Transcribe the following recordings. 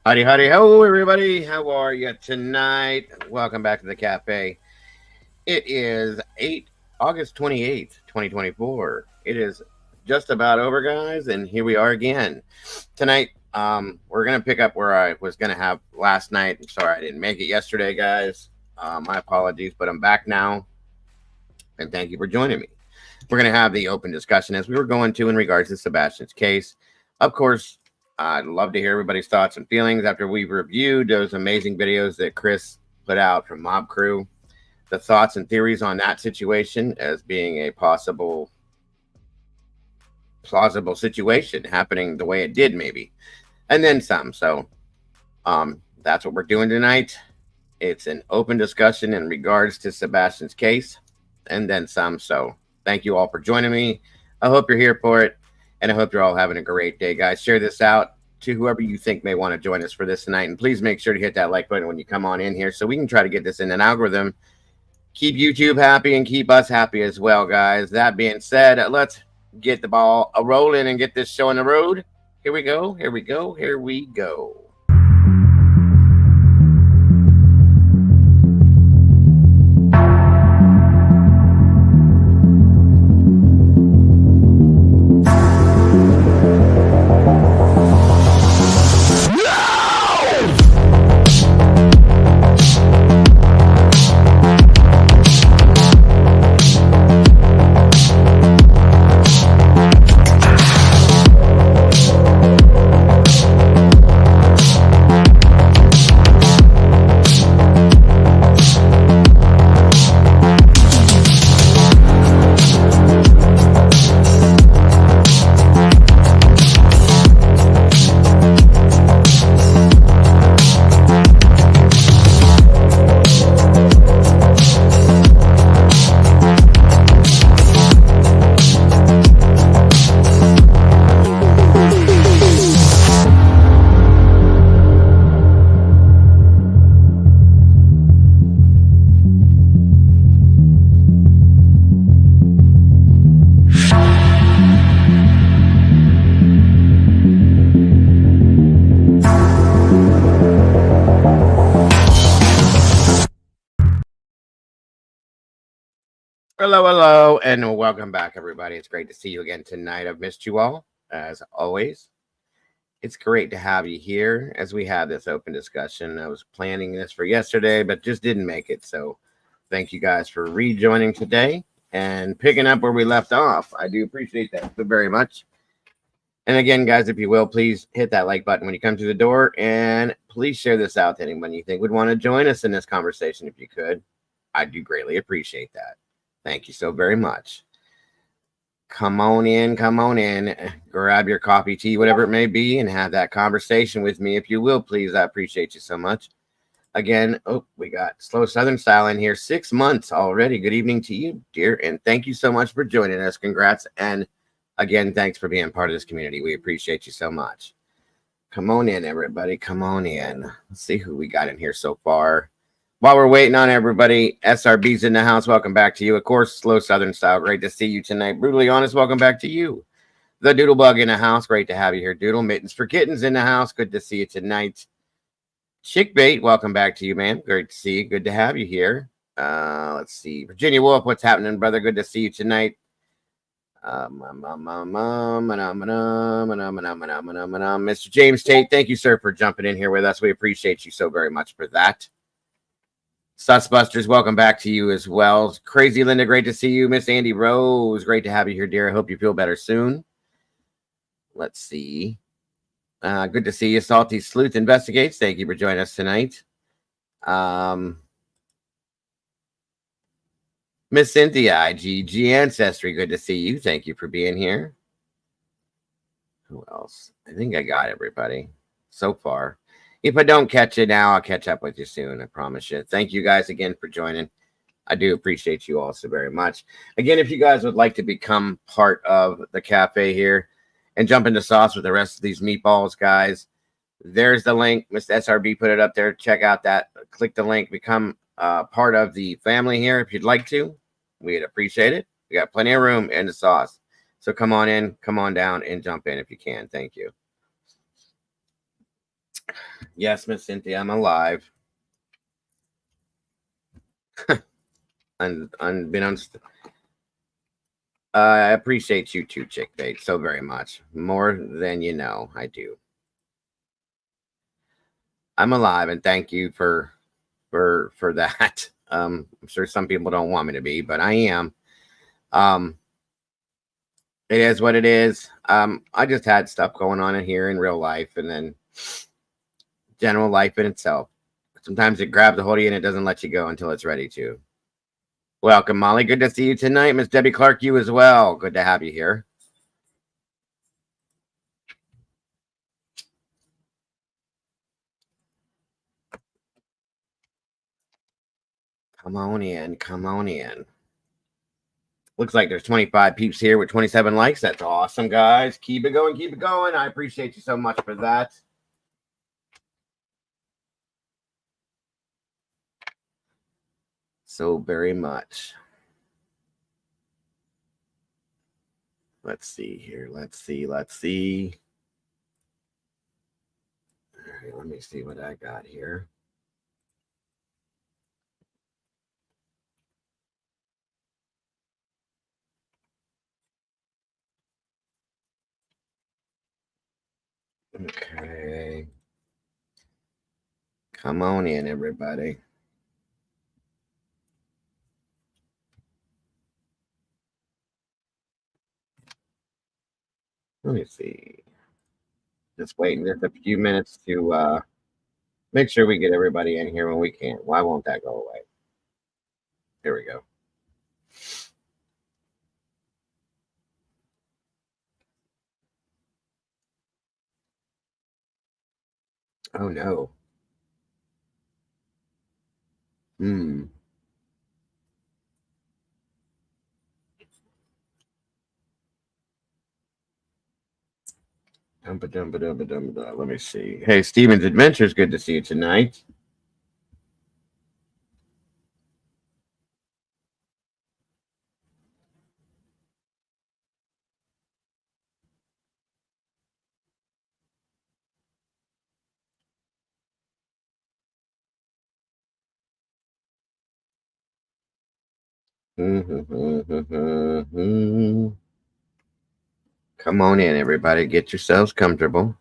Howdy, howdy, hello, everybody. How are you tonight? Welcome back to the cafe. It is August 28th, 2024. It is just about over, guys, and here we are again. Tonight, we're going to pick up where I was going to have last night. I'm sorry I didn't make it yesterday, guys. My apologies, but I'm back now, and thank you for joining me. We're going to have the open discussion as we were going to in regards to Sebastian's case. Of course, I'd love to hear everybody's thoughts and feelings after we've reviewed those amazing videos that Chris put out from Mob Crew. The thoughts and theories on that situation as being a plausible situation happening the way it did, maybe, and then some. So, that's what we're doing tonight. It's an open discussion in regards to Sebastian's case, and then some. So, thank you all for joining me. I hope you're here for it. And I hope you're all having a great day, guys. Share this out to whoever you think may want to join us for this tonight. And please make sure to hit that like button when you come on in here so we can try to get this in an algorithm. Keep YouTube happy and keep us happy as well, guys. That being said, let's get the ball rolling and get this show on the road. Here we go. Here we go. Here we go. Hello, and welcome back, everybody. It's great to see you again tonight. I've missed you all, as always. It's great to have you here as we have this open discussion. I was planning this for yesterday, but just didn't make it. So thank you guys for rejoining today and picking up where we left off. I do appreciate that very much. And again, guys, if you will, please hit that like button when you come to the door, and please share this out to anyone you think would want to join us in this conversation if you could. I do greatly appreciate that. Thank you so very much. Come on in, grab your coffee, tea, whatever it may be, and have that conversation with me if you will, please. I appreciate you so much. Again, we got Slow Southern Style in here. 6 months already. Good evening to you, dear, and thank you so much for joining us. Congrats, and again, thanks for being part of this community. We appreciate you so much. Come on in, everybody. Come on in. Let's see who we got in here so far. While we're waiting on everybody, SRB's in the house. Welcome back to you. Of course, Slow Southern Style. Great to see you tonight. Brutally Honest. Welcome back to you. The Doodlebug in the house. Great to have you here, Doodle. Mittens for Kittens in the house. Good to see you tonight. Chickbait. Welcome back to you, man. Great to see you. Good to have you here. Let's see. Virginia Wolf. What's happening, brother? Good to see you tonight. Mr. James Tate. Thank you, sir, for jumping in here with us. We appreciate you so very much for that. Sussbusters, welcome back to you as well. Crazy Linda, great to see you. Miss Andy Rose, great to have you here, dear. I hope you feel better soon. Let's see. Good to see you. Salty Sleuth Investigates, thank you for joining us tonight. Miss Cynthia, IGG Ancestry, good to see you. Thank you for being here. Who else? I think I got everybody so far. If I don't catch it now, I'll catch up with you soon. I promise you. Thank you guys again for joining. I do appreciate you all so very much. Again, if you guys would like to become part of the cafe here and jump into sauce with the rest of these meatballs, guys, there's the link. Mr. SRB put it up there. Check out that. Click the link. Become part of the family here if you'd like to. We'd appreciate it. We got plenty of room in the sauce. So come on in, come on down, and jump in if you can. Thank you. Yes, Miss Cynthia, I'm alive. Unbeknownst, I appreciate you too, Chick Bait, so very much. More than you know, I do. I'm alive, and thank you for that. I'm sure some people don't want me to be, but I am. Um, it is what it is. I just had stuff going on in here in real life, and then general life in itself. Sometimes it grabs a hold of you and it doesn't let you go until it's ready to. Welcome, Molly. Good to see you tonight. Miss Debbie Clark, you as well. Good to have you here. Come on in. Come on in. Looks like there's 25 peeps here with 27 likes. That's awesome, guys. Keep it going. Keep it going. I appreciate you so much for that. So very much. Let's see here. Let's see. Let's see. All right, let me see what I got here. Okay. Come on in, everybody. Let me see. Just waiting just a few minutes to make sure we get everybody in here when we can. Why won't that go away? Here we go. Oh no. Hmm. Let me see. Hey, Steven's Adventures. Good to see you tonight. Come on in, everybody. Get yourselves comfortable.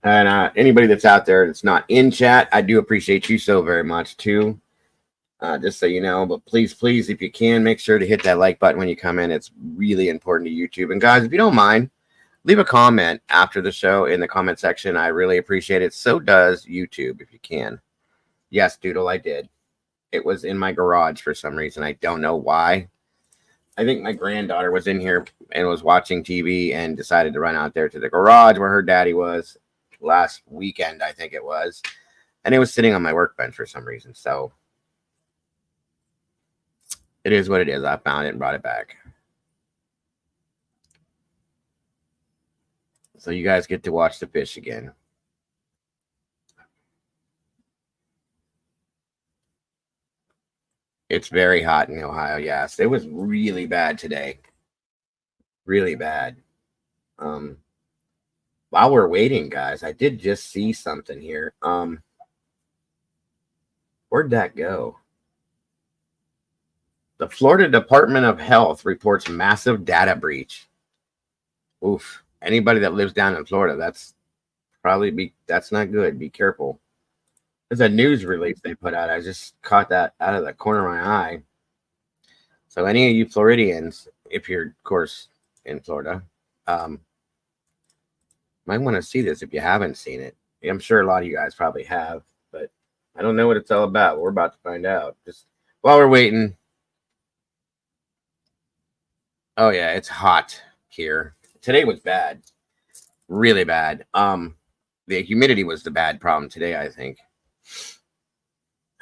And anybody that's out there that's not in chat, I do appreciate you so very much too. Just so you know, but please, please, if you can, make sure to hit that like button when you come in. It's really important to YouTube. And guys, if you don't mind, leave a comment after the show in the comment section. I really appreciate it. So does YouTube, if you can. Yes, Doodle, I did. It was in my garage for some reason. I don't know why. I think my granddaughter was in here and was watching TV and decided to run out there to the garage where her daddy was last weekend, I think it was. And it was sitting on my workbench for some reason. So it is what it is. I found it and brought it back. So you guys get to watch the fish again. It's very hot in Ohio. Yes, it was really bad today. Really bad. Um, while we're waiting, guys, I did just see something here. Where'd that go? The Florida Department of Health reports massive data breach. Oof. Anybody that lives down in Florida, that's not good. Be careful. There's a news release they put out. I just caught that out of the corner of my eye. So any of you Floridians, if you're of course in Florida, um, might want to see this if you haven't seen it. I'm sure a lot of you guys probably have, but I don't know what it's all about. We're about to find out. Just while we're waiting. Oh yeah, it's hot here. Today was bad. Really bad. The humidity was the bad problem today, I think.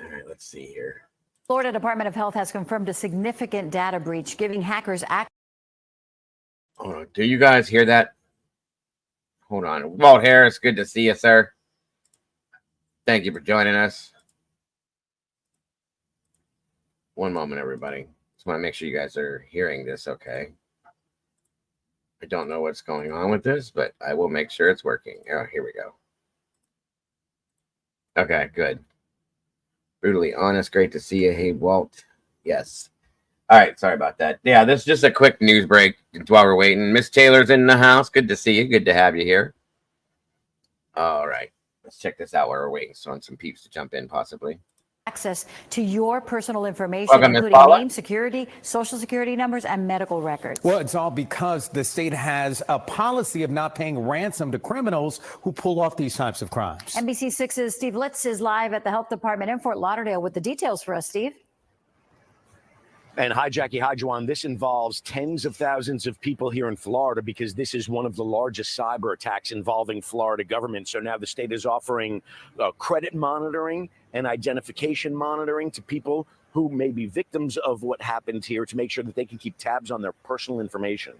All right, let's see here. Florida Department of Health has confirmed a significant data breach, giving hackers access. Oh, do you guys hear that? Hold on. Walt Harris, good to see you, sir. Thank you for joining us. One moment, everybody. Just want to make sure you guys are hearing this okay. I don't know what's going on with this, but I will make sure it's working. Oh, here we go. Okay, good. Brutally honest. Great to see you. Hey, Walt. Yes. All right. Sorry about that. Yeah, this is just a quick news break while we're waiting. Miss Taylor's in the house. Good to see you. Good to have you here. All right. Let's check this out while we're waiting on some peeps to jump in, possibly. Access to your personal information, Welcome, Ms. including Paula. name, security, social security numbers, and medical records. Well, it's all because the state has a policy of not paying ransom to criminals who pull off these types of crimes. NBC6's Steve Litz is live at the Health Department in Fort Lauderdale with the details for us, Steve. And hi, Jackie. Hi, Juan. This involves tens of thousands of people here in Florida because this is one of the largest cyber attacks involving Florida government. So now the state is offering credit monitoring and identification monitoring to people who may be victims of what happened here to make sure that they can keep tabs on their personal information.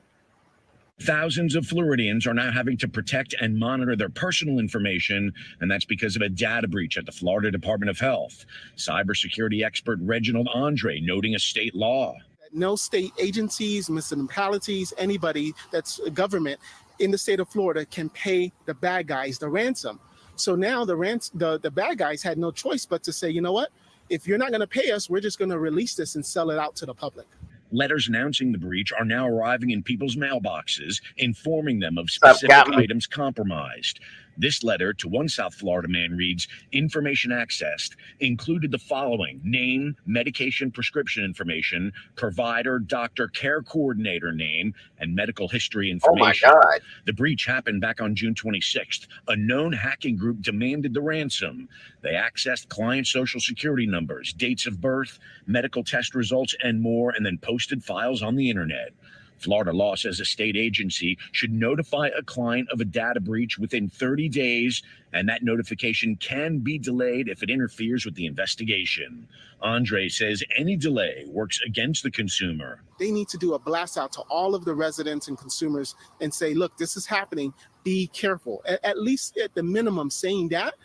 Thousands of Floridians are now having to protect and monitor their personal information, and that's because of a data breach at the Florida Department of Health. Cybersecurity expert Reginald Andre noting a state law. No state agencies, municipalities, anybody that's government in the state of Florida can pay the bad guys the ransom. So now the bad guys had no choice but to say, you know what? If you're not going to pay us, we're just going to release this and sell it out to the public. Letters announcing the breach are now arriving in people's mailboxes, informing them of specific items compromised. This letter to one South Florida man reads, information accessed, included the following: name, medication prescription information, provider, doctor, care coordinator name, and medical history information. Oh my God. The breach happened back on June 26th. A known hacking group demanded the ransom. They accessed client social security numbers, dates of birth, medical test results, and more, and then posted files on the internet. Florida law says a state agency should notify a client of a data breach within 30 days, and that notification can be delayed if it interferes with the investigation. Andre says any delay works against the consumer. They need to do a blast out to all of the residents and consumers and say, look, this is happening. Be careful. At least at the minimum, saying that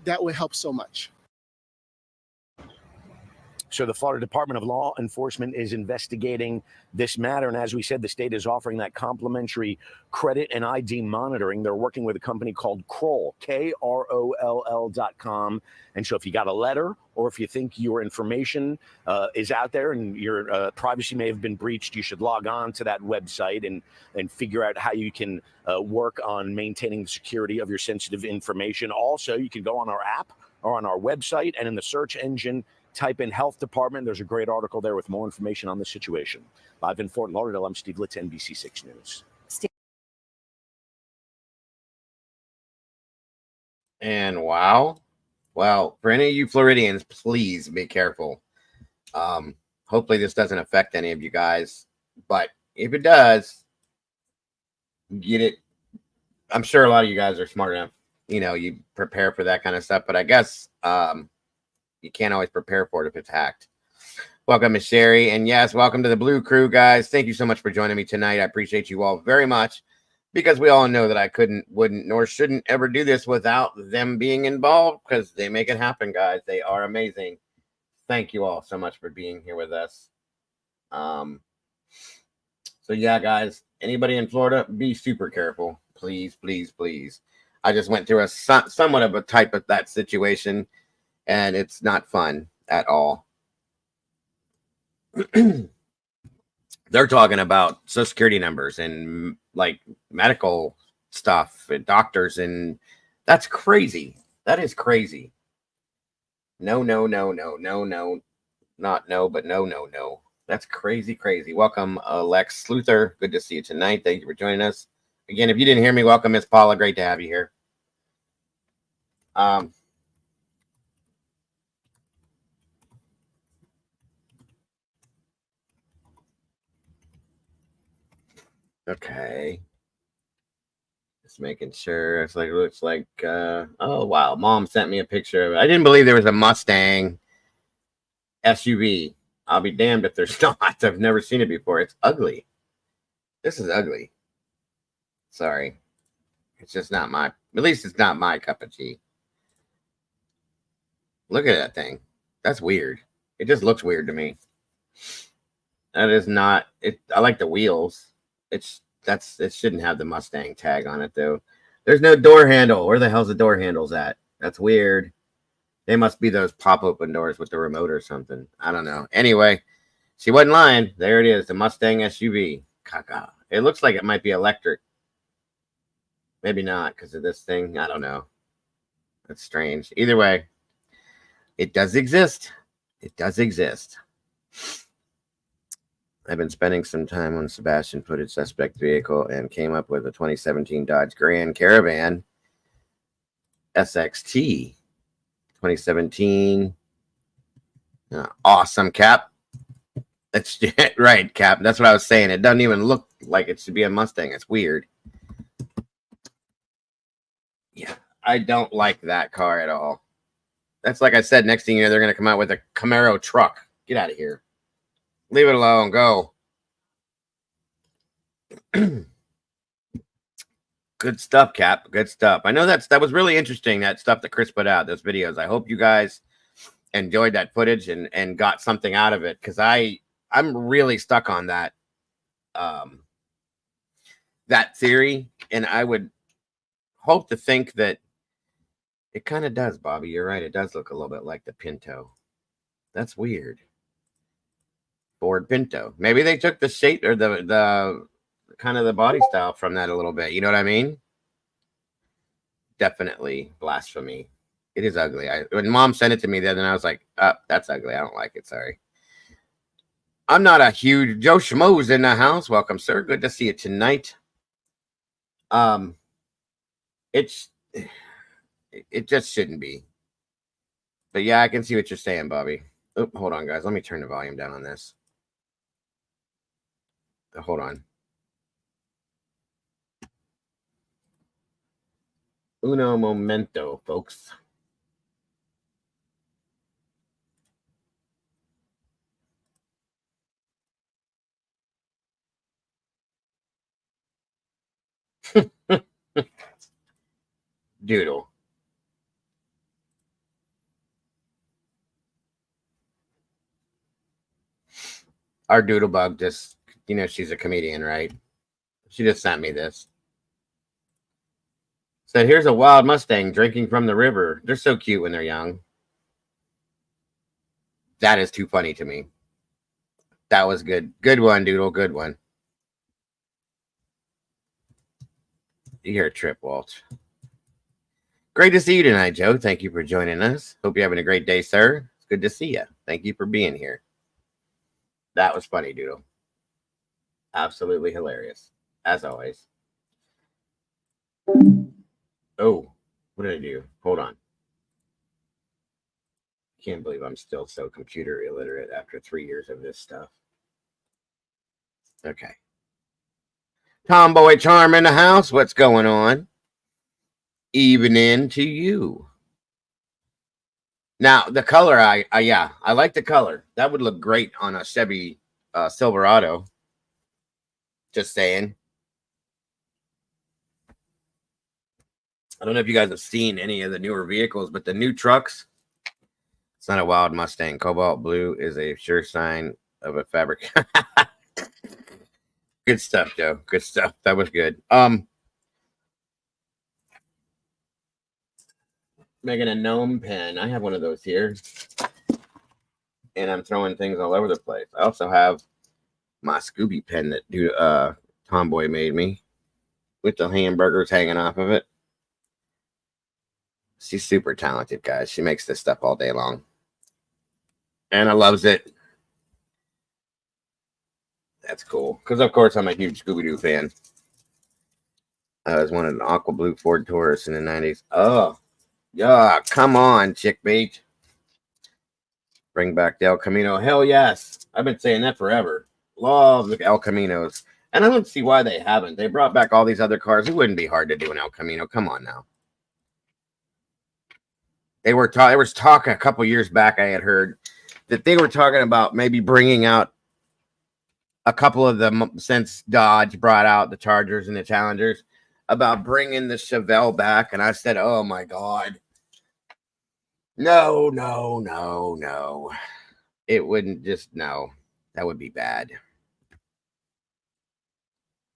would help so much. So the Florida Department of Law Enforcement is investigating this matter. And as we said, the state is offering that complimentary credit and ID monitoring. They're working with a company called Kroll, KROLL.com. And so if you got a letter or if you think your information is out there and your privacy may have been breached, you should log on to that website and figure out how you can work on maintaining the security of your sensitive information. Also, you can go on our app or on our website, and in the search engine, type in Health Department. There's a great article there with more information on the situation. Live in Fort Lauderdale, I'm Steve Litz, NBC6 News. And wow. Well, for any of you Floridians, please be careful. Hopefully this doesn't affect any of you guys. But if it does, get it. I'm sure a lot of you guys are smart enough. You know, you prepare for that kind of stuff. But I guess you can't always prepare for it if it's hacked. Welcome, Miss Sherry. And yes, welcome to the Blue Crew, guys. Thank you so much for joining me tonight. I appreciate you all very much, because we all know that I wouldn't, nor shouldn't ever do this without them being involved, because they make it happen, guys. They are amazing. Thank you all so much for being here with us. So yeah, guys, anybody in Florida, be super careful. Please, please, please. I just went through a somewhat of a type of that situation, and it's not fun at all. They're talking about social security numbers and like medical stuff and doctors, and that's crazy. That is crazy. No. Not no, but no. That's crazy, crazy. Welcome, Lex Sluther. Good to see you tonight. Thank you for joining us. Again, if you didn't hear me, welcome, Miss Paula. Great to have you here. Okay. Just making sure. It's like, it looks like, oh, wow. Mom sent me a picture of it. I didn't believe there was a Mustang SUV. I'll be damned if there's not. I've never seen it before. It's ugly. This is ugly. Sorry. It's just not at least it's not my cup of tea. Look at that thing. That's weird. It just looks weird to me. That is not it. I like the wheels. It's it shouldn't have the Mustang tag on it though. There's no door handle. Where the hell's the door handles at? That's weird. They must be those pop open doors with the remote or something. I don't know. Anyway, she wasn't lying. There it is, the Mustang SUV. Caca. It looks like it might be electric. Maybe not because of this thing. I don't know. That's strange. Either way, it does exist. It does exist. I've been spending some time on Sebastian footage suspect vehicle and came up with a 2017 Dodge Grand Caravan SXT. 2017. Awesome, Cap. That's right, Cap. That's what I was saying. It doesn't even look like it should be a Mustang. It's weird. Yeah, I don't like that car at all. That's like I said, next thing you know, they're going to come out with a Camaro truck. Get out of here. Leave it alone. Go. Good stuff, Cap. Good stuff. I know that was really interesting, that stuff that Chris put out, those videos. I hope you guys enjoyed that footage and got something out of it, because I'm really stuck on that that theory, and I would hope to think that it kind of does, Bobby. You're right. It does look a little bit like the Pinto. That's weird. Ford Pinto. Maybe they took the shape or the kind of the body style from that a little bit. You know what I mean? Definitely blasphemy. It is ugly. When Mom sent it to me the other night, I was like, oh, that's ugly. I don't like it. Sorry. I'm not a huge Joe Schmo's in the house. Welcome, sir. Good to see you tonight. It just shouldn't be. But yeah, I can see what you're saying, Bobby. Oh, hold on, guys. Let me turn the volume down on this. Hold on. Uno momento, folks. Doodle. Our doodle bug just, she's a comedian, right? She just sent me this. Said, here's a wild Mustang drinking from the river. They're so cute when they're young. That is too funny to me. That was good. Good one, Doodle. Good one. You hear a trip, Walt. Great to see you tonight, Joe. Thank you for joining us. Hope you're having a great day, sir. It's good to see you. Thank you for being here. That was funny, Doodle. Absolutely hilarious, as always. Oh, what did I do? Hold on. Can't believe I'm still so computer illiterate after 3 years of this stuff. Okay. Tomboy Charm in the house. What's going on? Evening to you. Now, the color, I like the color. That would look great on a Chevy Silverado. Just saying. I don't know if you guys have seen any of the newer vehicles, but the new trucks, it's not a wild Mustang. Cobalt blue is a sure sign of a fabric. Good stuff, Joe. Good stuff. That was good. Making a gnome pen. I have one of those here. And I'm throwing things all over the place. I also have my Scooby pen that Tomboy made me with the hamburgers hanging off of it. She's super talented, guys. She makes this stuff all day long. Anna loves it. That's cool. Because, of course, I'm a huge Scooby-Doo fan. I was wanted an aqua blue Ford Taurus in the 90s. Oh, yeah. Come on, chick bait. Bring back the El Camino. Hell yes. I've been saying that forever. Love the El Caminos. And I don't see why they haven't. They brought back all these other cars. It wouldn't be hard to do an El Camino. Come on now. There was talk a couple years back, I had heard that they were talking about maybe bringing out a couple of them, since Dodge brought out the Chargers and the Challengers, about bringing the Chevelle back. And I said, oh my God. No. It wouldn't just, no. That would be bad.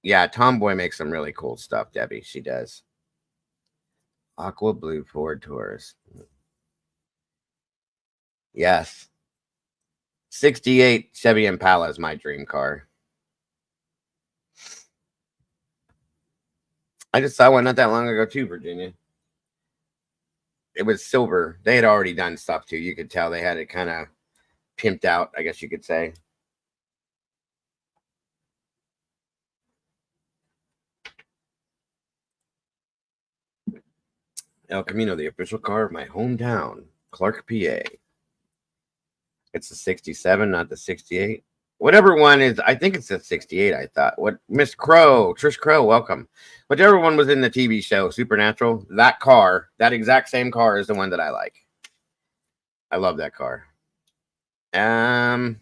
Yeah, Tomboy makes some really cool stuff, Debbie. She does. Aqua Blue Ford Taurus. Yes. 68 Chevy Impala is my dream car. I just saw one not that long ago too, Virginia. It was silver. They had already done stuff too. You could tell they had it kind of pimped out, I guess you could say. El Camino, the official car of my hometown, Clark, PA. It's the 67, not the 68. Whatever one is, I think it's the 68. I thought. What Miss Crow, Trish Crow, welcome. Whichever one was in the TV show Supernatural, that car, that exact same car is the one that I like. I love that car. 71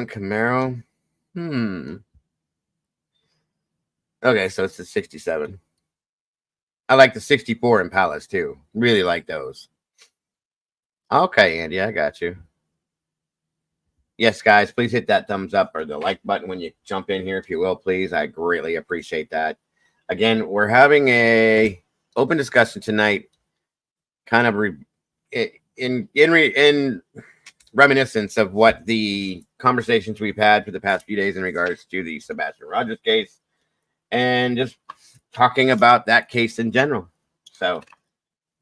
Camaro. Okay, so it's the 67. I like the 64 Impalas too. Really like those. Okay, Andy, I got you. Yes, guys, please hit that thumbs up or the like button when you jump in here, if you will, please. I greatly appreciate that. Again, we're having a open discussion tonight, kind of in reminiscence of what the conversations we've had for the past few days in regards to the Sebastian Rogers case, and just talking about that case in general. So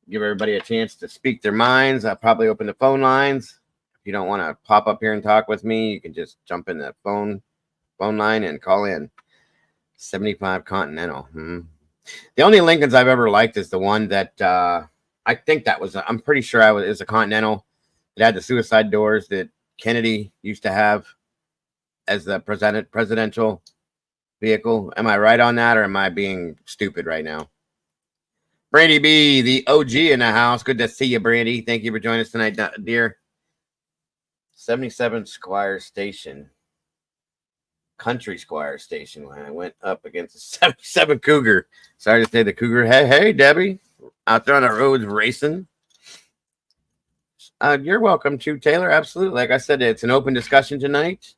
give everybody a chance to speak their minds. I'll probably open the phone lines. If you don't want to pop up here and talk with me, you can just jump in the phone line and call in. 75 Continental. The only Lincolns I've ever liked is the one that I think that was, I'm pretty sure it was a Continental. It had the suicide doors that Kennedy used to have as the presidential vehicle. Am I right on that, or am I being stupid right now? Brandy B, the OG in the house. Good to see you, Brandy. Thank you for joining us tonight, dear. 77 Squire Station. Country Squire Station when I went up against the 77 Cougar. Sorry to say the Cougar. Hey, Debbie. Out there on the roads racing. You're welcome to, Taylor. Absolutely. Like I said, it's an open discussion tonight.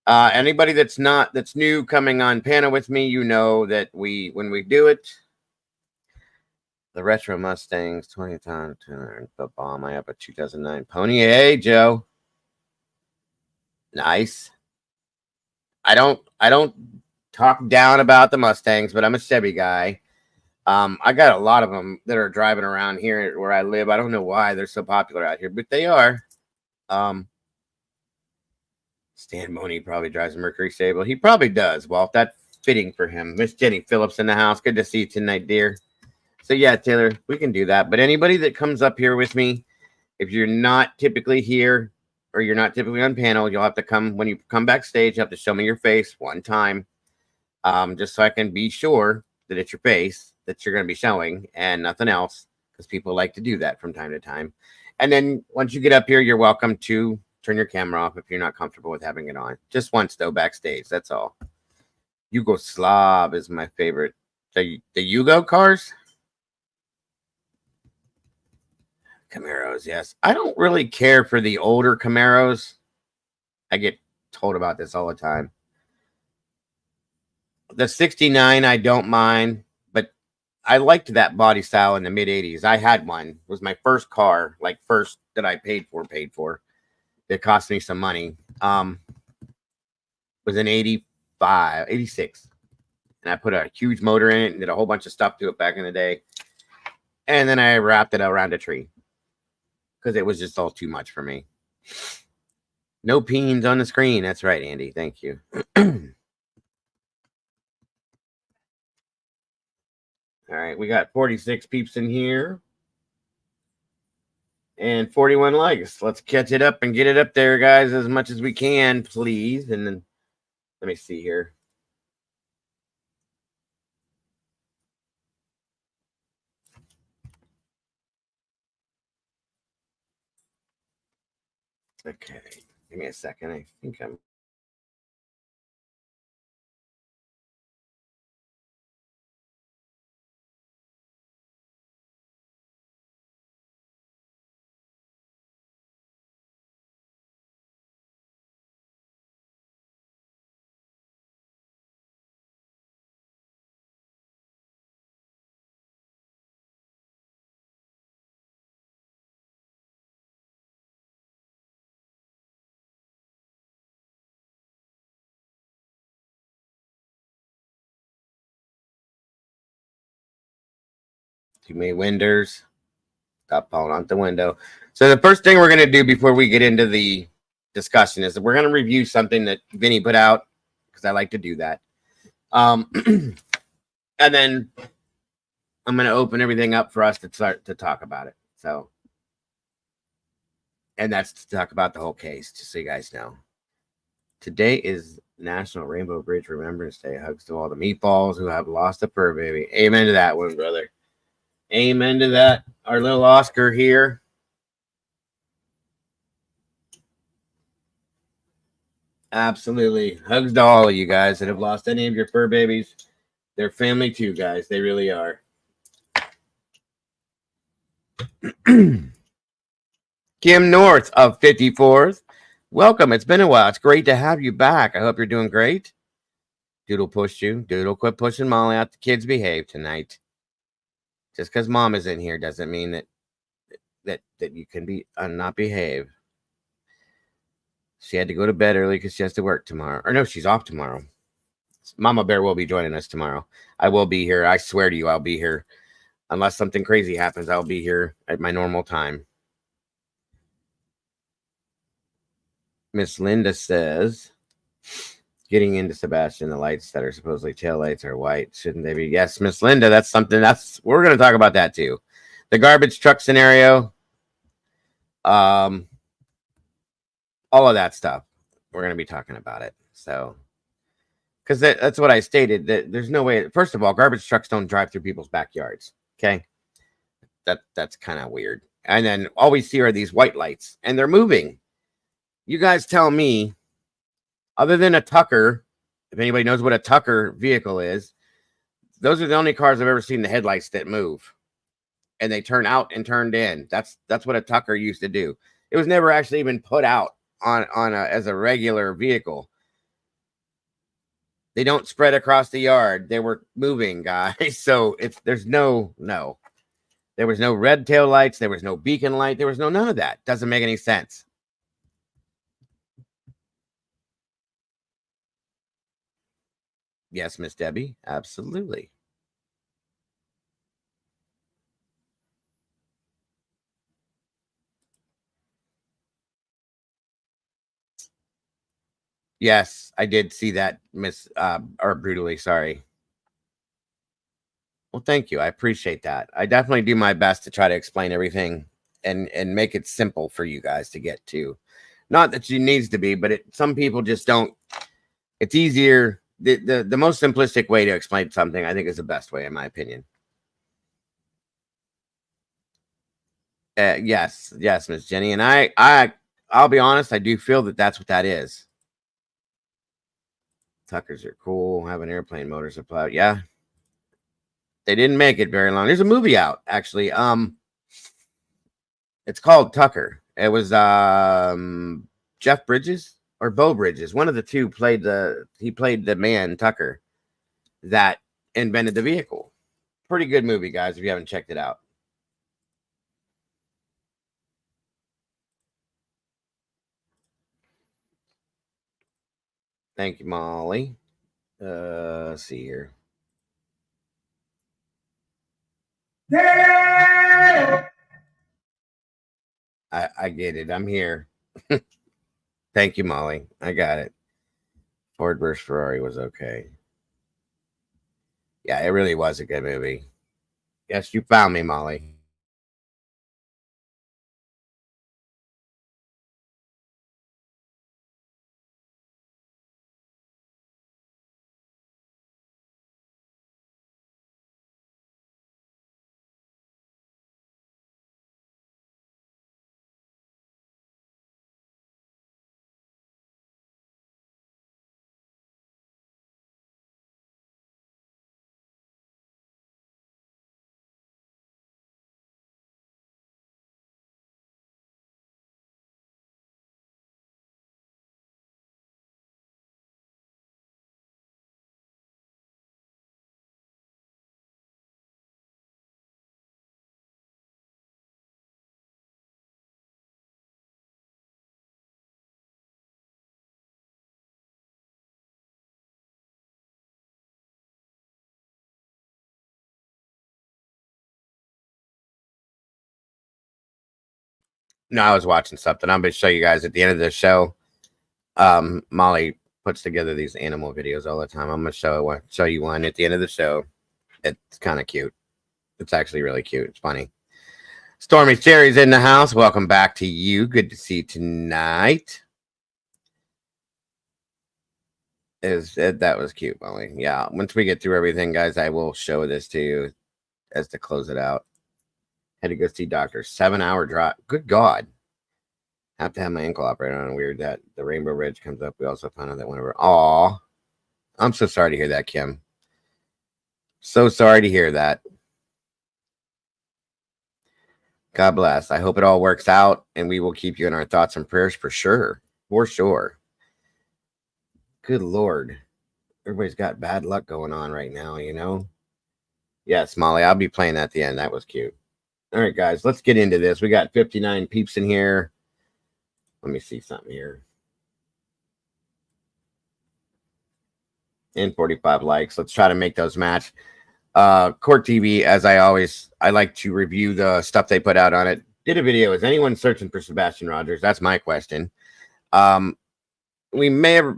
Anybody that's new coming on panel with me, you know that when we do it, the retro Mustangs, 20 ton, the bomb. I have a 2009 Pony. Hey, Joe. Nice. I don't talk down about the Mustangs, but I'm a Chevy guy. I got a lot of them that are driving around here where I live. I don't know why they're so popular out here, but they are. Stan Money probably drives a Mercury Sable. He probably does. Well, that's fitting for him. Miss Jenny Phillips in the house. Good to see you tonight, dear. So yeah, Taylor, we can do that. But anybody that comes up here with me, if you're not typically here or you're not typically on panel, you'll have to come when you come backstage. You have to show me your face one time, just so I can be sure that it's your face that you're going to be showing and nothing else, because people like to do that from time to time. And then once you get up here, you're welcome to turn your camera off if you're not comfortable with having it on. Just once though, backstage. That's all. Yugoslav is my favorite. The Yugo cars. Camaros, yes. I don't really care for the older Camaros. I get told about this all the time. The 69, I don't mind, but I liked that body style in the mid 80s. I had one. It was my first car, like first that I paid for. It cost me some money. It was an 86. And I put a huge motor in it and did a whole bunch of stuff to it back in the day. And then I wrapped it around a tree, because it was just all too much for me. No peens on the screen. That's right, Andy. Thank you. All right, we got 46 peeps in here and 41 likes. Let's catch it up and get it up there, guys, as much as we can, please. And then let me see here. Okay, give me a second. I think I'm Too many windows. Stop falling out the window. So the first thing we're going to do before we get into the discussion is that we're going to review something that Vinny put out, because I like to do that. And then I'm going to open everything up for us to start to talk about it. So, and that's to talk about the whole case, just so you guys know. Today is National Rainbow Bridge Remembrance Day. Hugs to all the meatballs who have lost a fur baby. Amen to that one, brother. Amen to that. Our little Oscar here. Absolutely. Hugs to all of you guys that have lost any of your fur babies. They're family too, guys. They really are. Kim North of 54th. Welcome. It's been a while. It's great to have you back. I hope you're doing great. Doodle pushed you. Doodle, quit pushing Molly out. The kids behave tonight. Just because mom is in here doesn't mean that you can be not behave. She had to go to bed early because she has to work tomorrow. Or no, she's off tomorrow. Mama Bear will be joining us tomorrow. I will be here. I swear to you, I'll be here. Unless something crazy happens, I'll be here at my normal time. Miss Linda says, getting into Sebastian, the lights that are supposedly tail lights are white. Shouldn't they be? Yes, Miss Linda, that's something we're going to talk about that too. The garbage truck scenario. All of that stuff. We're going to be talking about it. So, because that's what I stated, that there's no way. First of all, garbage trucks don't drive through people's backyards. Okay. That's kind of weird. And then all we see are these white lights and they're moving. You guys tell me, other than a Tucker, if anybody knows what a Tucker vehicle is, those are the only cars I've ever seen the headlights that move and they turn out and turned in. That's what a Tucker used to do. It was never actually even put out as a regular vehicle. They don't spread across the yard. They were moving, guys. So there was no red tail lights. There was no beacon light. There was none of that. Doesn't make any sense. Yes, Miss Debbie. Absolutely. Yes, I did see that, or brutally. Sorry. Well, thank you. I appreciate that. I definitely do my best to try to explain everything and make it simple for you guys to get to. Not that it needs to be, but some people just don't. It's easier. The most simplistic way to explain something, I think, is the best way, in my opinion. Yes, Miss Jenny, and I'll be honest. I do feel that that's what that is. Tuckers are cool. Have an airplane motor supply. Yeah, they didn't make it very long. There's a movie out actually. It's called Tucker. It was Jeff Bridges or Bo Bridges. One of the two played the man Tucker that invented the vehicle. Pretty good movie, guys, if you haven't checked it out. Thank you, Molly. Let's see here. I get it. I'm here. Thank you, Molly. I got it. Ford vs. Ferrari was okay. Yeah, it really was a good movie. Yes, you found me, Molly. No, I was watching something. I'm going to show you guys at the end of the show. Molly puts together these animal videos all the time. I'm going to show you one at the end of the show. It's kind of cute. It's actually really cute. It's funny. Stormy Cherry's in the house. Welcome back to you. Good to see you tonight. That was cute, Molly. Yeah. Once we get through everything, guys, I will show this to you as to close it out. Had to go see doctor. 7-hour drive. Good God. Have to have my ankle operated on. Weird that the Rainbow Ridge comes up. We also found out that whenever. Aw. I'm so sorry to hear that, Kim. So sorry to hear that. God bless. I hope it all works out, and we will keep you in our thoughts and prayers for sure. For sure. Good Lord. Everybody's got bad luck going on right now, you know? Yes, Molly, I'll be playing at the end. That was cute. All right, guys, let's get into this. We got 59 peeps in here. Let me see something here. And 45 likes. Let's try to make those match. Court TV, as I like to review the stuff they put out on it. Did a video. Is anyone searching for Sebastian Rogers? That's my question. We may have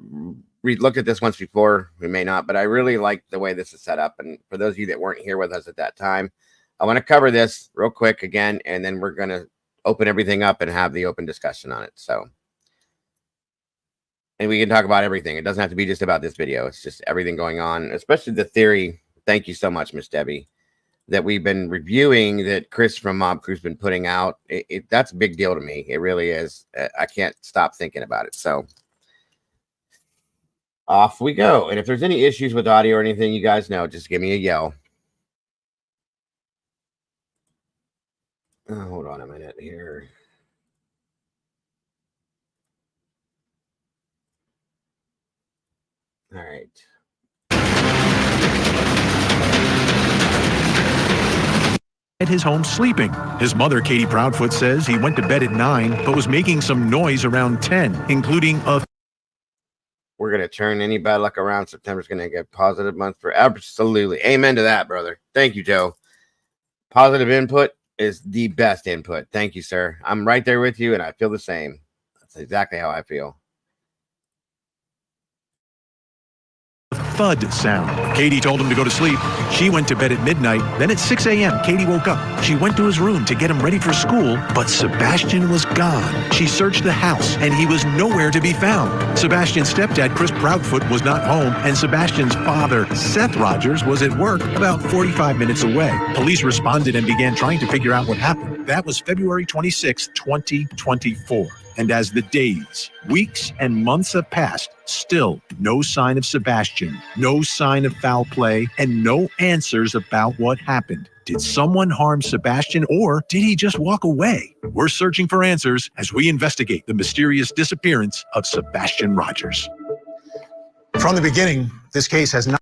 looked at this once before. We may not, but I really like the way this is set up. And for those of you that weren't here with us at that time, I want to cover this real quick again, and then we're going to open everything up and have the open discussion on it. So, and we can talk about everything. It doesn't have to be just about this video. It's just everything going on, especially the theory. Thank you so much, Miss Debbie, that we've been reviewing that Chris from Mob Crew's been putting out. That's a big deal to me. It really is. I can't stop thinking about it. So off we go. And if there's any issues with audio or anything, you guys know, just give me a yell. Oh, hold on a minute here. All right. At his home sleeping. His mother, Katie Proudfoot, says he went to bed at 9, but was making some noise around 10, including a... We're going to turn any bad luck around. September's going to get a positive month for absolutely. Amen to that, brother. Thank you, Joe. Positive input is the best input. Thank you, sir. I'm right there with you, and I feel the same. That's exactly how I feel. thud sound. Katie told him to go to sleep. She went to bed at midnight. Then at 6 a.m., Katie woke up. She went to his room to get him ready for school, but Sebastian was gone. She searched the house, and he was nowhere to be found. Sebastian's stepdad, Chris Proudfoot, was not home, and Sebastian's father, Seth Rogers, was at work about 45 minutes away. Police responded and began trying to figure out what happened. That was February 26, 2024. And as the days, weeks, and months have passed, still no sign of Sebastian, no sign of foul play, and no answers about what happened. Did someone harm Sebastian, or did he just walk away? We're searching for answers as we investigate the mysterious disappearance of Sebastian Rogers. From the beginning, this case has not...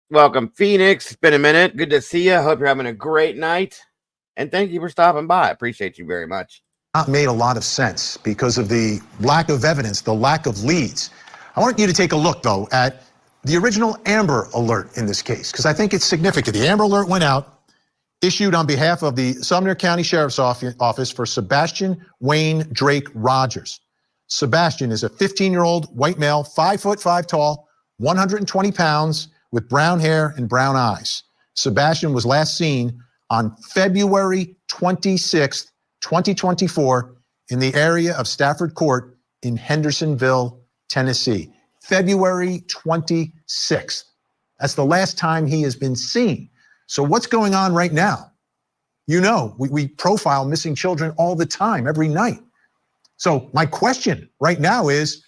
Welcome, Phoenix. It's been a minute. Good to see you. Hope you're having a great night. And thank you for stopping by. I appreciate you very much. Not made a lot of sense because of the lack of evidence, the lack of leads. I want you to take a look, though, at the original Amber Alert in this case, because I think it's significant. The Amber Alert went out, issued on behalf of the Sumner County Sheriff's Office for Sebastian Wayne Drake Rogers. Sebastian is a 15-year-old white male, 5'5" tall, 120 pounds, with brown hair and brown eyes. Sebastian was last seen on February 26th, 2024 in the area of Stafford Court in Hendersonville, Tennessee. February 26th. That's the last time he has been seen. So what's going on right now? You know, we profile missing children all the time, every night. So my question right now is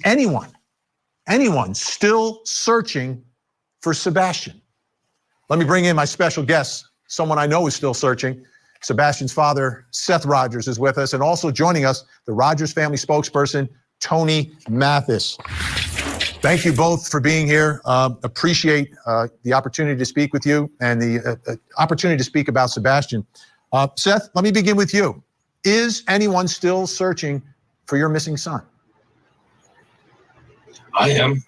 anyone still searching for Sebastian? Let me bring in my special guest, someone I know is still searching. Sebastian's father, Seth Rogers, is with us, and also joining us, the Rogers family spokesperson, Tony Mathis. Thank you both for being here. Appreciate the opportunity to speak with you and the opportunity to speak about Sebastian. Seth, let me begin with you. Is anyone still searching for your missing son? I am.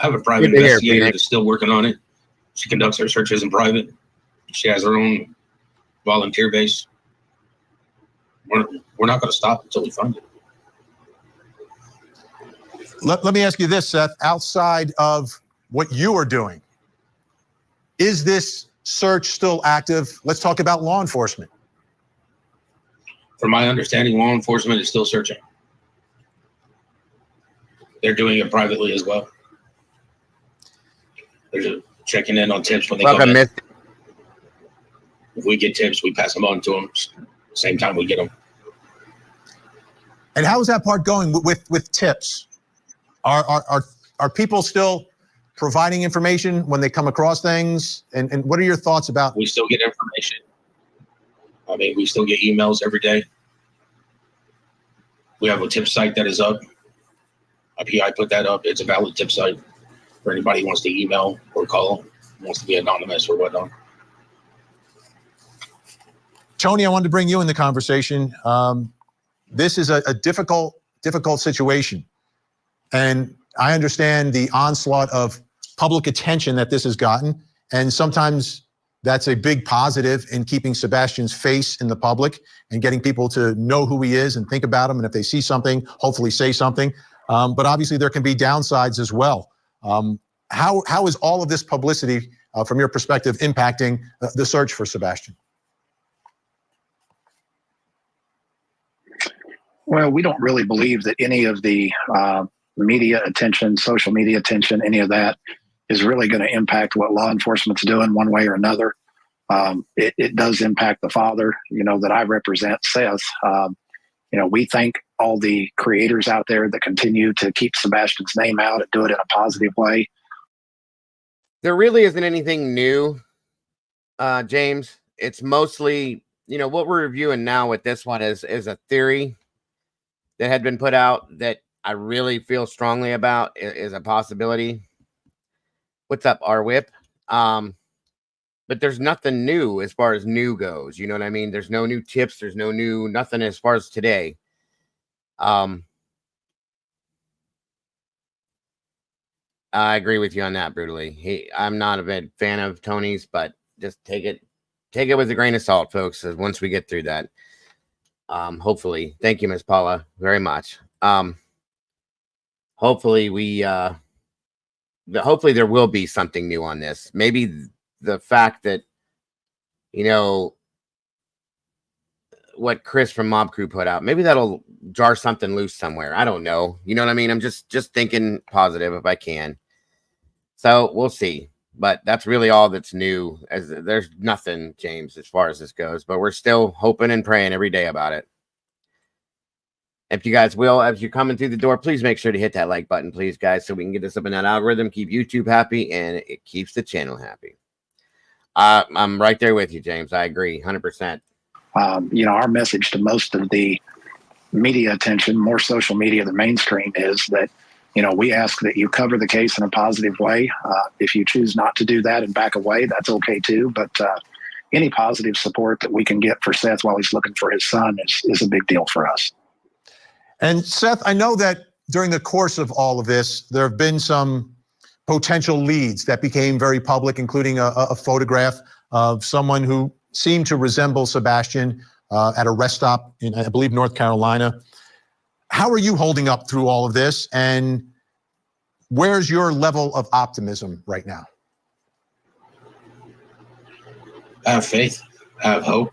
I have a private investigator that's still working on it. She conducts her searches in private. She has her own volunteer base. we're not going to stop until we find it. Let me ask you this, Seth. Outside of what you are doing, is this search still active? Let's talk about law enforcement. From my understanding, law enforcement is still searching. They're doing it privately as well. They're just checking in on tips when they come in. If we get tips, we pass them on to them. Same time we get them. And how is that part going with tips? Are people still providing information when they come across things? And what are your thoughts about? We still get information. I mean, we still get emails every day. We have a tip site that is up. I put that up. It's a valid tip site for anybody who wants to email or call, wants to be anonymous or whatnot. Tony, I wanted to bring you in the conversation. This is a difficult situation. And I understand the onslaught of public attention that this has gotten. And sometimes that's a big positive in keeping Sebastian's face in the public and getting people to know who he is and think about him. And if they see something, hopefully say something. But obviously there can be downsides as well. How is all of this publicity, from your perspective, impacting the search for Sebastian? Well, we don't really believe that any of the media attention, social media attention, any of that is really going to impact what law enforcement's doing one way or another. It does impact the father, that I represent, Seth. We thank all the creators out there that continue to keep Sebastian's name out and do it in a positive way. There really isn't anything new, James. It's mostly, what we're reviewing now with this one is a theory that had been put out that I really feel strongly about is a possibility. What's up, RWhip? But there's nothing new as far as new goes. You know what I mean? There's no new tips. There's no new nothing as far as today. I agree with you on that, brutally. I'm not a big fan of Tony's, but just take it with a grain of salt, folks. Once we get through that, hopefully, thank you, Miss Paula, very much. Hopefully hopefully there will be something new on this. Maybe the fact that, what Chris from Mob Crew put out, maybe that'll jar something loose somewhere. I don't know. You know what I mean? I'm just thinking positive if I can. So we'll see. But that's really all that's new. As there's nothing, James, as far as this goes. But we're still hoping and praying every day about it. If you guys will, as you're coming through the door, please make sure to hit that like button, please, guys, so we can get this up in that algorithm, keep YouTube happy, and it keeps the channel happy. I'm right there with you, James. I agree, 100%. Our message to most of the media attention, more social media than mainstream, is that, we ask that you cover the case in a positive way. If you choose not to do that and back away, that's okay too. But any positive support that we can get for Seth while he's looking for his son is a big deal for us. And Seth, I know that during the course of all of this, there have been some potential leads that became very public, including a photograph of someone who seemed to resemble Sebastian at a rest stop in, I believe, North Carolina. How are you holding up through all of this? And where's your level of optimism right now? I have faith. I have hope.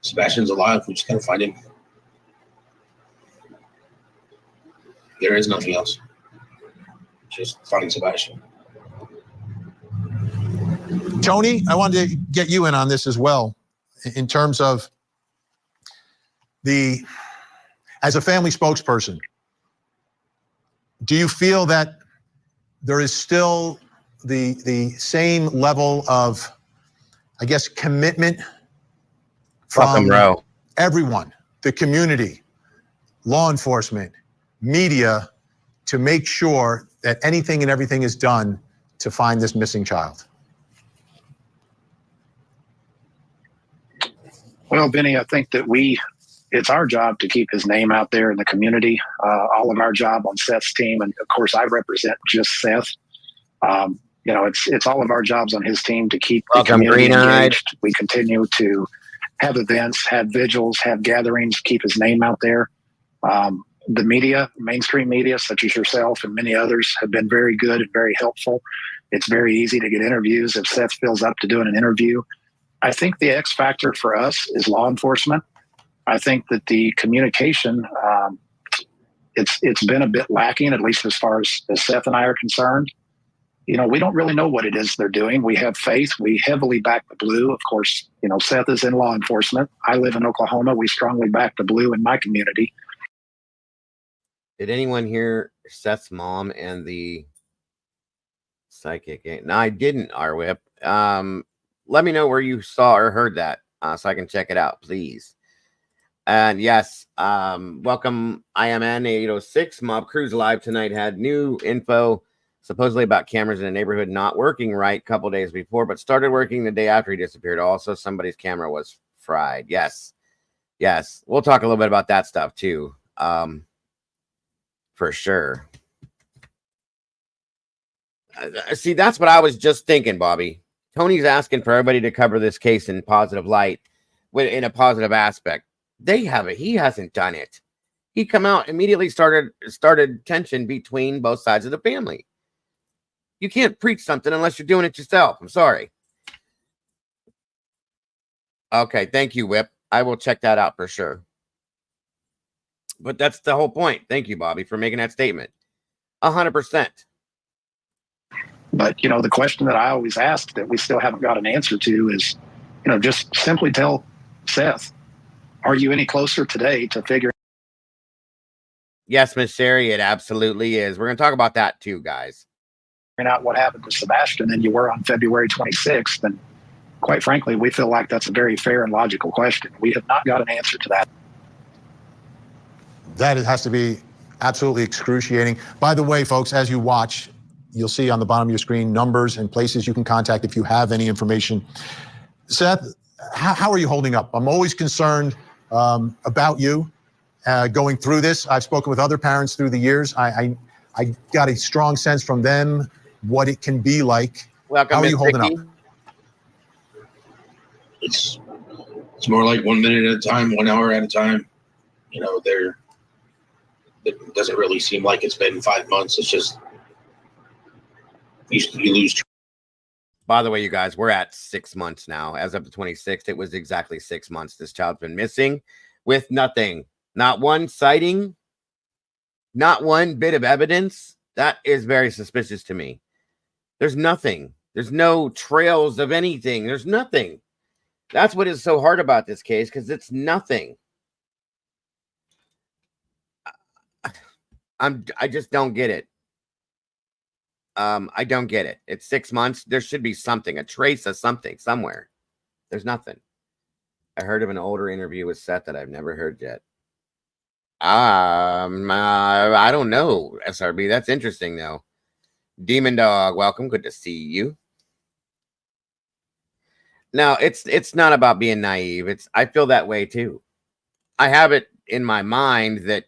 Sebastian's alive. We just got to find him. There is nothing else. Just finding Sebastian. Tony, I wanted to get you in on this as well, in terms of as a family spokesperson, do you feel that there is still the same level of, I guess, commitment from everyone, the community, law enforcement, media, to make sure that anything and everything is done to find this missing child? Well, Benny, I think that it's our job to keep his name out there in the community. All of our job on Seth's team, and of course I represent just Seth. It's all of our jobs on his team to keep the community engaged. We continue to have events, have vigils, have gatherings, keep his name out there. The media, mainstream media, such as yourself and many others, have been very good and very helpful. It's very easy to get interviews if Seth feels up to doing an interview. I think the X factor for us is law enforcement. I think that the communication, it's been a bit lacking, at least as far as Seth and I are concerned. You know, we don't really know what it is they're doing. We have faith. We heavily back the blue. Of course, you know, Seth is in law enforcement. I live in Oklahoma. We strongly back the blue in my community. Did anyone hear Seth's mom and the psychic? No, I didn't, RWhip. Let me know where you saw or heard that so I can check it out, please. And yes, welcome IMN 806. Mob Cruise Live tonight had new info supposedly about cameras in a neighborhood not working right a couple days before, but started working the day after he disappeared. Also, somebody's camera was fried. Yes. We'll talk a little bit about that stuff too. For sure. See, that's what I was just thinking, Bobby. Tony's asking for everybody to cover this case in positive light, in a positive aspect. They have it. He hasn't done it. He come out immediately started tension between both sides of the family. You can't preach something unless you're doing it yourself. I'm sorry. Okay, thank you, Whip. I will check that out for sure. But that's the whole point. Thank you, Bobby, for making that statement. 100%. But, you know, the question that I always ask that we still haven't got an answer to is, you know, just simply tell Seth, are you any closer today to figuring? Yes, Miss Sherry, it absolutely is. We're going to talk about that too, guys. Out what happened to Sebastian than you were on February 26th. And quite frankly, we feel like that's a very fair and logical question. We have not got an answer to that. That has to be absolutely excruciating. By the way, folks, as you watch, you'll see on the bottom of your screen numbers and places you can contact if you have any information. Seth, how are you holding up? I'm always concerned about you going through this. I've spoken with other parents through the years. I got a strong sense from them what it can be like. Welcome, how are you holding up? It's more like 1 minute at a time, 1 hour at a time. You know, it doesn't really seem like it's been 5 months. It's just you lose. By the way, you guys, we're at 6 months now. As of the 26th, it was exactly 6 months. This child's been missing with nothing. Not one sighting. Not one bit of evidence. That is very suspicious to me. There's nothing. There's no trails of anything. There's nothing. That's what is so hard about this case, because it's nothing. I just don't get it. I don't get it. It's 6 months. There should be something, a trace of something somewhere. There's nothing. I heard of an older interview with Seth that I've never heard yet. I don't know, SRB. That's interesting, though. Demon Dog, welcome. Good to see you. Now, it's not about being naive. I feel that way too. I have it in my mind that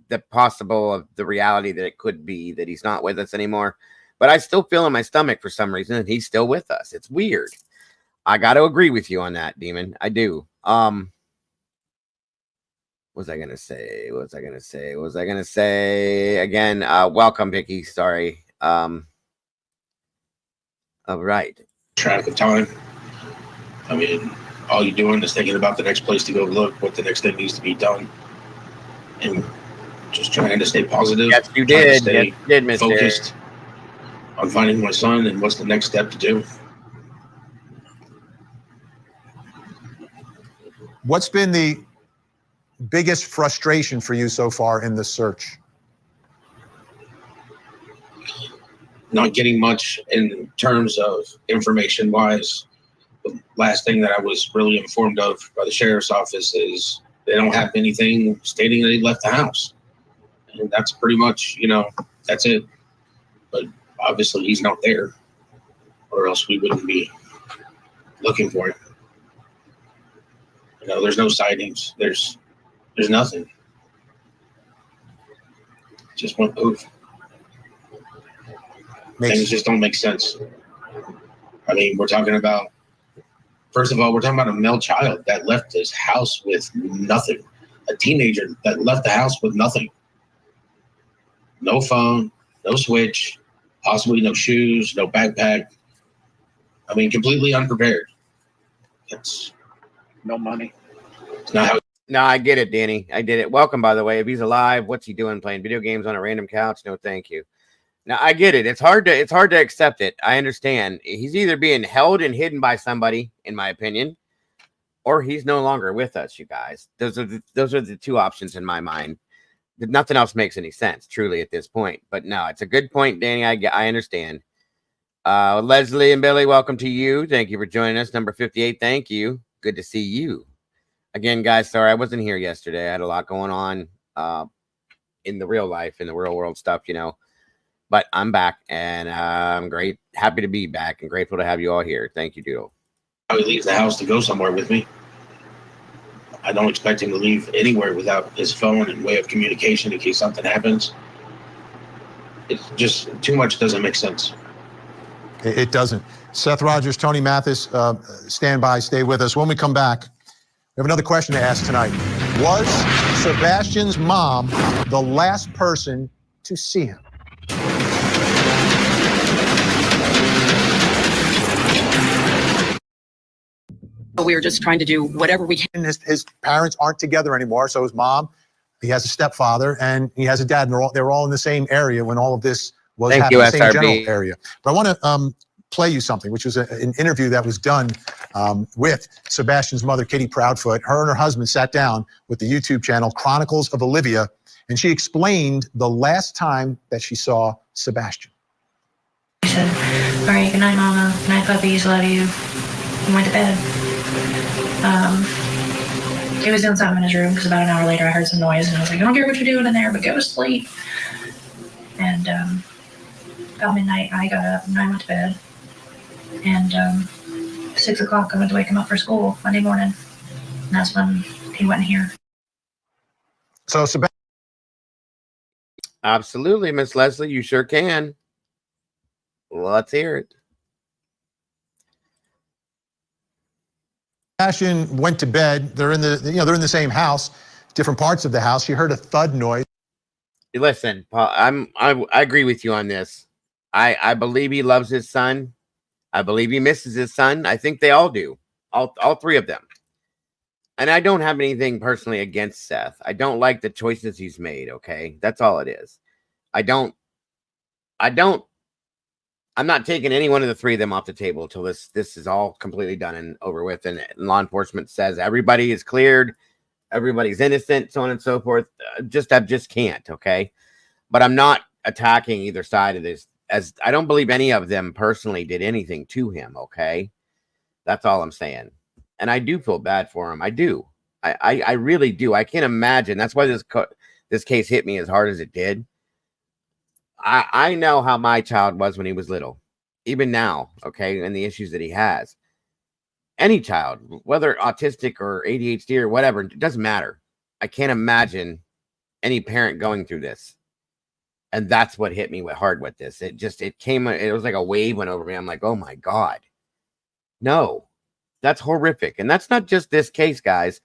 the possible of the reality that it could be that he's not with us anymore, but I still feel in my stomach for some reason that he's still with us. It's weird. I got to agree with you on that, Demon. I do. What was I gonna say? Again, welcome, Vicky. Sorry. All right. Track of time. I mean, all you're doing is thinking about the next place to go look, what the next thing needs to be done, and just trying to stay positive. Yes, you did. Stay yes, you did, Mr. focused on finding my son and what's the next step to do. What's been the biggest frustration for you so far in the search? Not getting much in terms of information wise. The last thing that I was really informed of by the sheriff's office is they don't have anything stating that he left the house. And that's pretty much, that's it. But obviously he's not there, or else we wouldn't be looking for him. There's no sightings. There's nothing. Just one move. Things just don't make sense. I mean, we're talking about First of all, we're talking about a male child that left his house with nothing. A teenager that left the house with nothing. No phone, no switch, possibly no shoes, no backpack. I mean, completely unprepared. It's No money. it's not how. No, I get it, Danny. I did it. Welcome, by the way. If he's alive, what's he doing? Playing video games on a random couch? No, thank you. Now I get it. It's hard to accept it. I understand. He's either being held and hidden by somebody, in my opinion, or he's no longer with us. You guys, those are the two options in my mind. Nothing else makes any sense, truly, at this point. But no, it's a good point, Danny. I understand. Leslie and Billy, welcome to you. Thank you for joining us. Number 58. Thank you. Good to see you. Again, guys, sorry I wasn't here yesterday. I had a lot going on in the real life, in the real world stuff, you know. But I'm back, and I'm great. Happy to be back and grateful to have you all here. Thank you, Doodle. He leaves the house to go somewhere with me. I don't expect him to leave anywhere without his phone and way of communication in case something happens. It's just too much doesn't make sense. It doesn't. Seth Rogers, Tony Mathis, stand by, stay with us. When we come back, we have another question to ask tonight. Was Sebastian's mom the last person to see him? We were just trying to do whatever we can. His parents aren't together anymore, so his mom, he has a stepfather, and he has a dad, and they're all in the same area when all of this was happening, the same general area. But I want to play you something, which was an interview that was done with Sebastian's mother, Katie Proudfoot. Her and her husband sat down with the YouTube channel Chronicles of Olivia, and she explained the last time that she saw Sebastian. He said, all right, good night, Mama. Good night, puppies. Love you. He went to bed. He was doing something in his room because about an hour later I heard some noise and I was like, I don't care what you're doing in there, but go to sleep. And about midnight I got up and I went to bed. And 6 o'clock I went to wake him up for school Monday morning. And that's when he went in here. So Sebastian. Absolutely, Miss Leslie, you sure can. Let's hear it. Sebastian went to bed. They're in they're in the same house, different parts of the house. She heard a thud noise. Listen, Paul, I agree with you on this. I believe he loves his son. I believe he misses his son. I think they all do. All three of them. And I don't have anything personally against Seth. I don't like the choices he's made, okay? That's all it is. I'm not taking any one of the three of them off the table until this is all completely done and over with. And law enforcement says everybody is cleared, everybody's innocent, so on and so forth. I just can't, okay? But I'm not attacking either side of this, as I don't believe any of them personally did anything to him, okay? That's all I'm saying. And I do feel bad for him. I do. I really do. I can't imagine. That's why this case hit me as hard as it did. I know how my child was when he was little, even now, okay, and the issues that he has. Any child, whether autistic or ADHD or whatever, it doesn't matter. I can't imagine any parent going through this. And that's what hit me hard with this. It was like a wave went over me. I'm like, oh my God. No, that's horrific. And that's not just this case, guys.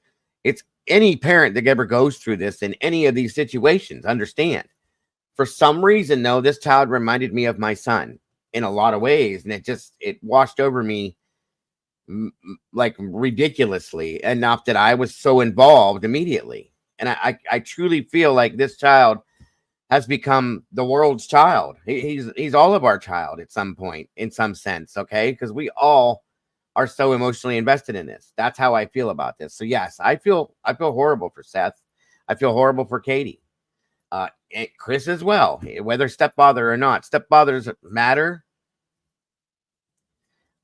It's any parent that ever goes through this in any of these situations. Understand. For some reason, though, this child reminded me of my son in a lot of ways, and it washed over me like ridiculously enough that I was so involved immediately. And I truly feel like this child has become the world's child. He's all of our child at some point, in some sense, okay? Because we all are so emotionally invested in this. That's how I feel about this. So yes, I feel horrible for Seth. I feel horrible for Katie. And Chris as well, whether stepfather or not. Stepfathers matter.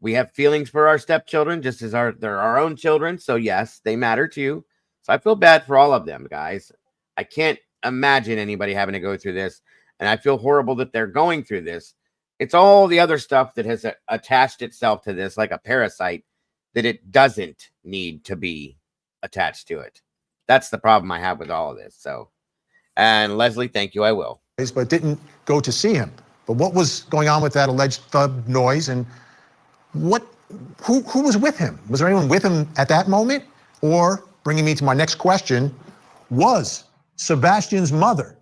We have feelings for our stepchildren, just as they're our own children. So yes, they matter too. So I feel bad for all of them, guys. I can't imagine anybody having to go through this. And I feel horrible that they're going through this. It's all the other stuff that has attached itself to this like a parasite that it doesn't need to be attached to it. That's the problem I have with all of this. So. And Leslie, thank you. I will. But didn't go to see him. But what was going on with that alleged thud noise? And what who was with him? Was there anyone with him at that moment? Or, bringing me to my next question, was Sebastian's mother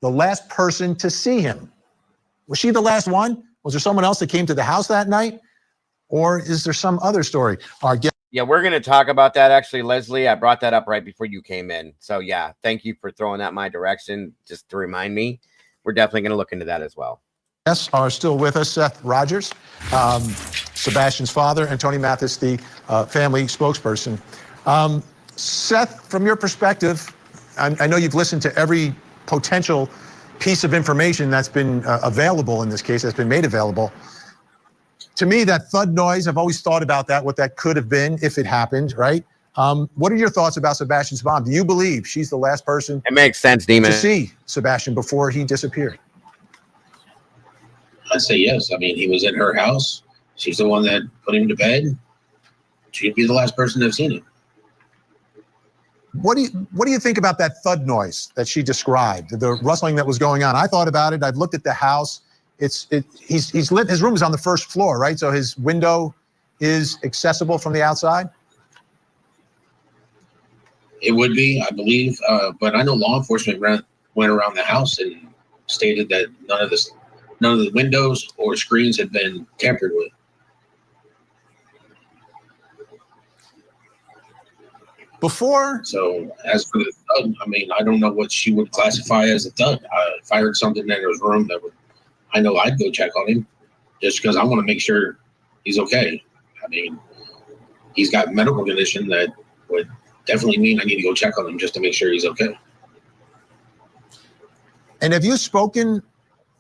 the last person to see him? Was she the last one? Was there someone else that came to the house that night? Or is there some other story? Yeah, we're going to talk about that, actually, Leslie. I brought that up right before you came in. So, yeah, thank you for throwing that my direction just to remind me. We're definitely going to look into that as well. Yes, are still with us, Seth Rogers, Sebastian's father, and Tony Mathis, the family spokesperson. Seth, from your perspective, I know you've listened to every potential piece of information that's been available in this case, that's been made available. To me, that thud noise, I've always thought about that, what that could have been if it happened, right? What are your thoughts about Sebastian's mom? Do you believe she's the last person It makes sense, Demon. to see Sebastian before he disappeared? I'd say yes. I mean, he was in her house. She's the one that put him to bed. She'd be the last person to have seen him. What do you think about that thud noise that she described, the rustling that was going on? I thought about it. I've looked at the house. He's lit. His room is on the first floor, right? So his window is accessible from the outside. It would be, I believe, but I know law enforcement went around the house and stated that none of the windows or screens had been tampered with. So as for the thud, I mean, I don't know what she would classify as a thud. If I heard something in his room I know I'd go check on him just because I want to make sure he's okay. I mean, he's got a medical condition that would definitely mean I need to go check on him just to make sure he's okay. And have you spoken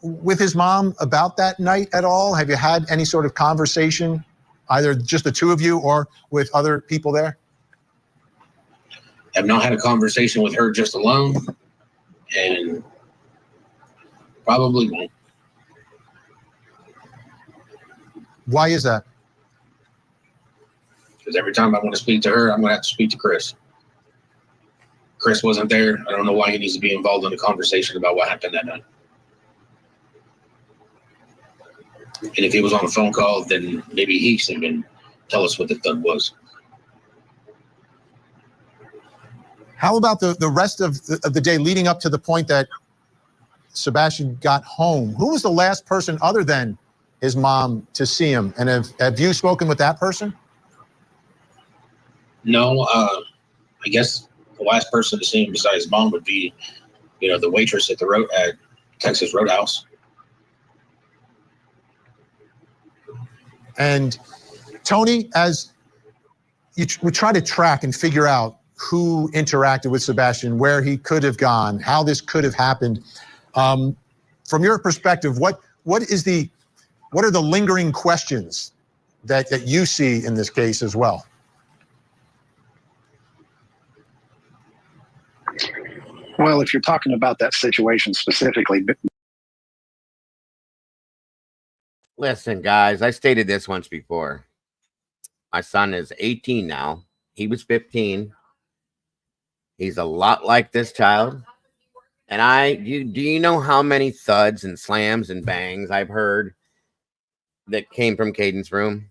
with his mom about that night at all? Have you had any sort of conversation, either just the two of you or with other people there? I've not had a conversation with her just alone, and probably won't. Why is that? Because every time I want to speak to her, I'm going to have to speak to Chris. Chris wasn't there. I don't know why he needs to be involved in a conversation about what happened that night. And if he was on a phone call, then maybe he can tell us what the thud was. How about the rest of the day leading up to the point that Sebastian got home? Who was the last person other than his mom to see him? And have you spoken with that person? No, I guess the last person to see him besides mom would be, the waitress at at Texas Roadhouse. And Tony, as we try to track and figure out who interacted with Sebastian, where he could have gone, how this could have happened, from your perspective, what are the lingering questions that you see in this case as well? Well, if you're talking about that situation specifically. Listen, guys, I stated this once before. My son is 18 now. He was 15. He's a lot like this child. And do you know how many thuds and slams and bangs I've heard that came from Caden's room?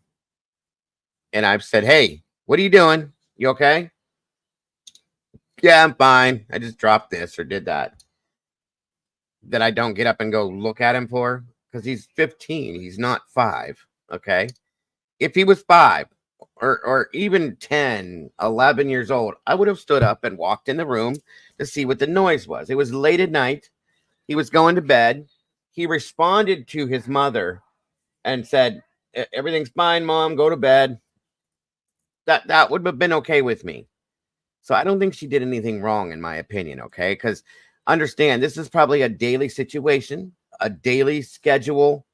And I've said, hey, what are you doing? You okay? Yeah, I'm fine. I just dropped this or did that. That I don't get up and go look at him for, because he's 15. He's not 5. Okay. If he was 5 or even 10, 11 years old, I would have stood up and walked in the room to see what the noise was. It was late at night. He was going to bed. He responded to his mother and said, everything's fine, Mom, go to bed. That would have been okay with me. So I don't think she did anything wrong, in my opinion, okay? Because understand, this is probably a daily situation, a daily schedule,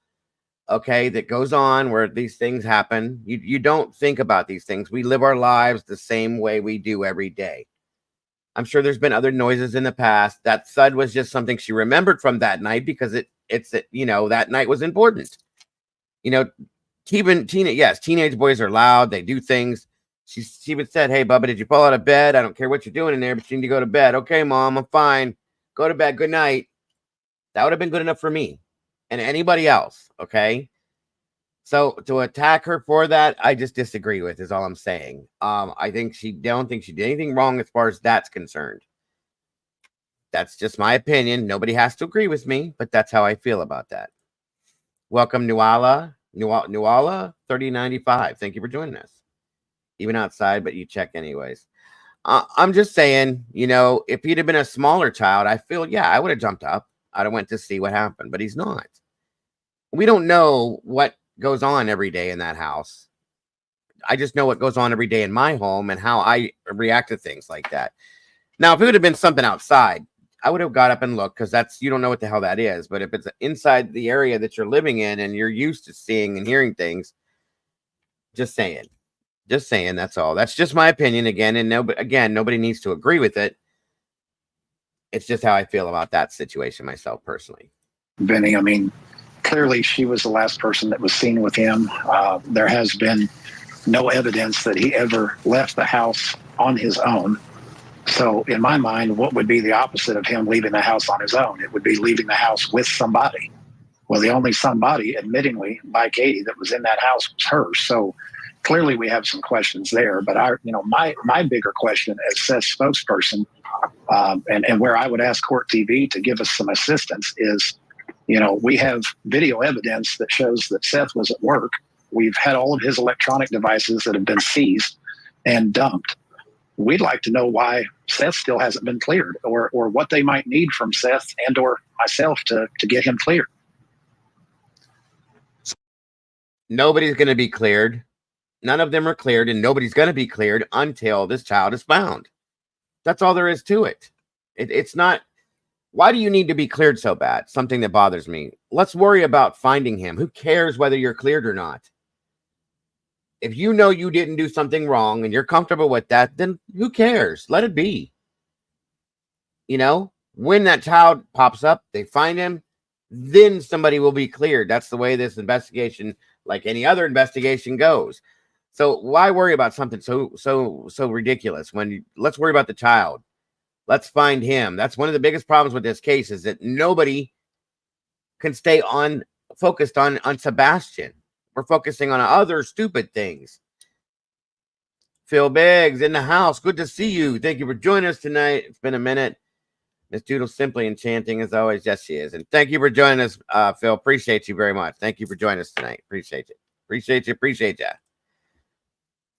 okay, that goes on where these things happen. You don't think about these things. We live our lives the same way we do every day. I'm sure there's been other noises in the past. That thud was just something she remembered from that night because that night was important. Teenage boys are loud. They do things. She would said, hey, Bubba, did you fall out of bed? I don't care what you're doing in there, but you need to go to bed. Okay, Mom, I'm fine. Go to bed. Good night. That would have been good enough for me and anybody else, okay? So to attack her for that, I just disagree with, is all I'm saying. I think don't think she did anything wrong as far as that's concerned. That's just my opinion. Nobody has to agree with me, but that's how I feel about that. Welcome, Nuala 3095. Thank you for joining us. Even outside, but you check anyways. I'm just saying, you know, if he'd have been a smaller child, I feel, yeah, I would have jumped up. I'd have went to see what happened, but he's not. We don't know what goes on every day in that house. I just know what goes on every day in my home and how I react to things like that. Now, if it would have been something outside, I would have got up and looked, because you don't know what the hell that is. But if it's inside the area that you're living in and you're used to seeing and hearing things, just saying, that's all. That's just my opinion again. And nobody needs to agree with it. It's just how I feel about that situation myself personally. Benny, I mean, clearly she was the last person that was seen with him. There has been no evidence that he ever left the house on his own. So in my mind, what would be the opposite of him leaving the house on his own? It would be leaving the house with somebody. Well, the only somebody, admittingly, by Katie, that was in that house was her. So clearly we have some questions there. But my bigger question as Seth's spokesperson, and where I would ask Court TV to give us some assistance is, you know, we have video evidence that shows that Seth was at work. We've had all of his electronic devices that have been seized and dumped. We'd like to know why Seth still hasn't been cleared, or what they might need from Seth and or myself to get him cleared. Nobody's going to be cleared. None of them are cleared, and nobody's going to be cleared until this child is found. That's all there is to it. It's not, why do you need to be cleared so bad? Something that bothers me. Let's worry about finding him. Who cares whether you're cleared or not? If you know you didn't do something wrong and you're comfortable with that, then who cares? Let it be. You know, when that child pops up, they find him, then somebody will be cleared. That's the way this investigation, like any other investigation, goes. So why worry about something so ridiculous when let's worry about the child. Let's find him. That's one of the biggest problems with this case, is that nobody can stay focused on Sebastian. We're focusing on other stupid things. Phil Biggs in the house. Good to see you. Thank you for joining us tonight. It's been a minute. Miss Doodle's simply enchanting as always. Yes, she is. And thank you for joining us, Phil. Appreciate you very much. Thank you for joining us tonight. Appreciate you. Appreciate you.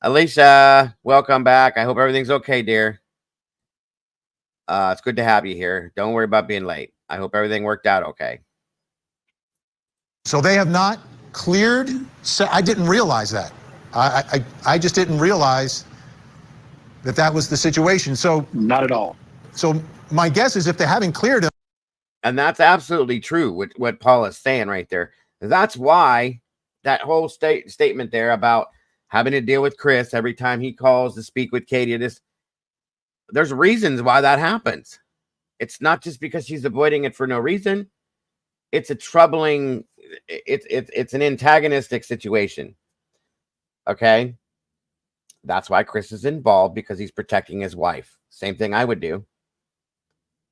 Alicia, welcome back. I hope everything's okay, dear. It's good to have you here. Don't worry about being late. I hope everything worked out okay. So they have not cleared. I didn't realize that. I just didn't realize that was the situation. So not at all. So my guess is if they haven't cleared him. And that's absolutely true. What Paul is saying right there. That's why that whole statement there about having to deal with Chris every time he calls to speak with Katie. There's reasons why that happens. It's not just because she's avoiding it for no reason. It's a troubling. It's an antagonistic situation. Okay. That's why Chris is involved, because he's protecting his wife. Same thing I would do.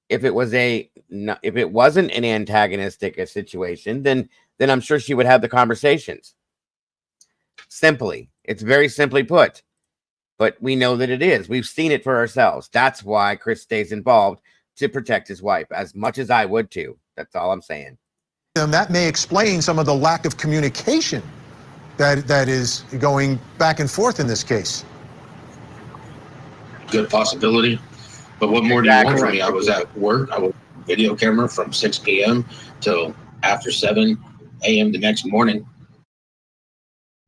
If it wasn't an antagonistic situation, then I'm sure she would have the conversations. Simply. It's very simply put. But we know that it is. We've seen it for ourselves. That's why Chris stays involved, to protect his wife, as much as I would too. That's all I'm saying. That may explain some of the lack of communication that is going back and forth in this case. Good possibility. But what more do you want from me? I was at work. I was video camera from 6 p.m. till after 7 a.m. the next morning.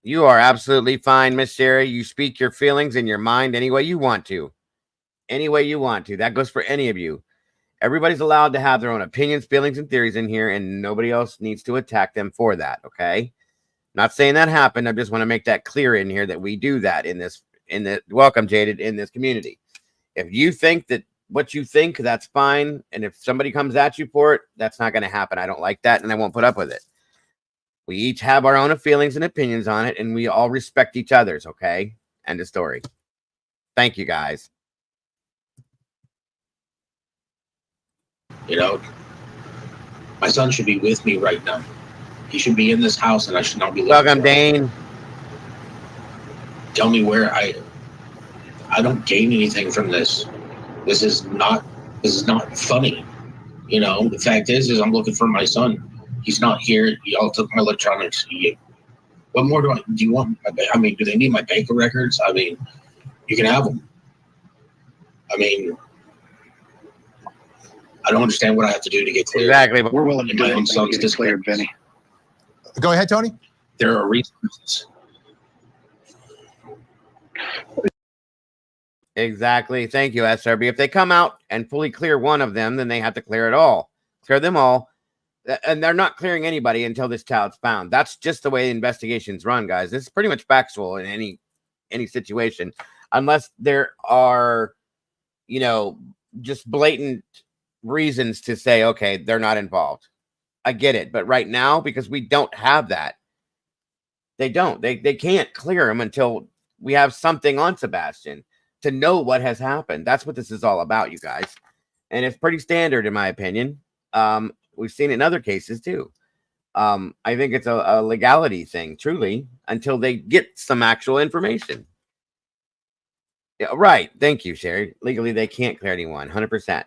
You are absolutely fine, Miss Sherry. You speak your feelings in your mind any way you want to. Any way you want to. That goes for any of you. Everybody's allowed to have their own opinions, feelings, and theories in here, and nobody else needs to attack them for that, okay? Not saying that happened. I just want to make that clear in here that we do that in the welcome, Jaded, in this community. If you think that what you think, that's fine. And if somebody comes at you for it, that's not going to happen. I don't like that, and I won't put up with it. We each have our own feelings and opinions on it, and we all respect each other's, okay? End of story. Thank you, guys. You know, my son should be with me right now. He should be in this house, and I should not be living Welcome, there. Dane. Tell me where I don't gain anything from this. This is not funny. You know, the fact is I'm looking for my son. He's not here. Y'all took my electronics. What more do you want? I mean, do they need my bank records? I mean, you can have them. I mean, I don't understand what I have to do to get cleared. Exactly. We're willing to do My own anything to son's get it cleared, Benny. Go ahead, Tony. There are reasons. Exactly. Thank you, SRB. If they come out and fully clear one of them, then they have to clear it all. Clear them all. And they're not clearing anybody until this child's found. That's just the way investigations run, guys. This is pretty much factual in any situation, unless there are, just blatant reasons to say, okay, they're not involved. I get it. But right now, because we don't have that, they can't clear him until we have something on Sebastian to know what has happened. That's what this is all about, you guys. And it's pretty standard, in my opinion. We've seen it in other cases too. I think it's a legality thing, truly, until they get some actual information. Yeah, right. Thank you, Sherry. Legally, they can't clear anyone. 100%.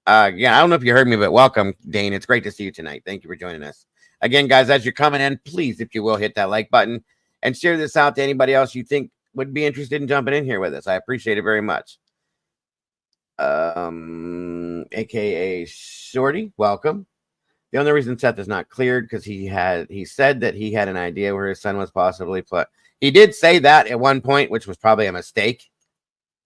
Yeah, I don't know if you heard me, but welcome, Dane. It's great to see you tonight. Thank you for joining us. Again, guys, as you're coming in, please, if you will, hit that like button and share this out to anybody else you think would be interested in jumping in here with us. I appreciate it very much. AKA Shorty, welcome. The only reason Seth is not cleared because he said that he had an idea where his son was possibly put. He did say that at one point, which was probably a mistake.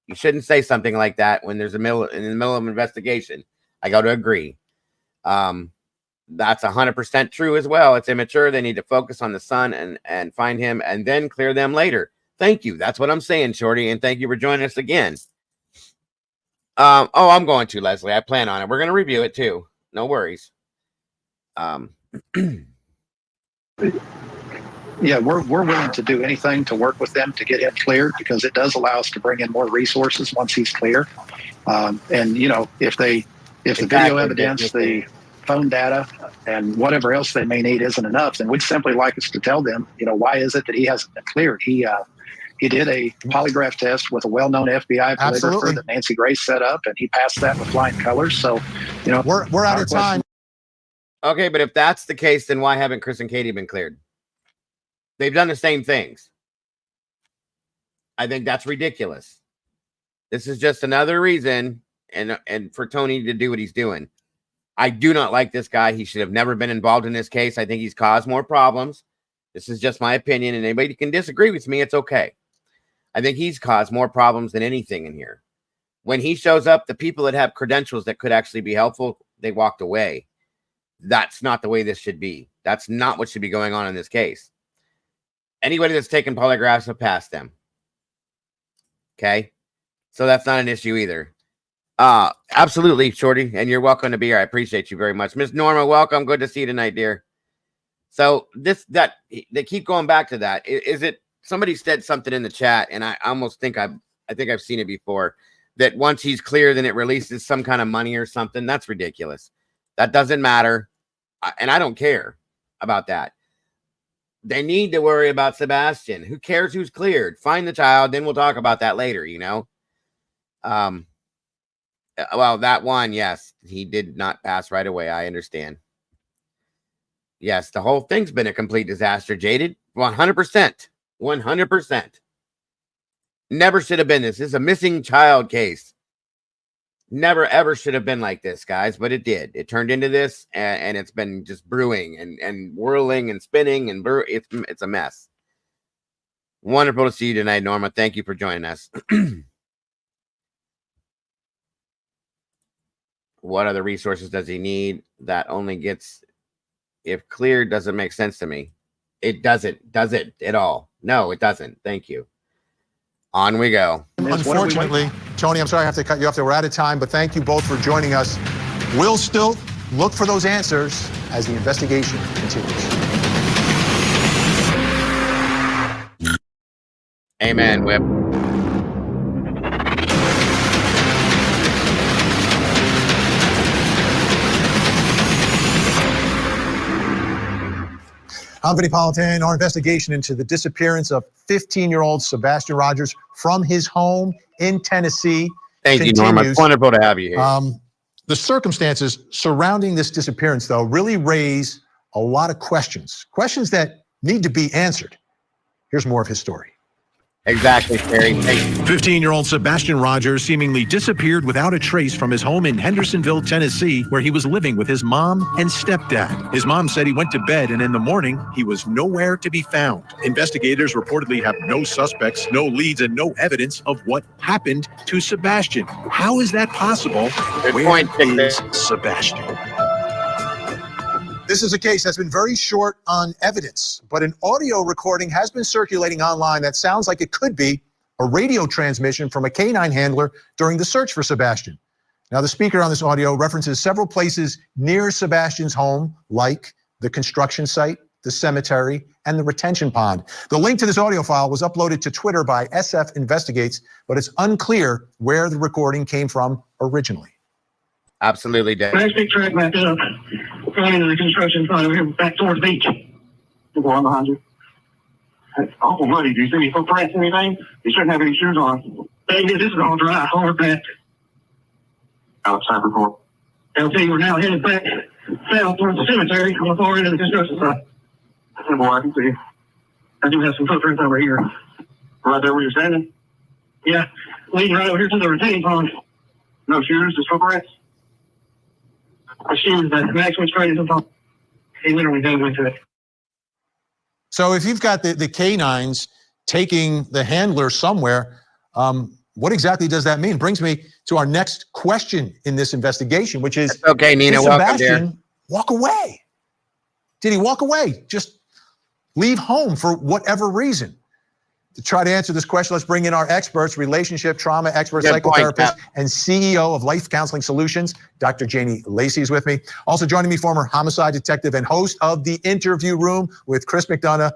You shouldn't say something like that when there's in the middle of an investigation. I got to agree. That's 100% true as well. It's immature. They need to focus on the son and find him and then clear them later. Thank you. That's what I'm saying, Shorty. And thank you for joining us again. I'm going to, Leslie. I plan on it. We're going to review it too. No worries. Yeah, we're willing to do anything to work with them to get him cleared because it does allow us to bring in more resources once he's clear. And if the video evidence, the phone data, and whatever else they may need isn't enough, then we'd simply like us to tell them, why is it that he hasn't been cleared? He did a polygraph test with a well-known FBI polygrapher that Nancy Grace set up, and he passed that with flying colors. So, we're out of time. Okay, but if that's the case, then why haven't Chris and Katie been cleared? They've done the same things. I think that's ridiculous. This is just another reason and for Tony to do what he's doing. I do not like this guy. He should have never been involved in this case. I think he's caused more problems. This is just my opinion, and anybody can disagree with me, it's okay. I think he's caused more problems than anything in here. When he shows up, the people that have credentials that could actually be helpful, they walked away. That's not the way this should be. That's not what should be going on in this case. Anybody that's taken polygraphs have passed them. Okay? So that's not an issue either. Absolutely, Shorty, and you're welcome to be here. I appreciate you very much. Miss Norma, welcome. Good to see you tonight, dear. So they keep going back to that. Is it somebody said something in the chat, and I almost think I think I've seen it before, that once he's clear, then it releases some kind of money or something. That's ridiculous. That doesn't matter. And I don't care about that. They need to worry about Sebastian. Who cares who's cleared? Find the child, then we'll talk about that later, Well, that one, yes, he did not pass right away. I understand. Yes, the whole thing's been a complete disaster, Jaded. 100%. 100%. Never should have been this. This is a missing child case. Never, ever should have been like this, guys, but it did. It turned into this, and it's been just brewing and whirling and spinning, and it's a mess. Wonderful to see you tonight, Norma. Thank you for joining us. What other resources does he need? That only gets, if cleared, doesn't make sense to me. It doesn't, does it at all? No, it doesn't. Thank you. On we go. Unfortunately, Tony, I'm sorry I have to cut you off there. We're out of time, but thank you both for joining us. We'll still look for those answers as the investigation continues. Amen, Whip. I'm Vinny Politan. Our investigation into the disappearance of 15-year-old Sebastian Rogers from his home in Tennessee Thank you, Norma. It's wonderful to have you here. The circumstances surrounding this disappearance, though, really raise a lot of questions that need to be answered. Here's more of his story. Exactly, Terry. 15-year-old Sebastian Rogers seemingly disappeared without a trace from his home in Hendersonville, Tennessee, where he was living with his mom and stepdad. His mom said he went to bed, and in the morning, he was nowhere to be found. Investigators reportedly have no suspects, no leads, and no evidence of what happened to Sebastian. How is that possible? Where is Sebastian? This is a case that's been very short on evidence, but an audio recording has been circulating online that sounds like it could be a radio transmission from a canine handler during the search for Sebastian. Now, the speaker on this audio references several places near Sebastian's home, like the construction site, the cemetery, and the retention pond. The link to this audio file was uploaded to Twitter by SF Investigates, but it's unclear where the recording came from originally. Absolutely, Dave. Next big track back up. Going into the construction site over here, back towards the beach. Go on behind you. It's awful muddy. Do you see any footprints or anything? You shouldn't have any shoes on. Thing is, this is all dry, hard back. Outside report. LT, we're now headed back south towards the cemetery on the far end of the construction site. Oh, boy, I can see you. I do have some footprints over here. Right there where you're standing? Yeah, leading right over here to the retaining pond. No shoes, just footprints? The shoes that Max went straight into the pond. He literally dove into it. So if you've got the canines taking the handler somewhere, what exactly does that mean? Brings me to our next question in this investigation, which is, okay, Nina, did welcome, Sebastian dear. walk away? Did he walk away? Just leave home for whatever reason? To try to answer this question, let's bring in our experts, relationship trauma expert, psychotherapist, and CEO of Life Counseling Solutions. Dr. Janie Lacey is with me. Also joining me, former homicide detective and host of The Interview Room with Chris McDonough.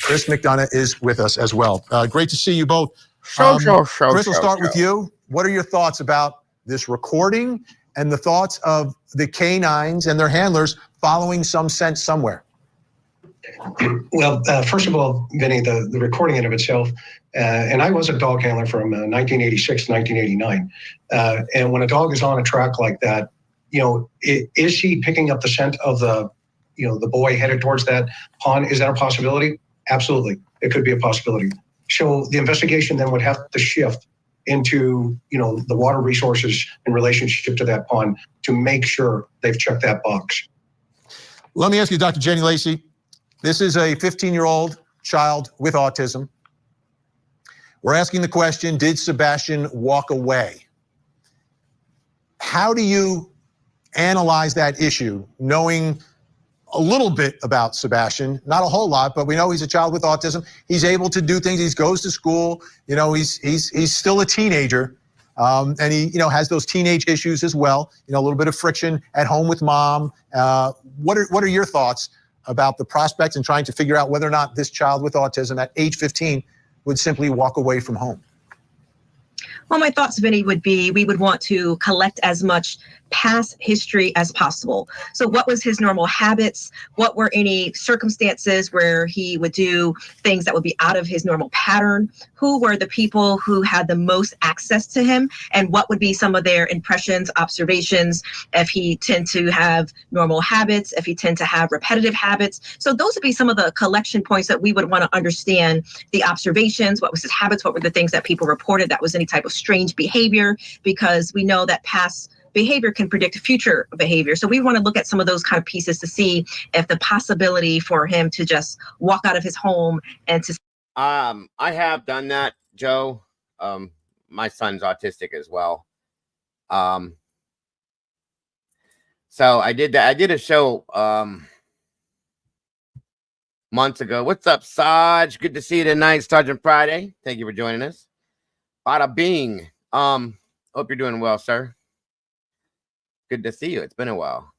Chris McDonough is with us as well. Great to see you both. Chris, we'll start with you. What are your thoughts about this recording and the thoughts of the canines and their handlers following some scent somewhere? Well, first of all, Vinny, the recording in of itself, and I was a dog handler from 1986 to 1989. And when a dog is on a track like that, is he picking up the scent of the boy headed towards that pond? Is that a possibility? Absolutely. It could be a possibility. So the investigation then would have to shift into, the water resources in relationship to that pond to make sure they've checked that box. Let me ask you, Dr. Janie Lacey. This is a 15-year-old child with autism. We're asking the question, did Sebastian walk away? How do you analyze that issue, knowing a little bit about Sebastian, not a whole lot, but we know he's a child with autism. He's able to do things. He goes to school. He's still a teenager, and he has those teenage issues as well. A little bit of friction at home with mom. What are your thoughts about the prospects and trying to figure out whether or not this child with autism at age 15 would simply walk away from home? Well, my thoughts, Vinny, would be we would want to collect as much past history as possible. So what was his normal habits? What were any circumstances where he would do things that would be out of his normal pattern? Who were the people who had the most access to him? And what would be some of their impressions, observations, if he tend to have normal habits, if he tend to have repetitive habits? So those would be some of the collection points that we would want to understand. The observations, what was his habits? What were the things that people reported that was any type of strange behavior? Because we know that past behavior can predict future behavior. So we want to look at some of those kind of pieces to see if the possibility for him to just walk out of his home and to... I have done that, Joe. My son's autistic as well. So I did that. I did a show months ago. What's up, Saj? Good to see you tonight, Sergeant Friday. Thank you for joining us. Bada bing. Hope you're doing well, sir. Good to see you. It's been a while.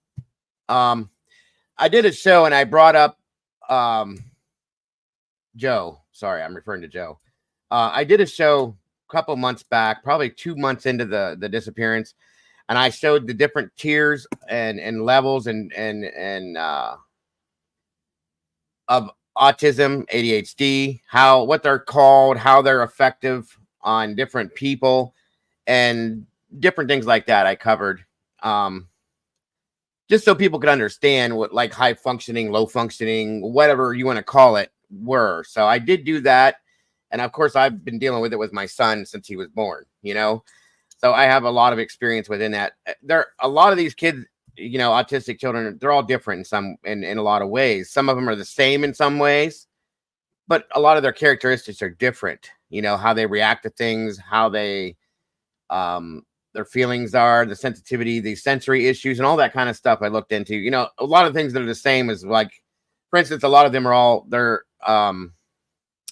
I did a show and I brought up Joe. Sorry, I'm referring to Joe. I did a show a couple months back, probably 2 months into the disappearance, and I showed the different tiers and levels and of autism, ADHD, what they're called, how they're effective on different people, and different things like that I covered. Just so people could understand what like high functioning, low functioning, whatever you want to call it were. So I did do that. And of course, I've been dealing with it with my son since he was born, So I have a lot of experience within that. A lot of these kids, autistic children, they're all different in a lot of ways. Some of them are the same in some ways, but a lot of their characteristics are different. How they react to things, how they, their feelings are, the sensitivity, the sensory issues, and all that kind of stuff I looked into. A lot of things that are the same is like, for instance, a lot of them they're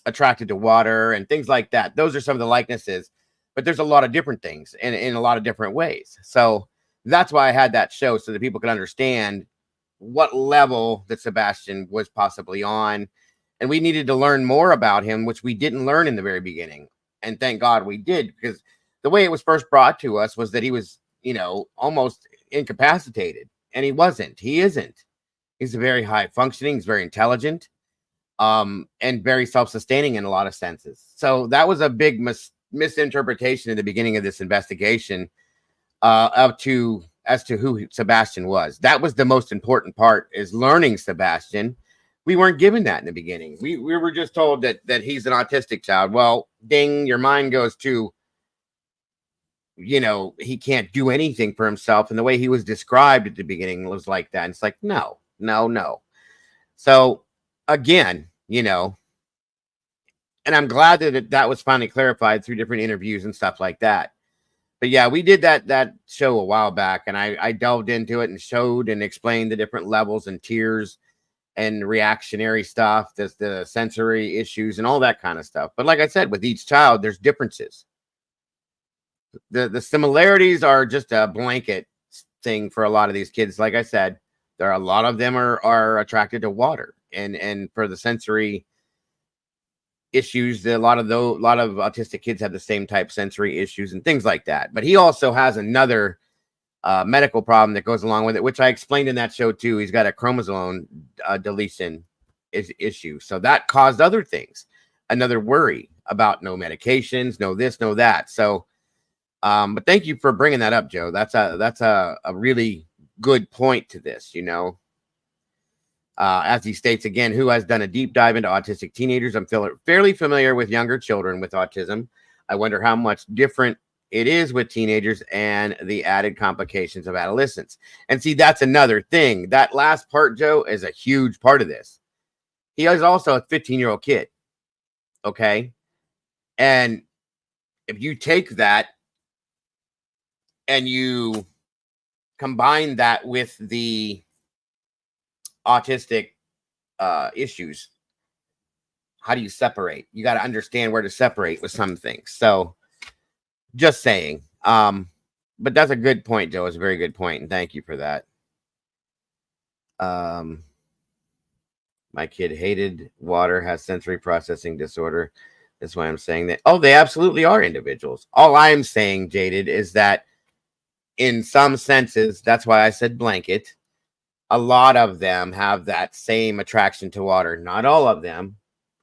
attracted to water and things like that. Those are some of the likenesses, but there's a lot of different things in a lot of different ways. So that's why I had that show, so that people could understand what level that Sebastian was possibly on. And we needed to learn more about him, which we didn't learn in the very beginning. And thank God we did, because the way it was first brought to us was that he was, almost incapacitated. And he wasn't. He isn't. He's a very high functioning. He's very intelligent, and very self-sustaining in a lot of senses. So that was a big misinterpretation in the beginning of this investigation as to who Sebastian was. That was the most important part, is learning Sebastian. We weren't given that in the beginning. We were just told that he's an autistic child. Well, ding, your mind goes to, he can't do anything for himself. And the way he was described at the beginning was like that. And it's like, no. So again, and I'm glad that was finally clarified through different interviews and stuff like that. But yeah, we did that show a while back, and I delved into it and showed and explained the different levels and tiers and reactionary stuff, the sensory issues and all that kind of stuff. But like I said, with each child, there's differences. The similarities are just a blanket thing for a lot of these kids. Like I said, a lot of them are attracted to water, and for the sensory issues, a lot of autistic kids have the same type sensory issues and things like that. But he also has another medical problem that goes along with it, which I explained in that show too. He's got a chromosome deletion issue, so that caused other things, another worry about no medications, no this, no that. So, but thank you for bringing that up, Joe. That's a really good point to this, as he states again, who has done a deep dive into autistic teenagers. I'm fairly familiar with younger children with autism. I wonder how much different it is with teenagers and the added complications of adolescence. And see, that's another thing. That last part, Joe, is a huge part of this. He is also a 15-year-old kid. Okay. And if you take that and you combine that with the autistic issues, how do you separate? You got to understand where to separate with some things. So just saying. But that's a good point, Joe. It's a very good point, and thank you for that. My kid hated water, has sensory processing disorder. That's why I'm saying that. Oh, they absolutely are individuals. All I'm saying, Jaded, is that in some senses, that's why I said blanket, a lot of them have that same attraction to water. Not all of them,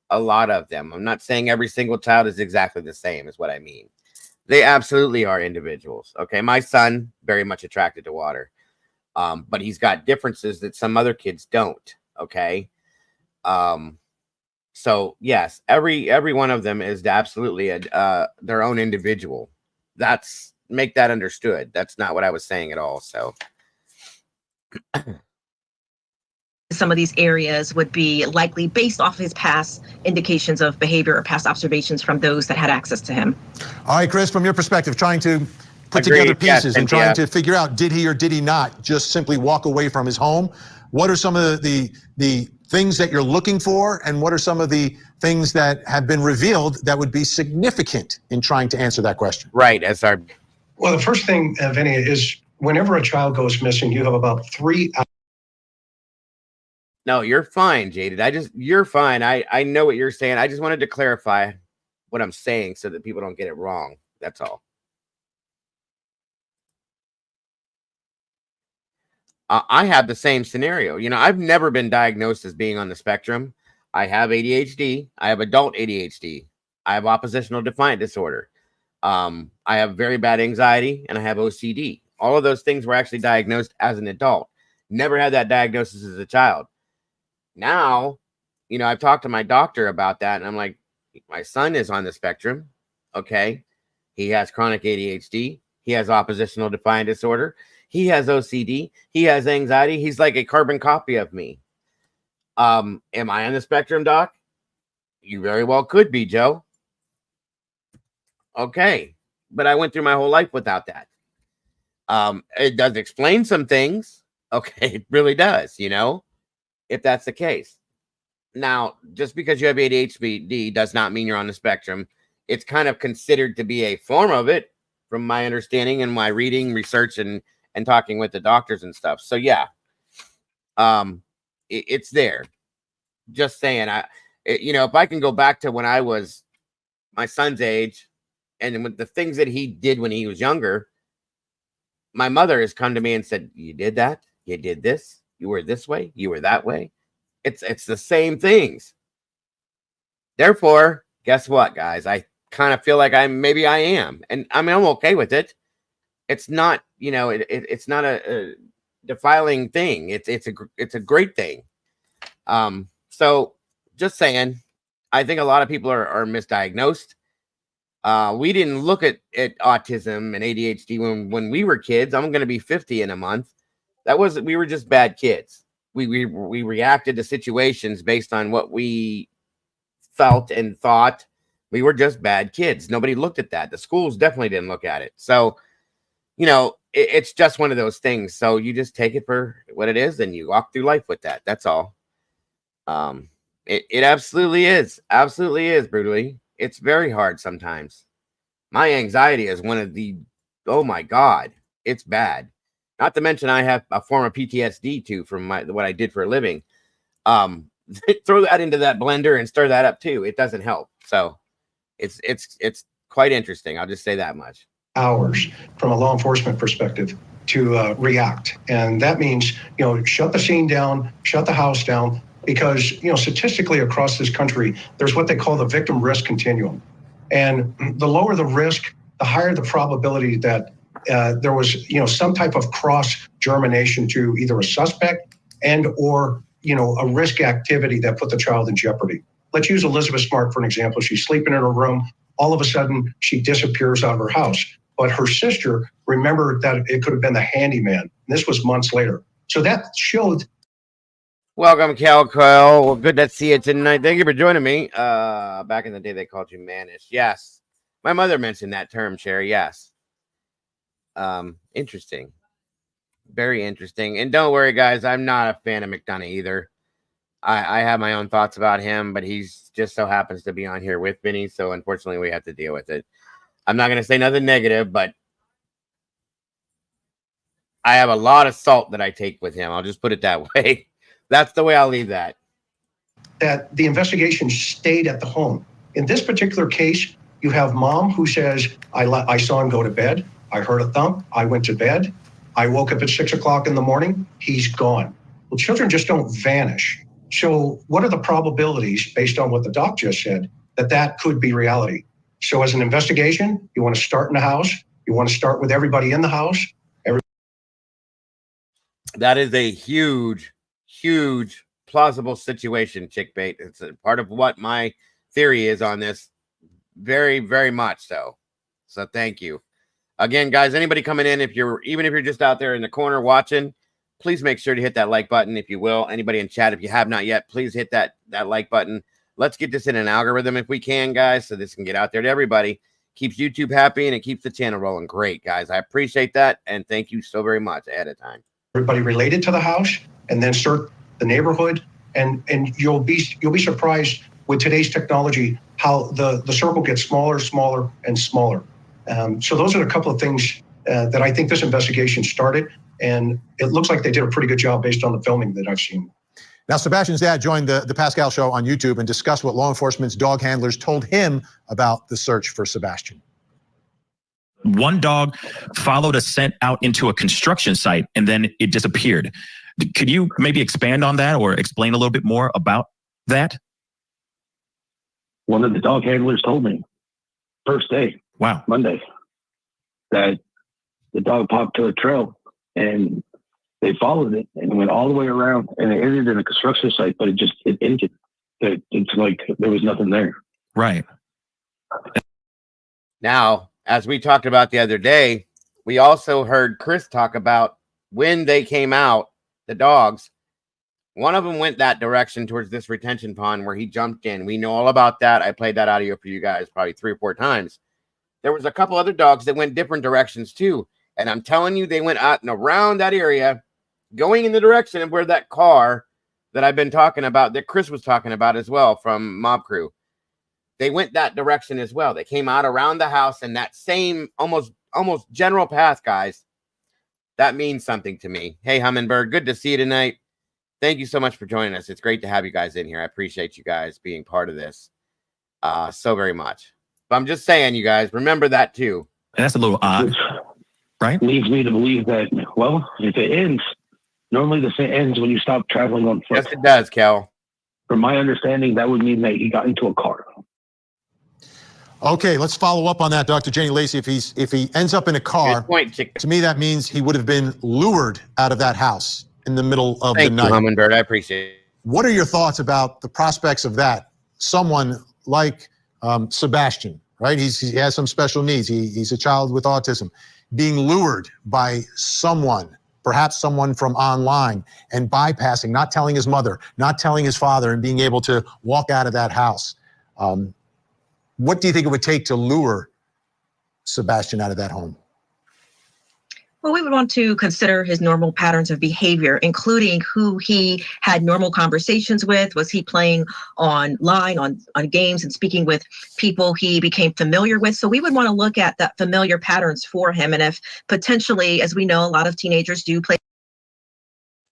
a lot of them. I'm not saying every single child is exactly the same, is what I mean. They absolutely are individuals. Okay, my son, very much attracted to water, but he's got differences that some other kids don't. Okay, so yes, every one of them is absolutely their own individual. Make that understood. That's not what I was saying at all. So some of these areas would be likely based off his past indications of behavior or past observations from those that had access to him. All right, Chris, from your perspective, trying to put together pieces and trying to figure out, did he or did he not just simply walk away from his home? What are some of the things that you're looking for, and what are some of the things that have been revealed that would be significant in trying to answer that question? Right, SR. Well, the first thing, Vinny, is whenever a child goes missing, you have about 3 hours. No, you're fine, Jaded. You're fine. I know what you're saying. I just wanted to clarify what I'm saying so that people don't get it wrong. That's all. I have the same scenario. I've never been diagnosed as being on the spectrum. I have ADHD. I have adult ADHD. I have oppositional defiant disorder. I have very bad anxiety, and I have OCD. All of those things were actually diagnosed as an adult. Never had that diagnosis as a child. Now, you know, I've talked to my doctor about that, and I'm like, my son is on the spectrum. Okay. He has chronic ADHD. He has oppositional defiant disorder. He has OCD. He has anxiety. He's like a carbon copy of me. Am I on the spectrum, Doc? You very well could be, Joe. Okay. But I went through my whole life without that. It does explain some things. Okay. It really does, you know, if that's the case. Now, just because you have ADHD does not mean you're on the spectrum. It's kind of considered to be a form of it, from my understanding and my reading, research, and talking with the doctors and stuff. So yeah, it's there. Just saying, you know, if I can go back to when I was my son's age, and with the things that he did when he was younger, my mother has come to me and said, "You did that. You did this. You were this way. You were that way." It's the same things. Therefore, guess what, guys? I kind of feel like maybe I am, and I mean, I'm okay with it. It's not, you know, it's not a defiling thing. It's a great thing. So just saying, I think a lot of people are misdiagnosed. We didn't look at autism and ADHD when we were kids. I'm going to be 50 in a month. We were just bad kids. We reacted to situations based on what we felt and thought. We were just bad kids. Nobody looked at that. The schools definitely didn't look at it. So, you know, it's just one of those things. So you just take it for what it is and you walk through life with that. That's all. It absolutely is. Absolutely is, brutally. It's very hard sometimes. My anxiety is one of the, oh my God, it's bad. Not to mention I have a form of PTSD too from what I did for a living. Throw that into that blender and stir that up too. It doesn't help. So it's quite interesting. I'll just say that much. Hours from a law enforcement perspective to react. And that means, you know, shut the scene down, shut the house down, because, you know, statistically across this country, there's what they call the victim risk continuum. And the lower the risk, the higher the probability that there was, you know, some type of cross germination to either a suspect and or, you know, a risk activity that put the child in jeopardy. Let's use Elizabeth Smart for an example. She's sleeping in her room. All of a sudden, she disappears out of her house. But her sister remembered that it could have been the handyman. This was months later. So that showed. Welcome, Cal Coyle. Well, good to see you tonight. Thank you for joining me. Back in the day, they called you mannish. Yes. My mother mentioned that term, Sherry. Yes. Interesting. Very interesting. And don't worry, guys. I'm not a fan of McDonough either. I have my own thoughts about him, but he's just so happens to be on here with Vinny. So unfortunately, we have to deal with it. I'm not going to say nothing negative, but I have a lot of salt that I take with him. I'll just put it that way. That's the way I'll leave that. That the investigation stayed at the home. In this particular case, you have mom who says, I saw him go to bed. I heard a thump. I went to bed. I woke up at 6 o'clock in the morning. He's gone. Well, children just don't vanish. So what are the probabilities, based on what the doc just said, that could be reality? So as an investigation, you want to start in the house. You want to start with everybody in the house. That is a huge, huge plausible situation, Chickbait. It's a part of what my theory is on this. Very, very much so. So thank you. Again, guys, anybody coming in, even if you're just out there in the corner watching, please make sure to hit that like button, if you will. Anybody in chat, if you have not yet, please hit that like button. Let's get this in an algorithm if we can, guys, so this can get out there to everybody. Keeps YouTube happy, and it keeps the channel rolling. Great, guys. I appreciate that, and thank you so very much ahead of time. Everybody related to the house, and then search the neighborhood, and you'll be surprised with today's technology how the circle gets smaller, smaller, and smaller. So those are a couple of things that I think this investigation started, and it looks like they did a pretty good job based on the filming that I've seen. Now, Sebastian's dad joined the Pascal Show on YouTube and discussed what law enforcement's dog handlers told him about the search for Sebastian. One dog followed a scent out into a construction site and then it disappeared. Could you maybe expand on that or explain a little bit more about that? one of the dog handlers told me first day, wow, Monday, that the dog popped to a trail and they followed it and went all the way around and it ended in a construction site, but it ended. It's like there was nothing there. Right. Now, as we talked about the other day, we also heard Chris talk about when they came out, the dogs, one of them went that direction towards this retention pond where he jumped in. We know all about that. I played that audio for you guys probably 3 or 4 times. There was a couple other dogs that went different directions too. And I'm telling you, they went out and around that area, going in the direction of where that car that I've been talking about, that Chris was talking about as well from Mob Crew. They went that direction as well. They came out around the house in that same almost general path, guys. That means something to me. Hey, Hummingbird, good to see you tonight. Thank you so much for joining us. It's great to have you guys in here. I appreciate you guys being part of this so very much. But I'm just saying, you guys, remember that too. And that's a little odd, right? Leads me to believe that, well, if it ends, normally this ends when you stop traveling on foot. Yes, it does, Kel. From my understanding, that would mean that he got into a car. Okay, let's follow up on that, Dr. Janie Lacey. If he ends up in a car, Good point, Chick. to me that means he would have been lured out of that house in the middle of Thank the you, night. Hummingbird. I appreciate it. What are your thoughts about the prospects of that? Someone like Sebastian, right? He has some special needs. He's a child with autism, being lured by someone, perhaps someone from online, and bypassing, not telling his mother, not telling his father, and being able to walk out of that house. What do you think it would take to lure Sebastian out of that home? Well, we would want to consider his normal patterns of behavior, including who he had normal conversations with. Was he playing online on games and speaking with people he became familiar with? So we would want to look at that familiar patterns for him. And if potentially, as we know, a lot of teenagers do play.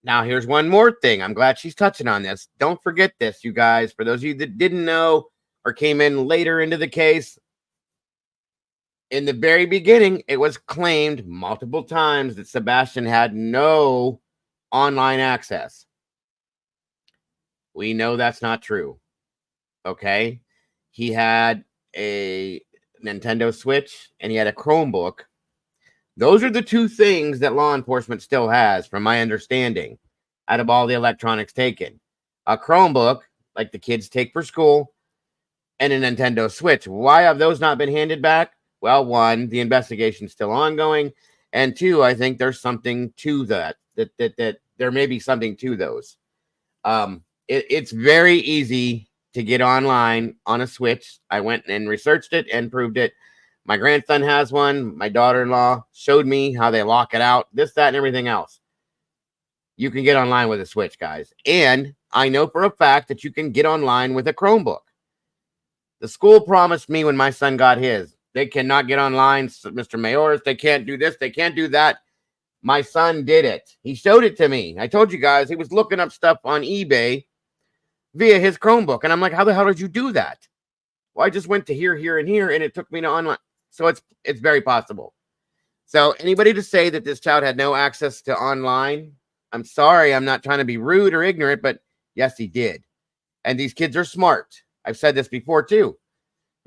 Now, here's one more thing. I'm glad she's touching on this. Don't forget this, you guys. For those of you that didn't know or came in later into the case, in the very beginning, it was claimed multiple times that Sebastian had no online access. We know that's not true. Okay? He had a Nintendo Switch and he had a Chromebook. Those are the two things that law enforcement still has, from my understanding, out of all the electronics taken. A Chromebook, like the kids take for school, and a Nintendo Switch. Why have those not been handed back? Well, 1, the investigation's still ongoing, and 2, I think there's something to that there may be something to those. It's very easy to get online on a Switch. I went and researched it and proved it. My grandson has one. My daughter-in-law showed me how they lock it out, this, that, and everything else. You can get online with a Switch, guys. And I know for a fact that you can get online with a Chromebook. The school promised me when my son got his, they cannot get online, Mr. Mayoris. They can't do this. They can't do that. My son did it. He showed it to me. I told you guys he was looking up stuff on eBay via his Chromebook. And I'm like, how the hell did you do that? Well, I just went to here, and here, and it took me to online. So it's very possible. So anybody to say that this child had no access to online, I'm sorry. I'm not trying to be rude or ignorant, but yes, he did. And these kids are smart. I've said this before too.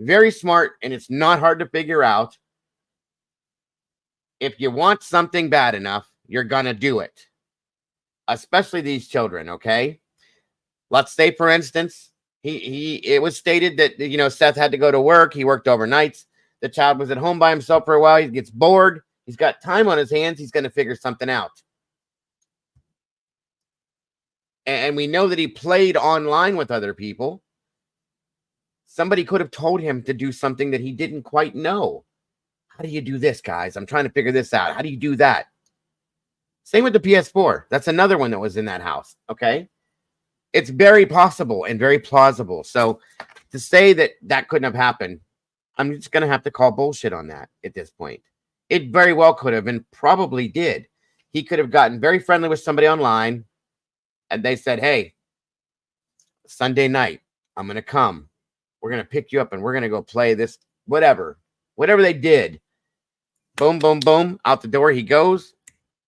Very smart, and it's not hard to figure out. If you want something bad enough, you're going to do it. Especially these children, okay? Let's say, for instance, it was stated that, Seth had to go to work. He worked overnights. The child was at home by himself for a while. He gets bored. He's got time on his hands. He's going to figure something out. And we know that he played online with other people. Somebody could have told him to do something that he didn't quite know. How do you do this, guys? I'm trying to figure this out. How do you do that? Same with the PS4. That's another one that was in that house, okay? It's very possible and very plausible. So to say that that couldn't have happened, I'm just going to have to call bullshit on that at this point. It very well could have and probably did. He could have gotten very friendly with somebody online, and they said, hey, Sunday night, I'm going to come. We're going to pick you up, and we're going to go play this, whatever they did. Boom, boom, boom. Out the door he goes,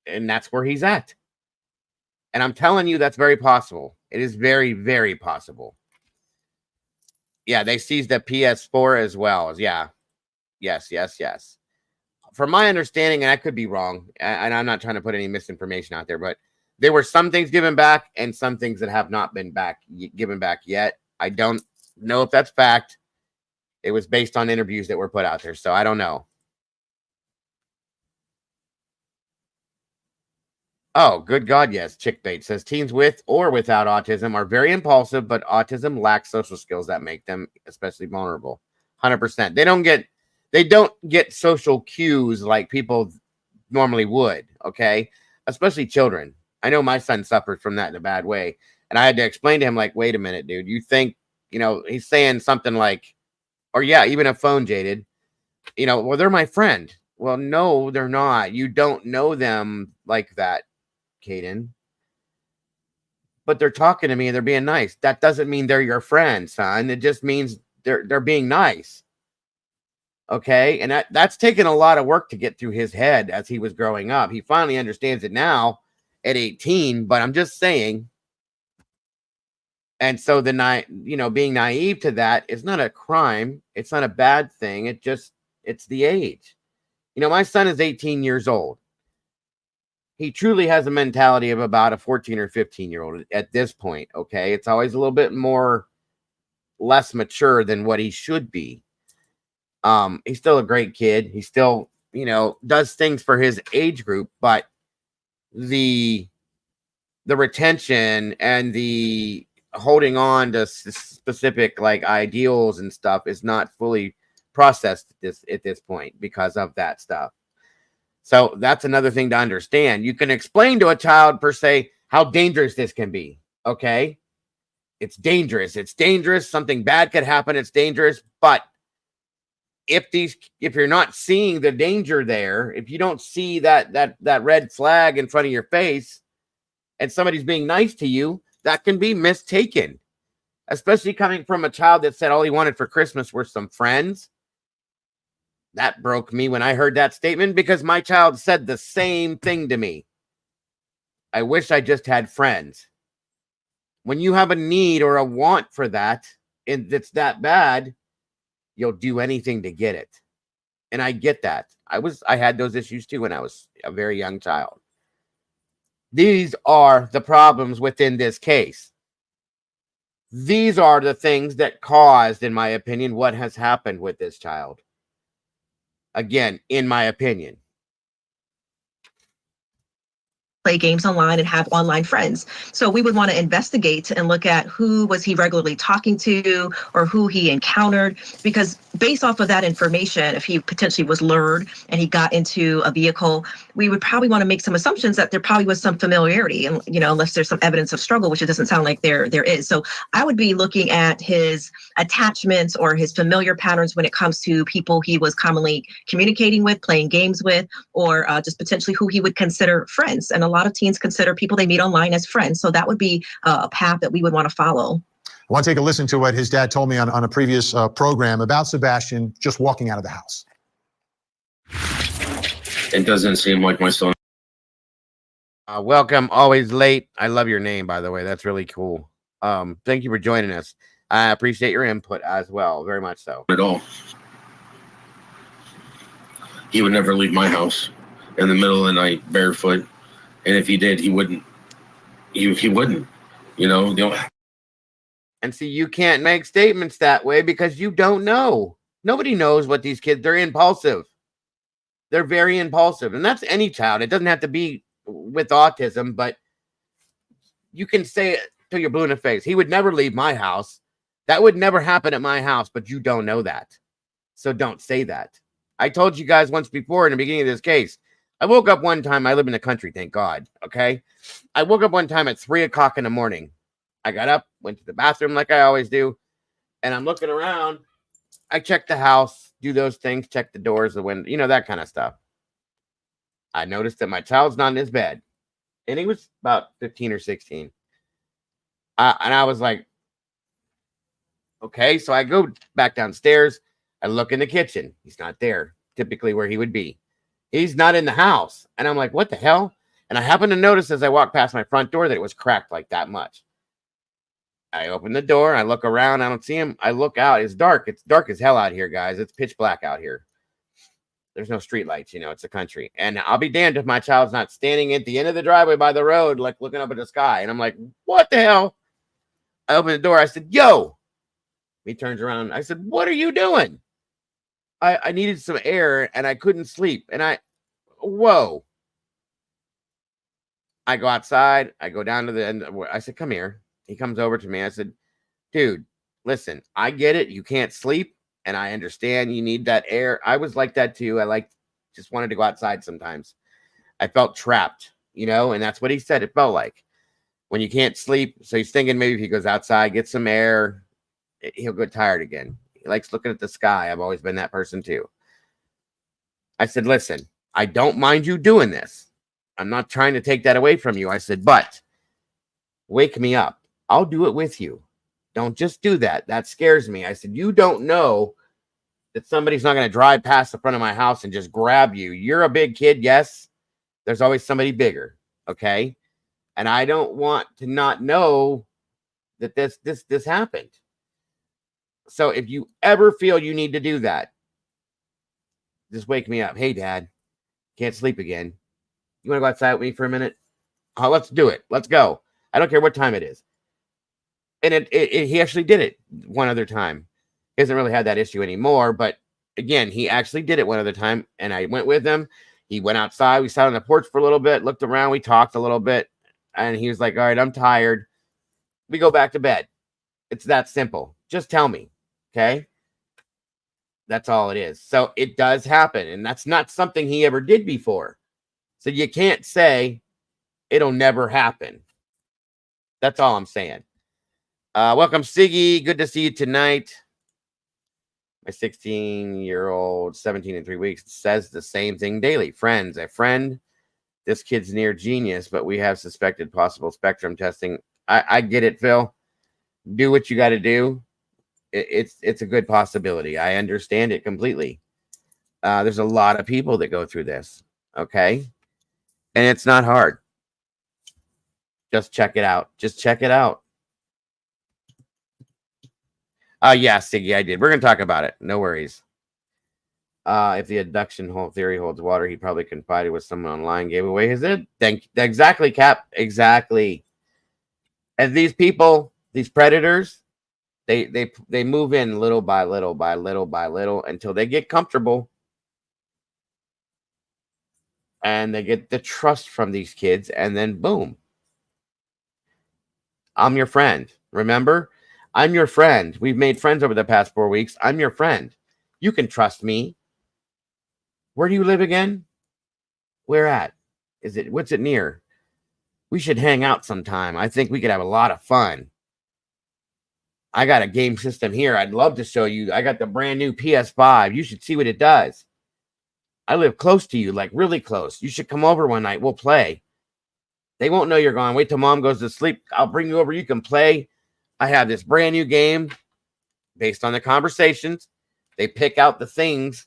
and that's where he's at. And I'm telling you, that's very possible. It is very, very possible. Yeah, they seized the PS4 as well. Yeah. Yes. From my understanding, and I could be wrong, and I'm not trying to put any misinformation out there, but there were some things given back and some things that have not been given back yet. I don't know if that's fact. It was based on interviews that were put out there, so I don't know. Oh, good God, yes. Chickbait says teens with or without autism are very impulsive, but autism lacks social skills that make them especially vulnerable. 100%. They don't get social cues like people normally would, okay? Especially children. I know my son suffered from that in a bad way. And I had to explain to him, like, wait a minute, dude. You think, he's saying something like, or yeah, even a phone, Jaded, well, they're my friend. Well, no, they're not. You don't know them like that, Caden. But they're talking to me and they're being nice. That doesn't mean they're your friend, son. It just means they're being nice. Okay, and that's taken a lot of work to get through his head as he was growing up. He finally understands it now at 18, but I'm just saying. And so being naive to that is not a crime. It's not a bad thing. It's the age. My son is 18 years old. He truly has a mentality of about a 14 or 15-year-old at this point, okay? It's always a little bit less mature than what he should be. He's still a great kid. He still, does things for his age group, but the retention and the holding on to specific like ideals and stuff is not fully processed at this point because of that stuff. So that's another thing to understand. You can explain to a child per se how dangerous this can be. Okay. It's dangerous. Something bad could happen. It's dangerous. But if you're not seeing the danger there, if you don't see that red flag in front of your face and somebody's being nice to you, that can be mistaken, especially coming from a child that said all he wanted for Christmas were some friends. That broke me when I heard that statement because my child said the same thing to me. I wish I just had friends. When you have a need or a want for that, and it's that bad, you'll do anything to get it. And I get that. I had those issues too when I was a very young child. These are the problems within this case. These are the things that caused, in my opinion, what has happened with this child. Again, in my opinion. Play games online and have online friends. So we would want to investigate and look at who was he regularly talking to or who he encountered, because based off of that information, if he potentially was lured and he got into a vehicle, we would probably want to make some assumptions that there probably was some familiarity, and unless there's some evidence of struggle, which it doesn't sound like there is. So I would be looking at his attachments or his familiar patterns when it comes to people he was commonly communicating with, playing games with, or just potentially who he would consider friends. And a lot of teens consider people they meet online as friends. So that would be a path that we would want to follow. I want to take a listen to what his dad told me on a previous program about Sebastian just walking out of the house. It doesn't seem like my son. Welcome, always late. I love your name, by the way. That's really cool. Thank you for joining us. I appreciate your input as well, very much so. At all. He would never leave my house in the middle of the night barefoot. And if he did, he wouldn't. He wouldn't, And see, you can't make statements that way because you don't know. Nobody knows what these kids, they're impulsive. They're very impulsive. And that's any child. It doesn't have to be with autism, but you can say it till you're blue in the face. He would never leave my house. That would never happen at my house, but you don't know that. So don't say that. I told you guys once before in the beginning of this case, I woke up one time. I live in the country, thank God. Okay. I woke up one time at 3 o'clock in the morning. I got up, went to the bathroom like I always do. And I'm looking around. I check the house, do those things, check the doors, the window, that kind of stuff. I noticed that my child's not in his bed. And he was about 15 or 16. And I was like, okay. So I go back downstairs. I look in the kitchen. He's not there, typically where he would be. He's not in the house. And I'm like, what the hell? And I happened to notice as I walked past my front door that it was cracked like that much. I open the door. I look around. I don't see him. I look out. It's dark. It's dark as hell out here, guys. It's pitch black out here. There's no street lights, you know, it's a country. And I'll be damned if my child's not standing at the end of the driveway by the road, like looking up at the sky. And I'm like, what the hell? I open the door. I said, yo. He turns around. I said, what are you doing? I needed some air and I couldn't sleep. And whoa. I go outside. I go down to the end. I said, come here. He comes over to me. I said, dude, listen, I get it. You can't sleep. And I understand you need that air. I was like that too. Just wanted to go outside sometimes. I felt trapped, you know, and that's what he said. It felt like when you can't sleep. So he's thinking maybe if he goes outside, get some air, he'll get tired again. He likes looking at the sky. I've always been that person too. I said, listen, I don't mind you doing this. I'm not trying to take that away from you. I said, but wake me up. I'll do it with you. Don't just do that. That scares me. I said, you don't know that somebody's not going to drive past the front of my house and just grab you. You're a big kid. Yes. There's always somebody bigger. Okay. And I don't want to not know that this happened. So if you ever feel you need to do that, just wake me up. Hey, Dad, can't sleep again. You want to go outside with me for a minute? Oh, let's do it. Let's go. I don't care what time it is. And he actually did it one other time. He hasn't really had that issue anymore. But again, he actually did it one other time. And I went with him. He went outside. We sat on the porch for a little bit, looked around. We talked a little bit. And he was like, all right, I'm tired. We go back to bed. It's that simple. Just tell me. Okay. That's all it is. So it does happen. And that's not something he ever did before. So you can't say it'll never happen. That's all I'm saying. Welcome, Siggy. Good to see you tonight. My 16-year-old, 17 in 3 weeks, says the same thing daily. Friends, a friend. This kid's near genius, but we have suspected possible spectrum testing. I get it, Phil. Do what you got to do. It's a good possibility. I understand it completely. There's a lot of people that go through this. Okay. And it's not hard. Just check it out. Just check it out. Yeah, Siggy, I did. We're going to talk about it. No worries. If the abduction whole theory holds water, he probably confided with someone online, gave away his id. Exactly, Cap. Exactly. And these people, these predators, they move in little by little by little by little until they get comfortable. And they get the trust from these kids. And then boom. I'm your friend. Remember? I'm your friend. We've made friends over the past 4 weeks. I'm your friend. You can trust me. Where do you live again? Where at? What's it near? We should hang out sometime. I think we could have a lot of fun. I got a game system here. I'd love to show you. I got the brand new PS5. You should see what it does. I live close to you, like really close. You should come over one night. We'll play. They won't know you're gone. Wait till mom goes to sleep. I'll bring you over. You can play. I have this brand new game based on the conversations. They pick out the things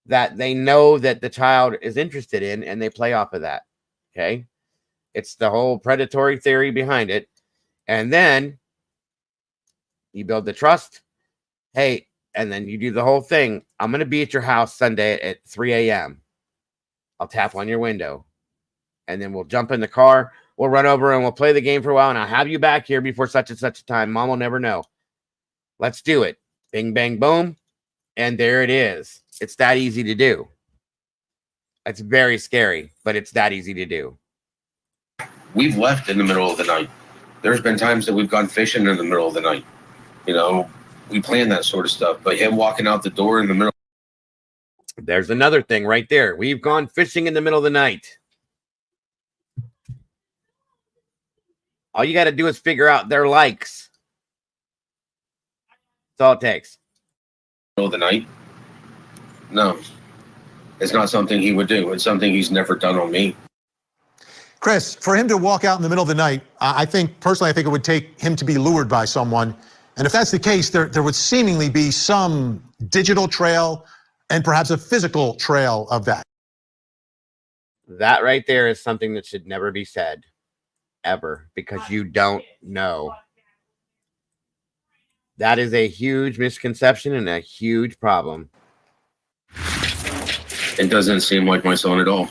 that they know that the child is interested in, and they play off of that. Okay. It's the whole predatory theory behind it. And then you build the trust. Hey, and then you do the whole thing. I'm going to be at your house Sunday at 3 a.m. I'll tap on your window. And then we'll jump in the car. We'll run over and we'll play the game for a while. And I'll have you back here before such and such a time. Mom will never know. Let's do it. Bing, bang, boom. And there it is. It's that easy to do. It's very scary, but it's that easy to do. We've left in the middle of the night. There's been times that we've gone fishing in the middle of the night. You know, we plan that sort of stuff. But him walking out the door in the middle. There's another thing right there. We've gone fishing in the middle of the night. All you got to do is figure out their likes. That's all it takes. Middle of the night? No. It's not something he would do. It's something he's never done on me. Chris, for him to walk out in the middle of the night, I think it would take him to be lured by someone. And if that's the case, there would seemingly be some digital trail and perhaps a physical trail of that. That right there is something that should never be said. Ever, because you don't know. That is a huge misconception and a huge problem. It doesn't seem like my son at all.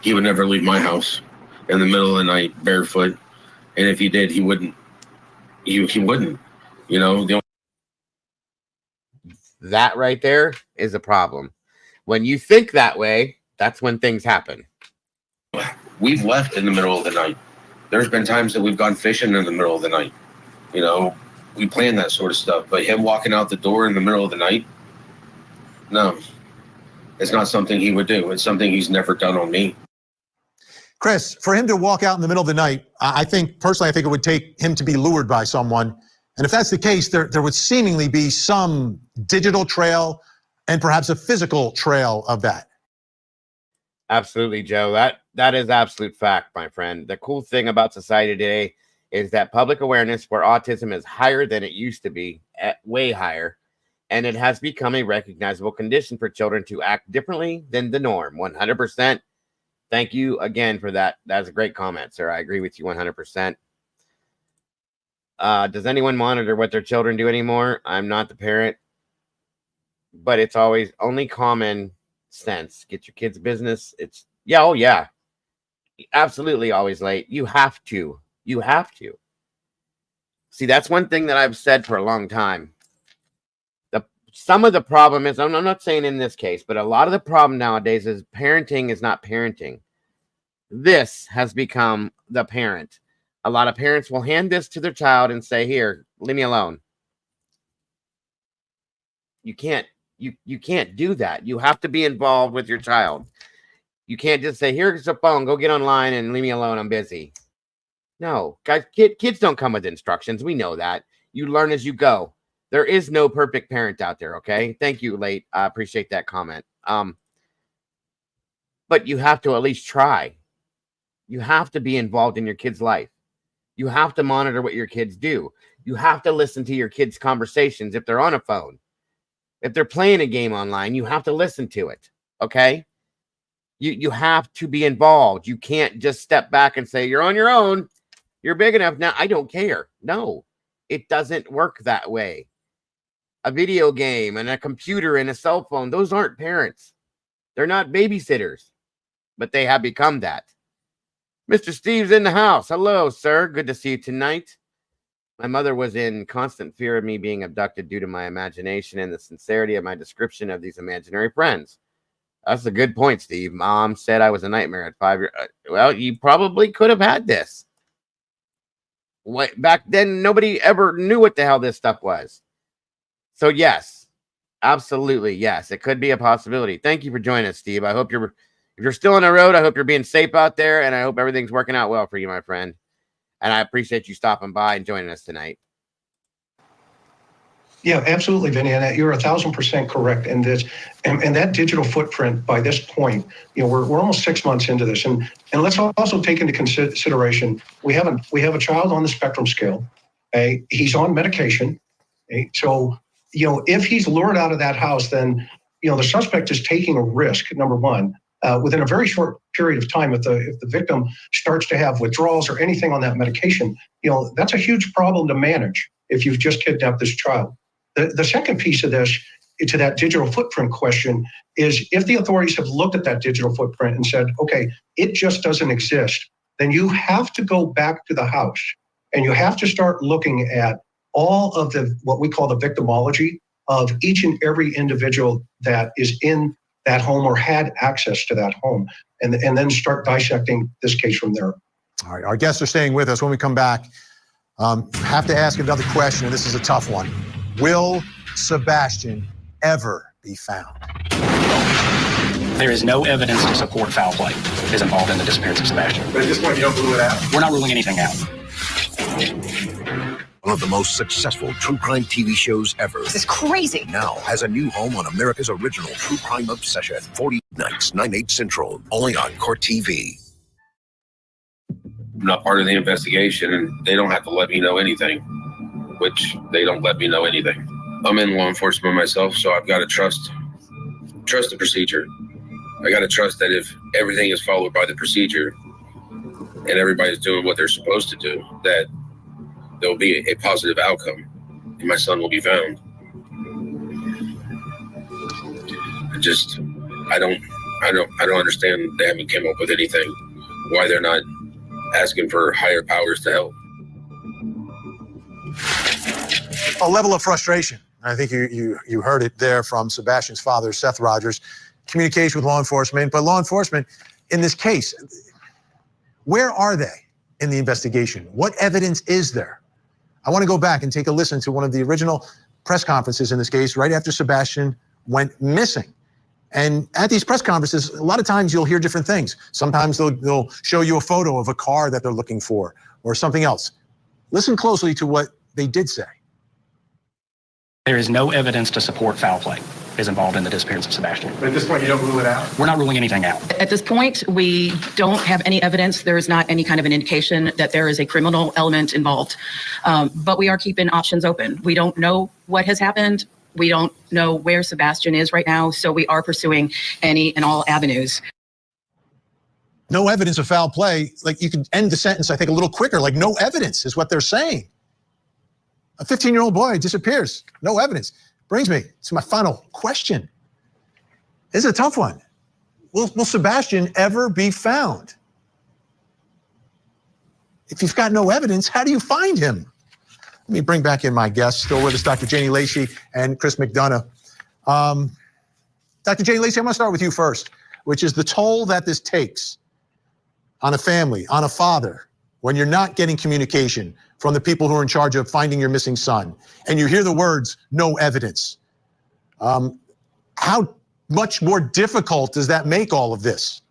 He would never leave my house in the middle of the night barefoot. And if he did, he wouldn't. He wouldn't. You know, that right there is a problem. When you think that way, that's when things happen. We've left in the middle of the night. There's been times that we've gone fishing in the middle of the night. You know, we plan that sort of stuff. But him walking out the door in the middle of the night, no. It's not something he would do. It's something he's never done on me. Chris, for him to walk out in the middle of the night, I think it would take him to be lured by someone. And if that's the case, there would seemingly be some digital trail and perhaps a physical trail of that. Absolutely, Joe. That is absolute fact, my friend. The cool thing about society today is that public awareness for autism is higher than it used to be, way higher. And it has become a recognizable condition for children to act differently than the norm. 100%. Thank you again for that. That's a great comment, sir. I agree with you 100%. Does anyone monitor what their children do anymore? I'm not the parent, but it's always only common sense. Get your kids' business. It's oh yeah, absolutely always late. You have to. See, that's one thing that I've said for a long time. Some of the problem is, I'm not saying in this case, but a lot of the problem nowadays is parenting is not parenting. This has become the parent. A lot of parents will hand this to their child and say, here, leave me alone. You can't do that. You have to be involved with your child. You can't just say, here's a phone, go get online and leave me alone, I'm busy. No, guys, kids don't come with instructions. We know that. You learn as you go. There is no perfect parent out there, okay? Thank you, Late. I appreciate that comment. But you have to at least try. You have to be involved in your kid's life. You have to monitor what your kids do. You have to listen to your kids' conversations if they're on a phone. If they're playing a game online, you have to listen to it, okay? You have to be involved. You can't just step back and say, you're on your own. You're big enough now. I don't care. No, it doesn't work that way. A video game and a computer and a cell phone, those aren't parents. They're not babysitters, but they have become that. Mr. Steve's in the house. Hello, sir. Good to see you tonight. My mother was in constant fear of me being abducted due to my imagination and the sincerity of my description of these imaginary friends. That's a good point, Steve. Mom said I was a nightmare at 5 years. Well, you probably could have had this. Back then, nobody ever knew what the hell this stuff was. So yes, absolutely, yes, it could be a possibility. Thank you for joining us, Steve. I hope if you're still on the road, I hope you're being safe out there, and I hope everything's working out well for you, my friend. And I appreciate you stopping by and joining us tonight. Yeah, absolutely, Vinny, and you're 1,000% correct in this. And that digital footprint by this point, we're almost 6 months into this, and let's also take into consideration we have a child on the spectrum scale. He's on medication, so. If he's lured out of that house, then, the suspect is taking a risk, number one, within a very short period of time. If the victim starts to have withdrawals or anything on that medication, that's a huge problem to manage if you've just kidnapped this child. The second piece of this, to that digital footprint question, is if the authorities have looked at that digital footprint and said, okay, it just doesn't exist, then you have to go back to the house and you have to start looking at all of what we call the victimology of each and every individual that is in that home or had access to that home, and then start dissecting this case from there. All right, our guests are staying with us. When we come back, have to ask another question, and this is a tough one. Will Sebastian ever be found? There is no evidence to support foul play is involved in the disappearance of Sebastian. But at this point, you don't rule it out? We're not ruling anything out. One of the most successful true crime TV shows ever. This is crazy. Now has a new home on America's original true crime obsession. 40 nights, 9/8 Central, only on Court TV. I'm not part of the investigation, and they don't have to let me know anything, which they don't let me know anything. I'm in law enforcement myself, so I've got to trust the procedure. I got to trust that if everything is followed by the procedure and everybody's doing what they're supposed to do, that there'll be a positive outcome and my son will be found. I don't understand. They haven't come up with anything. Why they're not asking for higher powers to help. A level of frustration. I think you heard it there from Sebastian's father, Seth Rogers. Communication with law enforcement, but law enforcement in this case, where are they in the investigation? What evidence is there? I want to go back and take a listen to one of the original press conferences in this case right after Sebastian went missing. And at these press conferences, a lot of times you'll hear different things. Sometimes they'll show you a photo of a car that they're looking for or something else. Listen closely to what they did say. There is no evidence to support foul play is involved in the disappearance of Sebastian. But at this point, you don't rule it out? We're not ruling anything out. At this point, we don't have any evidence. There is not any kind of an indication that there is a criminal element involved. But we are keeping options open. We don't know what has happened. We don't know where Sebastian is right now. So we are pursuing any and all avenues. No evidence of foul play. Like, you can end the sentence, I think, a little quicker. Like, no evidence is what they're saying. A 15-year-old boy disappears. No evidence. Brings me to my final question. This is a tough one. Will Sebastian ever be found? If you've got no evidence, how do you find him? Let me bring back in my guests. Still with us, Dr. Janie Lacey and Chris McDonough. Dr. Janie Lacey, I'm going to start with you first, which is the toll that this takes on a family, on a father, when you're not getting communication from the people who are in charge of finding your missing son, and you hear the words, no evidence. How much more difficult does that make all of this?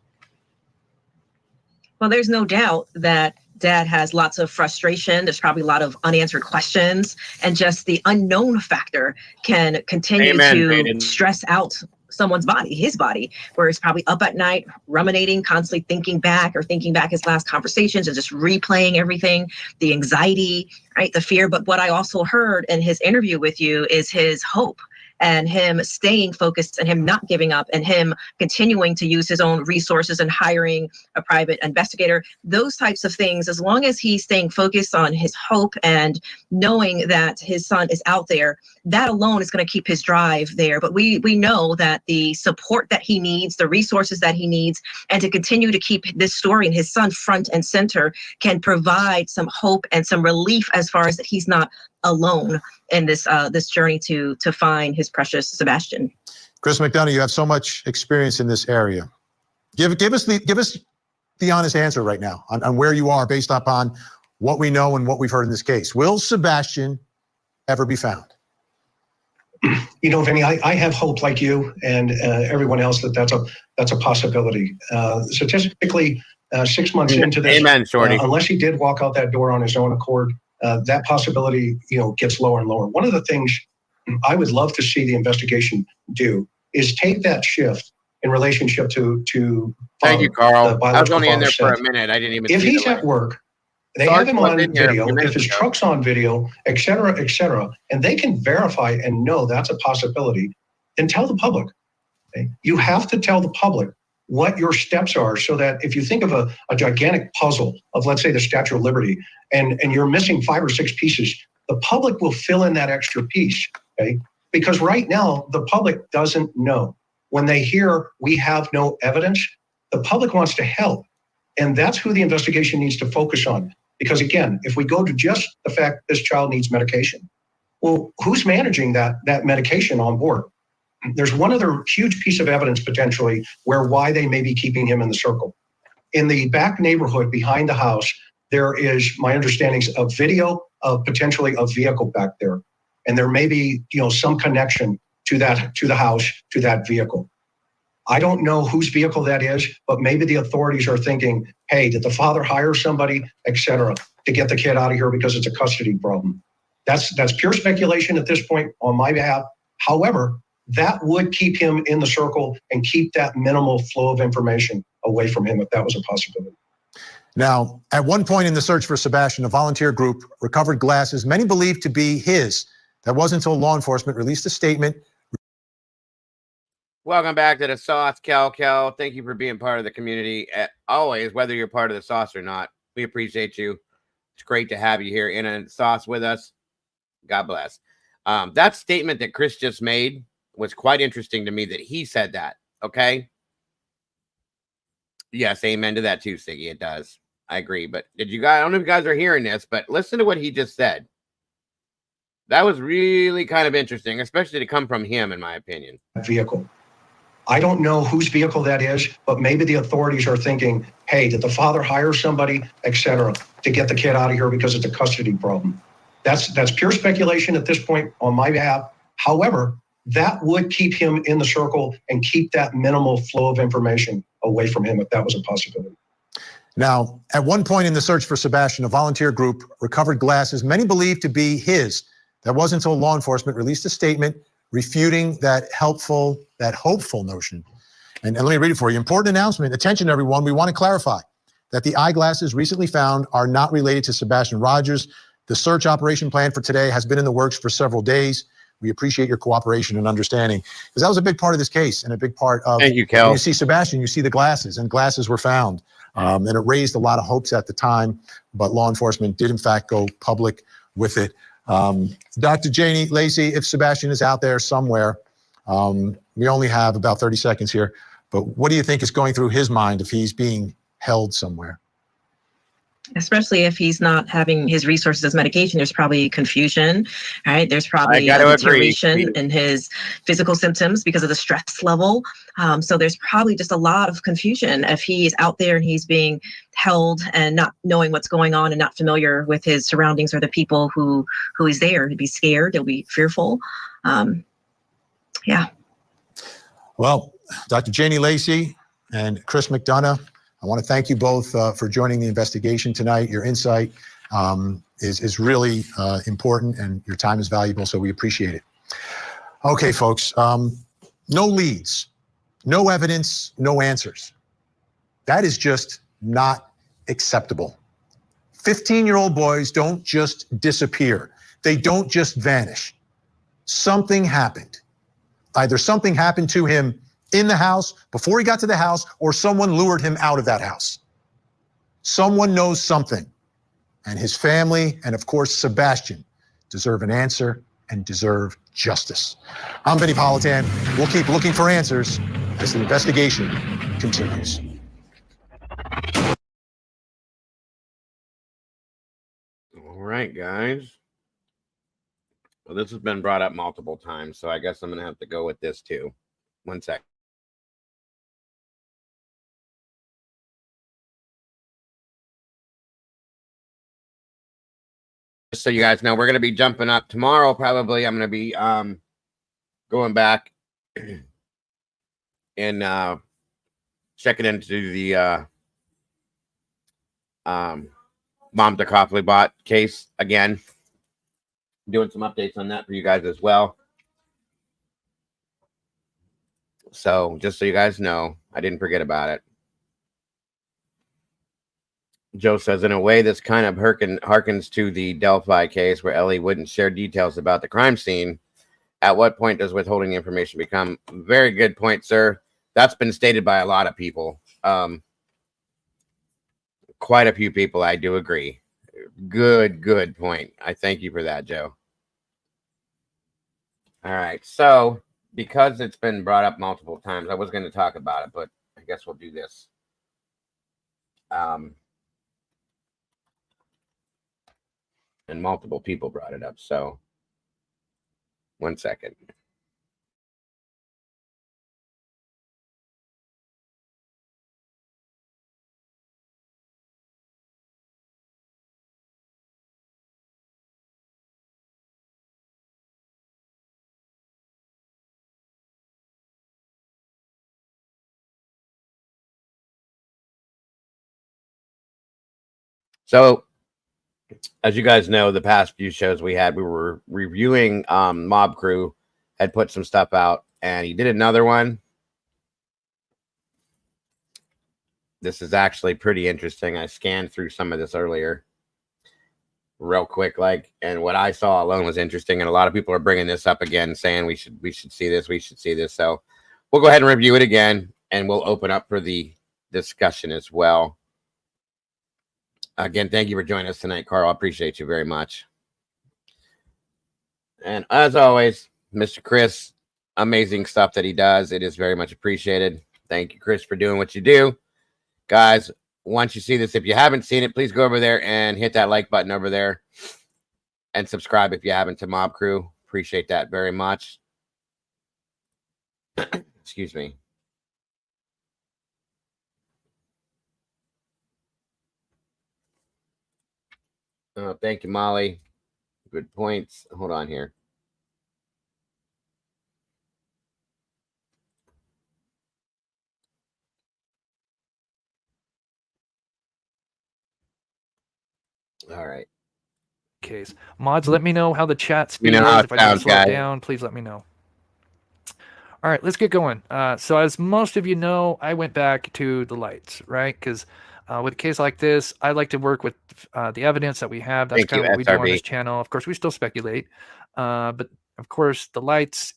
Well, there's no doubt that Dad has lots of frustration. There's probably a lot of unanswered questions, and just the unknown factor can continue to stress out someone's body, his body, where he's probably up at night, ruminating, constantly thinking back his last conversations and just replaying everything, the anxiety, right, the fear. But what I also heard in his interview with you is his hope and him staying focused and him not giving up and him continuing to use his own resources and hiring a private investigator, those types of things. As long as he's staying focused on his hope and knowing that his son is out there, that alone is going to keep his drive there. But we know that the support that he needs, the resources that he needs, and to continue to keep this story and his son front and center can provide some hope and some relief as far as that he's not alone in this journey to find his precious Sebastian. Chris McDonough, you have so much experience in this area. Give us the honest answer right now on where you are based upon what we know and what we've heard in this case. Will Sebastian ever be found? You know, Vinny, I have hope like you and everyone else that's a possibility. Statistically, 6 months into this, Amen, Shorty. Unless he did walk out that door on his own accord, that possibility, gets lower and lower. One of the things I would love to see the investigation do is take that shift in relationship to Thank you, Carl. I was only in there for father. a minute. I didn't even. If see he's the at work, they have him on video, if his truck's on video, et cetera, and they can verify and know that's a possibility, then tell the public. Okay? You have to tell the public what your steps are so that if you think of a gigantic puzzle of, let's say, the Statue of Liberty, and you're missing 5 or 6 pieces, the public will fill in that extra piece, okay? Because right now, the public doesn't know. When they hear we have no evidence, the public wants to help. And that's who the investigation needs to focus on. Because again, if we go to just the fact this child needs medication, well, who's managing that medication on board? There's one other huge piece of evidence potentially why they may be keeping him in the circle. In the back neighborhood behind the house, there is, my understanding, a video of potentially a vehicle back there. And there may be, some connection to the house, to that vehicle. I don't know whose vehicle that is, but maybe the authorities are thinking, hey, did the father hire somebody, et cetera, to get the kid out of here because it's a custody problem? That's pure speculation at this point on my behalf. However, that would keep him in the circle and keep that minimal flow of information away from him if that was a possibility. Now, at one point in the search for Sebastian, a volunteer group recovered glasses many believed to be his. That wasn't until law enforcement released a statement. Welcome back to the Sauce, Cal. Thank you for being part of the community. Always, whether you're part of the Sauce or not, we appreciate you. It's great to have you here in a sauce with us. God bless. That statement that Chris just made was quite interesting to me that he said that. Okay. Yes, amen to that too, Siggy. It does. I agree. But did you guys, I don't know if you guys are hearing this, but listen to what he just said. That was really kind of interesting, especially to come from him, in my opinion. Vehicle. I don't know whose vehicle that is, but maybe the authorities are thinking, hey, did the father hire somebody, etc., to get the kid out of here because it's a custody problem? That's pure speculation at this point on my behalf. However, that would keep him in the circle and keep that minimal flow of information away from him if that was a possibility. Now, at one point in the search for Sebastian, a volunteer group recovered glasses many believed to be his. That wasn't until law enforcement released a statement refuting that hopeful notion. And let me read it for you. Important announcement. Attention, everyone. We want to clarify that the eyeglasses recently found are not related to Sebastian Rogers. The search operation plan for today has been in the works for several days. We appreciate your cooperation and understanding, because that was a big part of this case and a big part of. Thank you, Kel. When you see Sebastian, you see the glasses, and glasses were found. And it raised a lot of hopes at the time, but law enforcement did in fact go public with it. Dr. Janie Lacey, if Sebastian is out there somewhere, we only have about 30 seconds here, but what do you think is going through his mind if he's being held somewhere? Especially if he's not having his resources as medication, there's probably confusion, right? There's probably I gotta deterioration agree. in his physical symptoms because of the stress level. So there's probably just a lot of confusion if he's out there and he's being held and not knowing what's going on and not familiar with his surroundings or the people who he's there. He'd be scared, he'll be fearful. Yeah. Well, Dr. Janie Lacey and Chris McDonough, I want to thank you both for joining the investigation tonight. Your insight is really important, and your time is valuable, so we appreciate it. Okay, folks, no leads, no evidence, no answers. That is just not acceptable. 15-year-old boys don't just disappear. They don't just vanish. Something happened. Either something happened to him in the house, before he got to the house, or someone lured him out of that house. Someone knows something, and his family, and of course, Sebastian, deserve an answer and deserve justice. I'm Vinny Politan. We'll keep looking for answers as the investigation continues. All right, guys. Well, this has been brought up multiple times, so I guess I'm going to have to go with this too. 1 sec. Just so you guys know, we're going to be jumping up tomorrow. Probably I'm going to be going back and checking into the Mom to Copley bot case again. Doing some updates on that for you guys as well. So just so you guys know, I didn't forget about it. Joe says, in a way, this kind of harkens to the Delphi case where Ellie wouldn't share details about the crime scene. At what point does withholding information become? Very good point, sir. That's been stated by a lot of people. Quite a few people, I do agree. Good point. I thank you for that, Joe. All right. So, because it's been brought up multiple times, I was going to talk about it, but I guess we'll do this. And multiple people brought it up. So, 1 second. So, as you guys know, the past few shows we had, we were reviewing Mob Crew had put some stuff out, and he did another one. This is actually pretty interesting. I scanned through some of this earlier real quick, and what I saw alone was interesting, and a lot of people are bringing this up again, saying we should see this. So we'll go ahead and review it again, and we'll open up for the discussion as well. Again, thank you for joining us tonight, Carl. I appreciate you very much. And as always, Mr. Chris, amazing stuff that he does. It is very much appreciated. Thank you, Chris, for doing what you do. Guys, once you see this, if you haven't seen it, please go over there and hit that like button over there and subscribe if you haven't to Mob Crew. Appreciate that very much. Excuse me. Thank you, Molly. Good points. Hold on here. All right. Case mods, let me know how the chat speed You know is. how If it I need to sounds, slow it guys. down, please let me know. All right, let's get going. So as most of you know, I went back to the lights, right? Because with a case like this, I like to work with the evidence that we have. That's Thank kind you, of what we do on SRB. this channel. Of course, we still speculate, but of course, the lights,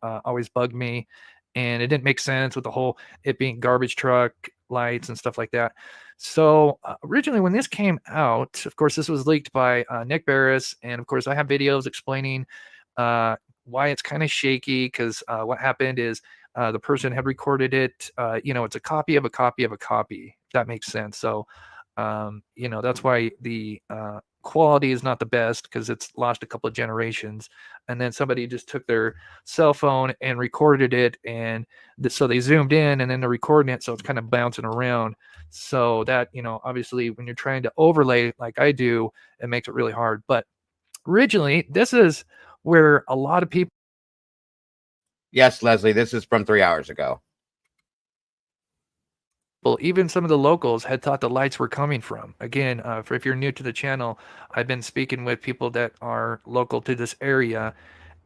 always bug me, and it didn't make sense with the whole it being garbage truck lights and stuff like that. So originally, when this came out, of course, this was leaked by Nick Barris, and of course, I have videos explaining why it's kind of shaky. Because what happened is the person had recorded it. It's a copy of a copy of a copy. If that makes sense. So, that's why the quality is not the best, because it's lost a couple of generations. And then somebody just took their cell phone and recorded it, and so they zoomed in, and then they're recording it, so it's kind of bouncing around. So that, obviously when you're trying to overlay like I do, it makes it really hard. But originally, this is where a lot of people. Yes, Leslie, this is from 3 hours ago. Well, even some of the locals had thought the lights were coming from. Again, if you're new to the channel, I've been speaking with people that are local to this area.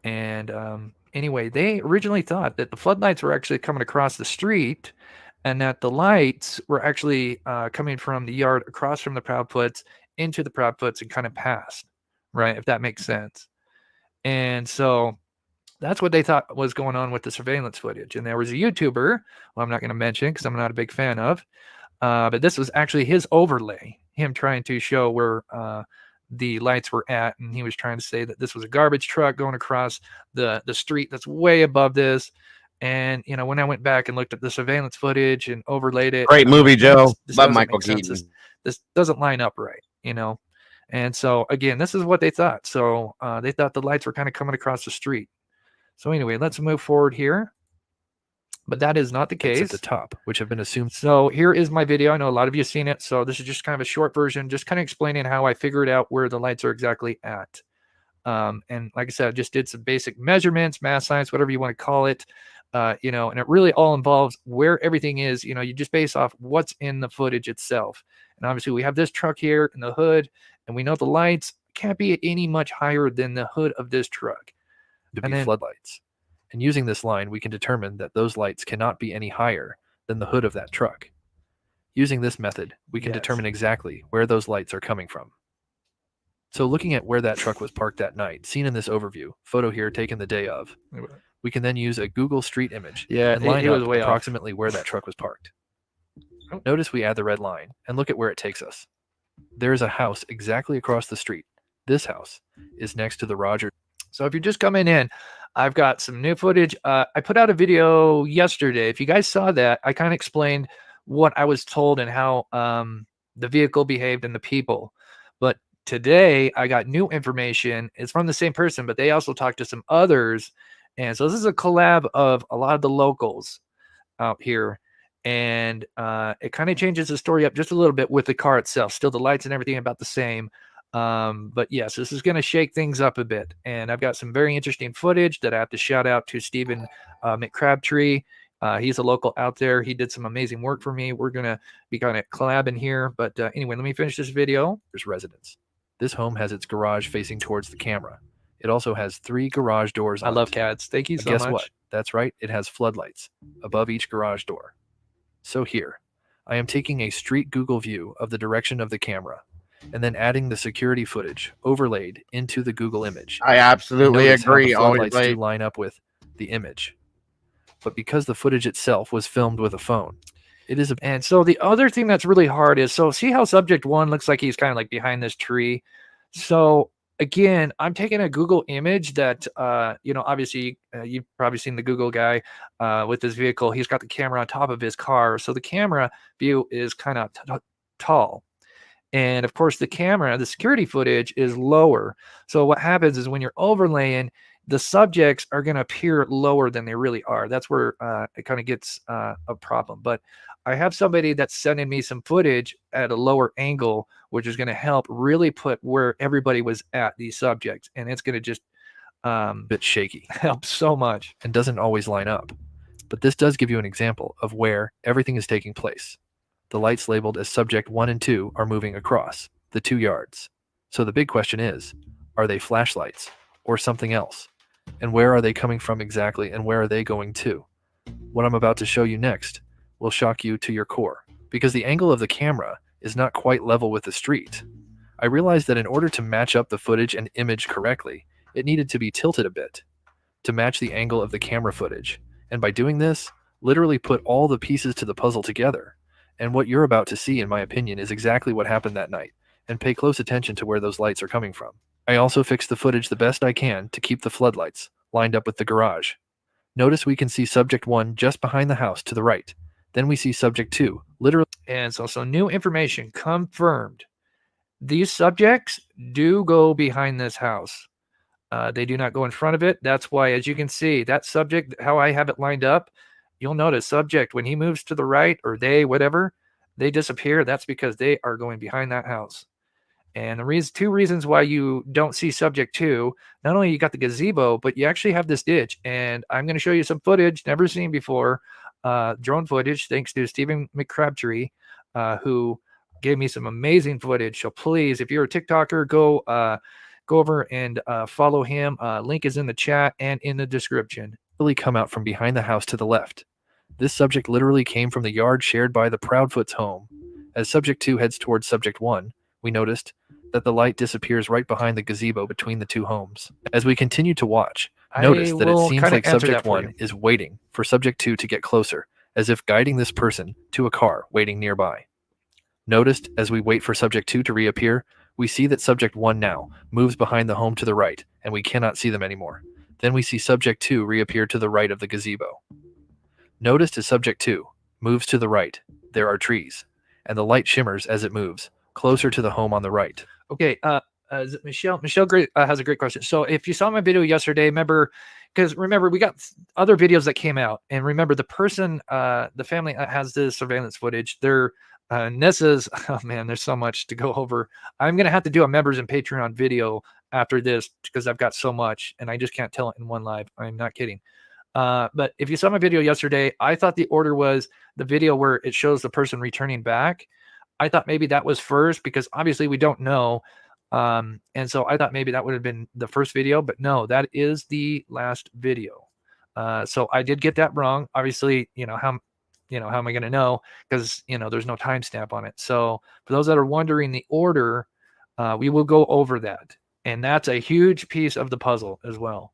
And anyway, they originally thought that the floodlights were actually coming across the street, and that the lights were actually coming from the yard across from the Proudfoots into the Proudfoots and kind of past, right? If that makes sense. And so that's what they thought was going on with the surveillance footage. And there was a YouTuber, well, I'm not going to mention because I'm not a big fan of, but this was actually his overlay, him trying to show where the lights were at. And he was trying to say that this was a garbage truck going across the street that's way above this. And, when I went back and looked at the surveillance footage and overlaid it. Great movie, Joe. This Love doesn't Michael make sense. Keaton. This doesn't line up right, And so, again, this is what they thought. So they thought the lights were kind of coming across the street. So anyway, let's move forward here. But that is not the case. At the top, which have been assumed. So here is my video. I know a lot of you have seen it. So this is just kind of a short version, just kind of explaining how I figured out where the lights are exactly at. And like I said, I just did some basic measurements, math science, whatever you want to call it. And it really all involves where everything is. You just base off what's in the footage itself. And obviously we have this truck here in the hood, and we know the lights can't be any much higher than the hood of this truck. To be floodlights. And using this line, we can determine that those lights cannot be any higher than the hood of that truck. Using this method, we can determine exactly where those lights are coming from. So looking at where that truck was parked that night, seen in this overview, photo here taken the day of, we can then use a Google Street image and line up approximately where that truck was parked. Notice we add the red line and look at where it takes us. There is a house exactly across the street. This house is next to the Rogers. So if you're just coming in, I've got some new footage. I put out a video yesterday. If you guys saw that, I kind of explained what I was told and how the vehicle behaved and the people. But today I got new information. It's from the same person, but they also talked to some others. And so this is a collab of a lot of the locals out here. And it kind of changes the story up just a little bit with the car itself. Still the lights and everything about the same. But yes, this is going to shake things up a bit, and I've got some very interesting footage that I have to shout out to Stephen McCrabtree. He's a local out there. He did some amazing work for me. We're going to be kind of collabing here, but anyway, let me finish this video. There's residence. This home has its garage facing towards the camera. It also has 3 garage doors. I love CADs. Thank you so much. Guess what? That's right. It has floodlights above each garage door. So here, I am taking a street Google view of the direction of the camera, and then adding the security footage overlaid into the Google image. I absolutely Notice how agree. the Always floodlights late. do line up with the image. But because the footage itself was filmed with a phone, It is. And so the other thing that's really hard is, so see how subject 1 looks like he's kind of like behind this tree. So again, I'm taking a Google image that, obviously you've probably seen the Google guy with his vehicle. He's got the camera on top of his car. So the camera view is kind of tall. And of course, the security footage is lower. So what happens is when you're overlaying, the subjects are going to appear lower than they really are. That's where it kind of gets a problem. But I have somebody that's sending me some footage at a lower angle, which is going to help really put where everybody was at, these subjects. And it's going to just bit shaky. help so much. And doesn't always line up. But this does give you an example of where everything is taking place. The lights labeled as subject 1 and 2 are moving across the 2 yards. So the big question is, are they flashlights or something else? And where are they coming from exactly, and where are they going to? What I'm about to show you next will shock you to your core, because the angle of the camera is not quite level with the street. I realized that in order to match up the footage and image correctly, it needed to be tilted a bit to match the angle of the camera footage. And by doing this, literally put all the pieces to the puzzle together. And what you're about to see, in my opinion, is exactly what happened that night. And pay close attention to where those lights are coming from. I also fixed the footage the best I can to keep the floodlights lined up with the garage. Notice we can see subject 1 just behind the house to the right. Then we see subject 2 literally. And so new information confirmed. These subjects do go behind this house. They do not go in front of it. That's why, as you can see, that subject, how I have it lined up, you'll notice subject, when he moves to the right, or they, whatever, they disappear. That's because they are going behind that house. And the two reasons why you don't see subject 2, not only you got the gazebo, but you actually have this ditch. And I'm going to show you some footage never seen before, drone footage, thanks to Stephen McCrabtree, who gave me some amazing footage. So please, if you're a TikToker, go over and follow him. Link is in the chat and in the description. Really come out from behind the house to the left. This subject literally came from the yard shared by the Proudfoot's home. As subject 2 heads towards subject 1, we noticed that the light disappears right behind the gazebo between the 2 homes. As we continue to watch, notice that it seems like subject 1 is waiting for subject 2 to get closer, as if guiding this person to a car waiting nearby. Noticed as we wait for subject 2 to reappear, we see that subject 1 now moves behind the home to the right, and we cannot see them anymore. Then we see subject 2 reappear to the right of the gazebo. Notice as subject 2 moves to the right, there are trees, and the light shimmers as it moves closer to the home on the right. Okay, is it Michelle? Michelle has a great question. So if you saw my video yesterday, remember we got other videos that came out, and remember the person, the family has this surveillance footage. They're Nessa's, oh man, there's so much to go over. I'm going to have to do a members and Patreon video after this because I've got so much and I just can't tell it in one live. I'm not kidding. But if you saw my video yesterday, I thought the order was the video where it shows the person returning back. I thought maybe that was first because obviously we don't know. And so I thought maybe that would have been the first video, but no, that is the last video. So I did get that wrong. Obviously, how am I going to know? Because, there's no timestamp on it. So for those that are wondering the order, we will go over that. And that's a huge piece of the puzzle as well.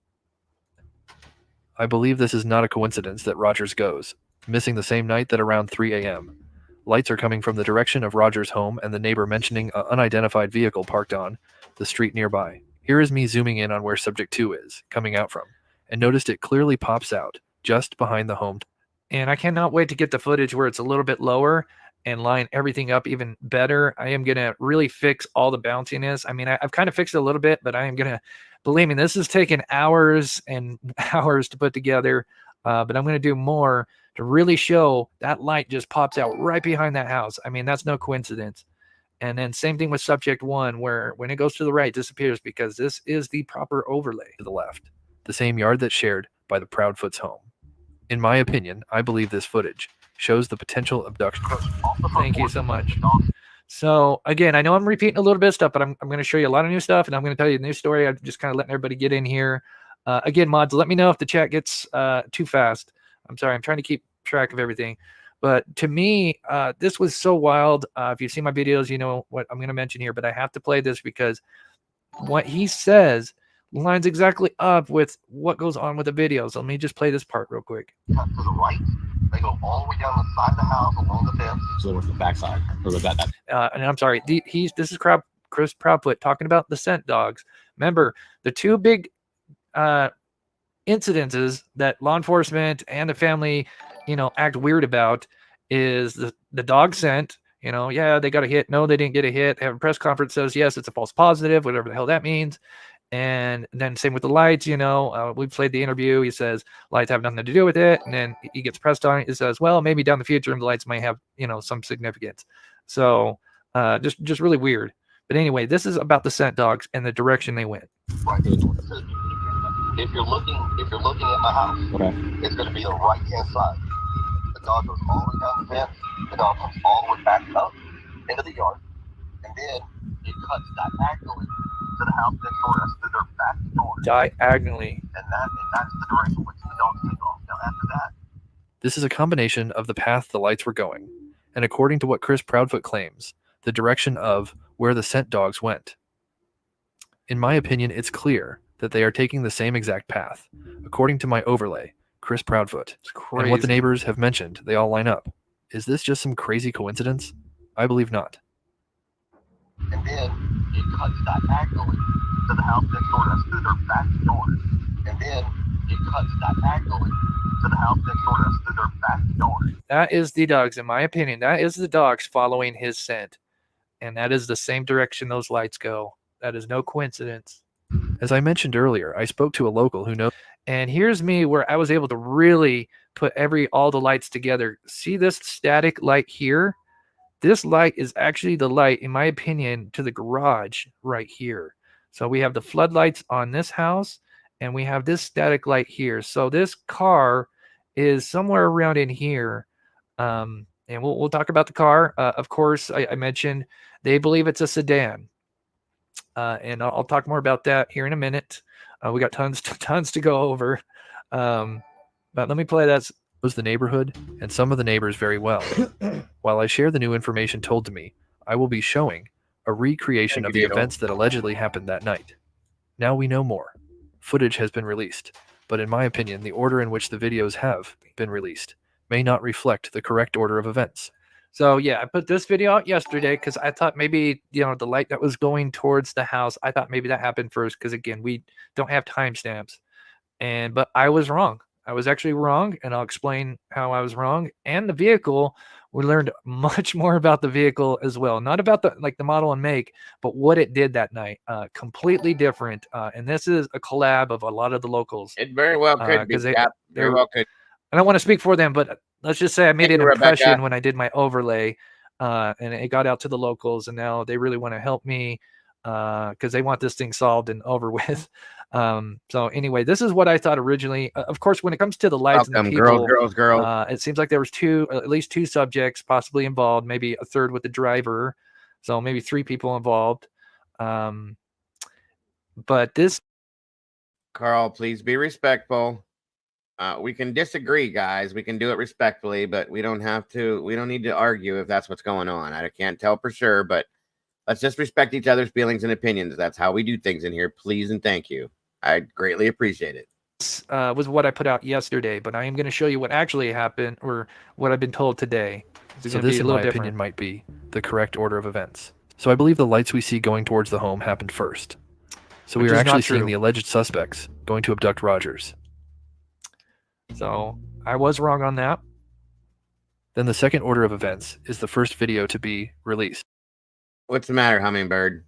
I believe this is not a coincidence that Rogers goes, missing the same night that around 3 a.m. Lights are coming from the direction of Rogers' home and the neighbor mentioning an unidentified vehicle parked on the street nearby. Here is me zooming in on where subject 2 is coming out from, and noticed it clearly pops out just behind the home. And I cannot wait to get the footage where it's a little bit lower and line everything up even better. I am going to really fix all the bounciness. I mean, I've kind of fixed it a little bit, but I am going to, believe me, this has taken hours and hours to put together. But I'm going to do more to really show that light just pops out right behind that house. I mean, that's no coincidence. And then same thing with subject 1, where when it goes to the right, disappears because this is the proper overlay. To the left, the same yard that's shared by the Proudfoot's home. In my opinion, I believe this footage shows the potential abduction. Thank you so much. So again, I know I'm repeating a little bit of stuff, but I'm going to show you a lot of new stuff, and I'm going to tell you a new story. I'm just kind of letting everybody get in here. Again, mods, let me know if the chat gets too fast. I'm sorry, I'm trying to keep track of everything. But to me, this was so wild. If you've seen my videos, you know what I'm going to mention here, but I have to play this because what he says lines exactly up with what goes on with the video. So let me just play this part real quick. cut to the right. They go all the way down the side of the house along the fence. So what's the backside? Or was that? And I'm sorry, this is Chris Proudfoot talking about the scent dogs. Remember, the two big incidences that law enforcement and the family, act weird about is the dog scent. Yeah, they got a hit. No, they didn't get a hit. They have a press conference, says, yes, it's a false positive, whatever the hell that means. And then same with the lights, we played the interview. He says lights have nothing to do with it. And then he gets pressed on it. He says, well, maybe down the future the lights might have, some significance. So just really weird. But anyway, this is about the scent dogs and the direction they went. Right there. If you're looking at my house, it's going to be the right hand side. The dog goes all the way down the fence. The dog comes all the way back up into the yard, and then it cuts diagonally to the house next door. That's to their back door. Diagonally. And that's the direction which the dogs take off. Now after that. This is a combination of the path the lights were going, and according to what Chris Proudfoot claims, the direction of where the scent dogs went. In my opinion, it's clear that they are taking the same exact path. According to my overlay, Chris Proudfoot, and what the neighbors have mentioned, they all line up. Is this just some crazy coincidence? I believe not. And then it cuts diagonally to the house next door. That's through their back door. And then it cuts diagonally to the house next door. That's through their back door. That is the dogs, in my opinion. That is the dogs following his scent. And that is the same direction those lights go. That is no coincidence. As I mentioned earlier, I spoke to a local who knows. And here's me where I was able to really put all the lights together. See this static light here? This light is actually the light, in my opinion, to the garage right here. So we have the floodlights on this house, and we have this static light here. So this car is somewhere around in here. And we'll talk about the car. Of course, I mentioned they believe it's a sedan. And I'll talk more about that here in a minute. We got tons to go over. But let me play that. Knows the neighborhood and some of the neighbors very well. While I share the new information told to me, I will be showing a recreation of the events that allegedly happened that night. Now we know more. Footage has been released, but in my opinion, the order in which the videos have been released may not reflect the correct order of events. So yeah, I put this video out yesterday because I thought maybe, the light that was going towards the house, I thought maybe that happened first because again, we don't have timestamps. But I was wrong. I was actually wrong, and I'll explain how I was wrong. And the vehicle, we learned much more about the vehicle as well. Not about the model and make, but what it did that night. Completely different. And this is a collab of a lot of the locals. It very well could be. Very well could. I don't want to speak for them, but let's just say I made an impression when I did my overlay, and it got out to the locals, and now they really want to help me because they want this thing solved and over with. So anyway, this is what I thought originally. Of course, when it comes to the lights and the people, girls. It seems like there was at least two subjects possibly involved, maybe a third with the driver. So maybe three people involved. But this, Carl, please be respectful. We can disagree, guys. We can do it respectfully, but we don't need to argue if that's what's going on. I can't tell for sure, but let's just respect each other's feelings and opinions. That's how we do things in here. Please and thank you. I greatly appreciate it. Was what I put out yesterday, but I am going to show you what actually happened or what I've been told today. So this, in my opinion, might be the correct order of events. So I believe the lights we see going towards the home happened first. So we are actually seeing the alleged suspects going to abduct Rogers. So I was wrong on that. Then the second order of events is the first video to be released. What's the matter, Hummingbird?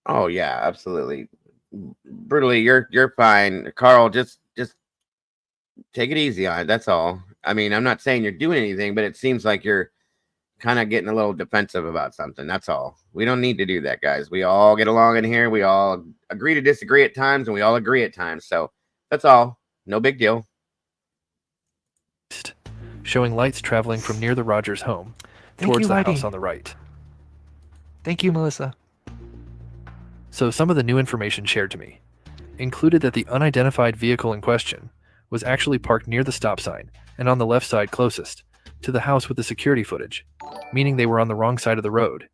Oh yeah, absolutely. Brutally, you're fine. Carl, just take it easy on it. That's all. I mean, I'm not saying you're doing anything, but it seems like you're kind of getting a little defensive about something. That's all. We don't need to do that, guys. We all get along in here. We all agree to disagree at times, and we all agree at times. So that's all. No big deal. Showing lights traveling from near the Rogers home towards the house on the right. Thank you, Melissa. So some of the new information shared to me included that the unidentified vehicle in question was actually parked near the stop sign and on the left side closest to the house with the security footage, meaning they were on the wrong side of the road.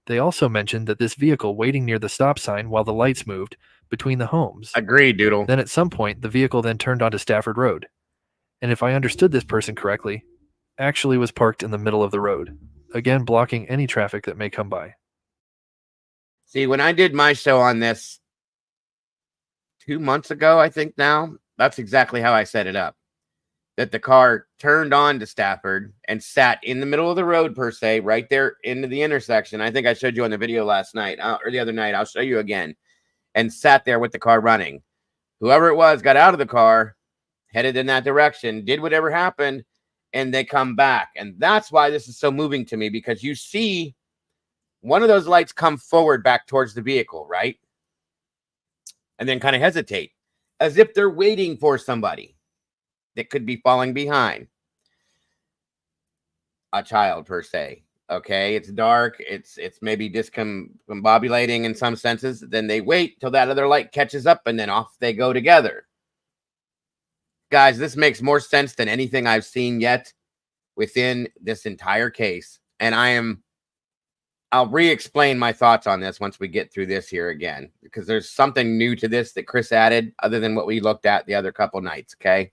They also mentioned that this vehicle waiting near the stop sign while the lights moved between the homes. Agreed, Doodle. Then at some point, the vehicle then turned onto Stafford Road. And if I understood this person correctly, actually was parked in the middle of the road, again blocking any traffic that may come by. See, when I did my show on this 2 months ago, I think now, that's exactly how I set it up. That the car turned on to Stafford and sat in the middle of the road, per se, right there into the intersection. I think I showed you on the video last night or the other night. I'll show you again. And sat there with the car running. Whoever it was got out of the car, headed in that direction, did whatever happened, and they come back. And that's why this is so moving to me, because you see one of those lights come forward back towards the vehicle, right? And then kind of hesitate, as if they're waiting for somebody that could be falling behind. A child, per se. Okay, it's dark. It's maybe discombobulating in some senses. Then they wait till that other light catches up, and then off they go together. Guys, this makes more sense than anything I've seen yet within this entire case. And I'll re-explain my thoughts on this once we get through this here again, because there's something new to this that Chris added other than what we looked at the other couple nights. Okay.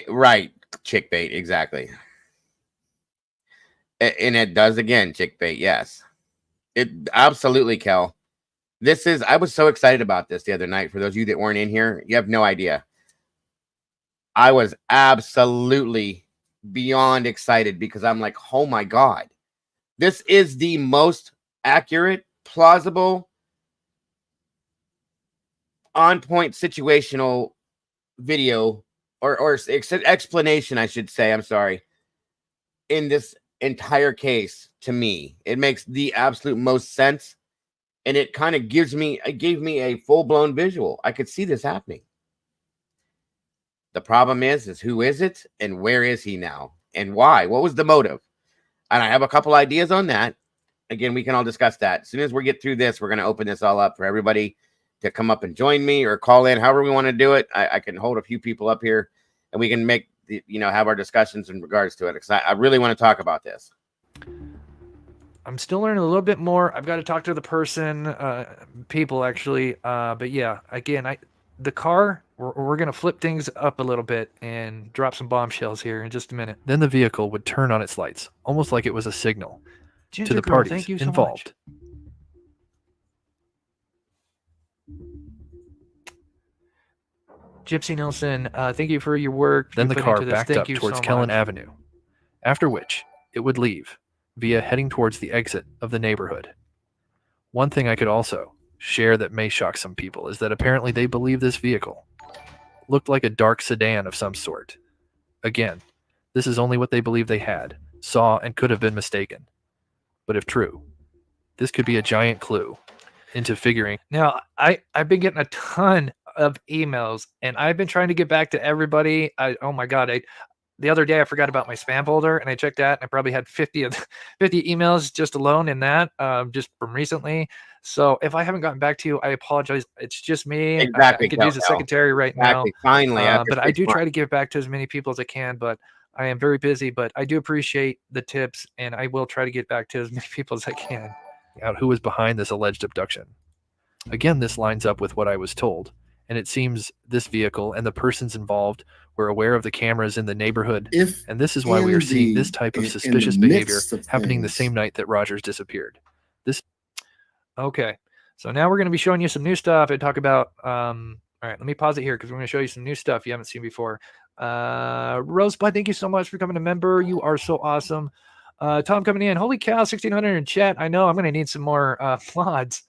Right. Chick bait. Exactly. And it does again, chick bait. Yes, it absolutely, Kel. I was so excited about this the other night. For those of you that weren't in here, you have no idea. I was absolutely beyond excited because I'm like, oh my God, this is the most accurate, plausible, on point situational video or explanation, I should say. I'm sorry. In this entire case, to me, it makes the absolute most sense. And it kind of gave me a full-blown visual. I could see this happening. The problem is who is it and where is he now and why? What was the motive? And I have a couple ideas on that. Again, we can all discuss that. As soon as we get through this, we're going to open this all up for everybody to come up and join me or call in, however we want to do it. I can hold a few people up here and we can make have our discussions in regards to it, because I really want to talk about this. I'm still learning a little bit more. I've got to talk to the person, people actually. But yeah, again, the car, we're going to flip things up a little bit and drop some bombshells here in just a minute. Then the vehicle would turn on its lights, almost like it was a signal Ginger to the girl, parties thank you so involved. Gypsy Nelson, thank you for your work. Then you're the putting car into this. backed Thank up you towards so Kellen much. Avenue, after which it would leave via heading towards the exit of the neighborhood. One thing I could also share that may shock some people is that apparently they believe this vehicle looked like a dark sedan of some sort. Again, this is only what they believe they had, saw, and could have been mistaken. But if true, this could be a giant clue into figuring. Now, I've been getting a ton of emails, and I've been trying to get back to everybody. Oh my God, the other day I forgot about my spam folder, and I checked that, and I probably had 50 emails just alone in that, just from recently. So if I haven't gotten back to you, I apologize. It's just me. Exactly. I could use a secretary right now. Finally, but I do try to give back to as many people as I can, but I am very busy. But I do appreciate the tips, and I will try to get back to as many people as I can. Out who was behind this alleged abduction. Again, this lines up with what I was told, and it seems this vehicle and the persons involved were aware of the cameras in the neighborhood, and this is why we are seeing this type of suspicious behavior happening the same night that Rogers disappeared. Okay, so now we're going to be showing you some new stuff and talk about. All right, let me pause it here because we're going to show you some new stuff you haven't seen before. Rosebud, thank you so much for becoming a member. You are so awesome. Tom coming in. Holy cow, 1,600 in chat. I know I'm going to need some more mods.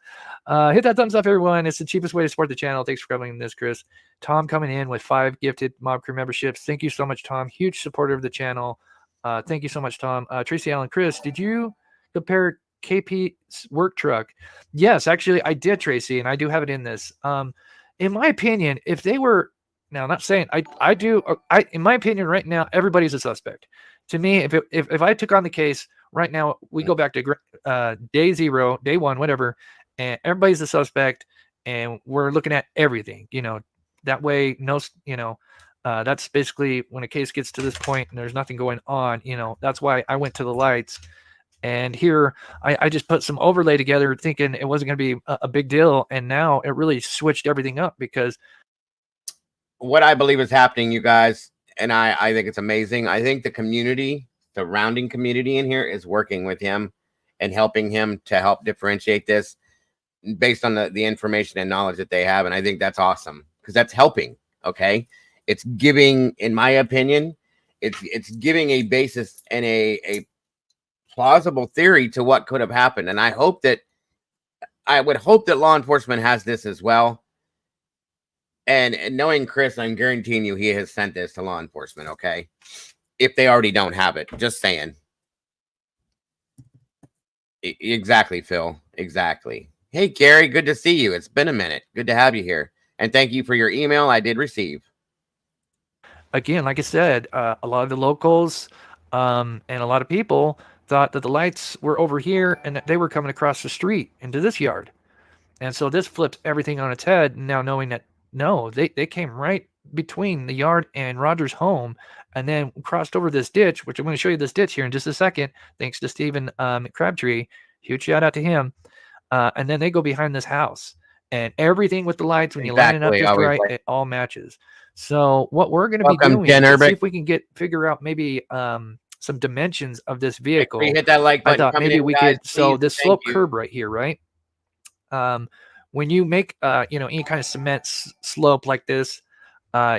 Hit that thumbs up, everyone. It's the cheapest way to support the channel. Thanks for covering this, Chris. Tom coming in with 5 gifted Mob Crew memberships. Thank you so much, Tom. Huge supporter of the channel. Thank you so much, Tom. Tracy Allen, Chris, did you compare KP's work truck? Yes, actually, I did, Tracy, and I do have it in this. In my opinion, if they were, now I'm not saying I do, in my opinion, right now, everybody's a suspect. To me, if I took on the case right now, we go back to day 0, day 1, whatever, and everybody's a suspect, and we're looking at everything, that way, that's basically when a case gets to this point and there's nothing going on, that's why I went to the lights. And here I just put some overlay together thinking it wasn't going to be a big deal. And now it really switched everything up, because what I believe is happening, you guys, and I think it's amazing. I think the community, surrounding community in here is working with him and helping him to help differentiate this based on the information and knowledge that they have. And I think that's awesome, because that's helping. Okay. It's giving, in my opinion, it's giving a basis and a plausible theory to what could have happened. And I would hope that law enforcement has this as well. And knowing Chris, I'm guaranteeing you he has sent this to law enforcement, okay? If they already don't have it. Just saying. Exactly, Phil. Exactly. Hey, Gary, good to see you. It's been a minute. Good to have you here. And thank you for your email I did receive. Again, like I said, a lot of the locals and a lot of people thought that the lights were over here and that they were coming across the street into this yard. And so this flips everything on its head, now knowing that, no, they came right between the yard and Roger's home, and then crossed over this ditch, which I'm going to show you this ditch here in just a second, thanks to Stephen Crabtree. Huge shout out to him. And then they go behind this house. And everything with the lights, when you line it up just right, it all matches. So what we're going to be doing is see if we can figure out maybe some dimensions of this vehicle. Hit that like button. I thought maybe we could. So this slope curb right here, right? When you make any kind of cement slope like this,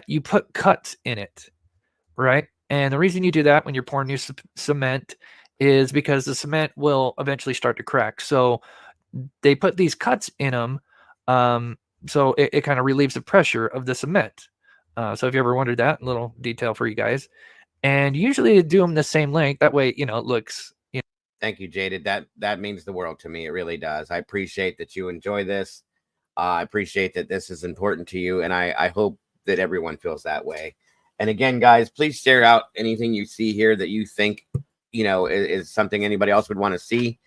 you put cuts in it, right? And the reason you do that when you're pouring new cement is because the cement will eventually start to crack. So they put these cuts in them, so it kind of relieves the pressure of the cement. So if you ever wondered that, little detail for you guys. And usually they do them the same length. That way, it looks. Thank you, Jaded. That means the world to me. It really does. I appreciate that you enjoy this. I appreciate that this is important to you, and I hope that everyone feels that way. And again, guys, please share out anything you see here that you think, is something anybody else would want to see.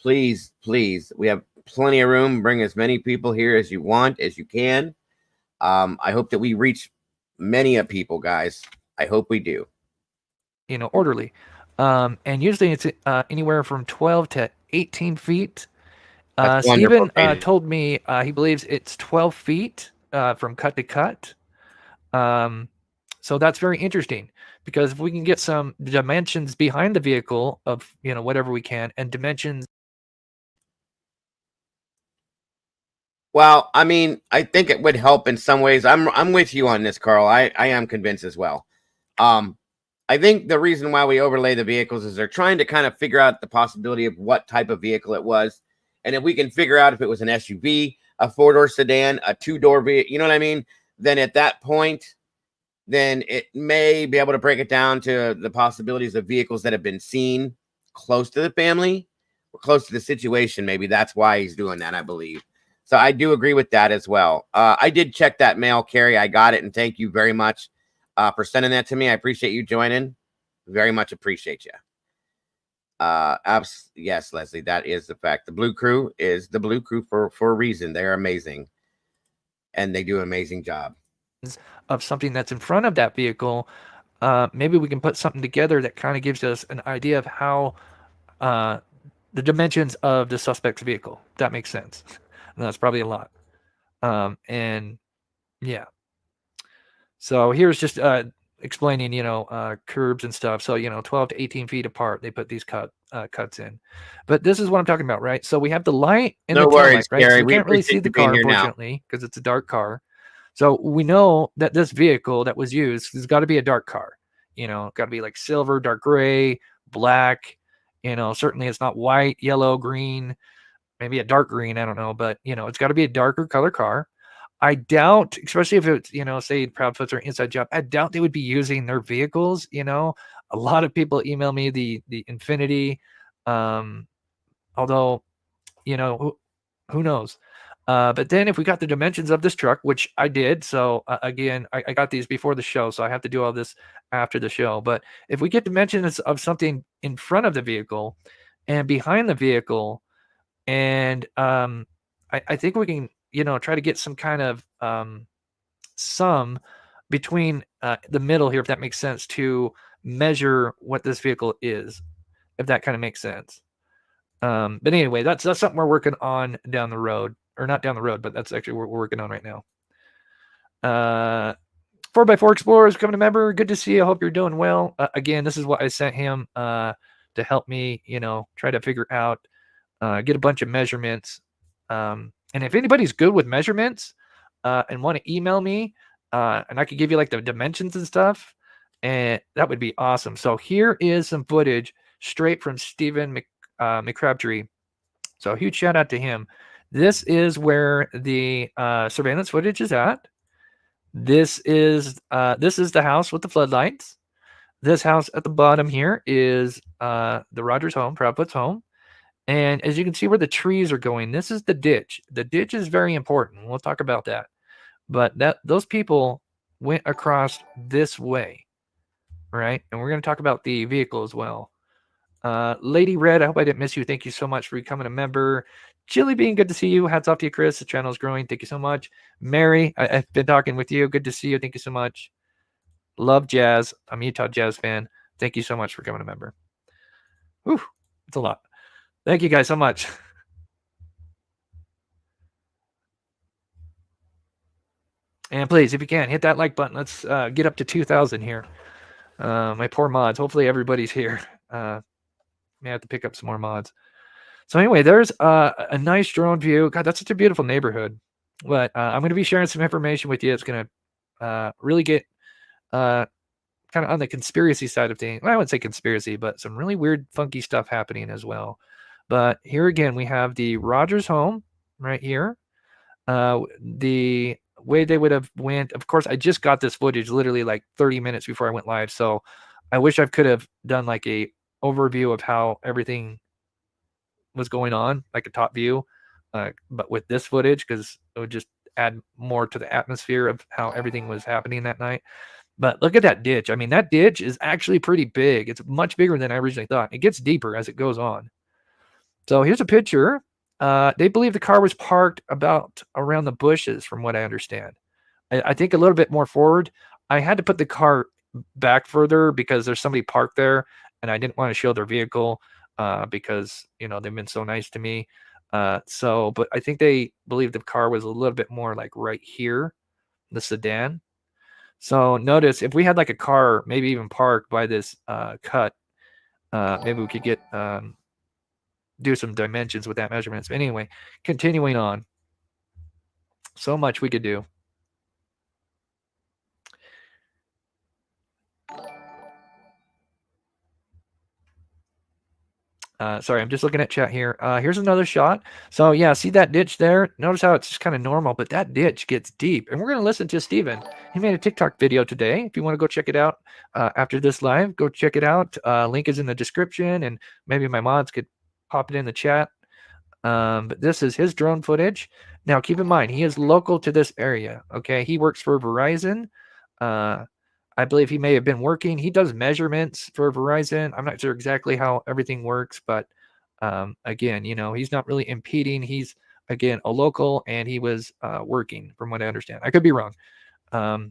Please, please. We have plenty of room. Bring as many people here as you want, as you can. I hope that we reach many of people, guys. I hope we do. Orderly. And usually it's anywhere from 12 to 18 feet. Stephen told me he believes it's 12 feet from cut to cut. So that's very interesting, because if we can get some dimensions behind the vehicle of, whatever we can, and dimensions. Well, I mean, I think it would help in some ways. I'm with you on this, Carl. I am convinced as well. I think the reason why we overlay the vehicles is they're trying to kind of figure out the possibility of what type of vehicle it was. And if we can figure out if it was an SUV, a four-door sedan, a two-door vehicle, you know what I mean? Then at that point, then it may be able to break it down to the possibilities of vehicles that have been seen close to the family or close to the situation. Maybe that's why he's doing that, I believe. So I do agree with that as well. I did check that mail, Carrie. I got it, and thank you very much for sending that to me. I appreciate you joining. Very much appreciate you. Yes, Leslie, that is the fact. The Blue Crew is the Blue Crew for a reason. They're amazing, and they do an amazing job. Of something that's in front of that vehicle, maybe we can put something together that kind of gives us an idea of how the dimensions of the suspect's vehicle. If that makes sense. And that's probably a lot. And yeah. So here's just explaining, curbs and stuff. So, 12 to 18 feet apart, they put these cuts in. But this is what I'm talking about, right? So we have the light and the tail light, right? So we can't really see the car, unfortunately, because it's a dark car. So we know that this vehicle that was used has got to be a dark car. Got to be like silver, dark gray, black. Certainly it's not white, yellow, green, maybe a dark green. I don't know. But, it's got to be a darker color car. I doubt, especially if it's, say Proudfoots or Inside Job, I doubt they would be using their vehicles. A lot of people email me the Infiniti. Although, who knows? But then if we got the dimensions of this truck, which I did. So again, I got these before the show, so I have to do all this after the show. But if we get dimensions of something in front of the vehicle and behind the vehicle, and I think we can try to get some kind of sum between the middle here, if that makes sense, to measure what this vehicle is, if that kind of makes sense. But anyway, that's something we're working on down the road, or not down the road, but that's actually what we're working on right now. 4x4 Explorers coming to member. Good to see you. I hope you're doing well. Again, this is what I sent him to help me, try to figure out, get a bunch of measurements. And if anybody's good with measurements and want to email me, and I could give you like the dimensions and stuff, and that would be awesome. So here is some footage straight from Stephen McCrabtree. So huge shout out to him. This is where the surveillance footage is at. This is the house with the floodlights. This house at the bottom here is the Rogers home, Proudfoot's home. And as you can see where the trees are going, this is the ditch. The ditch is very important. We'll talk about that. But those people went across this way, right? And we're going to talk about the vehicle as well. Lady Red, I hope I didn't miss you. Thank you so much for becoming a member. Chili Bean, good to see you. Hats off to you, Chris. The channel is growing. Thank you so much. Mary, I've been talking with you. Good to see you. Thank you so much. Love Jazz. I'm a Utah Jazz fan. Thank you so much for becoming a member. Whew, it's a lot. Thank you guys so much. And please, if you can, hit that like button. Let's get up to 2,000 here. My poor mods. Hopefully everybody's here. May have to pick up some more mods. So anyway, there's a nice drone view. God, that's such a beautiful neighborhood. But I'm going to be sharing some information with you. It's going to really get kind of on the conspiracy side of things. Well, I wouldn't say conspiracy, but some really weird, funky stuff happening as well. But here again, we have the Rogers home right here. The way they would have went, of course, I just got this footage literally like 30 minutes before I went live. So I wish I could have done like a overview of how everything was going on, like a top view, but with this footage, because it would just add more to the atmosphere of how everything was happening that night. But look at that ditch. I mean, that ditch is actually pretty big. It's much bigger than I originally thought. It gets deeper as it goes on. So here's a picture. They believe the car was parked about around the bushes, from what I understand. I think a little bit more forward. I had to put the car back further because there's somebody parked there, and I didn't want to show their vehicle because, they've been so nice to me. But I think they believe the car was a little bit more like right here, the sedan. So notice if we had like a car, maybe even parked by this cut, maybe we could get do some dimensions with that measurements. But anyway, continuing on. So much we could do. Sorry, I'm just looking at chat here. Here's another shot. So yeah, see that ditch there? Notice how it's just kind of normal, but that ditch gets deep. And we're going to listen to Steven. He made a TikTok video today. If you want to go check it out after this live, go check it out. Link is in the description, and maybe my mods could pop it in the chat. But this is his drone footage. Now, keep in mind, he is local to this area. Okay, he works for Verizon. I believe he may have been working. He does measurements for Verizon. I'm not sure exactly how everything works, but again, he's not really impeding. He's, again, a local, and he was working, from what I understand. I could be wrong. I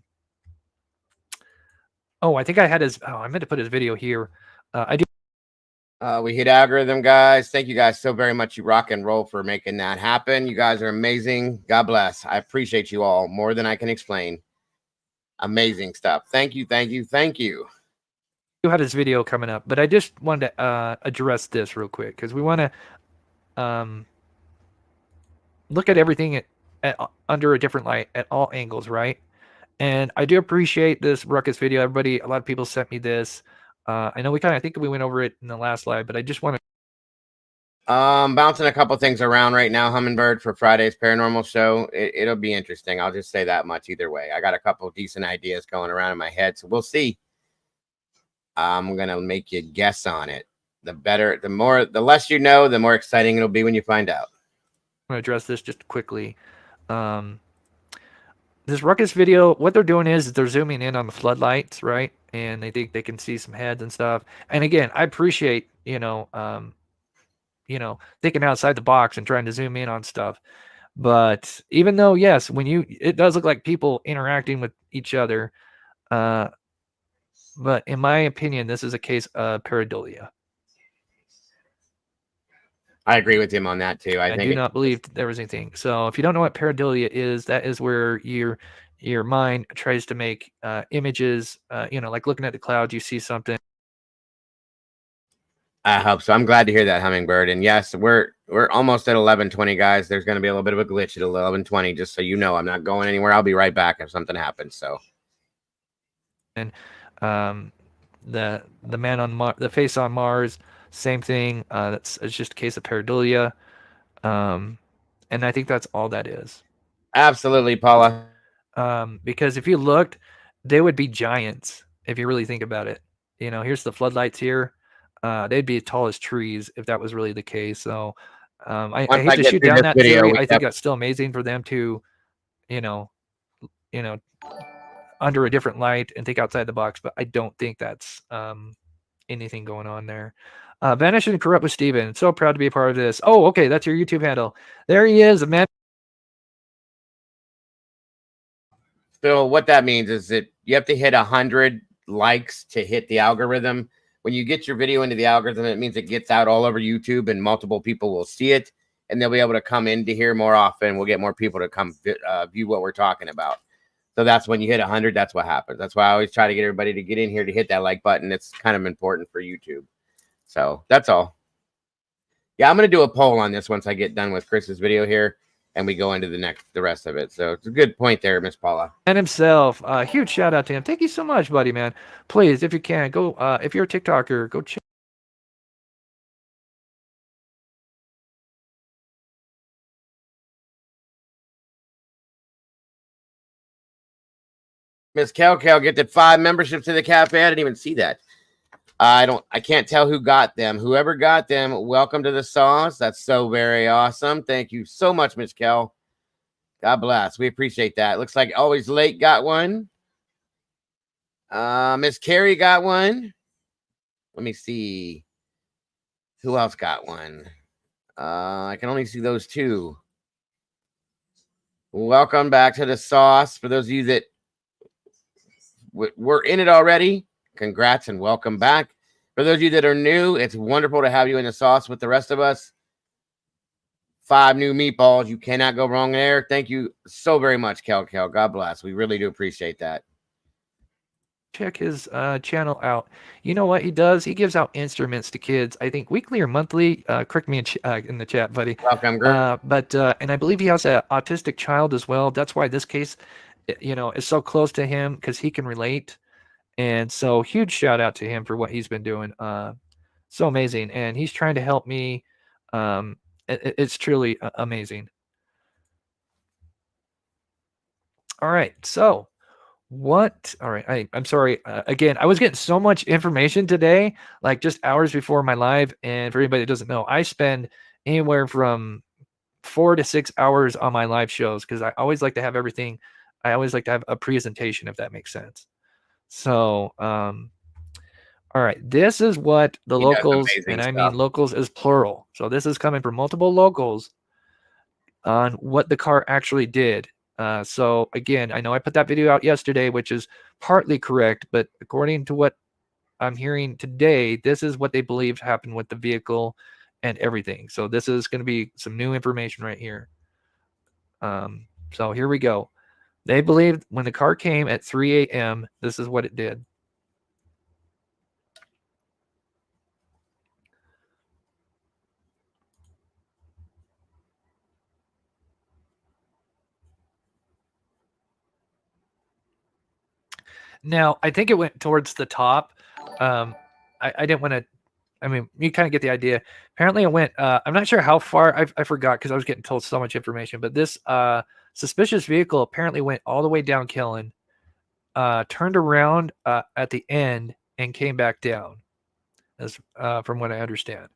think I had his. I meant to put his video here. I do. We hit algorithm, guys. Thank you guys so very much. You rock and roll for making that happen. You guys are amazing. God bless. I appreciate you all more than I can explain. Amazing stuff. Thank you. Thank you. Thank you. You had his video coming up, but I just wanted to address this real quick because we want to look at everything under a different light at all angles, right? And I do appreciate this Ruckus video. A lot of people sent me this. I know I think we went over it in the last live, but I just want to. Bouncing a couple things around right now, Hummingbird, for Friday's paranormal show. It'll be interesting. I'll just say that much either way. I got a couple of decent ideas going around in my head, so we'll see. I'm going to make you guess on it. The less you know, the more exciting it'll be when you find out. I'm going to address this just quickly. This Ruckus video, what they're doing is they're zooming in on the floodlights, right? And they think they can see some heads and stuff. And again, I appreciate, thinking outside the box and trying to zoom in on stuff. But even though, yes, it does look like people interacting with each other. But in my opinion, this is a case of pareidolia. I agree with him on that too. I do not believe there was anything. So if you don't know what pareidolia is, that is where your mind tries to make images. Like looking at the clouds, you see something. I hope so. I'm glad to hear that, Hummingbird. And yes, we're almost at 11:20, guys. There's going to be a little bit of a glitch at 11:20, just so you know. I'm not going anywhere. I'll be right back if something happens. So, and the man on the face on Mars, same thing. It's just a case of pareidolia, and I think that's all that is. Absolutely, Paula. Because if you looked, they would be giants if you really think about it. Here's the floodlights here. They'd be as tall as trees if that was really the case. So I hate to shoot down that theory. I think that's still amazing for them to, under a different light and think outside the box. But I don't think that's anything going on there. Vanish and Corrupt with Steven. So proud to be a part of this. Oh, okay. That's your YouTube handle. There he is, man. So what that means is that you have to hit 100 likes to hit the algorithm. When you get your video into the algorithm, it means it gets out all over YouTube and multiple people will see it and they'll be able to come in to hear more often. We'll get more people to come view what we're talking about. So that's when you hit 100. That's what happens. That's why I always try to get everybody to get in here to hit that like button. It's kind of important for YouTube. So that's all. Yeah, I'm going to do a poll on this once I get done with Chris's video here and we go into the rest of it. So it's a good point there, Miss Paula. And himself, huge shout out to him. Thank you so much, buddy, man. Please, if you can, go, if you're a TikToker, go check. Miss Kel get 5 memberships to the cafe. I didn't even see that. I can't tell who got them. Whoever got them, welcome to the sauce. That's so very awesome. Thank you so much, Miss Kel. God bless. We appreciate that. Looks like Always Late got one. Miss Carrie got one. Let me see. Who else got one? I can only see those 2. Welcome back to the sauce. For those of you that were in it already, congrats and welcome back. For those of you that are new, it's wonderful to have you in the sauce with the rest of us. 5 new meatballs. You cannot go wrong there. Thank you so very much, Kel. God bless. We really do appreciate that. Check his channel out. You know what he does? He gives out instruments to kids, I think weekly or monthly. Correct me in the chat, buddy. Welcome, girl. And I believe he has an autistic child as well. That's why this case, is so close to him, because he can relate. And so huge shout out to him for what he's been doing. So amazing. And he's trying to help me. It's truly amazing. All right. So what? All right. I'm sorry. Again, I was getting so much information today, like just hours before my live. And for anybody that doesn't know, I spend anywhere from 4 to 6 hours on my live shows because I always like to have everything. I always like to have a presentation, if that makes sense. So, all right, this is what the locals, and I mean locals is plural. So this is coming from multiple locals on what the car actually did. So again, I know I put that video out yesterday, which is partly correct, but according to what I'm hearing today, this is what they believe happened with the vehicle and everything. So this is going to be some new information right here. So here we go. They believed when the car came at 3 a.m., this is what it did. Now, I think it went towards the top. I didn't want to, I mean, you kind of get the idea. Apparently it went, I'm not sure how far, I forgot because I was getting told so much information, but this suspicious vehicle apparently went all the way down Killen, turned around at the end and came back down, as from what I understand.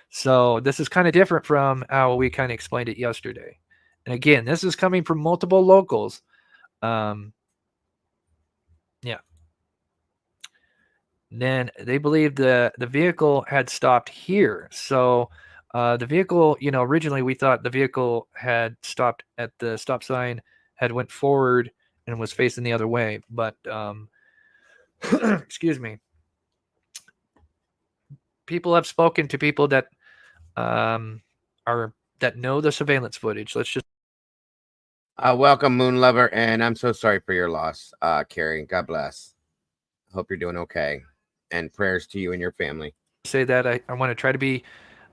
So this is kind of different from how we kind of explained it yesterday. And again, this is coming from multiple locals. Yeah. Then they believe the vehicle had stopped here. So The vehicle, originally we thought the vehicle had stopped at the stop sign, had went forward and was facing the other way, but excuse me. People have spoken to people that that know the surveillance footage. Let's just Welcome, Moon Lover, and I'm so sorry for your loss, Carrie. God bless. Hope you're doing okay, and prayers to you and your family. say that I want to try to be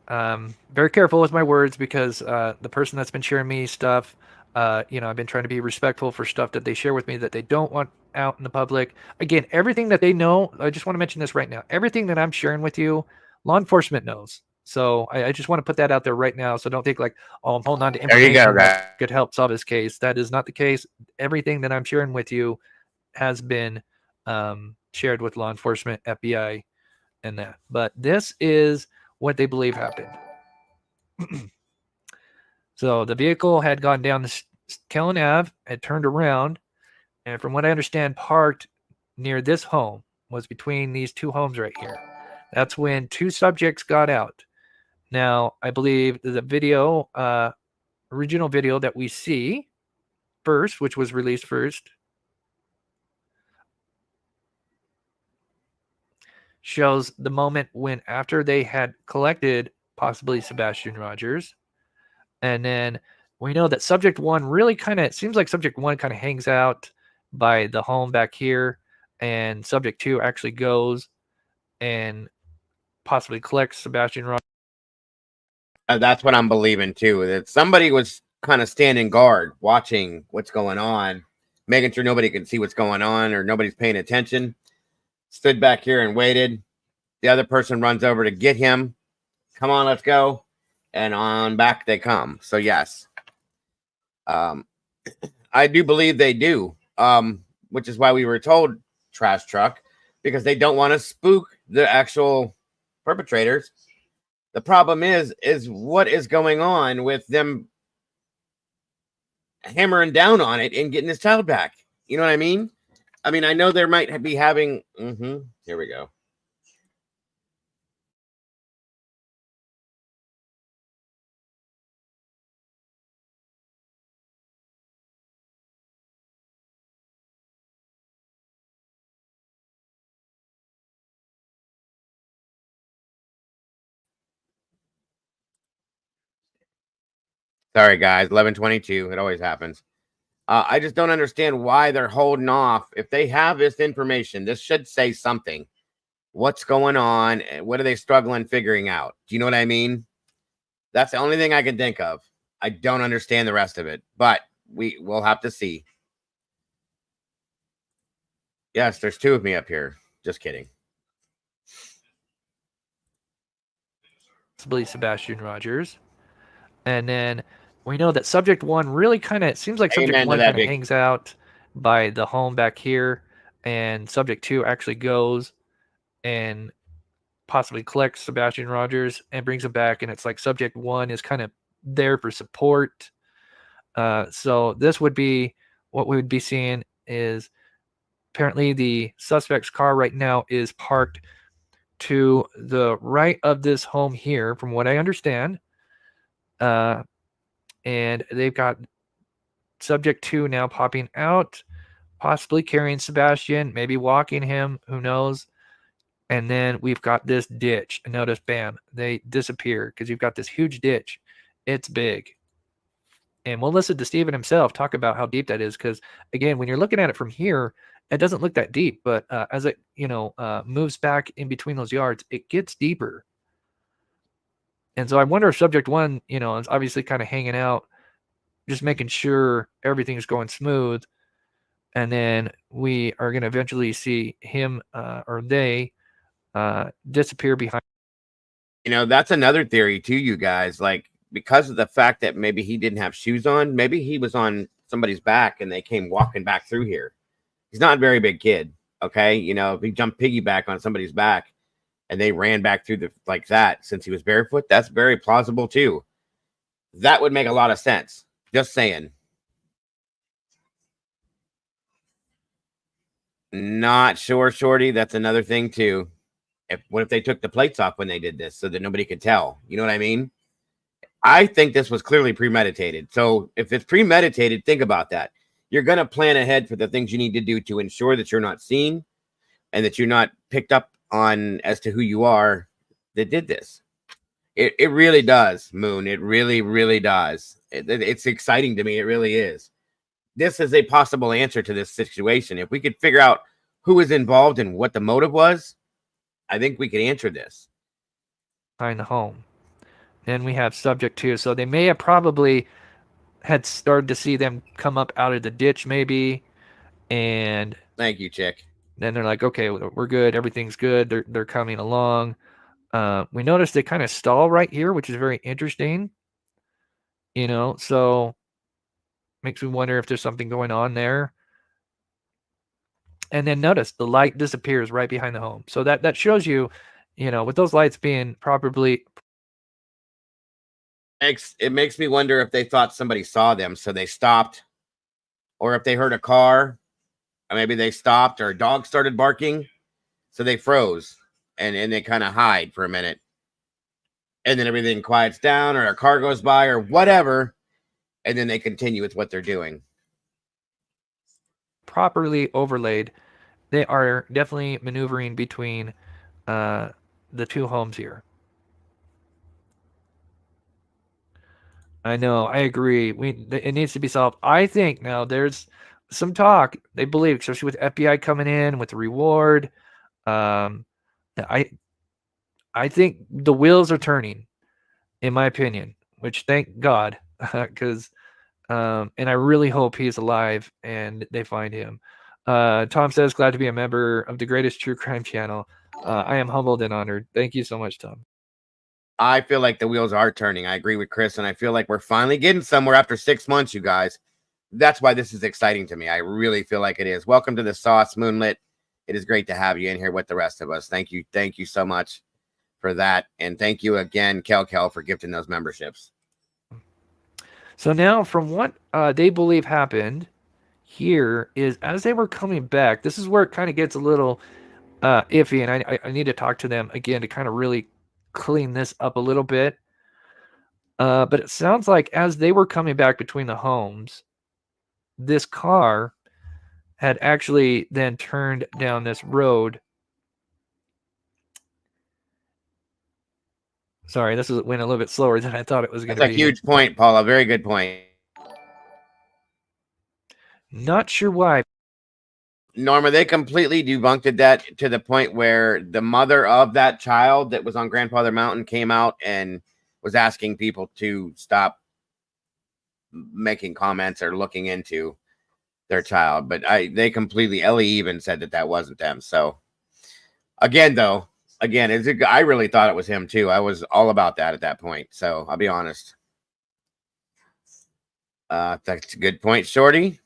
very careful with my words, because the person that's been sharing me stuff, I've been trying to be respectful for stuff that they share with me that they don't want out in the public. Again, everything that they know, I just want to mention this right now. Everything that I'm sharing with you, law enforcement knows. So I just want to put that out there right now. So don't think like, oh, I'm holding on to There you information go, guys. that could help solve this case. That is not the case. Everything that I'm sharing with you has been shared with law enforcement, FBI, and that. But this is what they believe happened. So the vehicle had gone down the Kellen Ave, had turned around, and from what I understand, parked near this home, was between these two homes right here. That's when two subjects got out. Now, I believe the video, original video that we see first, which was released first, shows the moment when, after they had collected possibly Sebastian Rogers, and then we know that subject one really it seems like subject one kind of hangs out by the home back here, and subject two actually goes and possibly collects Sebastian Rogers. That's what I'm believing too. That somebody was kind of standing guard, watching what's going on, making sure nobody can see what's going on or nobody's paying attention. Stood back here and waited. The other person runs over to get him. Come on, let's go. And on back they come. So yes, I do believe they do, which is why we were told trash truck, because they don't want to spook the actual perpetrators. The problem is what is going on with them hammering down on it and getting his child back. You know what I mean? I mean, I know there might be having. Here we go. Sorry, guys. 11:22. It always happens. I just don't understand why they're holding off. If they have this information, this should say something. What's going on? What are they struggling figuring out? Do you know what I mean? That's the only thing I can think of. I don't understand the rest of it, but we'll have to see. Yes, there's two of me up here. Just kidding. Possibly Sebastian Rogers. And then we know that subject one really it seems like subject one kind of hangs out by the home back here, and subject two actually goes and possibly collects Sebastian Rogers and brings him back, and it's like subject one is kind of there for support. So this would be what we would be seeing is apparently the suspect's car right now is parked to the right of this home here, from what I understand. And they've got subject two now popping out, possibly carrying Sebastian, maybe walking him, who knows. And then we've got this ditch. And notice, bam, they disappear because you've got this huge ditch. It's big. And we'll listen to Stephen himself talk about how deep that is, because, again, when you're looking at it from here, it doesn't look that deep. But as it, moves back in between those yards, it gets deeper. And so I wonder if subject one, is obviously kind of hanging out, just making sure everything's going smooth. And then we are going to eventually see him or they disappear behind. That's another theory too, you guys. Like, because of the fact that maybe he didn't have shoes on, maybe he was on somebody's back and they came walking back through here. He's not a very big kid. Okay. If he jumped piggyback on somebody's back and they ran back through like that, since he was barefoot, that's very plausible too. That would make a lot of sense. Just saying. Not sure, Shorty. That's another thing too. What if they took the plates off when they did this so that nobody could tell? You know what I mean? I think this was clearly premeditated. So if it's premeditated, think about that. You're going to plan ahead for the things you need to do to ensure that you're not seen and that you're not picked up on as to who you are that did this. It really does, Moon. It really, really does. It's exciting to me. It really is. This is a possible answer to this situation. If we could figure out who was involved and what the motive was, I think we could answer this. Behind the home. Then we have subject 2. So they may have probably had started to see them come up out of the ditch maybe. And thank you, Chick. Then they're like, okay, we're good. Everything's good. They're coming along. We noticed they kind of stall right here, which is very interesting. You know, so makes me wonder if there's something going on there. And then notice the light disappears right behind the home. So that shows you, you know, with those lights being properly. It makes me wonder if they thought somebody saw them, so they stopped, or if they heard a car, or maybe they stopped, or a dog started barking, so they froze and they kind of hide for a minute, and then everything quiets down, or a car goes by, or whatever, and then they continue with what they're doing. Properly overlaid, they are definitely maneuvering between the two homes here. I know, I agree. It needs to be solved. I think now there's some talk. They believe, especially with FBI coming in with the reward. I think the wheels are turning, in my opinion. Which thank God, because and I really hope he's alive and they find him. Tom says, glad to be a member of the greatest true crime channel. I am humbled and honored. Thank you so much, Tom. I feel like the wheels are turning. I agree with Chris, and I feel like we're finally getting somewhere after 6 months, you guys. That's why this is exciting to me. I really feel like it is. Welcome to the Sauce, Moonlit. It is great to have you in here with the rest of us. Thank you. Thank you so much for that. And thank you again, Kel, for gifting those memberships. So now from what they believe happened here is as they were coming back, this is where it kind of gets a little iffy, and I need to talk to them again to kind of really clean this up a little bit. But it sounds like as they were coming back between the homes, this car had actually then turned down this road. Sorry, this went a little bit slower than I thought it was going to be. That's a huge point, Paula. Very good point. Not sure why. Norma, they completely debunked that to the point where the mother of that child that was on Grandfather Mountain came out and was asking people to stop making comments or looking into their child. But they completely, Ellie even said that wasn't them. So again, I really thought it was him too. I was all about that at that point. So I'll be honest. That's a good point, Shorty.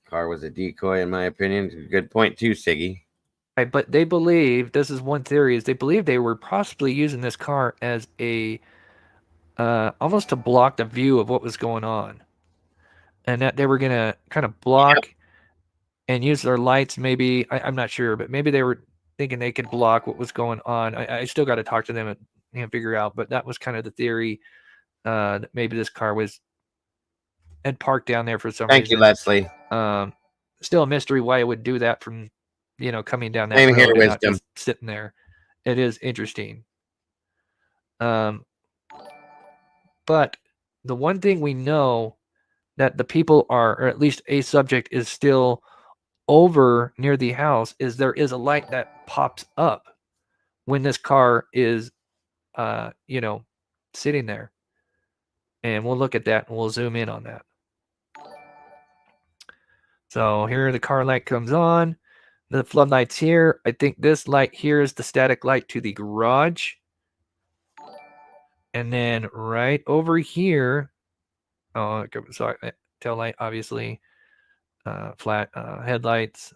Car was a decoy, in my opinion. Good point too, Siggy. Right, but they believe, this is one theory, is they believe they were possibly using this car as a almost to block the view of what was going on, and that they were gonna kind of block and use their lights. Maybe I'm not sure, but maybe they were thinking they could block what was going on. I still got to talk to them and figure out, but that was kind of the theory. That maybe this car had parked down there for some reason. Thank you, Leslie. Still a mystery why it would do that from, coming down that Same road here, and not Wisdom. just sitting there. It is interesting. But the one thing we know that the people are, or at least a subject is still over near the house, is there is a light that pops up when this car is, sitting there. And we'll look at that and we'll zoom in on that. So here the car light comes on. The floodlights here. I think this light here is the static light to the garage. And then right over here, sorry, tail light, obviously, flat headlights.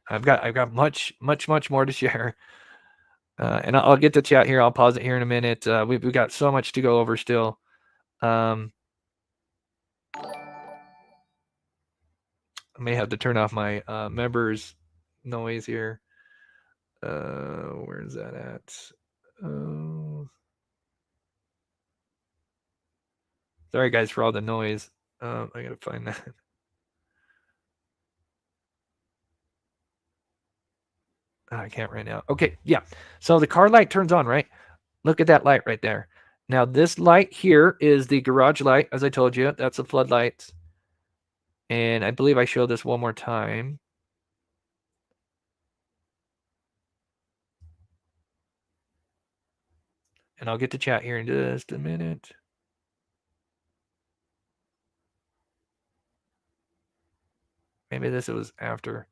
I've got much more to share, and I'll get to chat here. I'll pause it here in a minute. We've got so much to go over still. I may have to turn off my members noise here. Where's that at? Sorry guys for all the noise. I gotta find that. I can't right now. Okay, yeah. So the car light turns on, right? Look at that light right there. Now this light here is the garage light, as I told you. That's the floodlights. And I believe I showed this one more time. And I'll get to chat here in just a minute. Maybe this was after.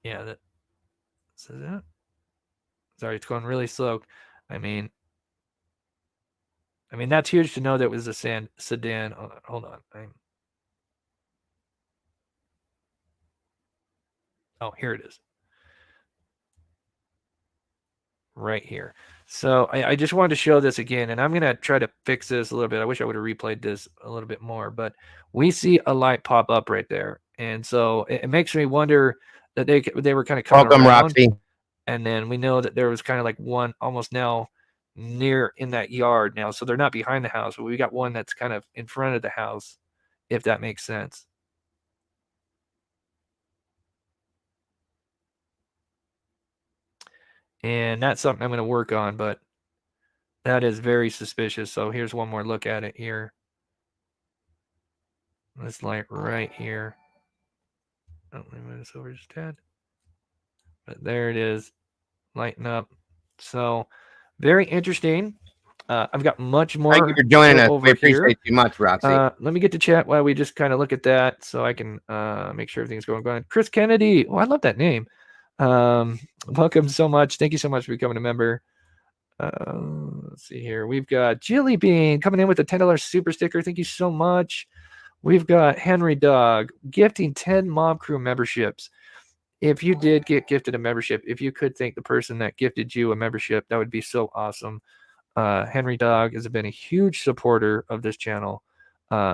Yeah, that says that. Sorry, it's going really slow. I mean, that's huge to know that it was a sedan. Hold on. Oh, here it is. Right here. So I just wanted to show this again, and I'm going to try to fix this a little bit. I wish I would have replayed this a little bit more, but we see a light pop up right there. And so it makes me wonder that they were kind of coming Welcome, around. Roxy. And then we know that there was kind of like one almost now near in that yard now. So they're not behind the house, but we got one that's kind of in front of the house, if that makes sense. And that's something I'm going to work on, but that is very suspicious. So here's one more look at it here. This light right here. Oh, let me move this over just a tad. But there it is, lighting up. So very interesting. I've got much more. Thank you for joining us. over We appreciate here. you much, Roxy. Let me get to chat while we just kind of look at that so I can make sure everything's going good. Chris Kennedy. Oh, I love that name. Welcome so much. Thank you so much for becoming a member. Let's see here. We've got Jilly Bean coming in with a $10 super sticker. Thank you so much. We've got Henry Dog gifting 10 Mob Crew memberships. If you did get gifted a membership, if you could thank the person that gifted you a membership, that would be so awesome. Henry Dog has been a huge supporter of this channel.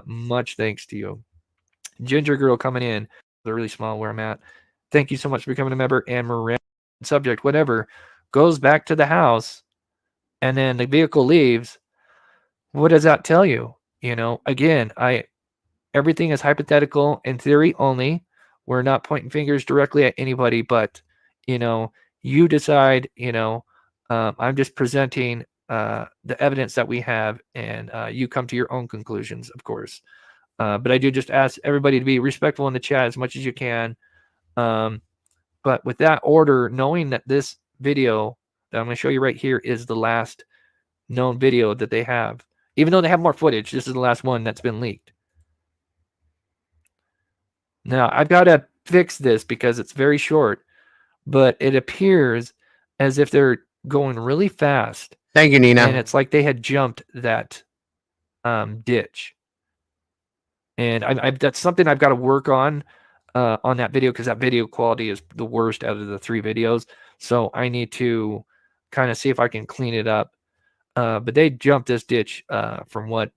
Much thanks to you. Ginger Girl coming in. They're really small where I'm at. Thank you so much for becoming a member. And Miranda, subject, whatever, goes back to the house and then the vehicle leaves. What does that tell you? You know, again, everything is hypothetical in theory only. We're not pointing fingers directly at anybody, but, you know, you decide, you know, I'm just presenting the evidence that we have, and you come to your own conclusions, of course. But I do just ask everybody to be respectful in the chat as much as you can. But with that order, knowing that this video that I'm going to show you right here is the last known video that they have, even though they have more footage, this is the last one that's been leaked. Now, I've got to fix this because it's very short, but it appears as if they're going really fast. Thank you, Nina. And it's like they had jumped that ditch. And that's something I've got to work on that video, because that video quality is the worst out of the 3 videos. So I need to kind of see if I can clean it up. But they jumped this ditch from what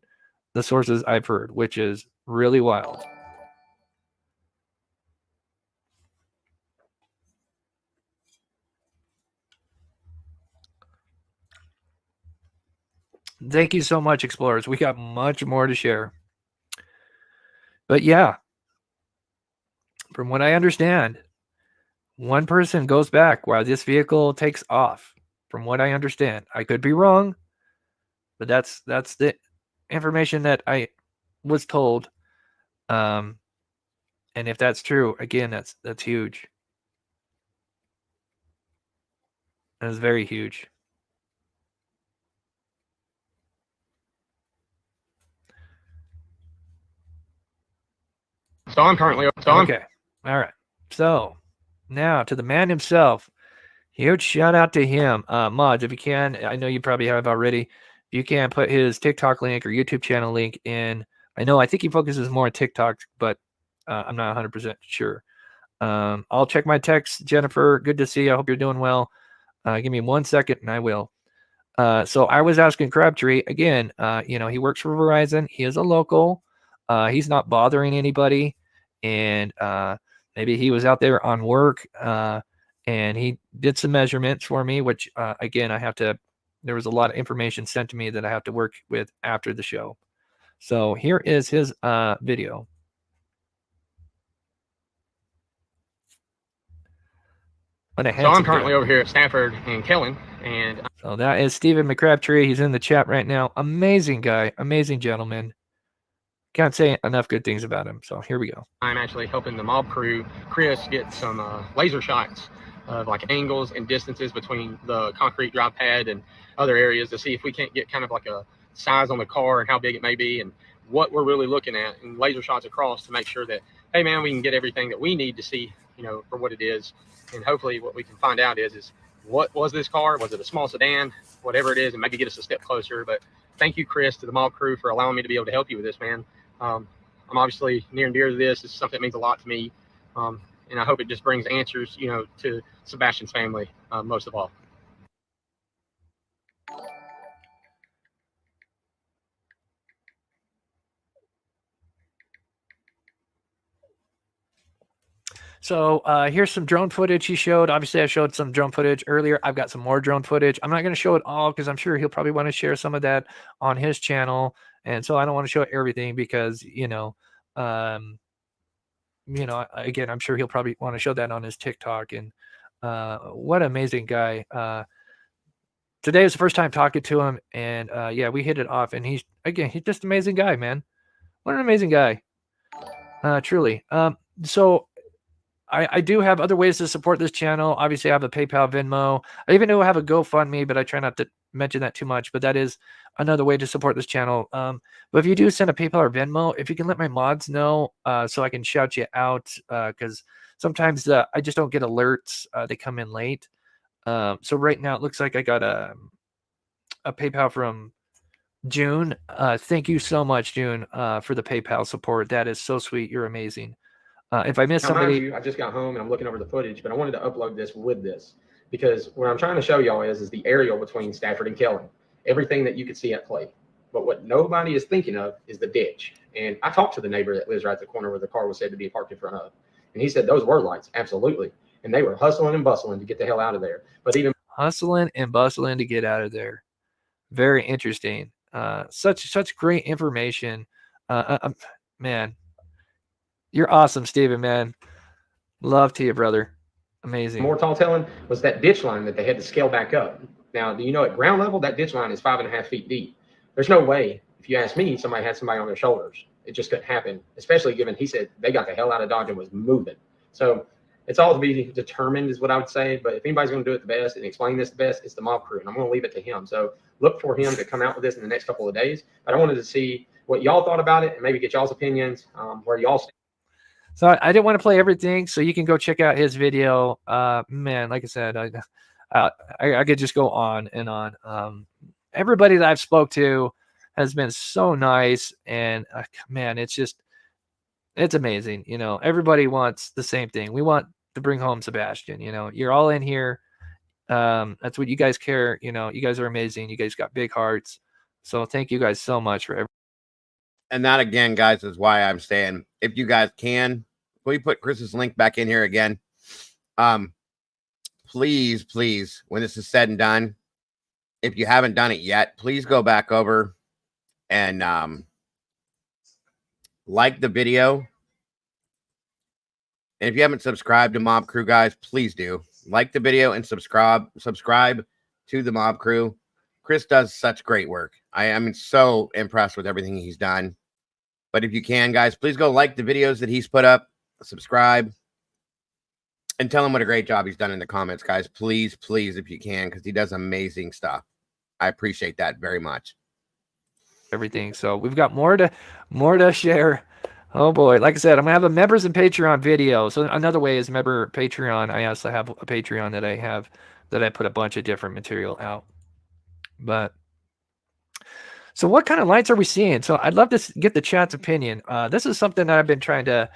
the sources I've heard, which is really wild. Thank you so much, Explorers. We got much more to share. But yeah, from what I understand, one person goes back while this vehicle takes off. From what I understand, I could be wrong, but that's the information that I was told. And if that's true, again, that's huge. That's very huge. Don currently. Don. Okay. All right. So now to the man himself. Huge shout out to him. Mods, if you can, I know you probably have already. If you can put his TikTok link or YouTube channel link in. I think he focuses more on TikTok, but I'm not 100% sure. I'll check my text. Jennifer, good to see you. I hope you're doing well. Give me 1 second and I will. So I was asking Crabtree again, he works for Verizon. He is a local. He's not bothering anybody, and maybe he was out there on work, and he did some measurements for me, which again, there was a lot of information sent to me that I have to work with after the show. So here is his video. So I'm currently over here at Stafford and Kellen, and so that is Stephen McCrabtree. He's in the chat right now. Amazing guy, amazing gentleman. Can't say enough good things about him. So here we go. I'm actually helping the mob crew, Chris, get some laser shots of like angles and distances between the concrete drop pad and other areas to see if we can't get kind of like a size on the car and how big it may be and what we're really looking at, and laser shots across to make sure that, hey man, we can get everything that we need to see, for what it is. And hopefully what we can find out is what was this car? Was it a small sedan? Whatever it is, and maybe get us a step closer. But thank you, Chris, to the mob crew for allowing me to be able to help you with this, man. I'm obviously near and dear to this. It's something that means a lot to me. And I hope it just brings answers, to Sebastian's family, most of all. So here's some drone footage he showed. Obviously, I showed some drone footage earlier. I've got some more drone footage. I'm not going to show it all because I'm sure he'll probably want to share some of that on his channel. And so I don't want to show everything because, again, I'm sure he'll probably want to show that on his TikTok. And what an amazing guy. Today was the first time talking to him. And yeah, we hit it off. And he's just an amazing guy, man. What an amazing guy. Truly. So I do have other ways to support this channel. Obviously, I have a PayPal, Venmo. I even know I have a GoFundMe, but I try not to mention that too much. But that is another way to support this channel. But if you do send a PayPal or Venmo, if you can let my mods know so I can shout you out, because sometimes I just don't get alerts. They come in late. So right now, it looks like I got a PayPal from June. Thank you so much, June, for the PayPal support. That is so sweet. You're amazing. If I miss somebody, I just got home and I'm looking over the footage, but I wanted to upload this with this because what I'm trying to show y'all is the aerial between Stafford and Kellen, everything that you could see at play. But what nobody is thinking of is the ditch. And I talked to the neighbor that lives right at the corner where the car was said to be parked in front of, and he said those were lights, absolutely, and they were hustling and bustling to get the hell out of there. But even hustling and bustling to get out of there. Very interesting. Such great information, man. You're awesome, Steven, man. Love to you, brother. Amazing. More tall telling was that ditch line that they had to scale back up. Now, do you know at ground level, that ditch line is 5.5 feet deep. There's no way, if you ask me, somebody had somebody on their shoulders. It just couldn't happen, especially given he said they got the hell out of Dodge and was moving. So it's all to be determined is what I would say. But if anybody's going to do it the best and explain this the best, it's the mob crew. And I'm going to leave it to him. So look for him to come out with this in the next couple of days. But I wanted to see what y'all thought about it and maybe get y'all's opinions, where y'all stand. So I didn't want to play everything, so you can go check out his video. Man, like I said, I could just go on and on. Everybody that I've spoke to has been so nice, and man, it's amazing. Everybody wants the same thing. We want to bring home Sebastian. You're all in here. That's what you guys care. You guys are amazing. You guys got big hearts. So thank you guys so much for everything. And that, again, guys, is why I'm saying, if you guys can, we put Chris's link back in here again. Please, when this is said and done, if you haven't done it yet, please go back over and like the video. And if you haven't subscribed to Mob Crew, guys, please do. Like the video and subscribe to the Mob Crew. Chris does such great work. I am so impressed with everything he's done. But if you can, guys, please go like the videos that he's put up, subscribe, and tell him what a great job he's done in the comments, guys. Please, if you can, because he does amazing stuff. I appreciate that very much. Everything. So we've got more to share. Oh boy, like I said, I'm gonna have a members and Patreon video. So another way is member Patreon. I also have a Patreon that I put a bunch of different material out. But so what kind of lights are we seeing? So I'd love to get the chat's opinion. This is something that I've been trying to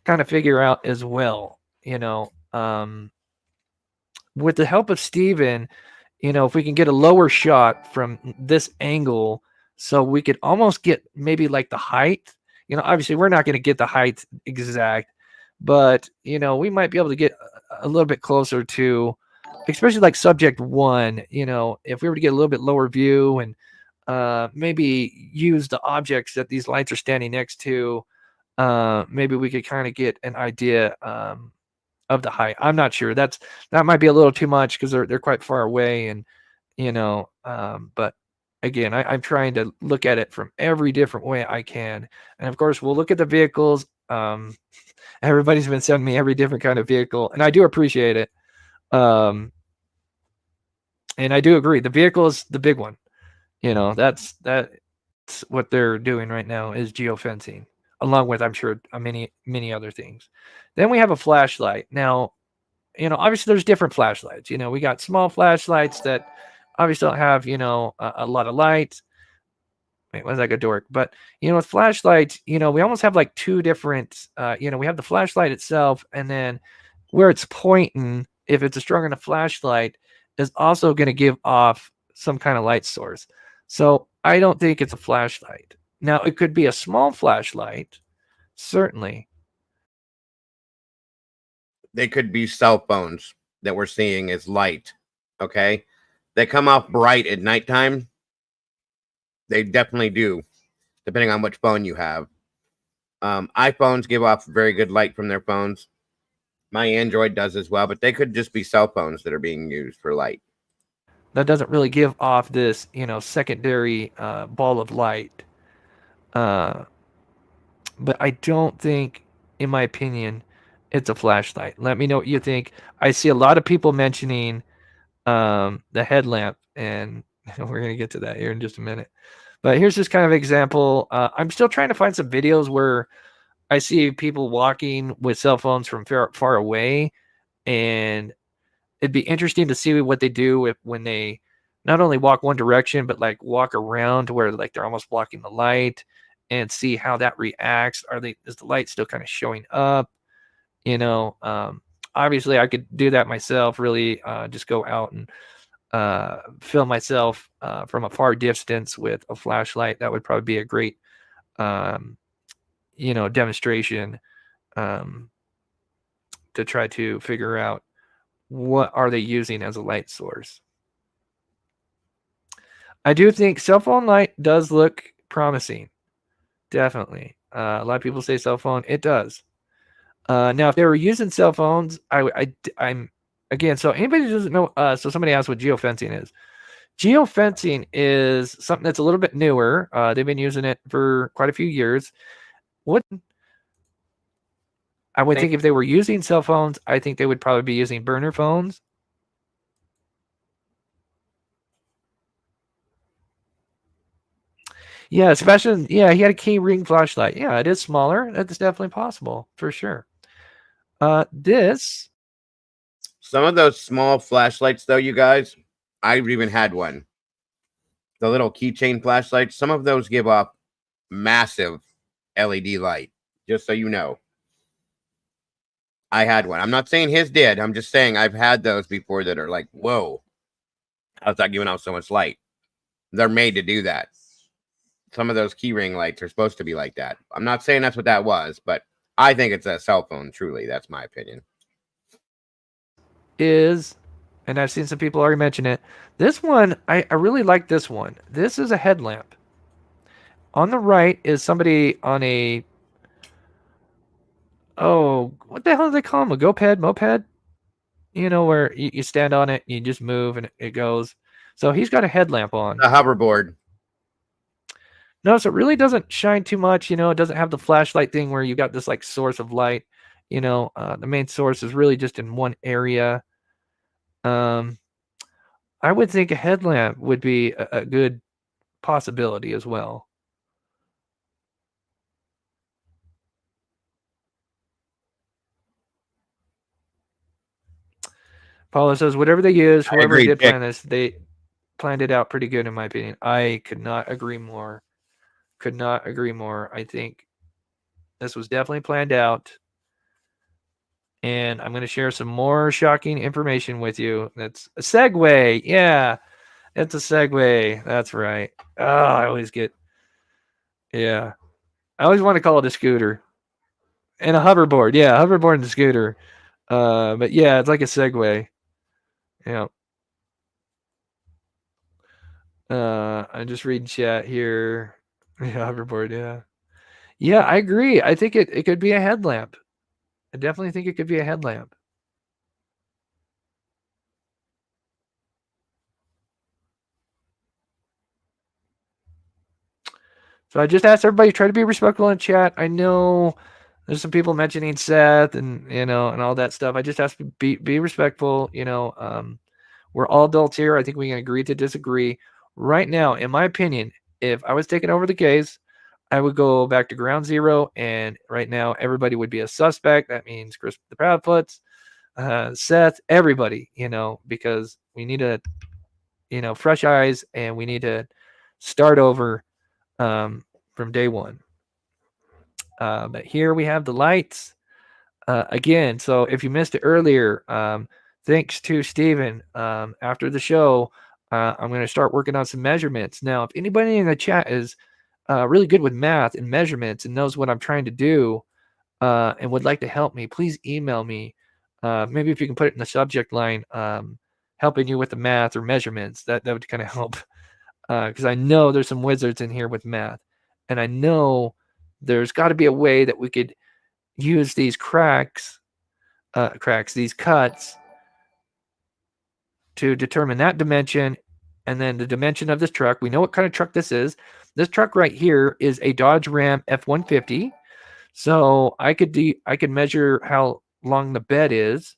kind of figure out as well. With the help of Steven, if we can get a lower shot from this angle, so we could almost get maybe like the height, obviously we're not going to get the height exact, but we might be able to get a little bit closer to, especially like subject 1. If we were to get a little bit lower view and maybe use the objects that these lights are standing next to, maybe we could kind of get an idea of the height. I'm not sure. That might be a little too much because they're quite far away, and but again, I'm trying to look at it from every different way I can. And of course, we'll look at the vehicles. Everybody's been sending me every different kind of vehicle, and I do appreciate it. And I do agree. The vehicle is the big one. That's what they're doing right now is geofencing, along with, I'm sure, many other things. Then we have a flashlight. Now, obviously there's different flashlights. We got small flashlights that obviously don't have, a lot of light. Wait, was like a dork? But, with flashlights, we almost have like two different, we have the flashlight itself, and then where it's pointing, if it's a strong enough flashlight, is also going to give off some kind of light source. So I don't think it's a flashlight. Now, it could be a small flashlight, certainly. They could be cell phones that we're seeing as light. Okay. They come off bright at nighttime. They definitely do, depending on which phone you have. iPhones give off very good light from their phones. My Android does as well, but they could just be cell phones that are being used for light. That doesn't really give off this, secondary ball of light. But I don't think, in my opinion, it's a flashlight. Let me know what you think. I see a lot of people mentioning the headlamp, and we're going to get to that here in just a minute. But here's just kind of example. I'm still trying to find some videos where I see people walking with cell phones from far away, and it'd be interesting to see what they do when they not only walk one direction, but like walk around to where like they're almost blocking the light, and see how that reacts. Is the light still kind of showing up? Obviously I could do that myself, really just go out and film myself from a far distance with a flashlight. That would probably be a great demonstration to try to figure out what are they using as a light source. I do think cell phone light does look promising. Definitely. A lot of people say cell phone. It does. Now, if they were using cell phones, I'm again. So anybody who doesn't know, so somebody asked what geofencing is. Geofencing is something that's a little bit newer. They've been using it for quite a few years. What I would think if they were using cell phones, I think they would probably be using burner phones. Yeah, Sebastian. Yeah, he had a key ring flashlight. Yeah, it is smaller. That's definitely possible for sure. Some of those small flashlights, though, you guys, I've even had one. The little keychain flashlights. Some of those give off massive LED light. Just so you know, I had one. I'm not saying his did. I'm just saying I've had those before that are like, whoa, how's that giving out so much light? They're made to do that. Some of those key ring lights are supposed to be like that. I'm not saying that's what that was, but I think it's a cell phone, truly. That's my opinion. And I've seen some people already mention it. This one, I really like this one. This is a headlamp. On the right is somebody on a, what the hell do they call them? A moped? Where you stand on it, you just move and it goes. So he's got a headlamp on. A hoverboard. No, so it really doesn't shine too much. It doesn't have the flashlight thing where you got this like source of light. The main source is really just in one area. I would think a headlamp would be a good possibility as well. Paula says, whatever they use, whoever did plan this, they planned it out pretty good, in my opinion. I could not agree more. I think this was definitely planned out. And I'm going to share some more shocking information with you. That's a segue. Yeah, it's a segue. That's right. Oh, I always get, yeah. I always want to call it a scooter and a hoverboard. Yeah, hoverboard and a scooter. But yeah, it's like a Segway. Yeah. I'm just reading chat here. Yeah, hoverboard. Yeah. Yeah, I agree. I think it could be a headlamp. I definitely think it could be a headlamp. So I just asked everybody, try to be respectful in chat. I know there's some people mentioning Seth and and all that stuff. I just asked be respectful. We're all adults here. I think we can agree to disagree. Right now, in my opinion, if I was taking over the case, I would go back to ground zero, and right now everybody would be a suspect. That means Chris the Proudfoots, Seth, everybody, because we need to, fresh eyes, and we need to start over from day one. But here we have the lights again. So if you missed it earlier, thanks to Steven, after the show, I'm going to start working on some measurements. Now, if anybody in the chat is really good with math and measurements and knows what I'm trying to do and would like to help me, please email me. Maybe if you can put it in the subject line, helping you with the math or measurements, that would kind of help. Because I know there's some wizards in here with math. And I know there's got to be a way that we could use these these cuts, to determine that dimension and then the dimension of this truck. We know what kind of truck this is. This truck right here is a Dodge Ram F-150. So I could measure how long the bed is.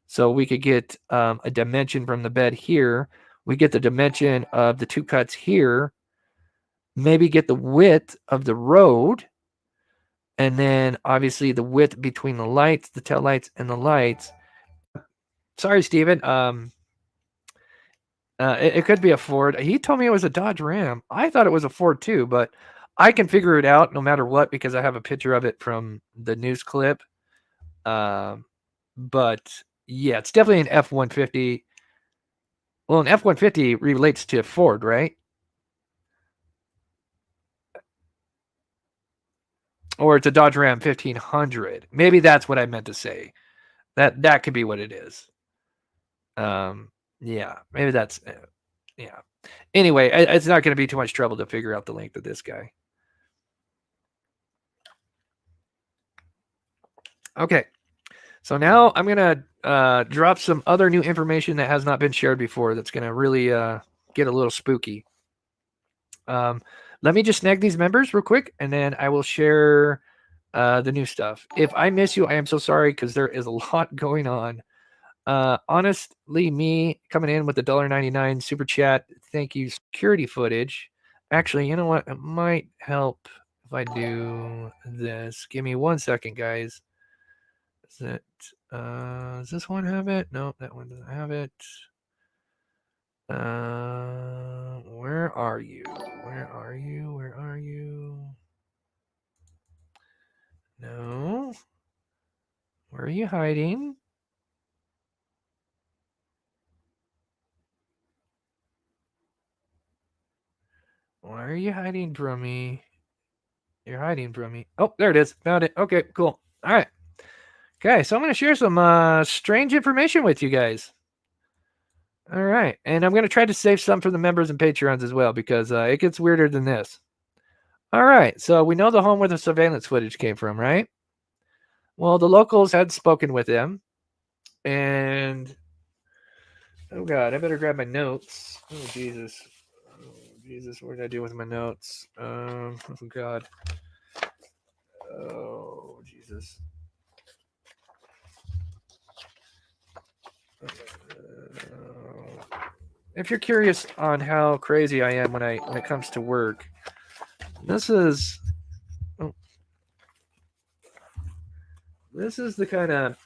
So we could get a dimension from the bed here. We get the dimension of the two cuts here. Maybe get the width of the road. And then obviously the width between the lights, the tail lights, and the lights. Sorry, Steven. It could be a Ford. He told me it was a Dodge Ram. I thought it was a Ford too, but I can figure it out no matter what because I have a picture of it from the news clip. But yeah, it's definitely an F-150. Well, an F-150 relates to Ford, right? Or it's a Dodge Ram 1500. Maybe that's what I meant to say. That could be what it is. Yeah, maybe that's yeah. Anyway, it's not going to be too much trouble to figure out the length of this guy. Okay, so now I'm going to drop some other new information that has not been shared before that's going to really get a little spooky. Let me just snag these members real quick, and then I will share the new stuff. If I miss you, I am so sorry because there is a lot going on. Honestly, me coming in with the $1.99 super chat. Thank you. Security footage. Actually, you know what? It might help if I do this. Give me 1 second, guys. Does this one have it? No, that one doesn't have it. Where are you? Where are you? Where are you? No. Where are you hiding? Why are you hiding from me? You're hiding from me. Oh, there it is. Found it. Okay, cool. All right. Okay, so I'm going to share some strange information with you guys. All right. And I'm going to try to save some for the members and Patreons as well because it gets weirder than this. All right. So we know the home where the surveillance footage came from, right? Well, the locals had spoken with them. And, oh, God, I better grab my notes. Oh, Jesus. Jesus, what did I do with my notes? Oh, God. Oh, Jesus. If you're curious on how crazy I am when it comes to work, this is the kind of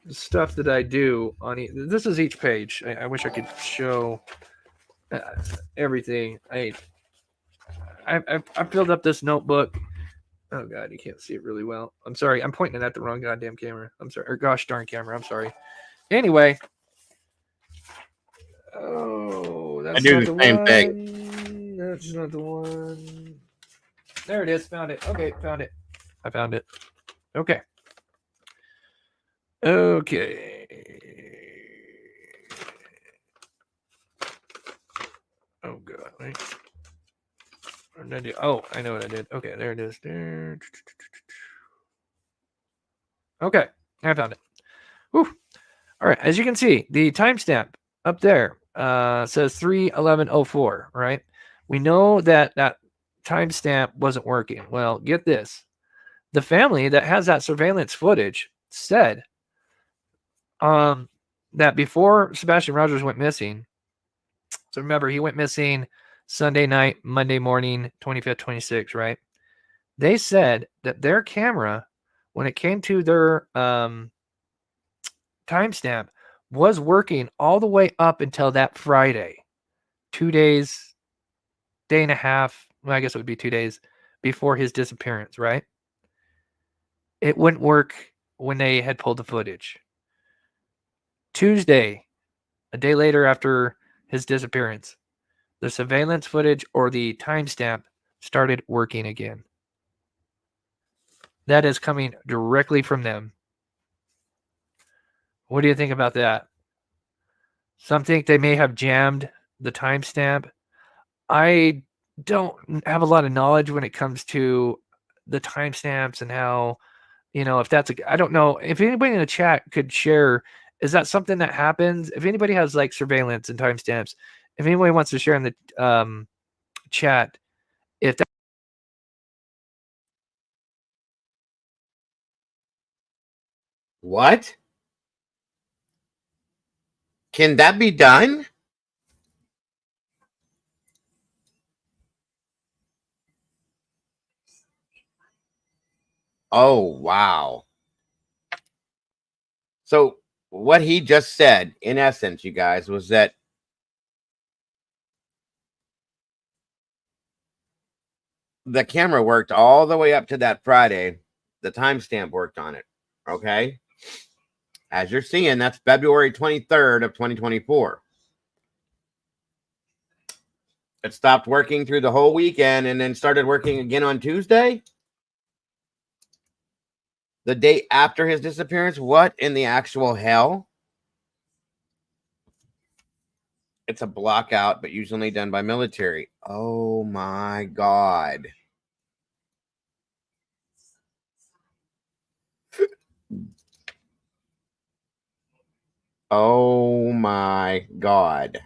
stuff that I do on. This is each page. I wish I could show everything. I filled up this notebook. Oh God, you can't see it really well. I'm sorry. I'm pointing it at the wrong goddamn camera. I'm sorry. Or gosh darn camera. I'm sorry. Anyway. Oh, that's I do not the the same one. thing. That's not the one. There it is. Found it. Okay, found it. I found it. Okay. Okay. Oh god. Wait. What did I do? Oh, I know what I did. Okay, there it is. There. Okay, I found it. Whew. All right, as you can see, the timestamp up there says 3/11/04, right? We know that that timestamp wasn't working. Well, get this. The family that has that surveillance footage said that before Sebastian Rogers went missing, so remember, he went missing Sunday night, Monday morning, 25th, 26th, right? They said that their camera, when it came to their timestamp, was working all the way up until that Friday. 2 days, day and a half, well, I guess it would be 2 days before his disappearance, right? It wouldn't work when they had pulled the footage. Tuesday, a day later after his disappearance, the surveillance footage or the timestamp started working again. That is coming directly from them. What do you think about that? Some think they may have jammed the timestamp. I don't have a lot of knowledge when it comes to the timestamps and how, if that's I don't know. If anybody in the chat could share, is that something that happens? If anybody has like surveillance and timestamps, if anybody wants to share in the chat, if that. What? Can that be done? Oh, wow. So what he just said, in essence, you guys, was that the camera worked all the way up to that Friday. The timestamp worked on it. Okay. As you're seeing, that's February 23rd of 2024. It stopped working through the whole weekend and then started working again on Tuesday. The day after his disappearance. What in the actual hell? It's a block out, but usually done by military. Oh my God. Oh my God.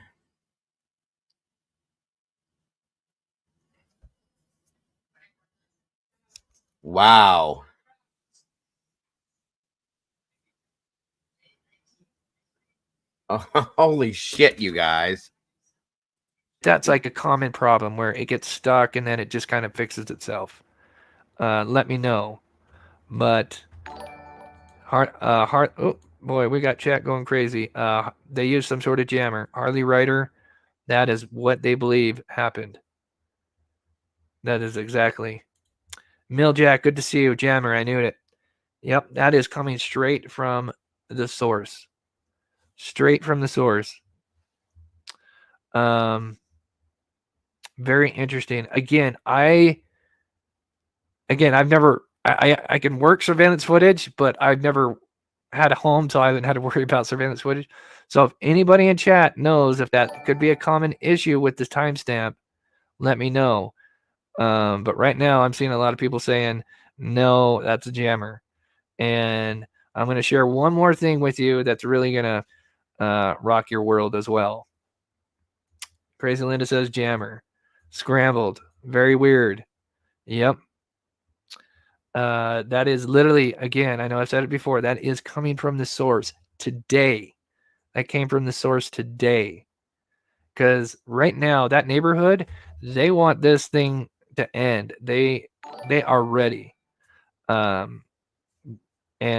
Wow. Oh, holy shit, you guys. That's like a common problem where it gets stuck and then it just kind of fixes itself. Let me know. But oh boy, we got chat going crazy. They used some sort of jammer. Harley Ryder, that is what they believe happened. That is exactly. Milljack, good to see you. Jammer, I knew it. Yep, that is coming straight from the source. Straight from the source. Very interesting. Again, I've never I can work surveillance footage, but I've never had a home, so I haven't had to worry about surveillance footage. So if anybody in chat knows if that could be a common issue with this timestamp, let me know. But right now I'm seeing a lot of people saying, no, that's a jammer. And I'm going to share one more thing with you that's really going to rock your world as well. Crazy Linda says jammer. Scrambled. Very weird. Yep. That is literally, again, I know I've said it before, that is coming from the source today. That came from the source today. Because right now, that neighborhood, they want this thing to end. They are ready. And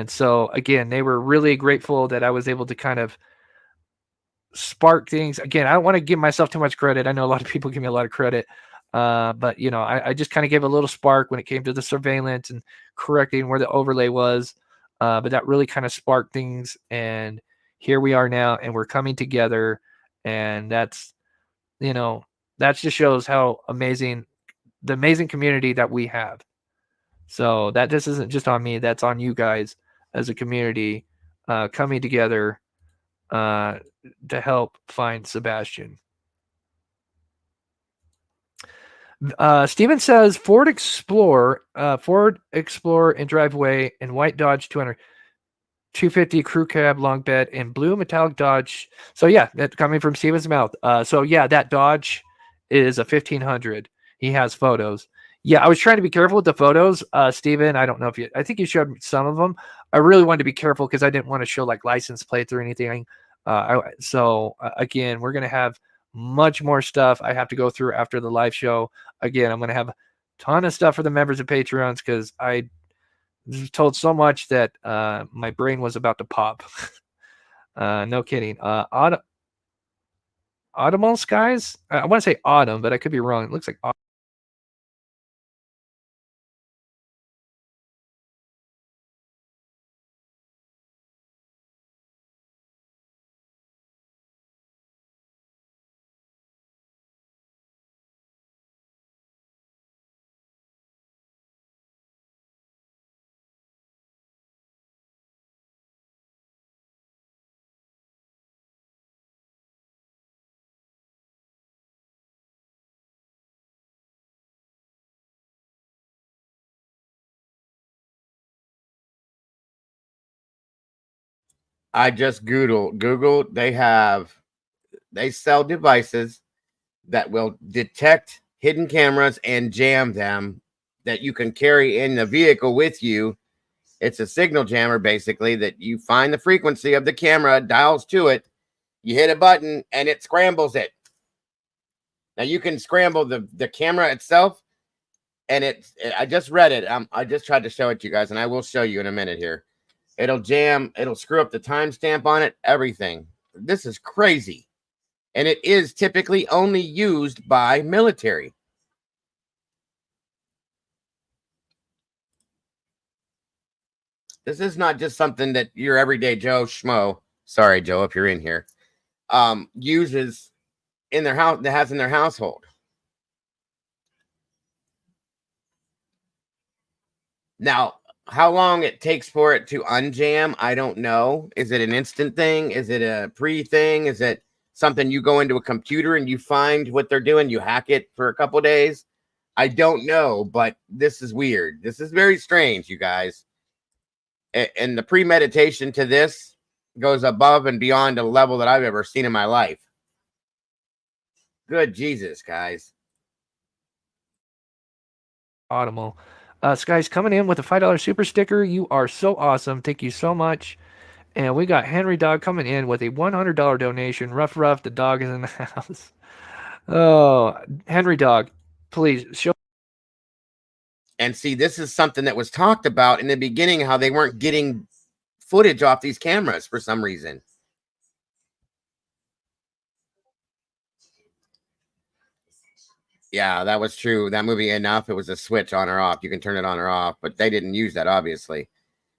so, again, they were really grateful that I was able to kind of spark things. Again, I don't want to give myself too much credit. I know a lot of people give me a lot of credit. But, I just kind of gave a little spark when it came to the surveillance and correcting where the overlay was. But that really kind of sparked things. And here we are now, and we're coming together. And that's, that just shows how amazing the amazing community that we have. So that this isn't just on me, that's on you guys as a community coming together to help find Sebastian. Steven says Ford Explorer and driveway and white Dodge 250 crew cab long bed and blue metallic Dodge. So yeah, that's coming from Steven's mouth. So yeah, that Dodge is a 1500. He has photos. Yeah, I was trying to be careful with the photos. Steven, I don't know if I think you showed me some of them. I really wanted to be careful because I didn't want to show like license plates or anything. Again, we're going to have much more stuff I have to go through after the live show. Again, I'm going to have a ton of stuff for the members of Patreons because I was told so much that my brain was about to pop. No kidding. Autumn skies? I want to say autumn, but I could be wrong. It looks like autumn. I just Googled. They sell devices that will detect hidden cameras and jam them that you can carry in the vehicle with you. It's a signal jammer, basically, that you find the frequency of the camera, dials to it, you hit a button, and it scrambles it. Now you can scramble the camera itself, and I just read it. I just tried to show it to you guys, and I will show you in a minute here. It'll jam, it'll screw up the timestamp on it, everything. This is crazy. And it is typically only used by military. This is not just something that your everyday Joe Schmo, sorry, Joe, if you're in here, uses in their house, that has in their household. Now, how long it takes for it to unjam, I don't know. Is it an instant thing? Is it a pre-thing? Is it something you go into a computer and you find what they're doing, you hack it for a couple days? I don't know, but this is weird. This is very strange, you guys. And the premeditation to this goes above and beyond a level that I've ever seen in my life. Good Jesus, guys. Audible. Sky's coming in with a $5 super sticker. You are so awesome. Thank you so much. And we got Henry Dog coming in with a $100 donation. Rough, the dog is in the house. Oh, Henry Dog, please show. And see, this is something that was talked about in the beginning, how they weren't getting footage off these cameras for some reason. Yeah, that was true. That movie Enough, it was a switch on or off. You can turn it on or off, but they didn't use that, obviously.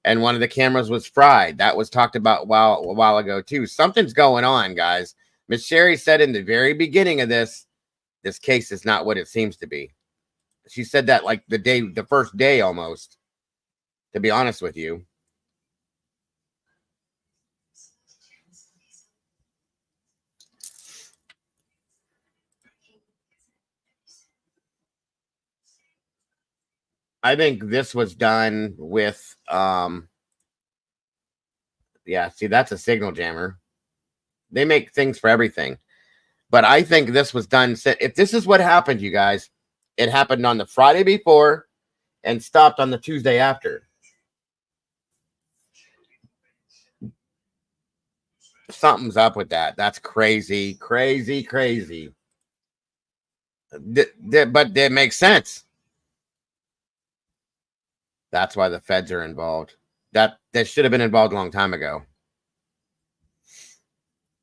And one of the cameras was fried. That was talked about a while ago, too. Something's going on, guys. Miss Sherry said in the very beginning of this case is not what it seems to be. She said that like the first day almost, to be honest with you. I think this was done with, yeah, see, that's a signal jammer. They make things for everything. But I think this was done. If this is what happened, you guys, it happened on the Friday before and stopped on the Tuesday after. Something's up with that. That's crazy, crazy, crazy. But it makes sense. That's why the feds are involved. That should have been involved a long time ago.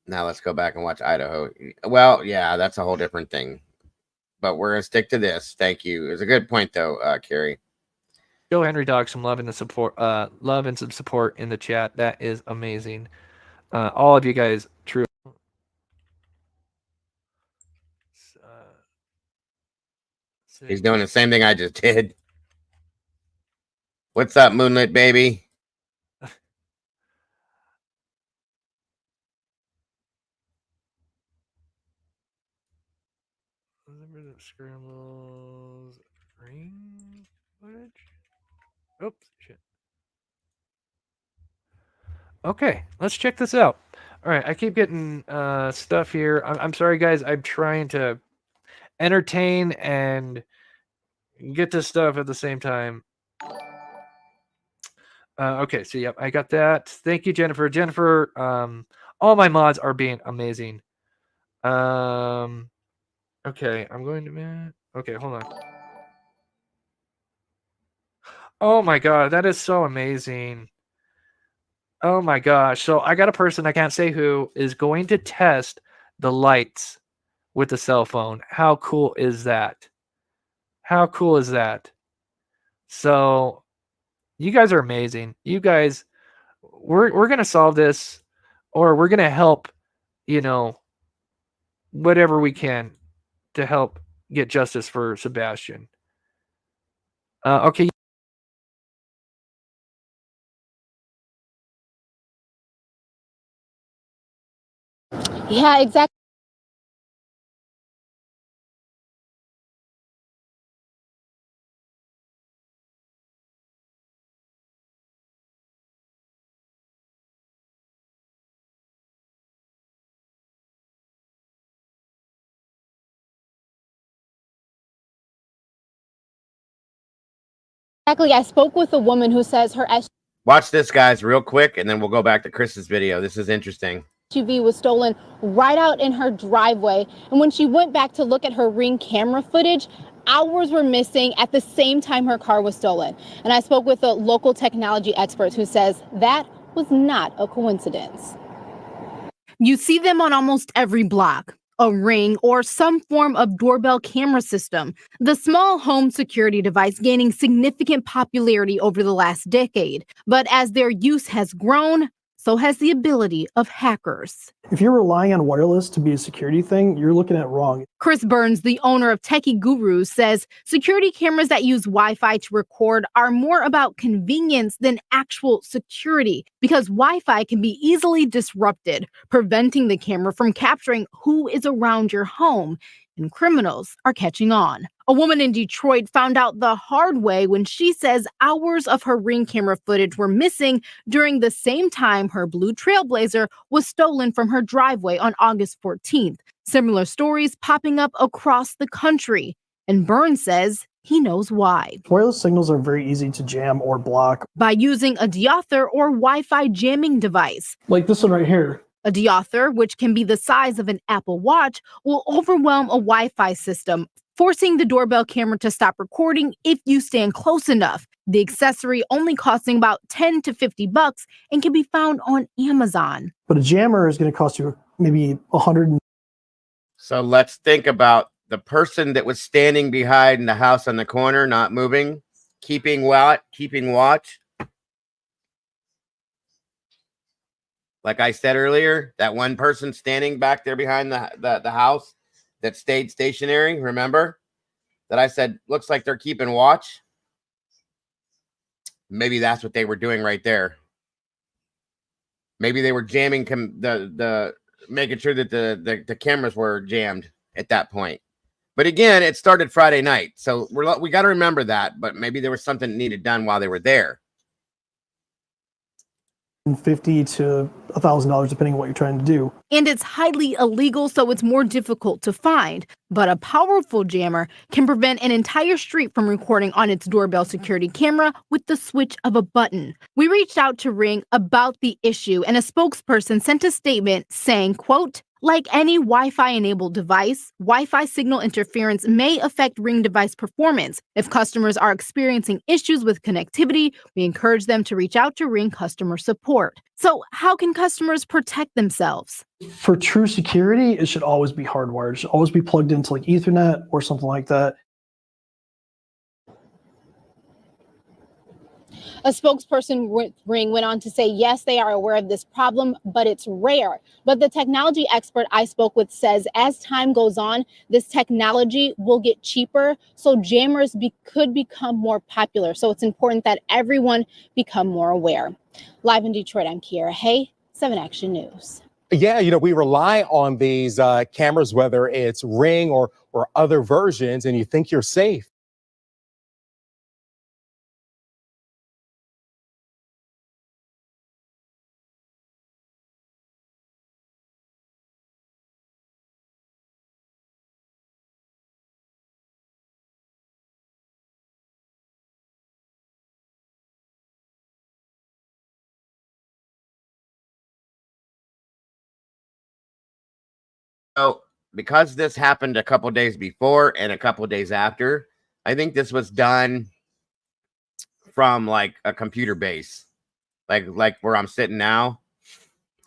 Now let's go back and watch Idaho. Well, yeah, that's a whole different thing. But we're going to stick to this. Thank you. It was a good point, though, Carrie. Show Henry Dog some love and some support in the chat. That is amazing. All of you guys, true. He's doing the same thing I just did. What's up, Moonlit baby? Scrambles ring footage. Oops, shit. Okay, let's check this out. All right, I keep getting stuff here. I'm sorry, guys. I'm trying to entertain and get this stuff at the same time. Okay, so yep, I got that. Thank you, Jennifer. Jennifer, all my mods are being amazing. Okay, I'm going to... Okay, hold on. Oh my god, that is so amazing. Oh my gosh. So I got a person, I can't say who, is going to test the lights with the cell phone. How cool is that? How cool is that? So you guys are amazing. You guys, we're going to solve this, or we're going to help, you know, whatever we can to help get justice for Sebastian. Okay. Yeah, exactly. Exactly. I spoke with a woman who says her Watch this, guys, real quick, and then we'll go back to Chris's video. This is interesting. SUV was stolen right out in her driveway. And when she went back to look at her Ring camera footage, hours were missing at the same time her car was stolen. And I spoke with a local technology expert who says that was not a coincidence. You see them on almost every block. A Ring or some form of doorbell camera system, the small home security device gaining significant popularity over the last decade. But as their use has grown, so has the ability of hackers. If you're relying on wireless to be a security thing, you're looking at wrong. Chris Burns, the owner of Techie Gurus, says security cameras that use Wi-Fi to record are more about convenience than actual security because Wi-Fi can be easily disrupted, preventing the camera from capturing who is around your home. And criminals are catching on. A woman in Detroit found out the hard way when she says hours of her Ring camera footage were missing during the same time her blue Trailblazer was stolen from her driveway on August 14th. Similar stories popping up across the country. And Burns says he knows why. Wireless signals are very easy to jam or block. By using a deauthor or Wi-Fi jamming device. Like this one right here. A deauthor, which can be the size of an Apple Watch, will overwhelm a Wi-Fi system, forcing the doorbell camera to stop recording if you stand close enough. The accessory only costing about $10 to $50 and can be found on Amazon. But a jammer is going to cost you maybe $100. So let's think about the person that was standing behind the house on the corner, not moving, keeping watch. Like I said earlier, that one person standing back there behind the house that stayed stationary, remember? That I said, looks like they're keeping watch. Maybe that's what they were doing right there. Maybe they were jamming making sure that the cameras were jammed at that point. But again, it started Friday night. So we got to remember that. But maybe there was something needed done while they were there. $50 to $1,000, depending on what you're trying to do. And it's highly illegal, so it's more difficult to find. But a powerful jammer can prevent an entire street from recording on its doorbell security camera with the switch of a button. We reached out to Ring about the issue, and a spokesperson sent a statement saying, quote, like any Wi-Fi enabled device, Wi-Fi signal interference may affect Ring device performance. If customers are experiencing issues with connectivity, we encourage them to reach out to Ring customer support. So how can customers protect themselves? For true security, it should always be hardwired. It should always be plugged into like Ethernet or something like that. A spokesperson with Ring went on to say, yes, they are aware of this problem, but it's rare. But the technology expert I spoke with says as time goes on, this technology will get cheaper, so jammers could become more popular. So it's important that everyone become more aware. Live in Detroit, I'm Kiera Hay, 7 Action News. Yeah, we rely on these cameras, whether it's Ring or other versions, and you think you're safe. So, because this happened a couple days before and a couple days after, I think this was done from like a computer base, like where I'm sitting now.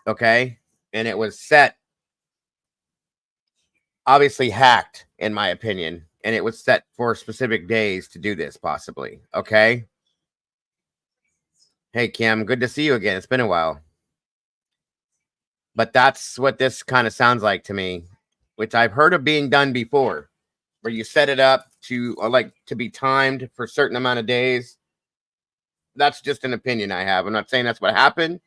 Okay, and it was set, obviously hacked, in my opinion, and it was set for specific days to do this, possibly. Okay. Hey, Kim, good to see you again. It's been a while. But that's what this kind of sounds like to me, which I've heard of being done before, where you set it up to be timed for a certain amount of days. That's just an opinion I have. I'm not saying that's what happened.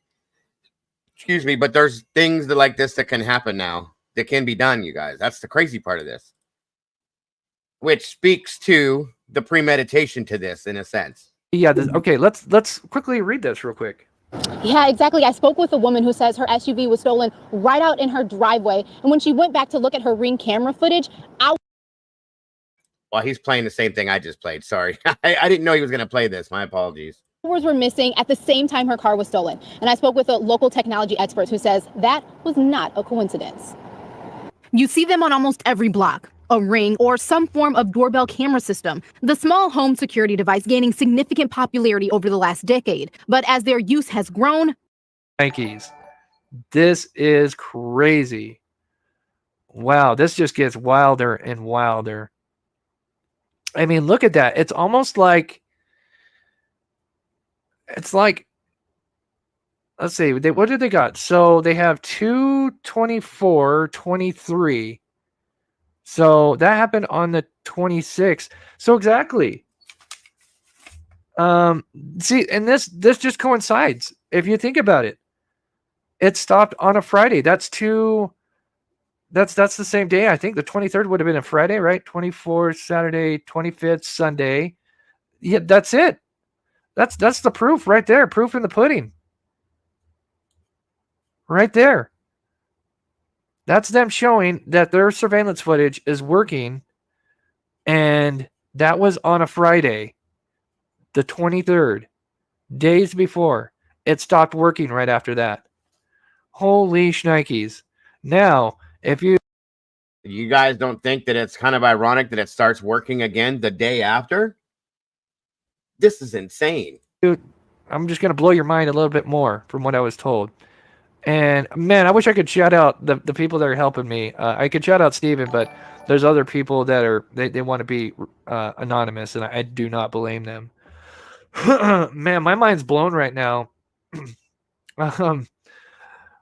Excuse me, but there's things that like this that can happen now that can be done, you guys. That's the crazy part of this, which speaks to the premeditation to this in a sense. Yeah. Okay. Let's quickly read this real quick. Yeah, exactly. I spoke with a woman who says her SUV was stolen right out in her driveway. And when she went back to look at her Ring camera footage, Well, he's playing the same thing I just played. Sorry. I didn't know he was going to play this. My apologies. hours were missing at the same time her car was stolen. And I spoke with a local technology expert who says that was not a coincidence. You see them on almost every block. A Ring or some form of doorbell camera system, the small home security device gaining significant popularity over the last decade. But as their use has grown, Yankees. This is crazy. Wow, this just gets wilder and wilder. I mean, look at that. It's almost like, let's see, what did they got? So they have 2/24, 23. So that happened on the 26th. So exactly. See, and this just coincides. If you think about it, it stopped on a Friday. That's the same day. I think the 23rd would have been a Friday, right? 24th, Saturday, 25th, Sunday. Yeah, that's it. That's the proof right there. Proof in the pudding. Right there. That's them showing that their surveillance footage is working. And that was on a Friday, the 23rd, days before. It stopped working right after that. Holy shnikes. Now, if you guys don't think that it's kind of ironic that it starts working again the day after? This is insane. Dude, I'm just going to blow your mind a little bit more from what I was told. And man, I wish I could shout out the people that are helping me. I could shout out Steven, but there's other people that are, they want to be anonymous, and I do not blame them. Man, my mind's blown right now.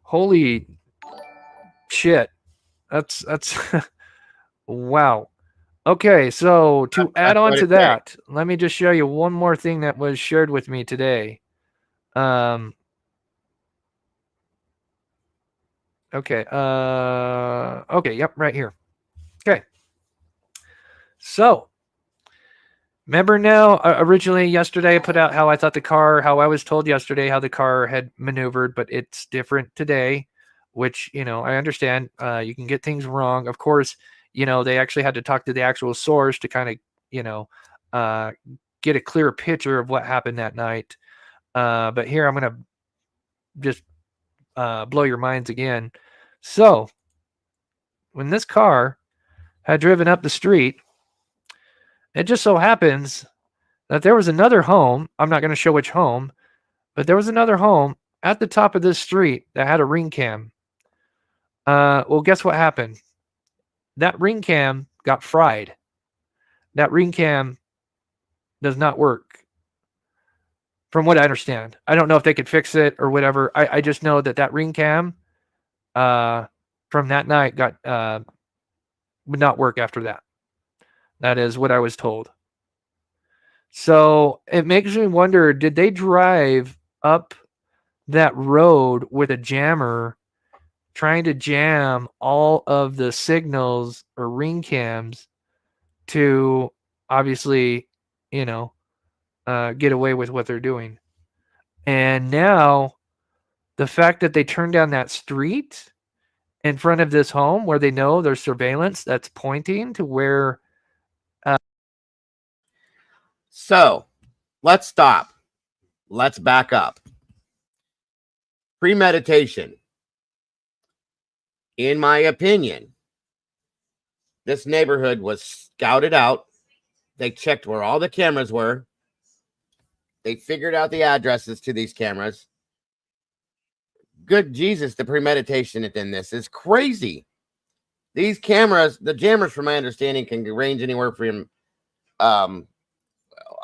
Holy shit. That's wow. Okay, so to add on to that, let me just show you one more thing that was shared with me today. Okay. Okay. Yep. Right here. Okay. So, remember now, originally yesterday I put out how I thought how I was told yesterday how the car had maneuvered, but it's different today, which, I understand. You can get things wrong. Of course, they actually had to talk to the actual source to kind of, get a clearer picture of what happened that night. But here I'm going to just blow your minds again. So when this car had driven up the street, it just so happens that there was another home. I'm not going to show which home, but there was another home at the top of this street that had a Ring cam. Well, guess what happened? That Ring cam got fried. That Ring cam does not work. from what I understand. I don't know if they could fix it or whatever. I just know that ring cam from that night would not work after that. That is what I was told. So it makes me wonder, did they drive up that road with a jammer trying to jam all of the signals or ring cams to obviously, get away with what they're doing? And now the fact that they turned down that street in front of this home where they know there's surveillance that's pointing to where. So let's stop. Let's back up. Premeditation. In my opinion, this neighborhood was scouted out. They checked where all the cameras were. They figured out the addresses to these cameras. Good Jesus, the premeditation in this is crazy. These cameras, the jammers, from my understanding, can range anywhere from,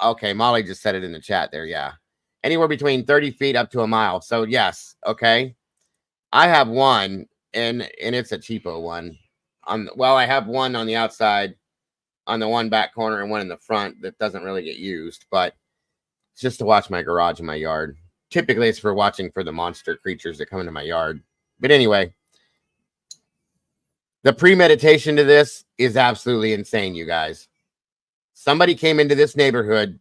okay, Molly just said it in the chat there, yeah. Anywhere between 30 feet up to a mile. So yes, okay. I have one, and it's a cheapo one. I have one on the outside, on the one back corner, and one in the front that doesn't really get used, but it's just to watch my garage and my yard. Typically, it's for watching for the monster creatures that come into my yard. But anyway, the premeditation to this is absolutely insane, you guys. Somebody came into this neighborhood,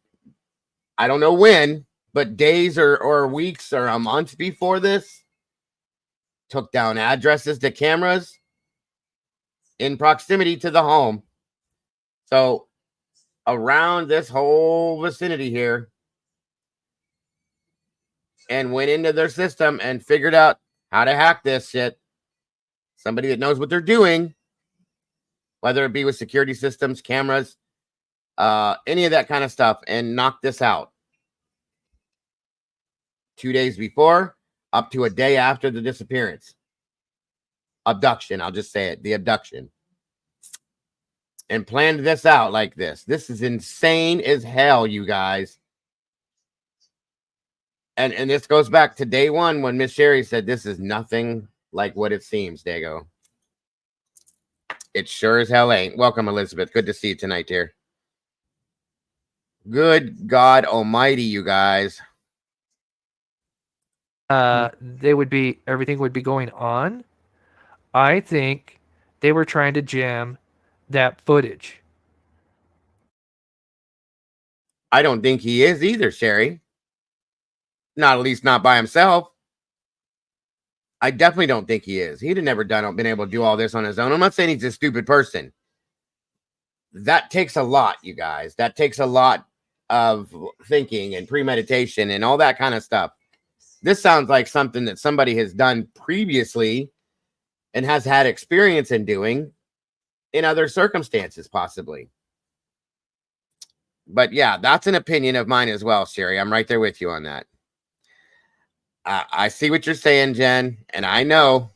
I don't know when, but days or weeks or a month before this, took down addresses to cameras in proximity to the home. So around this whole vicinity here, and went into their system and figured out how to hack this shit. Somebody that knows what they're doing, whether it be with security systems, cameras, any of that kind of stuff, and knock this out. 2 days before, up to a day after the disappearance. Abduction, I'll just say it, the abduction. And planned this out like this. This is insane as hell, you guys. And this goes back to day one when Miss Sherry said this is nothing like what it seems, Dago. It sure as hell ain't. Welcome, Elizabeth. Good to see you tonight, dear. Good God Almighty, you guys. Everything would be going on. I think they were trying to jam that footage. I don't think he is either, Sherry. Not, at least not by himself. I definitely don't think he is. He'd have never been able to do all this on his own. I'm not saying he's a stupid person. That takes a lot, you guys. That takes a lot of thinking and premeditation and all that kind of stuff. This sounds like something that somebody has done previously and has had experience in doing in other circumstances, possibly. But yeah, that's an opinion of mine as well, Sherry. I'm right there with you on that. I see what you're saying, Jen, and I know.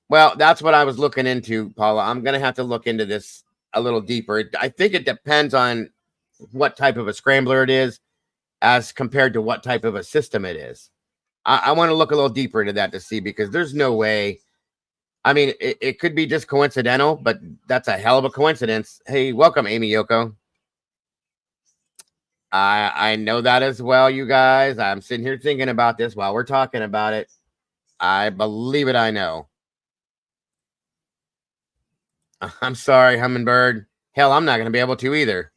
Well, that's what I was looking into, Paula. I'm going to have to look into this a little deeper. I think it depends on what type of a scrambler it is as compared to what type of a system it is. I want to look a little deeper into that to see, because there's no way. I mean, it could be just coincidental, but that's a hell of a coincidence. Hey, welcome, Amy Yoko. I know that as well, you guys. I'm sitting here thinking about this while we're talking about it. I believe it, I know. I'm sorry, Hummingbird. Hell, I'm not going to be able to either.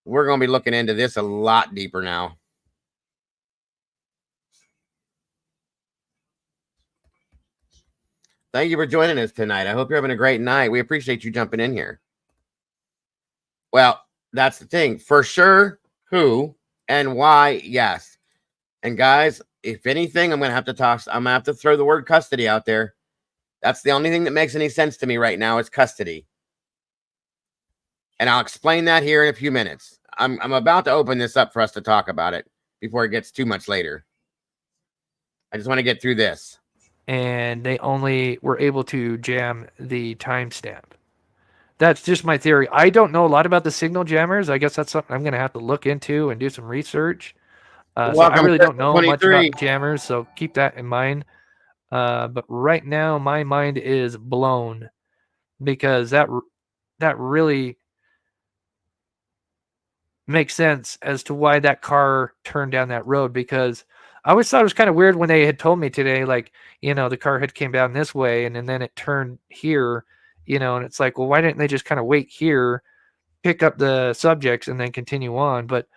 We're going to be looking into this a lot deeper now. Thank you for joining us tonight. I hope you're having a great night. We appreciate you jumping in here. Well, that's the thing. For sure, who and why, yes. And guys, if anything, I'm going to have to throw the word custody out there. That's the only thing that makes any sense to me right now is custody. And I'll explain that here in a few minutes. I'm about to open this up for us to talk about it before it gets too much later. I just want to get through this. And they only were able to jam the timestamp. That's just my theory. I don't know a lot about the signal jammers. I guess that's something I'm going to have to look into and do some research. So I Welcome, really don't know much 23. about jammers, so keep that in mind. But right now, my mind is blown because that really makes sense as to why that car turned down that road. Because I always thought it was kind of weird when they had told me today, like, you know, the car had came down this way and then it turned here, you know, and it's like, well, why didn't they just kind of wait here, pick up the subjects and then continue on? But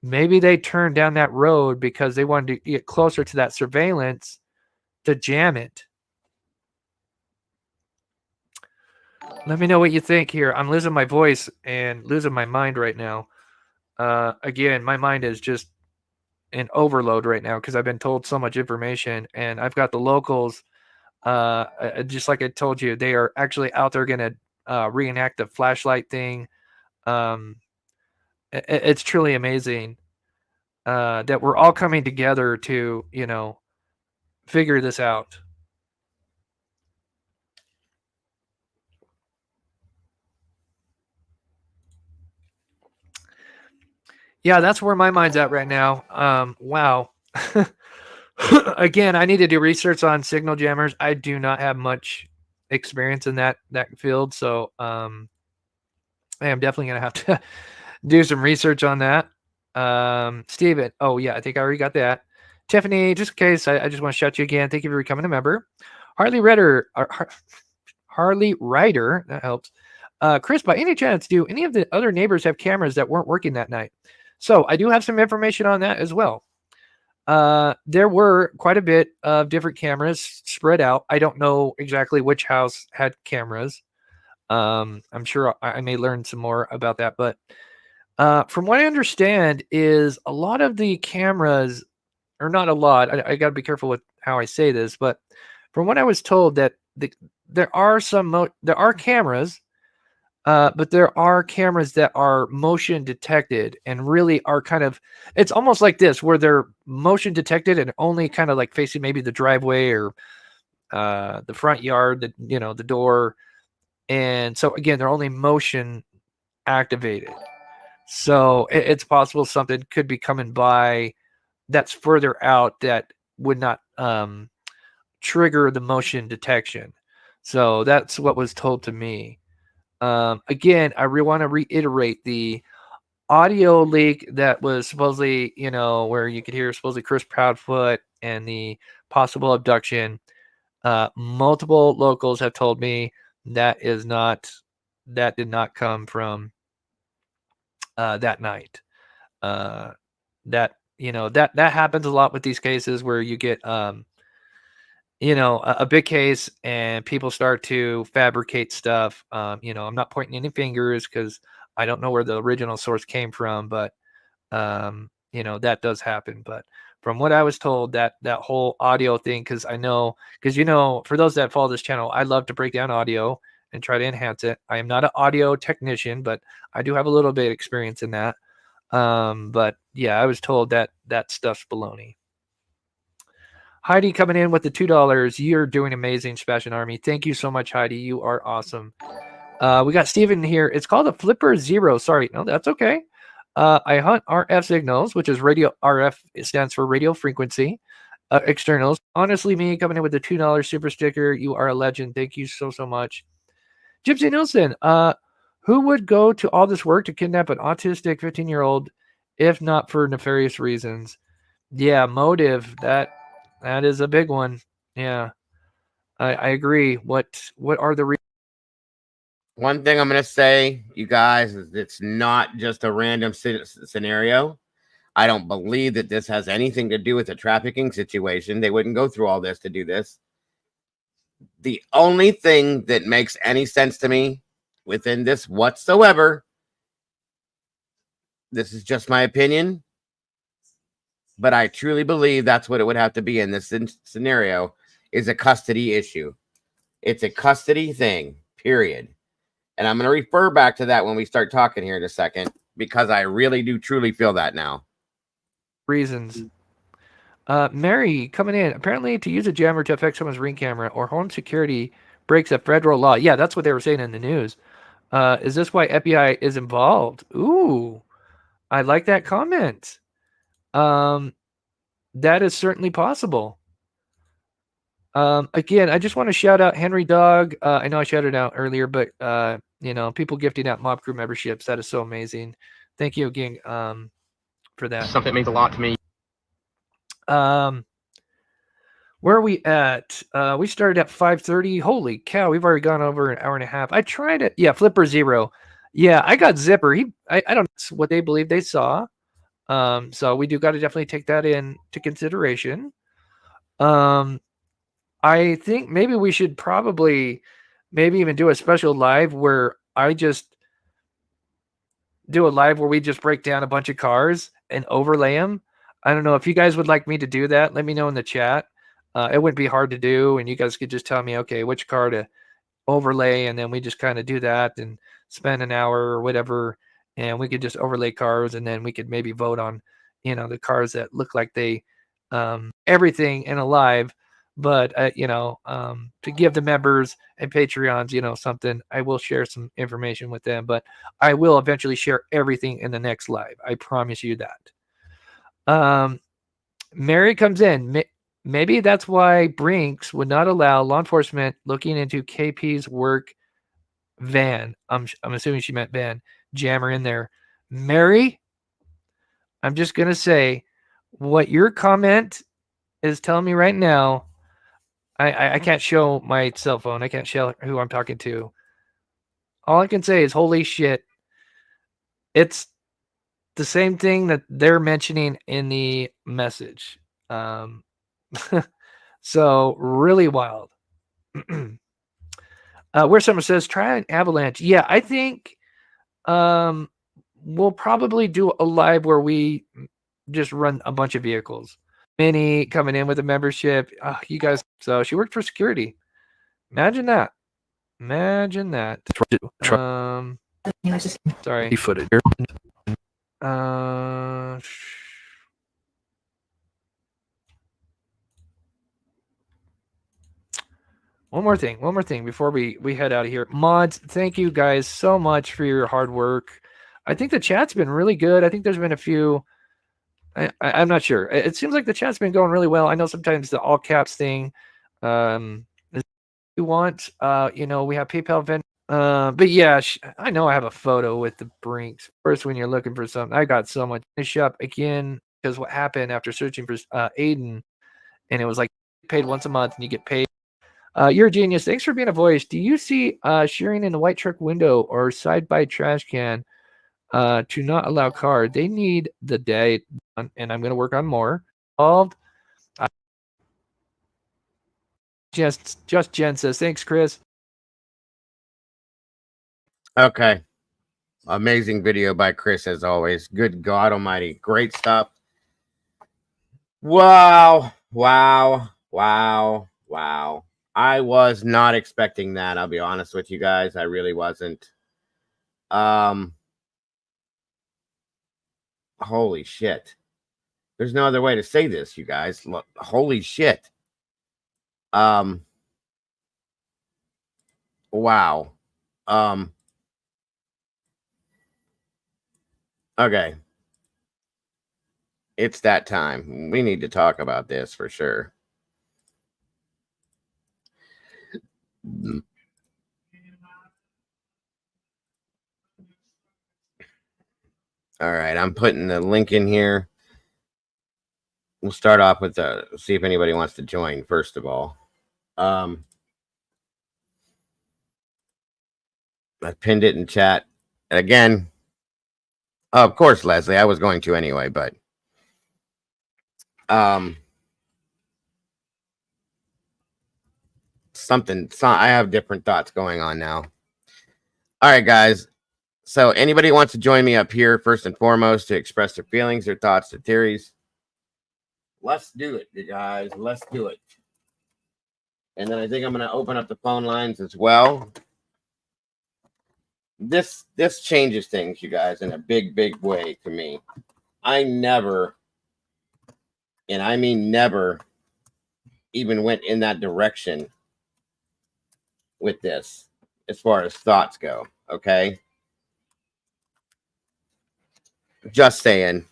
maybe they turned down that road because they wanted to get closer to that surveillance to jam it. Let me know what you think here. I'm losing my voice and losing my mind right now. Again, my mind is just in overload right now because I've been told so much information, and I've got the locals. Just like I told you, they are actually out there going to reenact the flashlight thing. It's truly amazing that we're all coming together to, you know, figure this out. Yeah, that's where my mind's at right now. Wow. Again, I need to do research on signal jammers. I do not have much experience in that field, so I am definitely going to have to do some research on that. Steven, oh yeah, I think I already got that. Tiffany, just in case, I just want to shout you again. Thank you for becoming a member. Harley Rider, that helps. Chris, by any chance, do any of the other neighbors have cameras that weren't working that night? So I do have some information on that as well. There were quite a bit of different cameras spread out. I don't know exactly which house had cameras. I'm sure I may learn some more about that, but from what I understand is a lot of the cameras, or not a lot, I got to be careful with how I say this, but from what I was told that there are cameras, but there are cameras that are motion detected and really are kind of, it's almost like this, where they're motion detected and only kind of like facing maybe the driveway or the front yard, the door. And so again, they're only motion activated. So it's possible something could be coming by that's further out that would not trigger the motion detection. So that's what was told to me. Again, I really want to reiterate the audio leak that was supposedly, where you could hear supposedly Chris Proudfoot and the possible abduction. Multiple locals have told me that did not come from that night. That happens a lot with these cases where you get a big case and people start to fabricate stuff. I'm not pointing any fingers because I don't know where the original source came from, but that does happen. But from what I was told, that whole audio thing, because for those that follow this channel, I love to break down audio and try to enhance it. I am not an audio technician, but I do have a little bit of experience in that. But yeah, I was told that stuff's baloney. Heidi coming in with the $2. You're doing amazing, Sebastian Army. Thank you so much, Heidi. You are awesome. We got Steven here. It's called a Flipper Zero. Sorry, no, that's okay. I hunt RF signals, which is radio RF. It stands for radio frequency externals. Honestly, me coming in with the $2 super sticker. You are a legend. Thank you so much. Gypsy Nielsen, who would go to all this work to kidnap an autistic 15-year-old if not for nefarious reasons? Yeah, motive. That is a big one. Yeah, I agree. What are the reasons? One thing I'm going to say, you guys, is it's not just a random scenario. I don't believe that this has anything to do with a trafficking situation. They wouldn't go through all this to do this. The only thing that makes any sense to me within this whatsoever, this is just my opinion, but I truly believe that's what it would have to be in this scenario, is a custody issue. It's a custody thing, period. And I'm going to refer back to that when we start talking here in a second, because I really do truly feel that now. Reasons. Mary coming in. Apparently, to use a jammer to affect someone's Ring camera or home security breaks a federal law. Yeah, that's what they were saying in the news. Is this why FBI is involved? Ooh, I like that comment. That is certainly possible. Again, I just want to shout out Henry Dog. I know I shouted out earlier, but people gifting out Mob Crew memberships. That is so amazing. Thank you again for that. Something that means a lot to me. Where are we at? We started at 5:30. Holy cow, we've already gone over an hour and a half. I tried it. Yeah, Flipper Zero. Yeah, I got Zipper. I don't know what they believe they saw. So we do got to definitely take that into consideration. I think maybe we should probably maybe even do a special live where I just do a live where we just break down a bunch of cars and overlay them. I don't know if you guys would like me to do that. Let me know in the chat. It wouldn't be hard to do, and you guys could just tell me, okay, which car to overlay, and then we just kind of do that and spend an hour or whatever, and we could just overlay cars, and then we could maybe vote on, the cars that look like they everything in a live. But to give the members and Patreons, something, I will share some information with them, but I will eventually share everything in the next live. I promise you that. Mary comes in. Maybe that's why Brinks would not allow law enforcement looking into KP's work van. I'm assuming she meant van. Jammer in there. Mary, I'm just going to say what your comment is telling me right now. I can't show my cell phone. I can't show who I'm talking to. All I can say is, holy shit. It's the same thing that they're mentioning in the message. So really wild. Where someone says, try an avalanche. Yeah, I think we'll probably do a live where we just run a bunch of vehicles. Minnie coming in with a membership. You guys, so she worked for security. Imagine that. Sorry. Footage. One more thing before we head out of here. Mods, thank you guys so much for your hard work. I think the chat's been really good. I think there's been a few. I'm not sure. It seems like the chat's been going really well. I know sometimes the all caps thing. You want, we have PayPal event. But yeah, I know I have a photo with the Brinks. First, when you're looking for something, I got so much. Finish up again because what happened after searching for Aiden, and it was like paid once a month and you get paid. You're a genius. Thanks for being a voice. Do you see sharing in the white truck window or side by trash can to not allow car? They need the day, and I'm going to work on more. Just Jen says, thanks, Chris. Okay. Amazing video by Chris, as always. Good God almighty. Great stuff. Wow. I was not expecting that. I'll be honest with you guys. I really wasn't. Holy shit. There's no other way to say this, you guys. Look, holy shit. Wow. Okay. It's that time. We need to talk about this for sure. All right, I'm putting the link in here. We'll start off with see if anybody wants to join, first of all. I pinned it in chat. And again, of course, Leslie, I was going to anyway, but I have different thoughts going on now. All right, guys. So anybody wants to join me up here, first and foremost, to express their feelings, their thoughts, their theories, let's do it, you guys. Let's do it. And then I think I'm going to open up the phone lines as well. This changes things, you guys, in a big way to me. I never, and I mean never, even went in that direction with this as far as thoughts go. Okay. Just saying.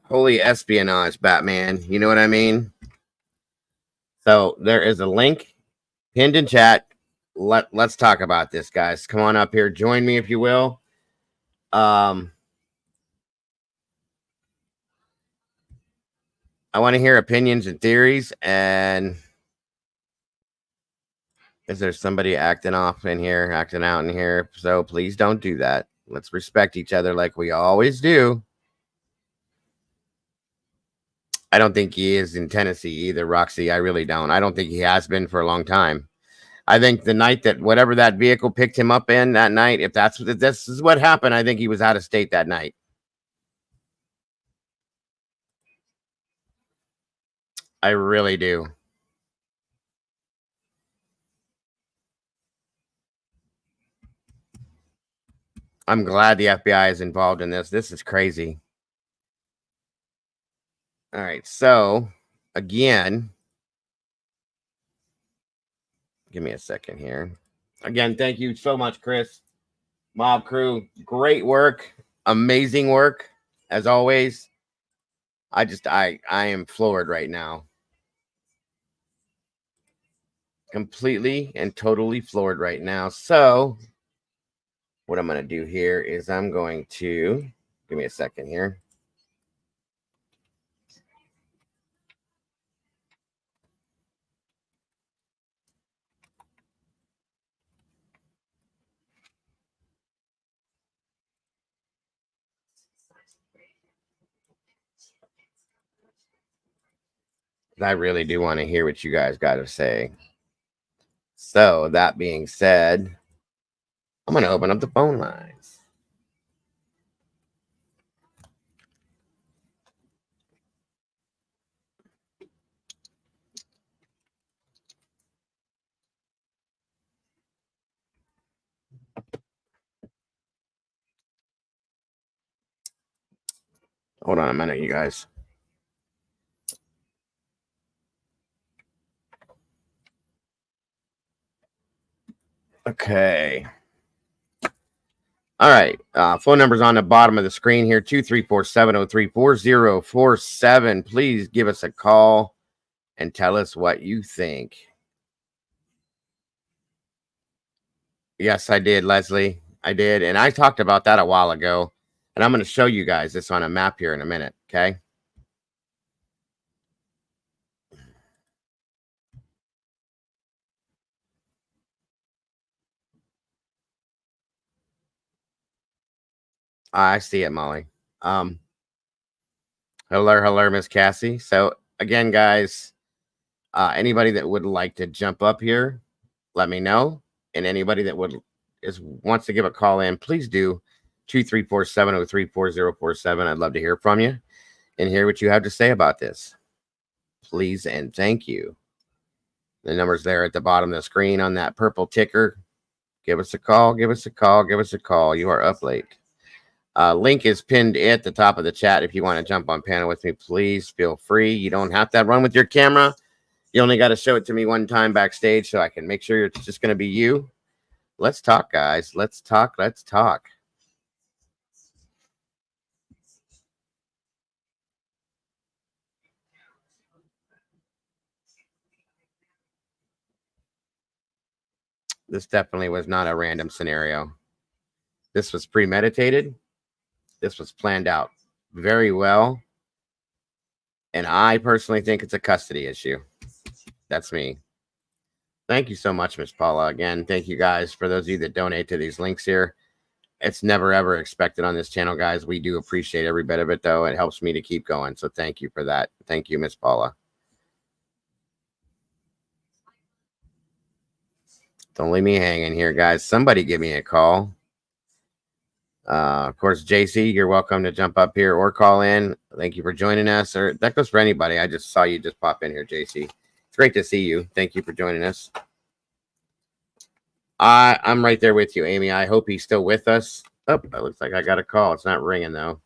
Holy espionage, Batman. You know what I mean? So there is a link pinned in chat. Let's talk about this, guys. Come on up here. Join me if you will. I want to hear opinions and theories. And is there somebody acting off in here, acting out in here? So please don't do that. Let's respect each other like we always do. I don't think he is in Tennessee either, Roxy. I really don't. I don't think he has been for a long time. I think the night that whatever that vehicle picked him up in that night, if this is what happened, I think he was out of state that night. I really do. I'm glad the FBI is involved in this. This is crazy. All right. So, again, give me a second here. Again, thank you so much, Chris. Mob crew, great work. Amazing work, as always. I am floored right now. Completely and totally floored right now. So, what I'm going to do here is I'm going to, give me a second here. I really do want to hear what you guys got to say. So, that being said, I'm going to open up the phone lines. Hold on a minute, you guys. Okay. All right. Phone number's on the bottom of the screen here, 234-703-4047. Please give us a call and tell us what you think. Yes, I did, Leslie. I did. And I talked about that a while ago. And I'm going to show you guys this on a map here in a minute. Okay. I see it, Molly. Hello, Miss Cassie. So again, guys, anybody that would like to jump up here, let me know. And anybody that wants to give a call in, please do 234-703-4047. I'd love to hear from you and hear what you have to say about this. Please and thank you. The number's there at the bottom of the screen on that purple ticker. Give us a call. Give us a call. Give us a call. You are up late. Link is pinned at the top of the chat. If you want to jump on panel with me, please feel free. You don't have to run with your camera. You only got to show it to me one time backstage so I can make sure it's just going to be you. Let's talk, guys. Let's talk. Let's talk. This definitely was not a random scenario. This was premeditated. This was planned out very well. And I personally think it's a custody issue. That's me. Thank you so much, Miss Paula. Again, thank you guys for those of you that donate to these links here. It's never, ever expected on this channel, guys. We do appreciate every bit of it, though. It helps me to keep going. So thank you for that. Thank you, Miss Paula. Don't leave me hanging here, guys. Somebody give me a call. Of course, JC, you're welcome to jump up here or call in. Thank you for joining us. Or that goes for anybody. I just saw you just pop in here, JC. It's great to see you. Thank you for joining us. I'm right there with you, Amy. I hope he's still with us. Oh, it looks like I got a call. It's not ringing, though.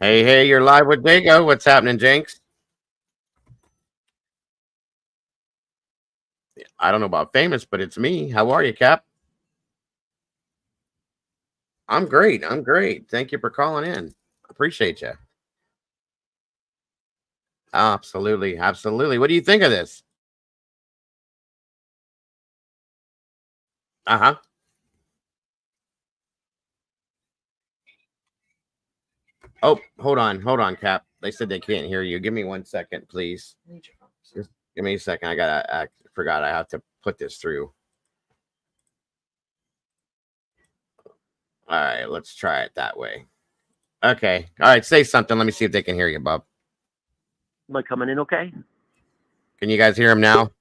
Hey, you're live with Dago. What's happening, Jenks? I don't know about famous, but it's me. How are you, Cap? I'm great. I'm great. Thank you for calling in. Appreciate you. Absolutely. Absolutely. What do you think of this? Uh-huh. Oh, hold on, Cap. They said they can't hear you. Give me 1 second, please. Just give me a second. I forgot I have to put this through. All right, let's try it that way. Okay. All right, say something. Let me see if they can hear you, Bob. Am I coming in okay? Can you guys hear him now?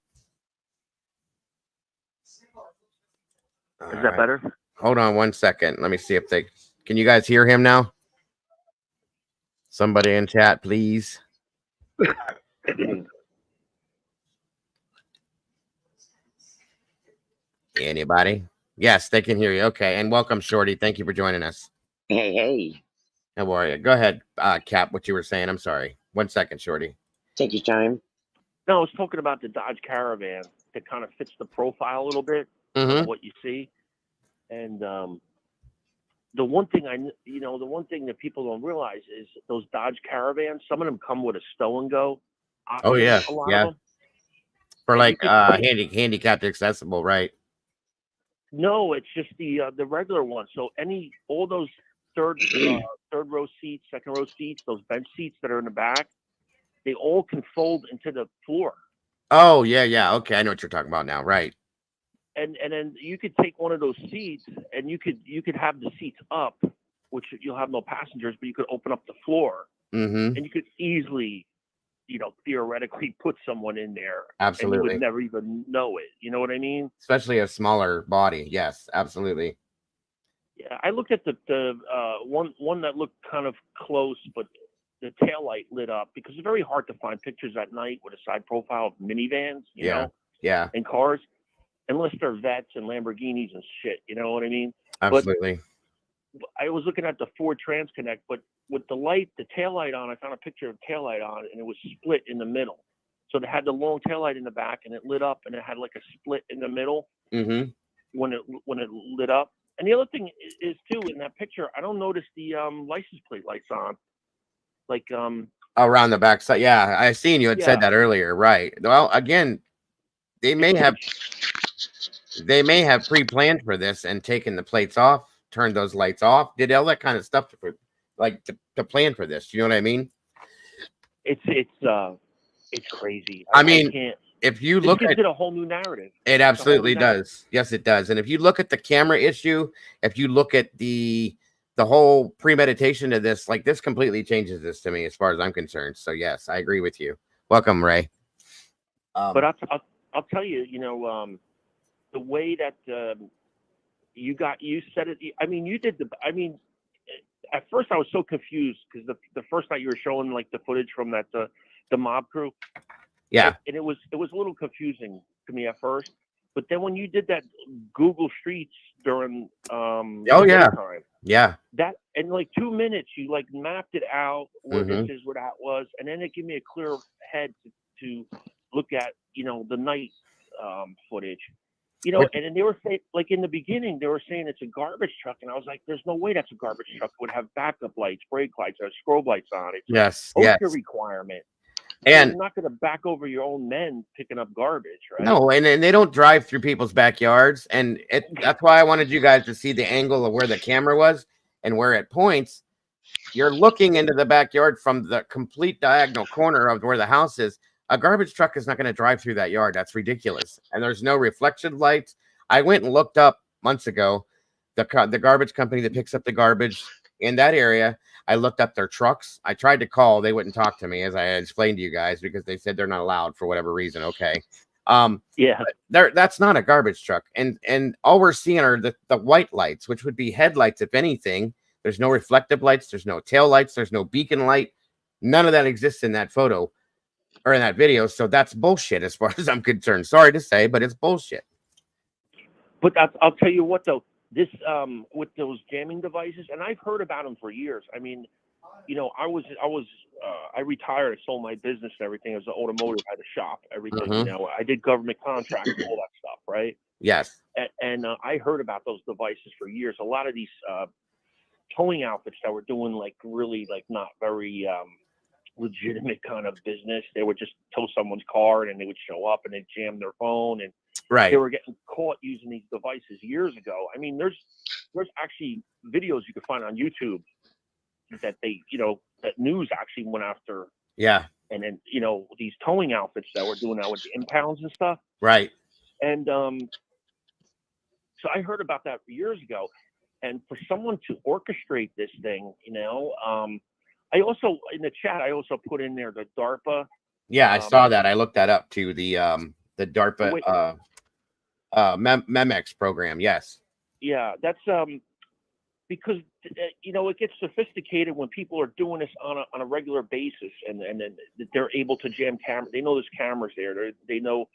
Is that better? Hold on 1 second. Let me see if they can. You guys hear him now? Somebody in chat, please. Anybody? Yes, they can hear you. Okay, and welcome, Shorty. Thank you for joining us. Hey. How are you? Go ahead, Cap. What you were saying? I'm sorry. 1 second, Shorty. Take your time. No, I was talking about the Dodge Caravan that kind of fits the profile a little bit of what you see. And the one thing the one thing that people don't realize is those Dodge Caravans, some of them come with a stow and go option. Oh yeah, A lot yeah. of them. For And like you could handicapped accessible, right? No, it's just the regular one. So all those third row seats, second row seats, those bench seats that are in the back, they all can fold into the floor. Oh yeah. Okay, I know what you're talking about now. Right. And then you could take one of those seats and you could have the seats up, which you'll have no passengers, but you could open up the floor and you could easily, theoretically put someone in there. And you Absolutely. would never even know it. You know what I mean? Especially a smaller body. Yes, absolutely. Yeah, I looked at the one that looked kind of close, but the taillight lit up because it's very hard to find pictures at night with a side profile of minivans, you know, and cars, unless they're Vets and Lamborghinis and shit. You know what I mean? Absolutely. But I was looking at the Ford Transconnect, but with the taillight on, I found a picture of taillight on, and it was split in the middle. So they had the long taillight in the back, and it lit up, and it had like a split in the middle when it lit up. And the other thing is too, in that picture, I don't notice the license plate lights on. Like around the backside. Yeah, I seen you had said that earlier. Right. Well, again, they may have pre-planned for this and taken the plates off, turned those lights off, did all that kind of stuff to plan for this. You know what I mean? It's crazy. I mean, can't. If you This look gives at it a whole new narrative. it, absolutely does. Yes, it does. And if you look at the camera issue, if you look at the whole premeditation of this, like this completely changes this to me as far as I'm concerned. So yes, I agree with you. Welcome, Ray. But I'll tell you, the way that you said it. I mean, you did at first I was so confused because the first night you were showing like the footage from that the mob crew. Yeah. And it was a little confusing to me at first, but then when you did that Google Streets during daytime, that in like 2 minutes you like mapped it out where this is, where that was, and then it gave me a clear head to look at the night footage, and then they were saying, like in the beginning they were saying it's a garbage truck, and I was like, there's no way that's a garbage truck. It would have backup lights, brake lights, or strobe lights on it. Yes, OSHA requirement. And you're not going to back over your own men picking up garbage, right? no, and they don't drive through people's backyards, and that's why I wanted you guys to see the angle of where the camera was and where it points. You're looking into the backyard from the complete diagonal corner of where the house is. A garbage truck is not going to drive through that yard. That's ridiculous. And there's no reflection lights. I went and looked up months ago the garbage company that picks up the garbage in that area. I looked up their trucks. I tried to call. They wouldn't talk to me, as I explained to you guys, because they said they're not allowed for whatever reason. Okay. That's not a garbage truck. And all we're seeing are the white lights, which would be headlights, if anything. There's no reflective lights. There's no tail lights. There's no beacon light. None of that exists in that photo or in that video. So that's bullshit as far as I'm concerned. Sorry to say, but it's bullshit. But I'll tell you what, though. This with those jamming devices, and I've heard about them for years. I mean, I was I retired. I sold my business and everything. I was an automotive. I had a shop, everything. Mhm. You know, I did government contracts, all that stuff, right? Yes. And I heard about those devices for years. A lot of these towing outfits that were doing like really like not very legitimate kind of business. They would just tow someone's car and then they would show up and they'd jam their phone, and Right. they were getting caught using these devices years ago. I mean, there's actually videos you can find on YouTube that they, you know, that news actually went after. Yeah. And then, you know, these towing outfits that we're doing now with the impounds and stuff. Right. And so I heard about that years ago. And for someone to orchestrate this thing, you know, I also, in the chat, I also put in there the DARPA. Yeah, I saw that. I looked that up too. The DARPA MEMEX program. Yes. Yeah, that's because you know, it gets sophisticated when people are doing this on a regular basis, and then they're able to jam camera. They know there's cameras there. They know,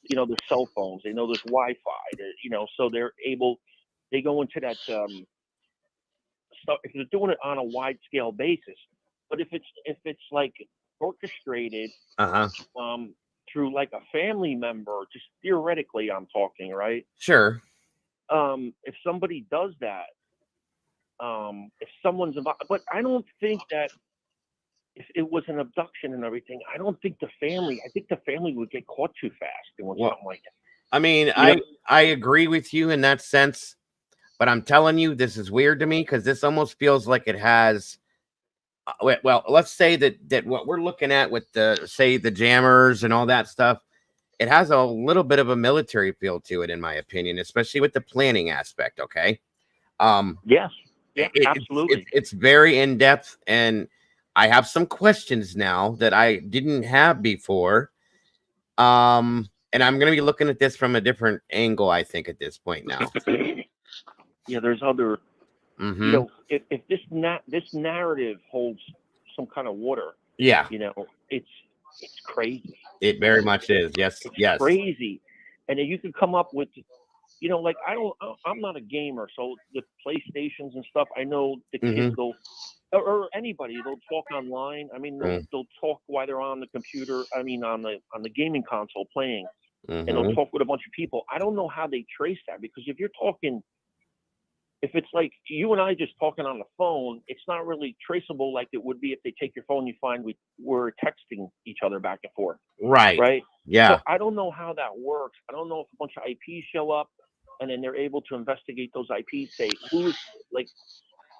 you know, there's cell phones. They know there's Wi-Fi. You know, so they're able. They go into that stuff if they're doing it on a wide scale basis. But if it's like orchestrated, through like a family member, just theoretically, I'm talking, right? Sure. If somebody does that, if someone's involved, but I don't think that if it was an abduction and everything, I think the family would get caught too fast doing something like that. I mean, I agree with you in that sense, but I'm telling you, this is weird to me because this almost feels like it has. Well, let's say that what we're looking at with the jammers and all that stuff, it has a little bit of a military feel to it, in my opinion, especially with the planning aspect. Okay. Yes. Yeah, absolutely. It's very in depth, and I have some questions now that I didn't have before. And I'm going to be looking at this from a different angle, I think, at this point now. Yeah, there's other. You know, if this narrative holds some kind of water, yeah, you know, it's crazy. It very much is. Yes, yes. Crazy, and then you can come up with, you know, like I'm not a gamer, so the PlayStations and stuff. I know the kids will, or anybody, they'll talk online. I mean, they'll talk while they're on the computer. I mean, on the gaming console playing, and they'll talk with a bunch of people. I don't know how they trace that, because if you're talking. If it's like you and I just talking on the phone, it's not really traceable like it would be if they take your phone. You find we're texting each other back and forth. Right. Right. Yeah. So I don't know how that works. I don't know if a bunch of IPs show up and then they're able to investigate those IPs. Say who's like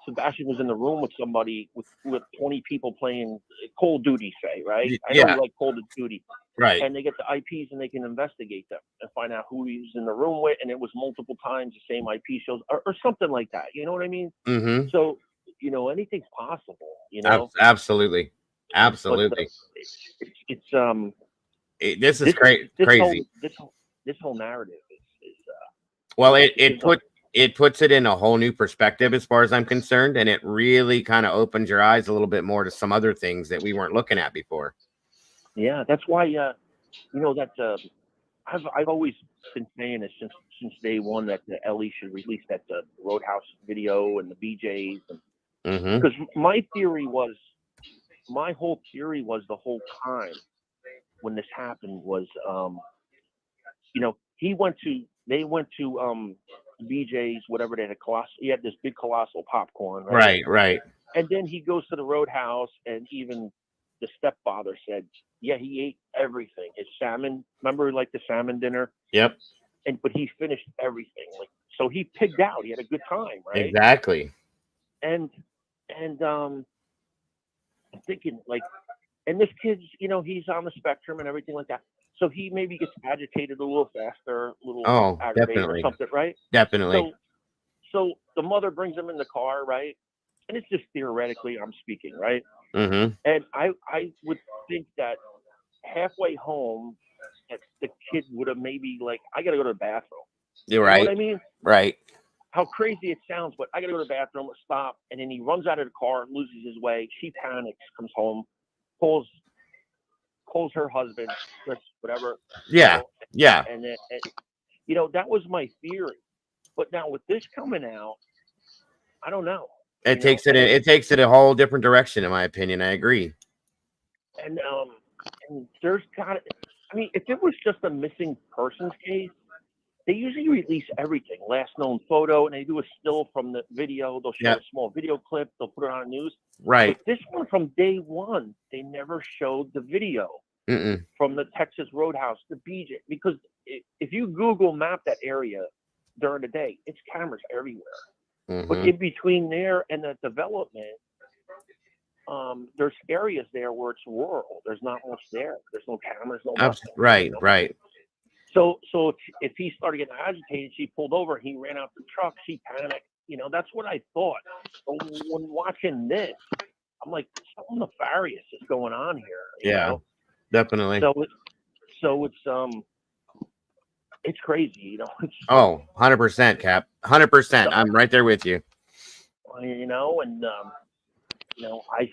Sebastian was in the room with somebody with 20 people playing Call of Duty, say, right? I know you like Call of Duty. Right. And they get the IPs and they can investigate them and find out who he's in the room with, and it was multiple times the same IP shows or something like that. You know what I mean? So, you know, anything's possible, you know? Absolutely. Absolutely. This is crazy. This whole narrative is well, it puts it in a whole new perspective as far as I'm concerned, and it really kind of opens your eyes a little bit more to some other things that we weren't looking at before. Yeah, that's why you know that I've always been saying this since day one that the LE should release that Roadhouse video and the BJs, because my whole theory was the whole time when this happened was you know, they went to BJ's, whatever they had, he had this big colossal popcorn, right, and then he goes to the Roadhouse, and even the stepfather said, yeah, he ate everything. His salmon, remember, like the salmon dinner? Yep. But he finished everything. Like, so he pigged out. He had a good time, right? Exactly. And I'm thinking, like, and this kid's, you know, he's on the spectrum and everything like that. So he maybe gets agitated a little faster, a little aggravated definitely. or something, right? Definitely. So the mother brings him in the car, right? And it's just theoretically, I'm speaking, right? And I would think that halfway home, that the kid would have maybe like, I got to go to the bathroom. You're right. You know what I mean? Right. How crazy it sounds, but I got to go to the bathroom, stop. And then he runs out of the car, loses his way. She panics, comes home, calls her husband, Chris, whatever. Yeah. You know, Yeah. And you know, that was my theory. But now with this coming out, I don't know. It takes it a whole different direction, in my opinion. I agree. and there's got. I mean, if it was just a missing persons case, they usually release everything, last known photo, and they do a still from the video. They'll show a small video clip. They'll put it on the news. Right. But this one, from day one, they never showed the video from the Texas Roadhouse, the BJ, because if you Google map that area during the day, it's cameras everywhere. But in between there and the development, there's areas there where it's rural. There's not much there. There's no cameras, no nothing. Right, right. So if he started getting agitated, she pulled over. He ran out the truck. She panicked. You know, that's what I thought. But when watching this, I'm like, something nefarious is going on here. You know? Definitely. So it's crazy. You know. 100%, Cap. 100%. I'm right there with you. You know, and you know, I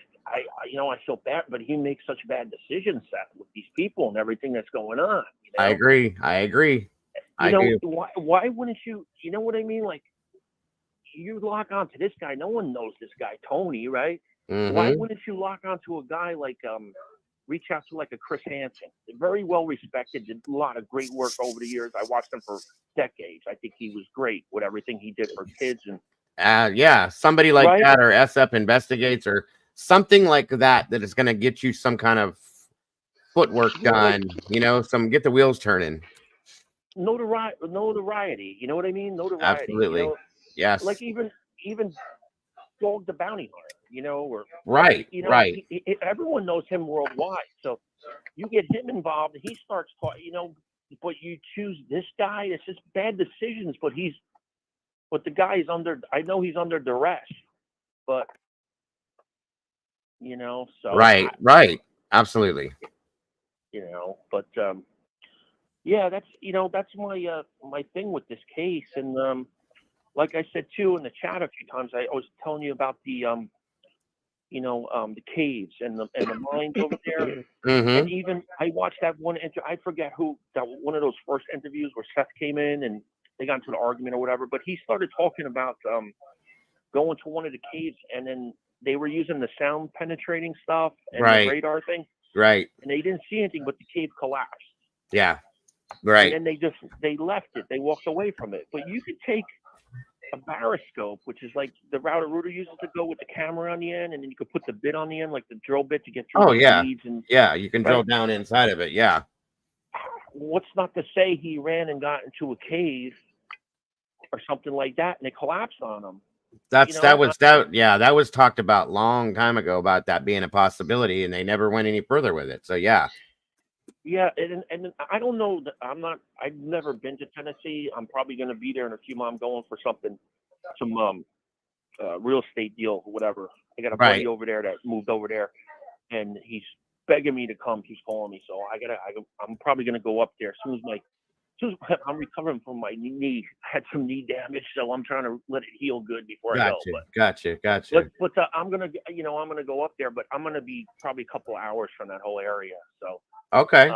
feel bad, but he makes such bad decisions, Seth, with these people and everything that's going on. You know? I agree. You know, why wouldn't you? You know what I mean? Like, you lock onto this guy. No one knows this guy, Tony, right? Why wouldn't you lock onto a guy like reach out to like a Chris Hansen? Very well respected, did a lot of great work over the years. I watched him for decades. I think he was great with everything he did for kids and somebody like that, or SF Investigates, or something like that is going to get you some kind of footwork done. You know, get the wheels turning. Notoriety. You know what I mean? Notoriety. Absolutely. You know? Yes. Like even Dog the Bounty Hunter, you know, or you know, right. Everyone knows him worldwide. So you get him involved, and he starts talking. You know, but you choose this guy. It's just bad decisions. But the guy is under. I know he's under duress, but you know, so right, absolutely. You know, but yeah, that's my thing with this case, and like I said too in the chat a few times, I was telling you about the the caves and the mines over there, and even I watched that one. I forget one of those first interviews where Seth came in and they got into an argument or whatever, but he started talking about going to one of the caves, and then they were using the sound penetrating stuff and the radar thing, and they didn't see anything, but the cave collapsed. And then they left it. They walked away from it. But you could take a baroscope, which is like the router Rooter uses to go with the camera on the end, and then you could put the bit on the end, like the drill bit, to get through the weeds. And you can drill down inside of it. What's not to say he ran and got into a cave or something like that, and it collapsed on him? That was talked about long time ago, about that being a possibility, and they never went any further with it. So and I don't know that I've never been to Tennessee. I'm probably going to be there in a few months. I'm going for some real estate deal or whatever. I got a buddy over there that moved over there, and he's begging me to come. He's calling me, so I'm probably going to go up there as soon as I'm recovering from my knee. I had some knee damage, so I'm trying to let it heal good before I go. Gotcha. But I'm gonna go up there, but I'm gonna be probably a couple hours from that whole area. So okay.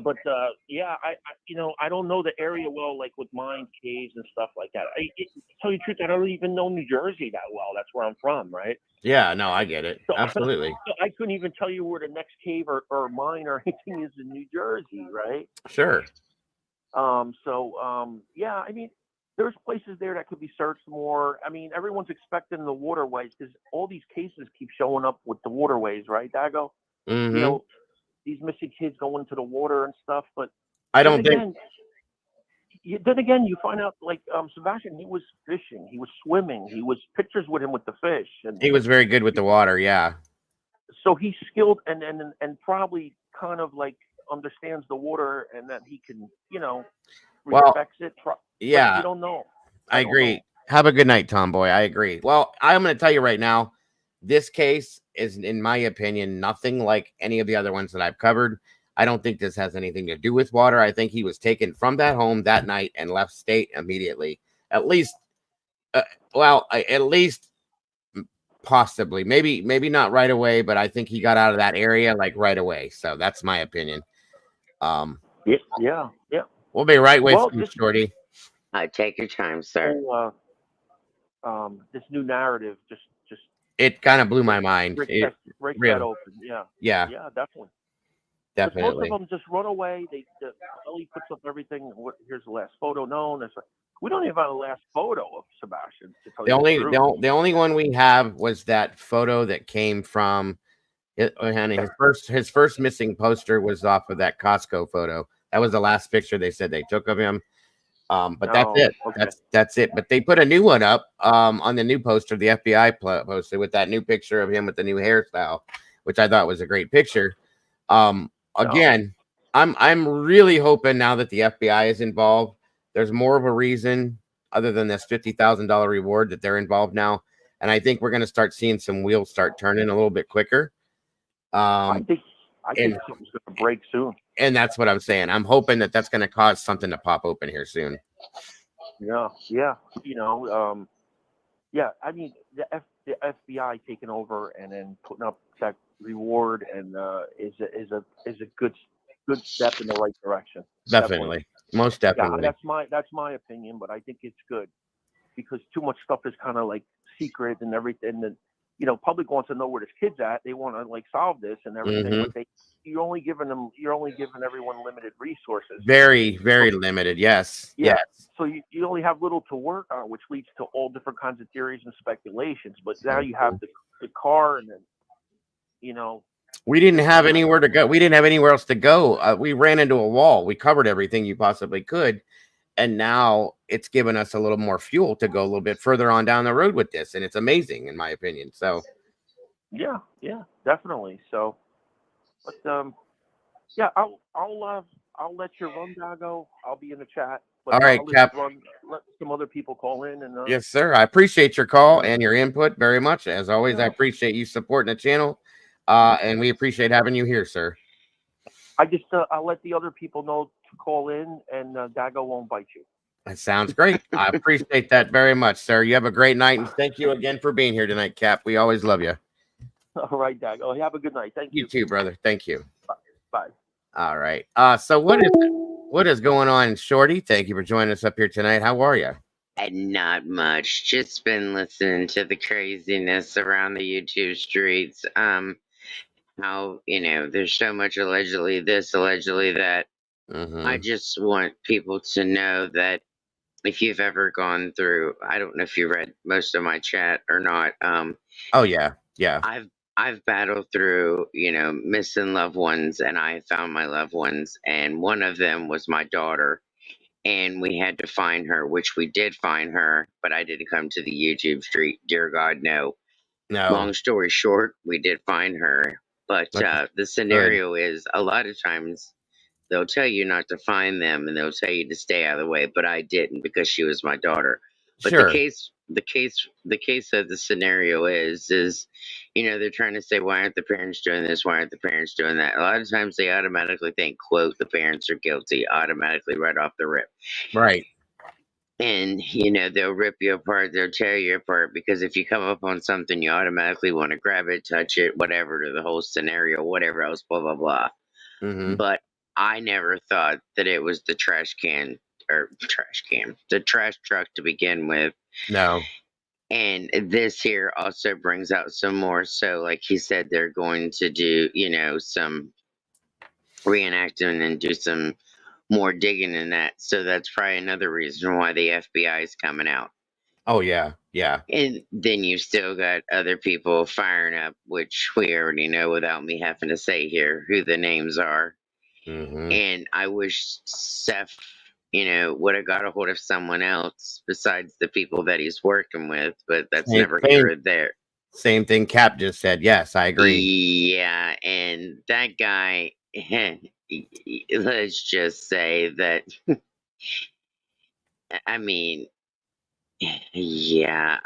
But I don't know the area well, like with mines, caves, and stuff like that. To tell you the truth, I don't even know New Jersey that well. That's where I'm from, right? Yeah, no, I get it. Absolutely. So I couldn't even tell you where the next cave or mine or anything is in New Jersey, right? Sure. I mean, there's places there that could be searched more. I mean, everyone's expecting the waterways, because all these cases keep showing up with the waterways, right, Dago? You know, these missing kids going into the water and stuff. But I don't think. Then again, you find out, like Sebastian, he was fishing, he was swimming, he was pictures with him with the fish, and he was very good with the water. Yeah. So he's skilled and probably kind of like understands the water, and that he can, respects it. Yeah, you don't know. I agree. Have a good night, Tomboy. I agree. Well, I'm going to tell you right now, this case is, in my opinion, nothing like any of the other ones that I've covered. I don't think this has anything to do with water. I think he was taken from that home that night and left state immediately. At least, possibly, maybe not right away, but I think he got out of that area like right away. So that's my opinion. Yeah. We'll be right with you, Shorty. Take your time, sir. This new narrative just it kind of blew my mind. Break It that really, open. Yeah. yeah, Yeah, definitely. But most definitely. of them just run away. Ellie puts up everything. Here's the last photo known. It's like, we don't even have a last photo of Sebastian, to tell The you the only truth. the only one we have was that photo that came from and his first missing poster was off of that Costco photo. That was the last picture they said they took of him. But that's Oh, it. okay. That's it. But they put a new one up on the new poster, the FBI posted with that new picture of him with the new hairstyle, which I thought was a great picture. Again, I'm really hoping now that the FBI is involved, there's more of a reason other than this $50,000 reward that they're involved now, and I think we're going to start seeing some wheels start turning a little bit quicker. I think something's going to break soon. And that's what I'm saying. I'm hoping that that's going to cause something to pop open here soon. Yeah. Yeah. I mean, the FBI taking over and then putting up that reward and is a good step in the right direction. Definitely. Most definitely. Yeah, that's my opinion, but I think it's good because too much stuff is kind of like secret and everything. And public wants to know where this kid's at. They want to like solve this and everything, but you're only giving everyone limited resources. Very, very limited. Yes. Yeah. Yes. So you only have little to work on, which leads to all different kinds of theories and speculations. But now you have the car, and then we didn't have anywhere to go. We didn't have anywhere else to go. We ran into a wall. We covered everything you possibly could, and now it's given us a little more fuel to go a little bit further on down the road with this, and it's amazing in my opinion. So yeah, definitely. So, but yeah, I'll let you run, Dago. I'll be in the chat. But all right, Cap. Let some other people call in. And yes, sir. I appreciate your call and your input very much. As always, I appreciate you supporting the channel, and we appreciate having you here, sir. I'll let the other people know to call in, and Dago won't bite you. That sounds great. I appreciate that very much, sir. You have a great night, and thank you again for being here tonight, Cap. We always love you. All right, Dago. Have a good night. Thank you. You too, brother. Thank you. Bye. All right. So what is going on, Shorty? Thank you for joining us up here tonight. How are you? Not much. Just been listening to the craziness around the YouTube streets. How there's so much allegedly this, allegedly that. I just want people to know that if you've ever gone through, I don't know if you read most of my chat or not. Oh yeah. I've battled through, missing loved ones, and I found my loved ones, and one of them was my daughter, and we had to find her, which we did find her, but I didn't come to the YouTube street. Dear God, no. Long story short, we did find her, but the scenario is a lot of times they'll tell you not to find them, and they'll tell you to stay out of the way, but I didn't because she was my daughter. But Sure. the case of the scenario is they're trying to say, why aren't the parents doing this? Why aren't the parents doing that? A lot of times they automatically think, quote, the parents are guilty, automatically right off the rip. Right. And, they'll rip you apart. They'll tear you apart because if you come up on something, you automatically want to grab it, touch it, whatever, to the whole scenario, whatever else, blah, blah, blah. But I never thought that it was the the trash truck to begin with. No. And this here also brings out some more. So, like he said, they're going to do, some reenacting and do some more digging in that. So that's probably another reason why the FBI is coming out. Oh yeah. Yeah. And then you still got other people firing up, which we already know without me having to say here who the names are. And I wish Seth, would have got a hold of someone else besides the people that he's working with, but that's never here or there. Same thing Cap just said. Yes, I agree. Yeah, and that guy, let's just say that, I mean, yeah,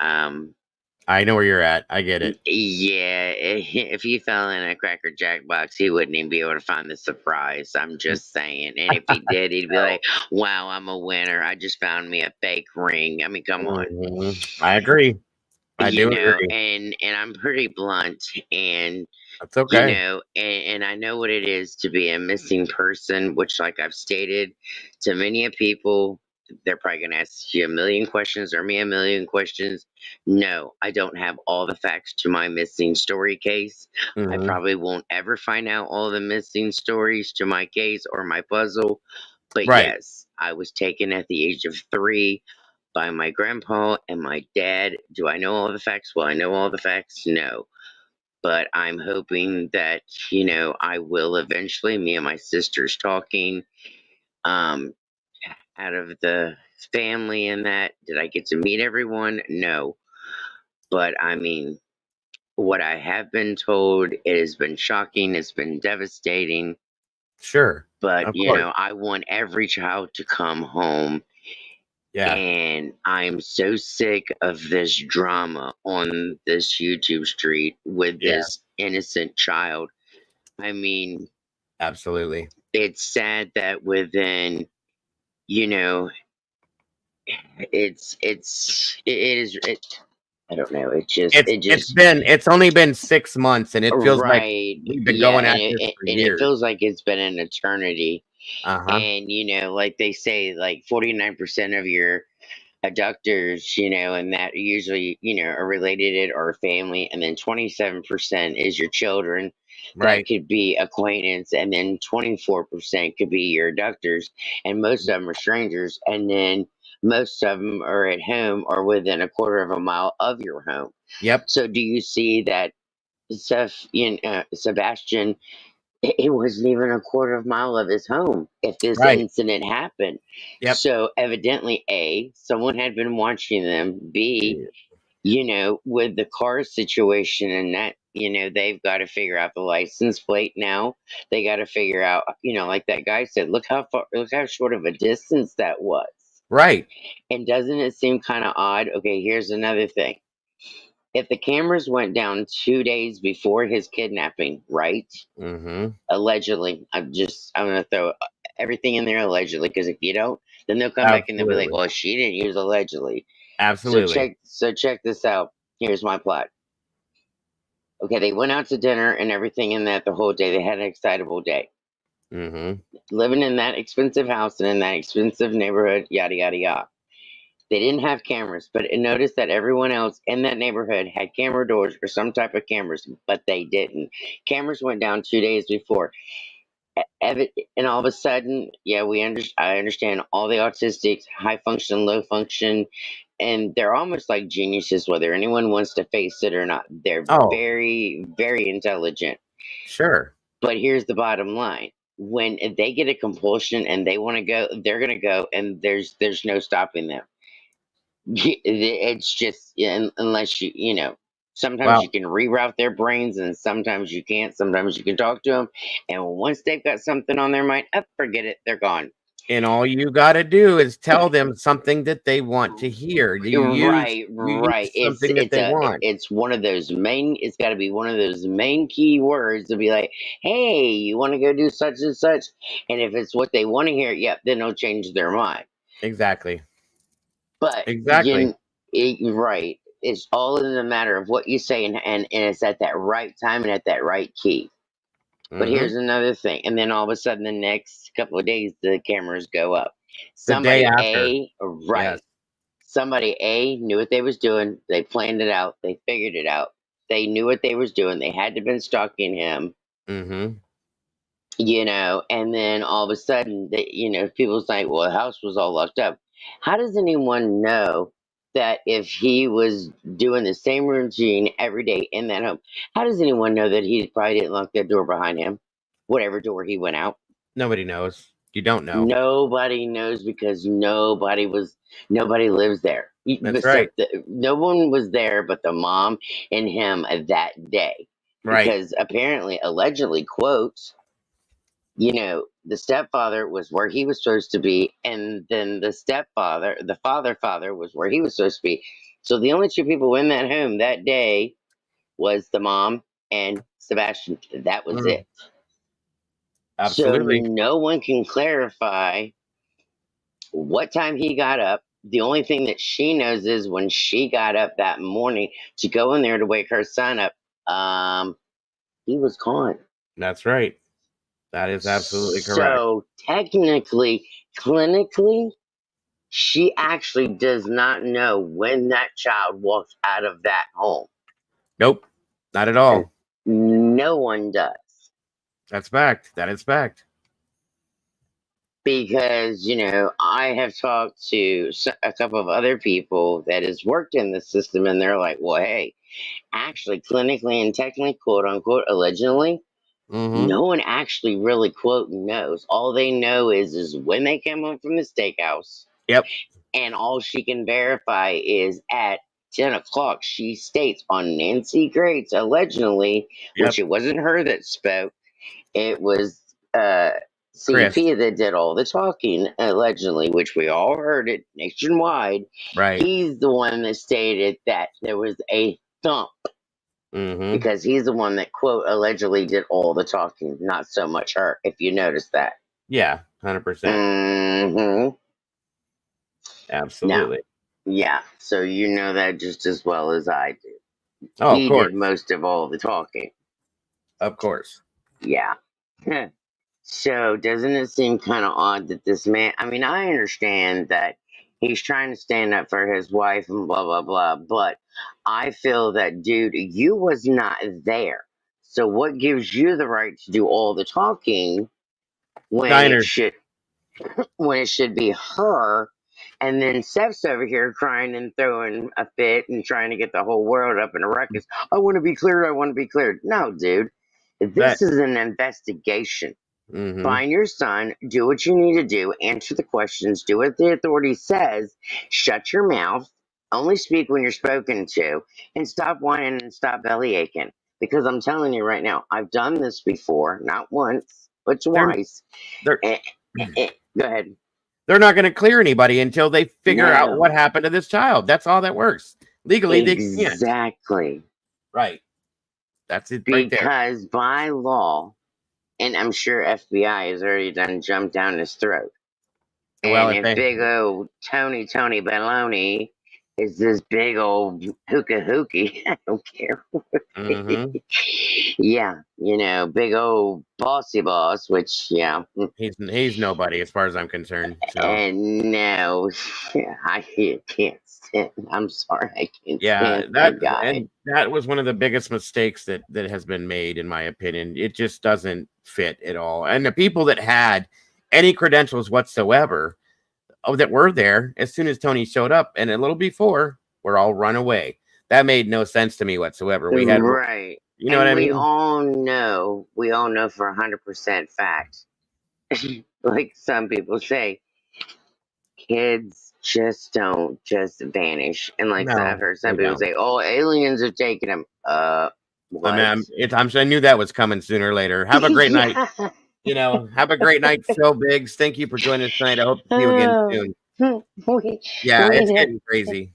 I know where you're at. I get it. yeah, if he fell in a Cracker Jack box, he wouldn't even be able to find the surprise. I'm just saying. And if he did, he'd be like, wow, I'm a winner. I just found me a fake ring. I mean, come on. I agree. I do agree. And I'm pretty blunt, and that's okay. And I know what it is to be a missing person, which, like I've stated to many people, they're probably going to ask you a million questions or me a million questions. No, I don't have all the facts to my missing story case. I probably won't ever find out all the missing stories to my case or my puzzle. But yes, I was taken at the age of 3 by my grandpa and my dad. Do I know all the facts? Well, I know all the facts. No. But I'm hoping that, I will eventually, me and my sister's talking, out of the family and that. Did I get to meet everyone? No. But I mean, what I have been told, it has been shocking. It's been devastating. Sure. But, Of course. I want every child to come home. Yeah. And I'm so sick of this drama on this YouTube street with this innocent child. I mean, absolutely. It's sad that within, I don't know. It's only been 6 months, and it feels like right. we've been going at this for and years. it feels like it's been an eternity. Uh-huh. And like they say, like 49% of your abductors, and that usually, are related or family, and then 27% is your children. That could be acquaintance, and then 24% could be your abductors, and most of them are strangers, and then most of them are at home or within a quarter of a mile of your home. Yep. So do you see that Sebastian, it wasn't even a quarter of a mile of his home if this incident happened. Yep. So evidently, A, someone had been watching them. B, with the car situation and that, they've got to figure out the license plate now. They got to figure out, like that guy said, look how short of a distance that was. Right. And doesn't it seem kind of odd? Okay, here's another thing. If the cameras went down 2 days before his kidnapping, right? Allegedly, I'm going to throw everything in there allegedly, because if you don't, then they'll come back and they'll be like, well, she didn't use allegedly. Absolutely. So check this out. Here's my plot. Okay, they went out to dinner and everything in that the whole day. They had an excitable day. Living in that expensive house and in that expensive neighborhood, yada, yada, yada. They didn't have cameras, but noticed that everyone else in that neighborhood had camera doors or some type of cameras, but they didn't. Cameras went down 2 days before. And all of a sudden, I understand all the autistics, high function, low function, and they're almost like geniuses, whether anyone wants to face it or not. They're very, very intelligent. Sure. But here's the bottom line. When they get a compulsion and they want to go, they're going to go, and there's no stopping them. It's just, unless sometimes you can reroute their brains and sometimes you can't. Sometimes you can talk to them, and once they've got something on their mind, forget it, they're gone. And all you got to do is tell them something that they want to hear. Right. Something that they want. It's one of those main. It's got to be one of those main key words to be like, "Hey, you want to go do such and such?" And if it's what they want to hear, then they'll change their mind. Exactly. But exactly. Right. It's all in the matter of what you say, and it's at that right time and at that right key. But here's another thing. And then all of a sudden, the next couple of days, the cameras go up. Somebody Somebody A knew what they was doing. They planned it out. They figured it out. They knew what they was doing. They had to been stalking him. And then all of a sudden, people's like, well, the house was all locked up. How does anyone know that if he was doing the same routine every day in that home, how does anyone know that he probably didn't lock that door behind him? Whatever door he went out. Nobody knows. You don't know. Nobody knows because nobody lives there. That's right. No one was there but the mom and him that day. Right. Because apparently, allegedly, quotes, the stepfather was where he was supposed to be, and then the father was where he was supposed to be. So the only two people in that home that day was the mom and Sebastian. That was it. Absolutely. So no one can clarify what time he got up. The only thing that she knows is when she got up that morning to go in there to wake her son up, he was gone. That's right. That is absolutely correct. So technically, clinically, She actually does not know when that child walked out of that home. Nope, not at all. No one does. That's fact. That is fact. Because, I have talked to a couple of other people that has worked in the system, and they're like, well, hey, actually, clinically and technically, quote unquote, allegedly, no one actually really, quote, knows. All they know is when they came home from the steakhouse. Yep. And all she can verify is at 10 o'clock, she states on Nancy Grace, allegedly, which it wasn't her that spoke, it was CP that did all the talking, allegedly, which we all heard it nationwide. Right. He's the one that stated that there was a thump. Because he's the one that, quote, allegedly did all the talking, not so much her, if you notice that. Yeah, 100%. Absolutely. Now, yeah, so you know that just as well as I do. Oh, he of course. did most of all the talking. Of course. Yeah. So doesn't it seem kind of odd that this man, I mean, I understand that he's trying to stand up for his wife and blah, blah, blah, but I feel that, dude, you was not there. So what gives you the right to do all the talking when it should be her? And then Steph's over here crying and throwing a fit and trying to get the whole world up in a ruckus. I want to be cleared. I want to be cleared. No, dude. This is an investigation. Find your son, do what you need to do, answer the questions, do what the authority says, shut your mouth, only speak when you're spoken to, and stop whining and stop belly aching. Because I'm telling you right now, I've done this before, not once, but twice. Go ahead. They're not going to clear anybody until they figure out what happened to this child. That's all that works. Legally, they can't. Exactly. Right. That's it right there. Because by law, and I'm sure FBI has already done jumped down his throat. Well, and if big old Tony Baloney is this big old hooky, I don't care. Yeah, big old bossy boss, which, yeah. He's nobody as far as I'm concerned. So. And no, I can't stand. I'm sorry, I can't stand that guy. And that was one of the biggest mistakes that has been made, in my opinion. It just doesn't fit at all. And the people that had any credentials whatsoever that were there as soon as Tony showed up and a little before were all run away. That made no sense to me whatsoever. We had right. You know what I mean? We all know for 100% fact. Like some people say, kids just don't just vanish. And like I've heard some people say, "Oh, aliens are taking them." What? I knew that was coming sooner or later. Have a great night. Have a great night, Phil Biggs. Thank you for joining us tonight. I hope to see you again soon. It's getting crazy.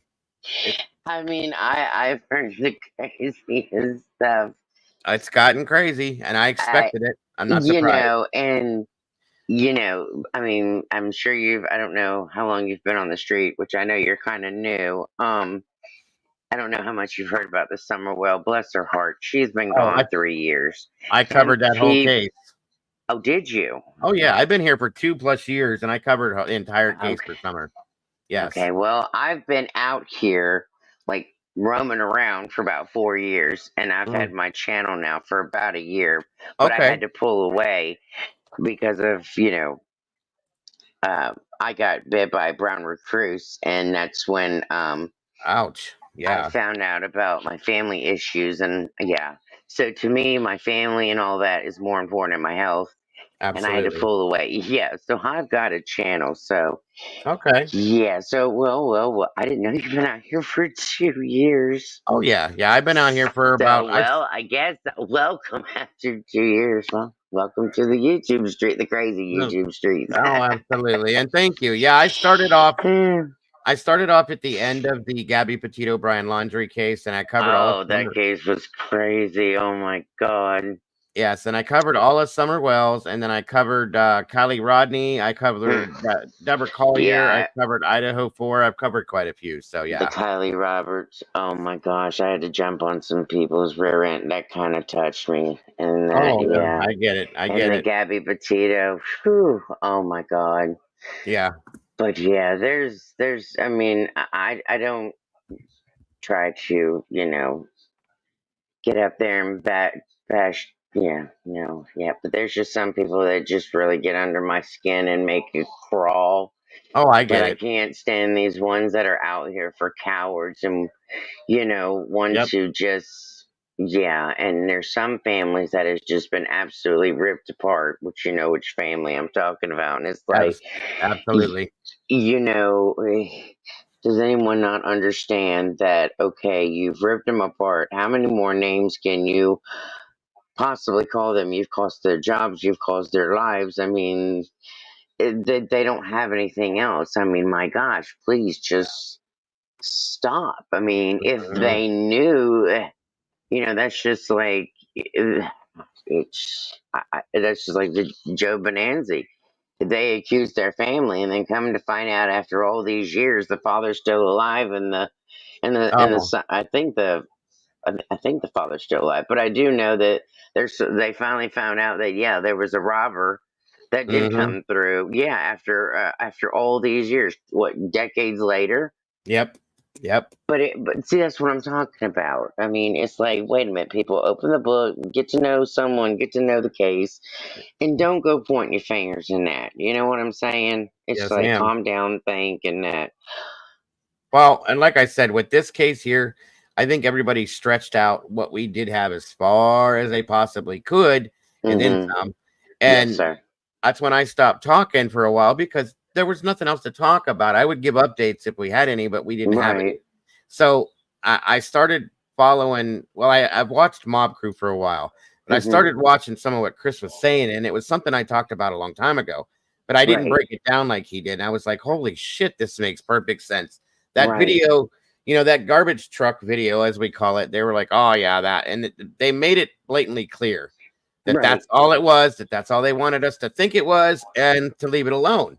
I mean, I've heard the craziest stuff. It's gotten crazy, and I expected it. I'm not surprised. I mean, I'm sure I don't know how long you've been on the street, which I know you're kind of new. I don't know how much you've heard about the Summerwell. Bless her heart. She's been gone 3 years. I covered that whole case. Oh, did you? Oh, yeah. I've been here for 2+ years, and I covered the entire case for Summer. Yes. Okay, well, I've been out here, like, roaming around for about 4 years, and I've had my channel now for about a year. But I had to pull away because of, I got bit by a brown recluse, and that's when ouch. Yeah. I found out about my family issues, and so to me, my family and all that is more important than my health. Absolutely. And I had to pull away. Yeah, so I've got a channel. So yeah. So well, I didn't know you've been out here for 2 years. Oh yeah, I've been out here for about. I guess welcome after 2 years. Well, welcome to the YouTube street, the crazy YouTube street. Oh, absolutely, and thank you. Yeah, I started off at the end of the Gabby Petito Brian Laundrie case, and I covered all. Oh, that case was crazy! Oh my God. Yes, and I covered all of Summer Wells, and then I covered Kylie Rodney. I covered Deborah Collier. I covered Idaho 4. I've covered quite a few. So yeah, the Kylie Roberts. Oh my gosh, I had to jump on some people's rear end. That kind of touched me. And I get it. The Gabby Petito. Whew, oh my God. Yeah. But yeah, I mean, I don't try to, get up there and bash, yeah, no, yeah. But there's just some people that just really get under my skin and make it crawl. Oh, I But get I it. can't stand these ones that are out here for cowards and, want Yep. to just, yeah. And there's some families that has just been absolutely ripped apart, which which family I'm talking about. And it's like, Absolutely. does anyone not understand that, okay, you've ripped them apart. How many more names can you possibly call them? You've cost their jobs, you've caused their lives. I mean, they don't have anything else. I mean, my gosh, please just stop. I mean, if Mhm. they knew, that's just like, that's just like the Joe Bonanzi. They accused their family, and then come to find out after all these years, the father's still alive, and the Oh. son. I think the father's still alive, but I do know that they finally found out that yeah, there was a robber that did Mhm. come through. Yeah, after all these years, what, decades later. Yep. Yep. But see, that's what I'm talking about. I mean, it's like, wait a minute, people, open the book, get to know someone, get to know the case, and don't go pointing your fingers in that. You know what I'm saying? It's Yes, like, ma'am. calm down, think, and that. Well, and like I said, with this case here, I think everybody stretched out what we did have as far as they possibly could, and then Mm-hmm. some. Yes, And sir. that's when I stopped talking for a while because there was nothing else to talk about. I would give updates if we had any, but we didn't have any. Right. So I started following. Well, I've watched Mob Crew for a while, but I Mm-hmm. started watching some of what Chris was saying, and it was something I talked about a long time ago, but I didn't Right. break it down like he did. And I was like, holy shit, this makes perfect sense. That Right. video, that garbage truck video, as we call it, they were like, oh yeah, that, and they made it blatantly clear that Right. that's all it was, that's all they wanted us to think it was, and to leave it alone.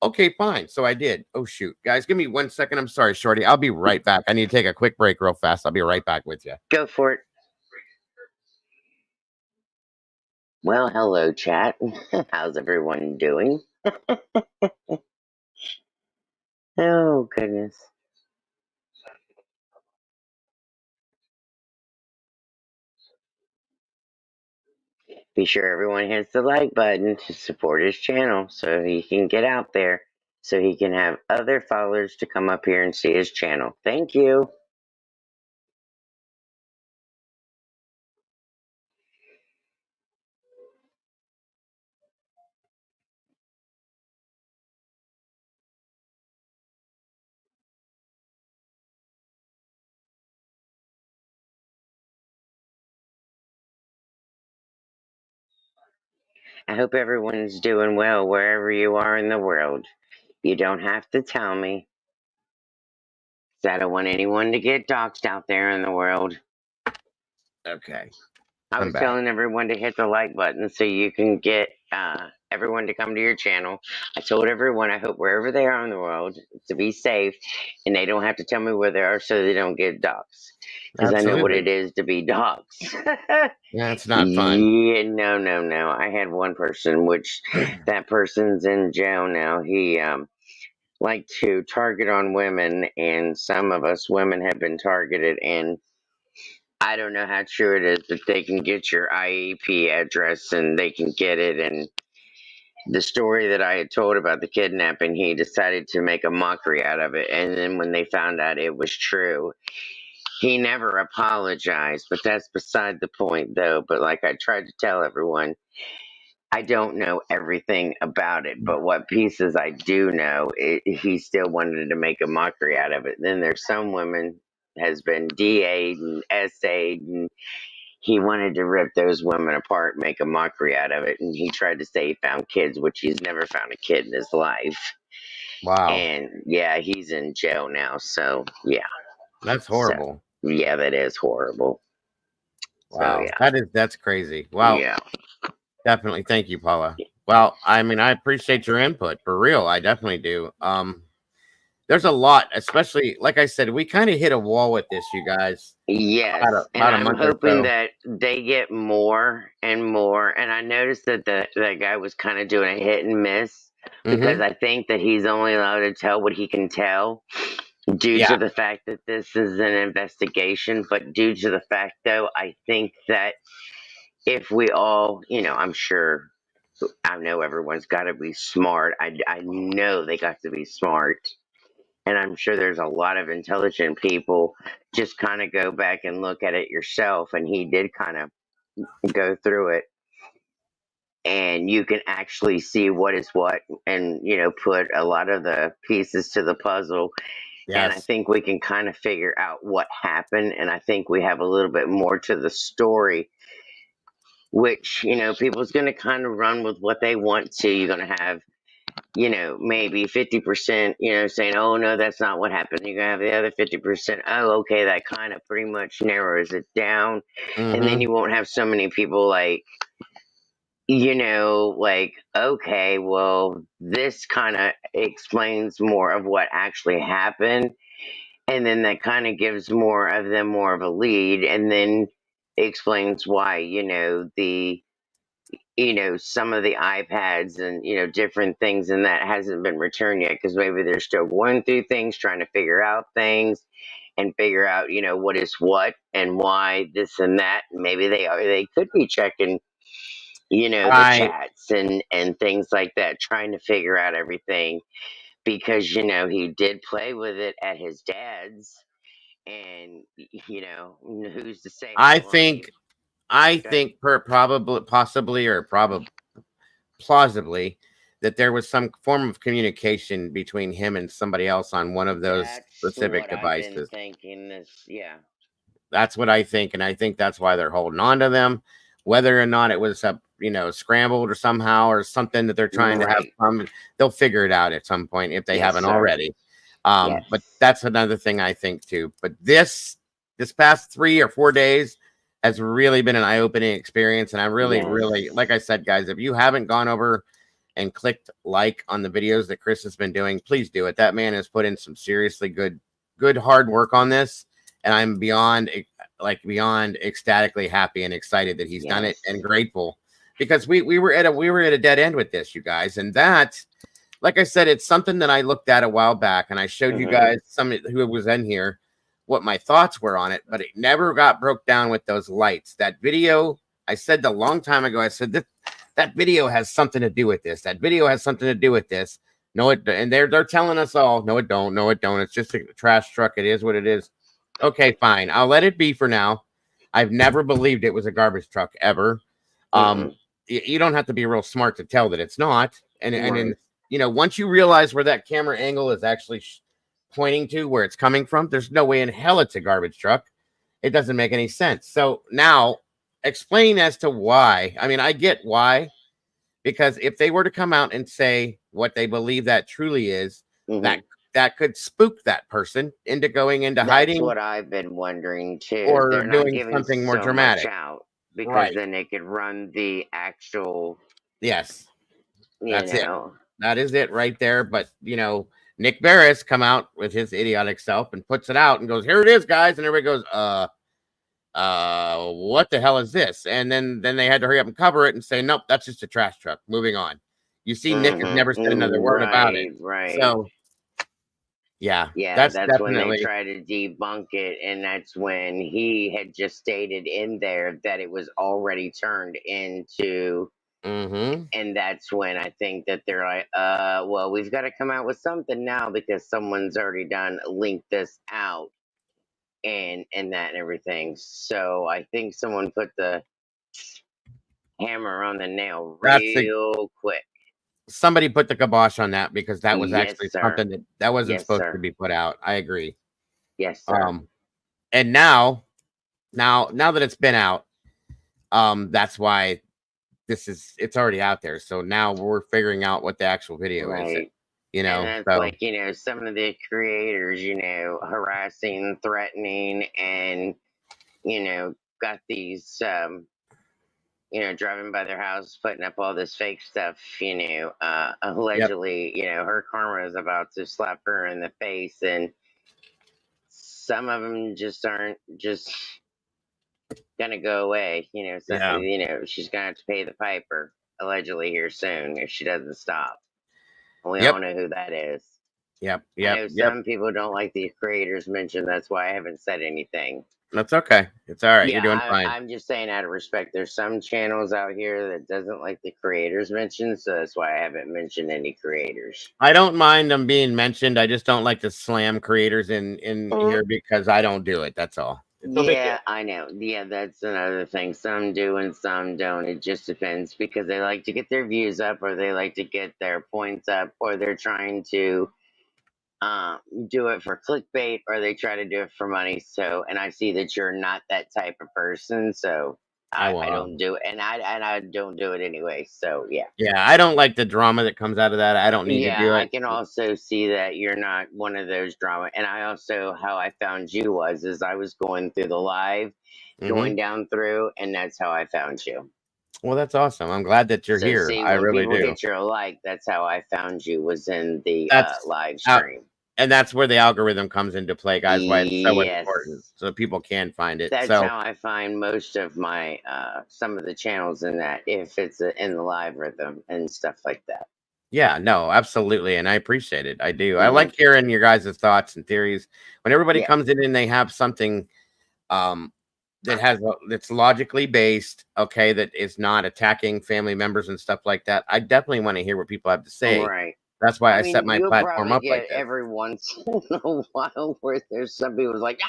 Okay, fine. So I did. Oh, shoot. Guys, give me 1 second. I'm sorry, Shorty. I'll be right back. I need to take a quick break real fast. I'll be right back with you. Go for it. Well, hello, chat. How's everyone doing? Oh, goodness. Be sure everyone hits the like button to support his channel so he can get out there, so he can have other followers to come up here and see his channel. Thank you. I hope everyone's doing well wherever you are in the world. You don't have to tell me, 'cause I don't want anyone to get doxxed out there in the world. Okay. I was telling everyone to hit the like button so you can get everyone to come to your channel. I told everyone I hope wherever they are in the world to be safe, and they don't have to tell me where they are so they don't get doxxed. Because I know what Absolutely. it is to be doxxed. Yeah, it's not fun. Yeah, no. I had one person, which that person's in jail now. He liked to target on women, and some of us women have been targeted, and I don't know how true it is, but they can get your IEP address and they can get it. And the story that I had told about the kidnapping, he decided to make a mockery out of it. And then when they found out it was true, he never apologized. But that's beside the point, though. But like I tried to tell everyone, I don't know everything about it, but what pieces I do know, he still wanted to make a mockery out of it. Then there's some women has been DA'd and SA'd, and he wanted to rip those women apart, make a mockery out of it, and he tried to say he found kids, which he's never found a kid in his life. Wow. And yeah, he's in jail now, so yeah. That's horrible. So, yeah, that is horrible. Wow. So, yeah. That's crazy. Wow. Yeah. Definitely. Thank you, Paula. Well, I mean, I appreciate your input for real. I definitely do. There's a lot, especially like I said, we kind of hit a wall with this, you guys. Yes, and about a I'm month or hoping so. that they get more and more. And I noticed that that guy was kind of doing a hit and miss. because I think that he's only allowed to tell what he can tell due to the fact that this is an investigation. But due to the fact, though, I think that if we all, I'm sure, I know everyone's got to be smart. I know they got to be smart. And I'm sure there's a lot of intelligent people. Just kind of go back and look at it yourself. And he did kind of go through it. And you can actually see what is what and, put a lot of the pieces to the puzzle. And I think we can kind of figure out what happened. And I think we have a little bit more to the story, which, people's going to kind of run with what they want to. You're going to have, maybe 50%, saying, oh, no, that's not what happened. You're going to have the other 50%. Oh, okay, that kind of pretty much narrows it down. And then you won't have so many people like, okay, well, this kind of explains more of what actually happened. And then that kind of gives more of them more of a lead. And then explains why, some of the iPads and, different things and that hasn't been returned yet. Because maybe they're still going through things, trying to figure out things and figure out, what is what and why this and that. Maybe they could be checking the chats and things like that, trying to figure out everything because, he did play with it at his dad's and, who's to say? I think plausibly that there was some form of communication between him and somebody else on one of those specific devices. I've been thinking this, That's what I think. And I think that's why they're holding on to them. Whether or not it was scrambled or somehow or something that they're trying to have, they'll figure it out at some point if they haven't already. But that's another thing I think too. But this past 3 or 4 days has really been an eye-opening experience. And I really, like I said, guys, if you haven't gone over and clicked like on the videos that Chris has been doing, please do it. That man has put in some seriously good hard work on this. And I'm beyond ecstatically happy and excited that he's done it and grateful because we were at a dead end with this, you guys. And that, like I said, it's something that I looked at a while back and I showed you guys some who was in here what my thoughts were on it, but it never got broke down with those lights. That video, I said a long time ago, I said that video has something to do with this. That video has something to do with this. No, and they're telling us all, no, it don't. No, it don't. It's just a trash truck. It is what it is. Okay, fine. I'll let it be for now. I've never believed it was a garbage truck ever. You don't have to be real smart to tell that it's not. And once you realize where that camera angle is actually pointing to, where it's coming from, there's no way in hell it's a garbage truck. It doesn't make any sense. So now explain as to why. I mean, I get why, because if they were to come out and say what they believe that truly is, that could spook that person into going into hiding. That's what I've been wondering too. Or doing something more dramatic. Because then they could run the actual. Yes. That's it. That is it right there. But, Nick Barris come out with his idiotic self and puts it out and goes, here it is, guys. And everybody goes, what the hell is this? And then they had to hurry up and cover it and say, nope, that's just a trash truck. Moving on. You see, Nick has never said another word about it. Right. So, yeah, that's when they try to debunk it, and that's when he had just stated in there that it was already turned into. And that's when I think that they're like, well, we've got to come out with something now because someone's already linked this out, and that and everything. So I think someone put the hammer on the nail real quick. Somebody put the kibosh on that because that was actually something that wasn't supposed to be put out. I agree. Yes, sir. And now that it's been out, that's why it's already out there. So now we're figuring out what the actual video is. And that's like, some of the creators, harassing, threatening, and, got these, driving by their house, putting up all this fake stuff, allegedly, her karma is about to slap her in the face. And some of them just aren't just going to go away. She's going to have to pay the piper allegedly here soon if she doesn't stop. We Yep. all know who that is. Yep. I know Yep. Yep. some people don't like the creators mentioned. That's why I haven't said anything. That's okay. It's all right. You're Yeah, doing fine. I'm just saying out of respect. There's some channels out here that doesn't like the creators mentioned, so that's why I haven't mentioned any creators. I don't mind them being mentioned. I just don't like to slam creators in here because I don't do it. That's all. It's no big deal. Yeah, I know. Yeah, that's another thing. Some do and some don't. It just depends because they like to get their views up or they like to get their points up or they're trying to do it for clickbait or they try to do it for money. So, and I see that you're not that type of person. So I don't do it. And I don't do it anyway. So yeah. Yeah, I don't like the drama that comes out of that. I don't need to do Yeah, I it. can also see that you're not one of those drama. And I also, how I found you is I was going through the live, going down through, and that's how I found you. Well, that's awesome. I'm glad that you're So here. see, I when really people do. get your like, that's how I found you was in the That's live out- stream. and that's where the algorithm comes into play, guys. Why it's so Yes. important, so people can find it. That's So how I find most of my some of the channels in that if it's in the live rhythm and stuff like that. yeah, no, absolutely, and I appreciate it. I do. I like hearing your guys' thoughts and theories. When everybody comes in and they have something that's logically based, okay, that is not attacking family members and stuff like that. I definitely want to hear what people have to say. Right. That's why I mean, set my you'll platform probably up get like this. every once in a while where there's some people's like,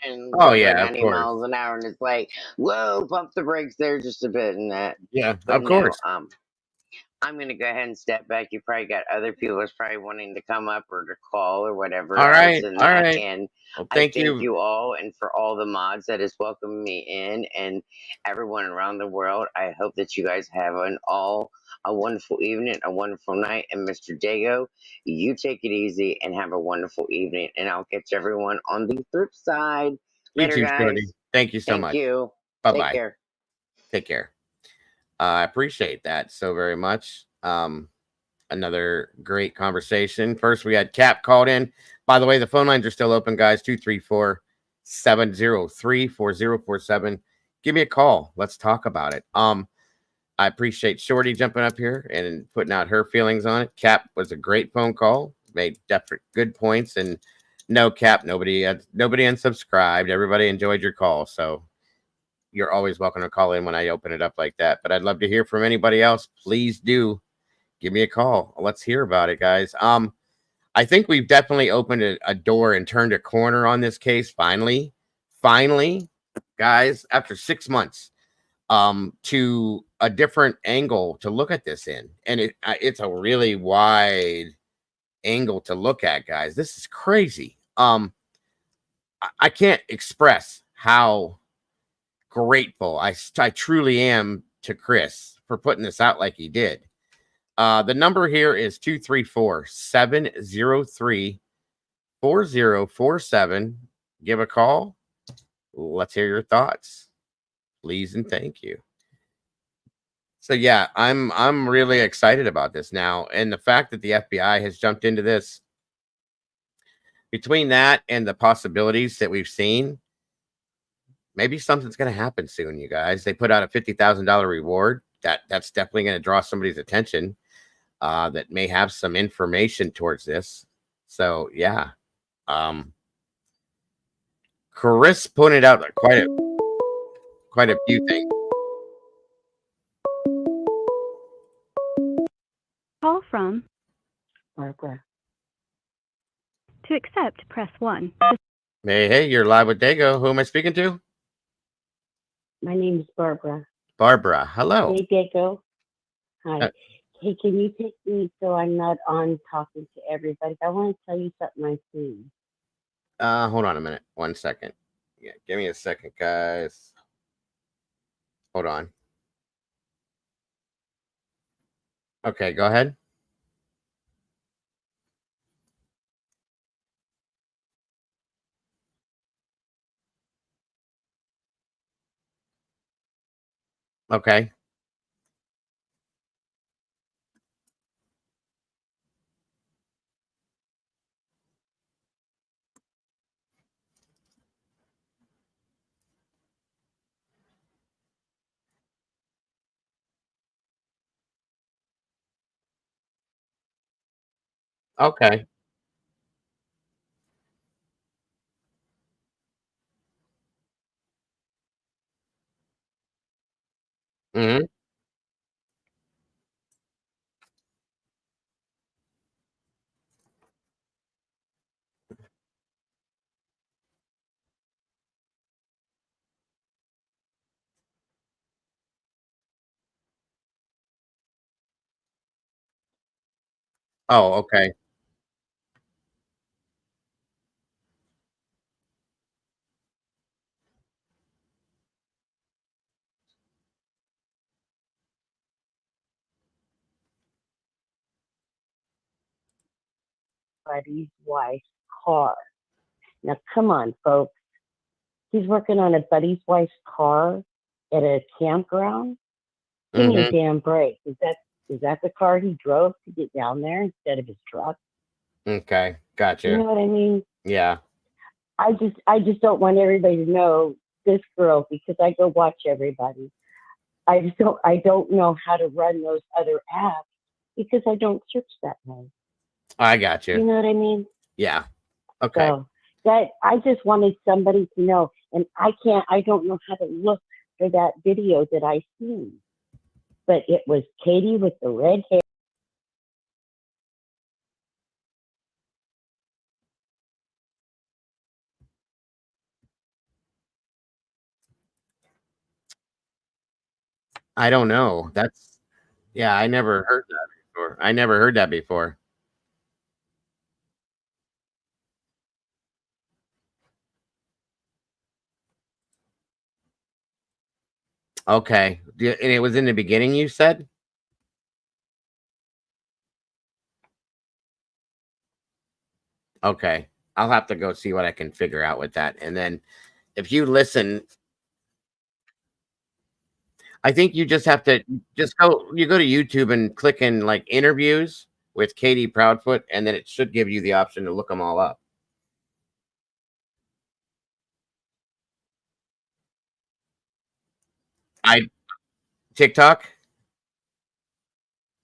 and Oh, going yeah, of 90 course. miles an hour, and it's like, whoa, pump the brakes there just a bit, and that. Yeah, But of course. I'm gonna go ahead and step back. You probably got other people that's probably wanting to come up or to call or whatever All else right, and all that. right. And Well, I thank thank you. you all and for all the mods that has welcomed me in and everyone around the world. I hope that you guys have a wonderful evening, a wonderful night. And Mr. Dago, you take it easy and have a wonderful evening. And I'll catch everyone on the flip side. You Later, too, guys. Shorty. Thank you so much. Thank you. Bye-bye. Take care. Take care. I appreciate that so very much. Another great conversation. First, we had Cap called in. By the way, the phone lines are still open, guys. 234-703-4047. Give me a call. Let's talk about it. I appreciate Shorty jumping up here and putting out her feelings on it. Cap was a great phone call. Made definite good points. And no, Cap, nobody unsubscribed. Everybody enjoyed your call. So you're always welcome to call in when I open it up like that. But I'd love to hear from anybody else. Please do give me a call. Let's hear about it, guys. I think we've definitely opened a door and turned a corner on this case. Finally, guys, after 6 months, to a different angle to look at this in. And it's a really wide angle to look at, guys. This is crazy. I can't express how grateful I truly am to Chris for putting this out like he did. The number here is 234-703-4047. Give a call. Let's hear your thoughts, please, and thank you. So yeah, I'm really excited about this now, and the fact that the FBI has jumped into this. Between that and the possibilities that we've seen, maybe something's going to happen soon, you guys. They put out a $50,000 reward. That's definitely going to draw somebody's attention. That may have some information towards this. So yeah, Chris pointed out quite a few things. Call from Barbara. To accept, press 1. Hey, you're live with Dago. Who am I speaking to? My name is Barbara. Barbara, hello. Hey, Dago. Hi. Hey, can you take me so I'm not on talking to everybody? I want to tell you something I've seen. Hold on a minute. 1 second. Yeah, give me a second, guys. Hold on. Okay, go ahead. Okay. Okay. Hmm. Oh, okay. Buddy's wife's car. Now, come on, folks. He's working on a buddy's wife's car at a campground. Give me a Hmm. damn break. Is that the car he drove to get down there instead of his truck? Okay. You Gotcha. know what I mean? Yeah. I just don't want everybody to know this girl because I go watch everybody. I don't know how to run those other apps because I don't search that way. I got You you. know what I mean? Yeah. Okay. So that I just wanted somebody to know, and I don't know how to look for that video that I seen, but it was Katie with the red hair. I don't know. That's yeah. I never heard that before. I never heard that before. Okay. And it was in the beginning. You said. Okay. I'll have to go see what I can figure out with that. And then if you listen, I think you just have to you go to YouTube and click in like interviews with Katie Proudfoot, and then it should give you the option to look them all up. I TikTok,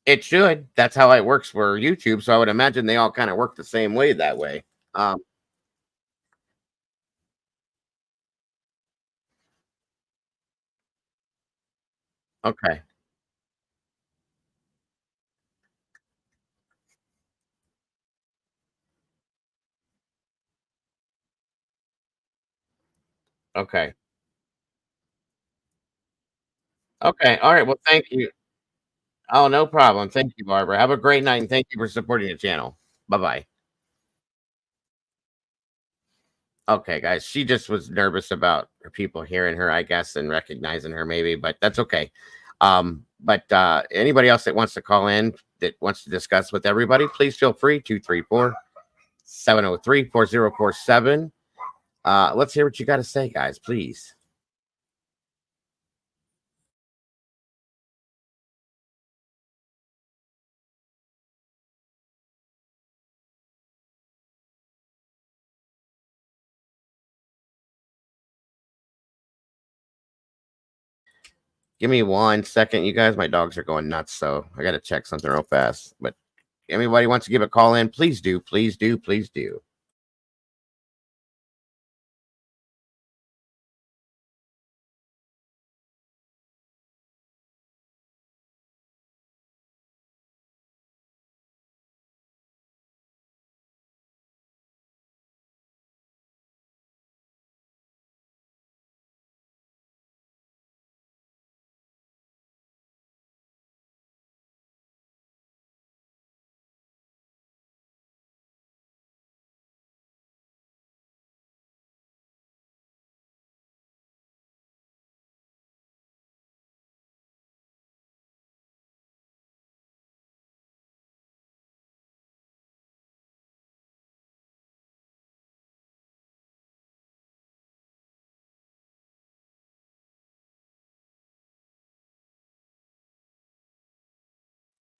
it should. That's how it works for YouTube. So I would imagine they all kind of work the same way that way. Um, okay. Okay. Okay. All right. Well, thank you. Oh, no problem. Thank you, Barbara. Have a great night and thank you for supporting the channel. Bye bye. Okay, guys. She just was nervous about her people hearing her, I guess, and recognizing her, maybe, but that's okay. But anybody else that wants to call in that wants to discuss with everybody, please feel free 234-703-4047. Let's hear what you got to say, guys, please. Give me 1 second, you guys. My dogs are going nuts, so I got to check something real fast. But anybody wants to give a call in, please do, please do, please do.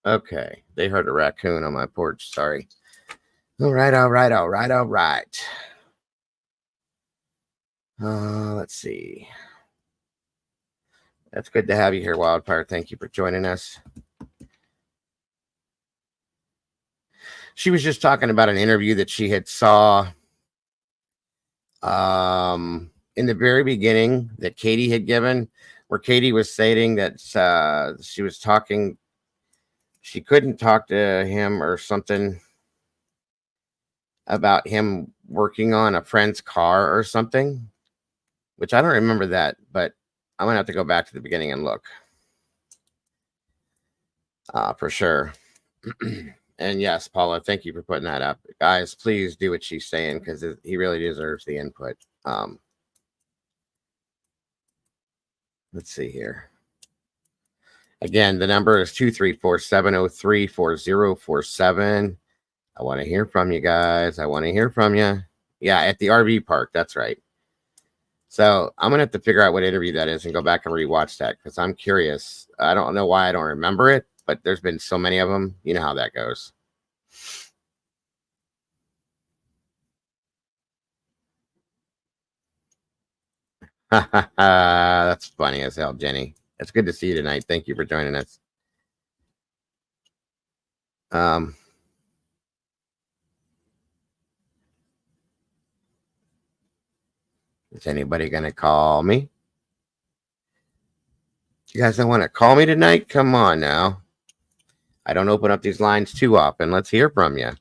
Okay, they heard a raccoon on my porch. Sorry. All right, all right, all right, all right. Let's see. That's good to have you here, Wildfire. Thank you for joining us. She was just talking about an interview that she had saw in the very beginning that Katie had given, where Katie was stating that she was talking, she couldn't talk to him or something about him working on a friend's car or something, which I don't remember that, but I'm gonna have to go back to the beginning and look for sure. And yes, Paula, thank you for putting that up. Guys, please do what she's saying, because he really deserves the input. Let's see here. Again, the number is 234-703-4047. I want to hear from you guys. I want to hear from you. Yeah, at the RV park. That's right. So I'm going to have to figure out what interview that is and go back and rewatch that, because I'm curious. I don't know why I don't remember it, but there's been so many of them. You know how that goes. That's funny as hell, Jenny. It's good to see you tonight. Thank you for joining us. Is anybody going to call me? You guys don't want to call me tonight? Come on now. I don't open up these lines too often. Let's hear from you.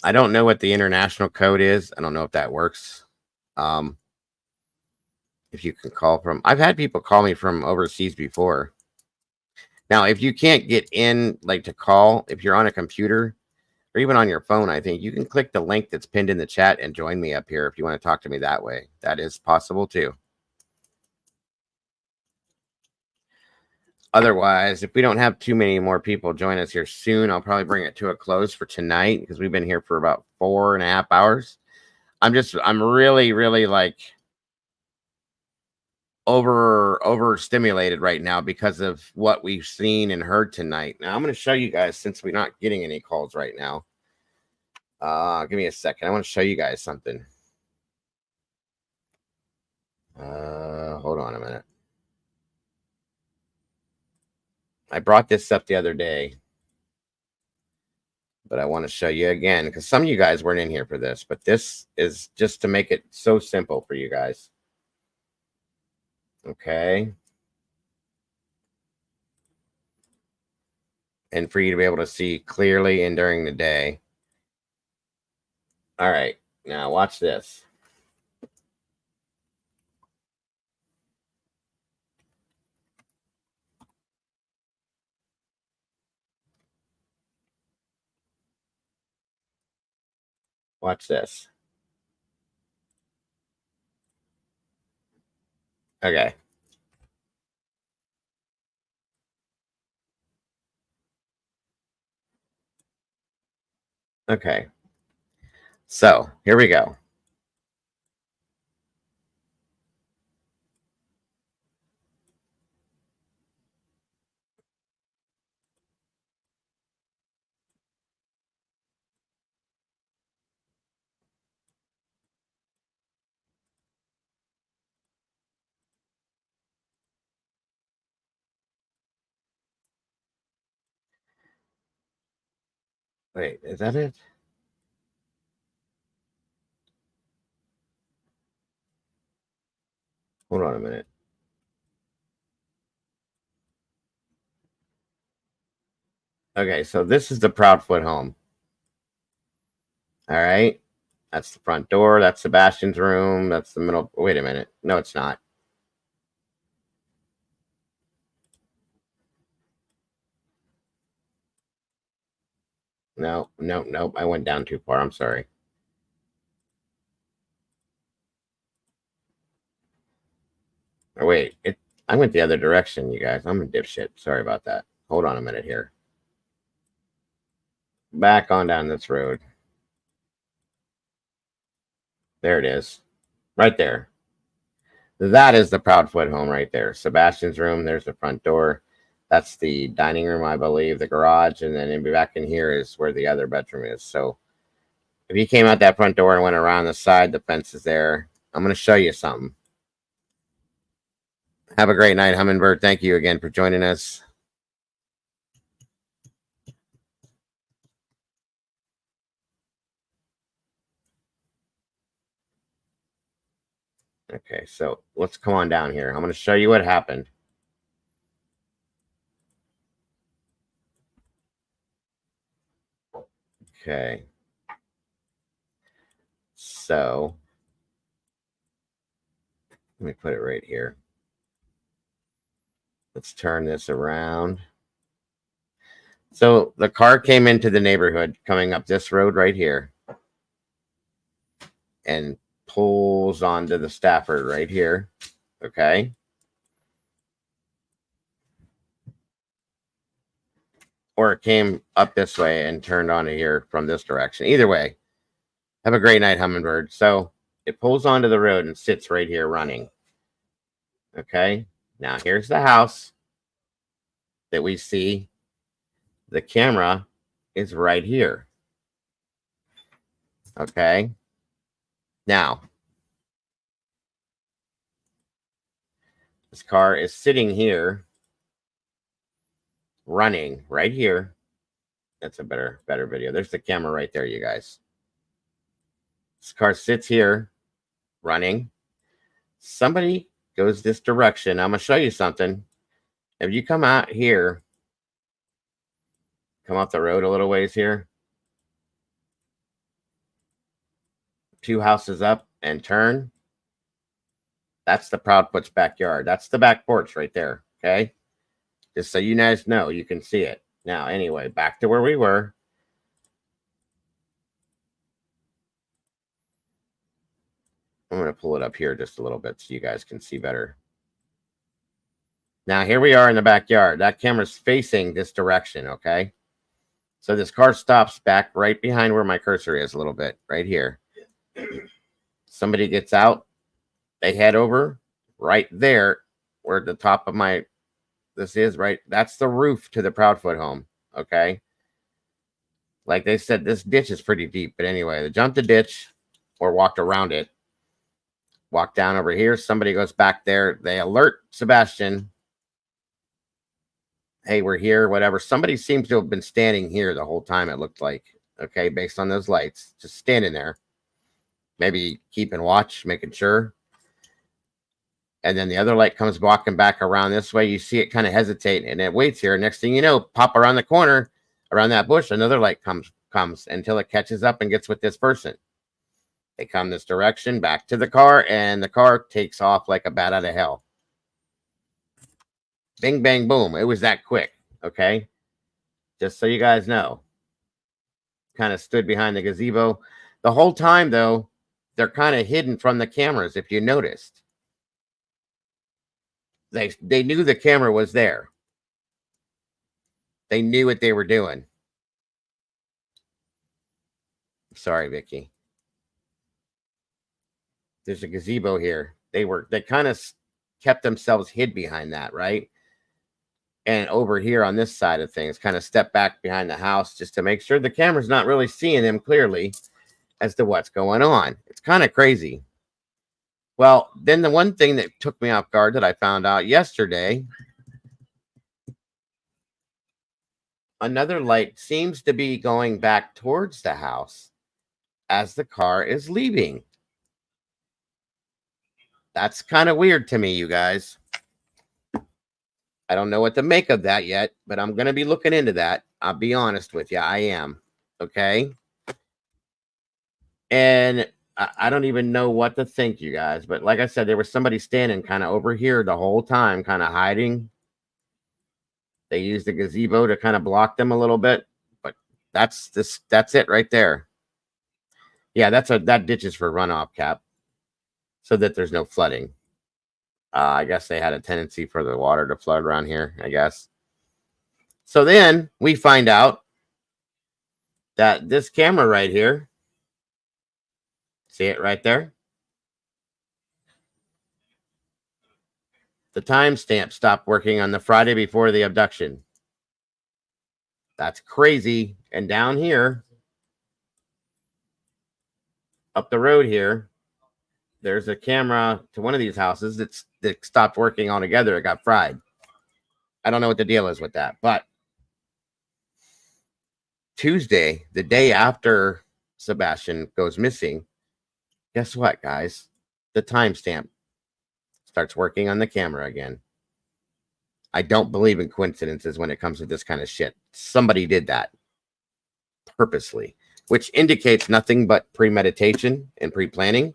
I don't know what the international code is. I don't know if that works. If you can call from, I've had people call me from overseas before. Now, if you can't get in, like to call, if you're on a computer or even on your phone, I think you can click the link that's pinned in the chat and join me up here if you want to talk to me that way. That is possible too. Otherwise, if we don't have too many more people join us here soon, I'll probably bring it to a close for tonight, because we've been here for about 4.5 hours. I'm really like overstimulated right now because of what we've seen and heard tonight. Now I'm going to show you guys, since we're not getting any calls right now. Give me a second. I want to show you guys something. Hold on a minute. I brought this up the other day, but I want to show you again, because some of you guys weren't in here for this, but this is just to make it so simple for you guys. Okay. And for you to be able to see clearly and during the day. All right. Now watch this. Watch this. Okay. Okay. So here we go. Wait, is that it? Hold on a minute. Okay, so this is the Proudfoot home. All right. That's the front door. That's Sebastian's room. That's the middle. Wait a minute. No, it's not. No. I went down too far. I'm sorry. Or wait, I went the other direction, you guys. I'm a dipshit. Sorry about that. Hold on a minute here. Back on down this road. There it is. Right there. That is the Proudfoot home right there. Sebastian's room. There's the front door. That's the dining room, I believe, the garage. And then back in here is where the other bedroom is. So if you came out that front door and went around the side, the fence is there. I'm going to show you something. Have a great night, Hummingbird. Thank you again for joining us. Okay, so let's come on down here. I'm going to show you what happened. Okay. So let me put it right here. Let's turn this around. So the car came into the neighborhood coming up this road right here and pulls onto the Stafford right here. Okay. Or it came up this way and turned onto here from this direction. Either way, have a great night, Hummingbird. So it pulls onto the road and sits right here running. Okay. Now here's the house that we see. The camera is right here. Okay. Now, this car is sitting here, running right here. That's a better video. There's the camera right there, you guys. This car sits here, running. Somebody goes this direction. I'm going to show you something. If you come out here, come off the road a little ways here, 2 houses up and turn. That's the Proudfoot's backyard. That's the back porch right there. Okay. Just so you guys know, you can see it. Now, anyway, back to where we were. I'm going to pull it up here just a little bit so you guys can see better. Now, here we are in the backyard. That camera's facing this direction, okay? So this car stops back right behind where my cursor is a little bit, right here. Somebody gets out. They head over right there where the top of this is, right? That's the roof to the Proudfoot home, okay? Like they said, this ditch is pretty deep. But anyway, they jumped the ditch or walked around it. Walk down over here. Somebody goes back there. They alert Sebastian. Hey, we're here, whatever. Somebody seems to have been standing here the whole time, it looked like. Okay, based on those lights. Just standing there. Maybe keeping watch, making sure. And then the other light comes walking back around this way. You see it kind of hesitate, and it waits here. Next thing you know, pop around the corner, around that bush, another light comes until it catches up and gets with this person. They come this direction, back to the car, and the car takes off like a bat out of hell. Bing, bang, boom. It was that quick, okay? Just so you guys know. Kind of stood behind the gazebo. The whole time, though, they're kind of hidden from the cameras, if you noticed. They knew the camera was there. They knew what they were doing. Sorry, Vicky. There's a gazebo here. They kind of kept themselves hid behind that, right? And over here on this side of things, kind of step back behind the house just to make sure the camera's not really seeing them clearly as to what's going on. It's kind of crazy. Well, then the one thing that took me off guard that I found out yesterday, another light seems to be going back towards the house as the car is leaving. That's kind of weird to me, you guys. I don't know what to make of that yet, but I'm going to be looking into that. I'll be honest with you. I am. Okay. And I don't even know what to think, you guys. But like I said, there was somebody standing kind of over here the whole time, kind of hiding. They used the gazebo to kind of block them a little bit. But that's it right there. Yeah, that ditch is for runoff, Cap. So that there's no flooding. I guess they had a tendency for the water to flood around here, I guess. So then we find out that this camera right here, see it right there? The timestamp stopped working on the Friday before the abduction. That's crazy. And down here, up the road here, there's a camera to one of these houses that stopped working altogether. It got fried. I don't know what the deal is with that. But Tuesday, the day after Sebastian goes missing, guess what, guys? The timestamp starts working on the camera again. I don't believe in coincidences when it comes to this kind of shit. Somebody did that purposely, which indicates nothing but premeditation and pre-planning.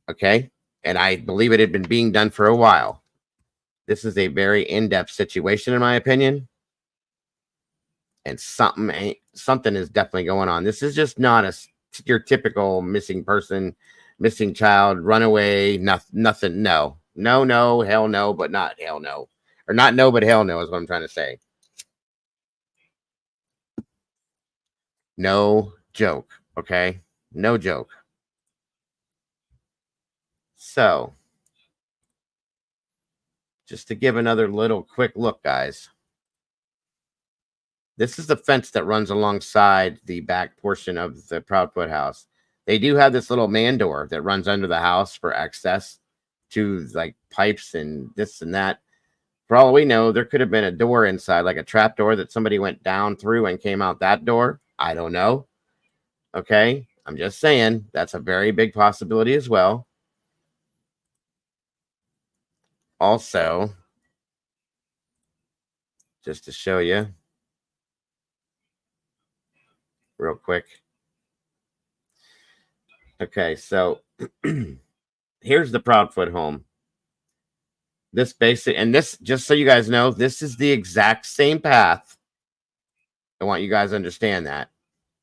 Okay. And I believe it had been being done for a while. This is a very in-depth situation, in my opinion. And something is definitely going on. This is just not your typical missing person, missing child, runaway, nothing. No, hell no, but not hell no. Or not no, but hell no is what I'm trying to say. No joke, okay? No joke. So, just to give another little quick look, guys. This is the fence that runs alongside the back portion of the Proudfoot house. They do have this little man door that runs under the house for access to like pipes and this and that. For all we know, there could have been a door inside, like a trap door that somebody went down through and came out that door. I don't know. Okay. I'm just saying that's a very big possibility as well. Also, just to show you real quick. Okay, so here's the Proudfoot home. This basic, and this, just so you guys know, this is the exact same path. I want you guys to understand that.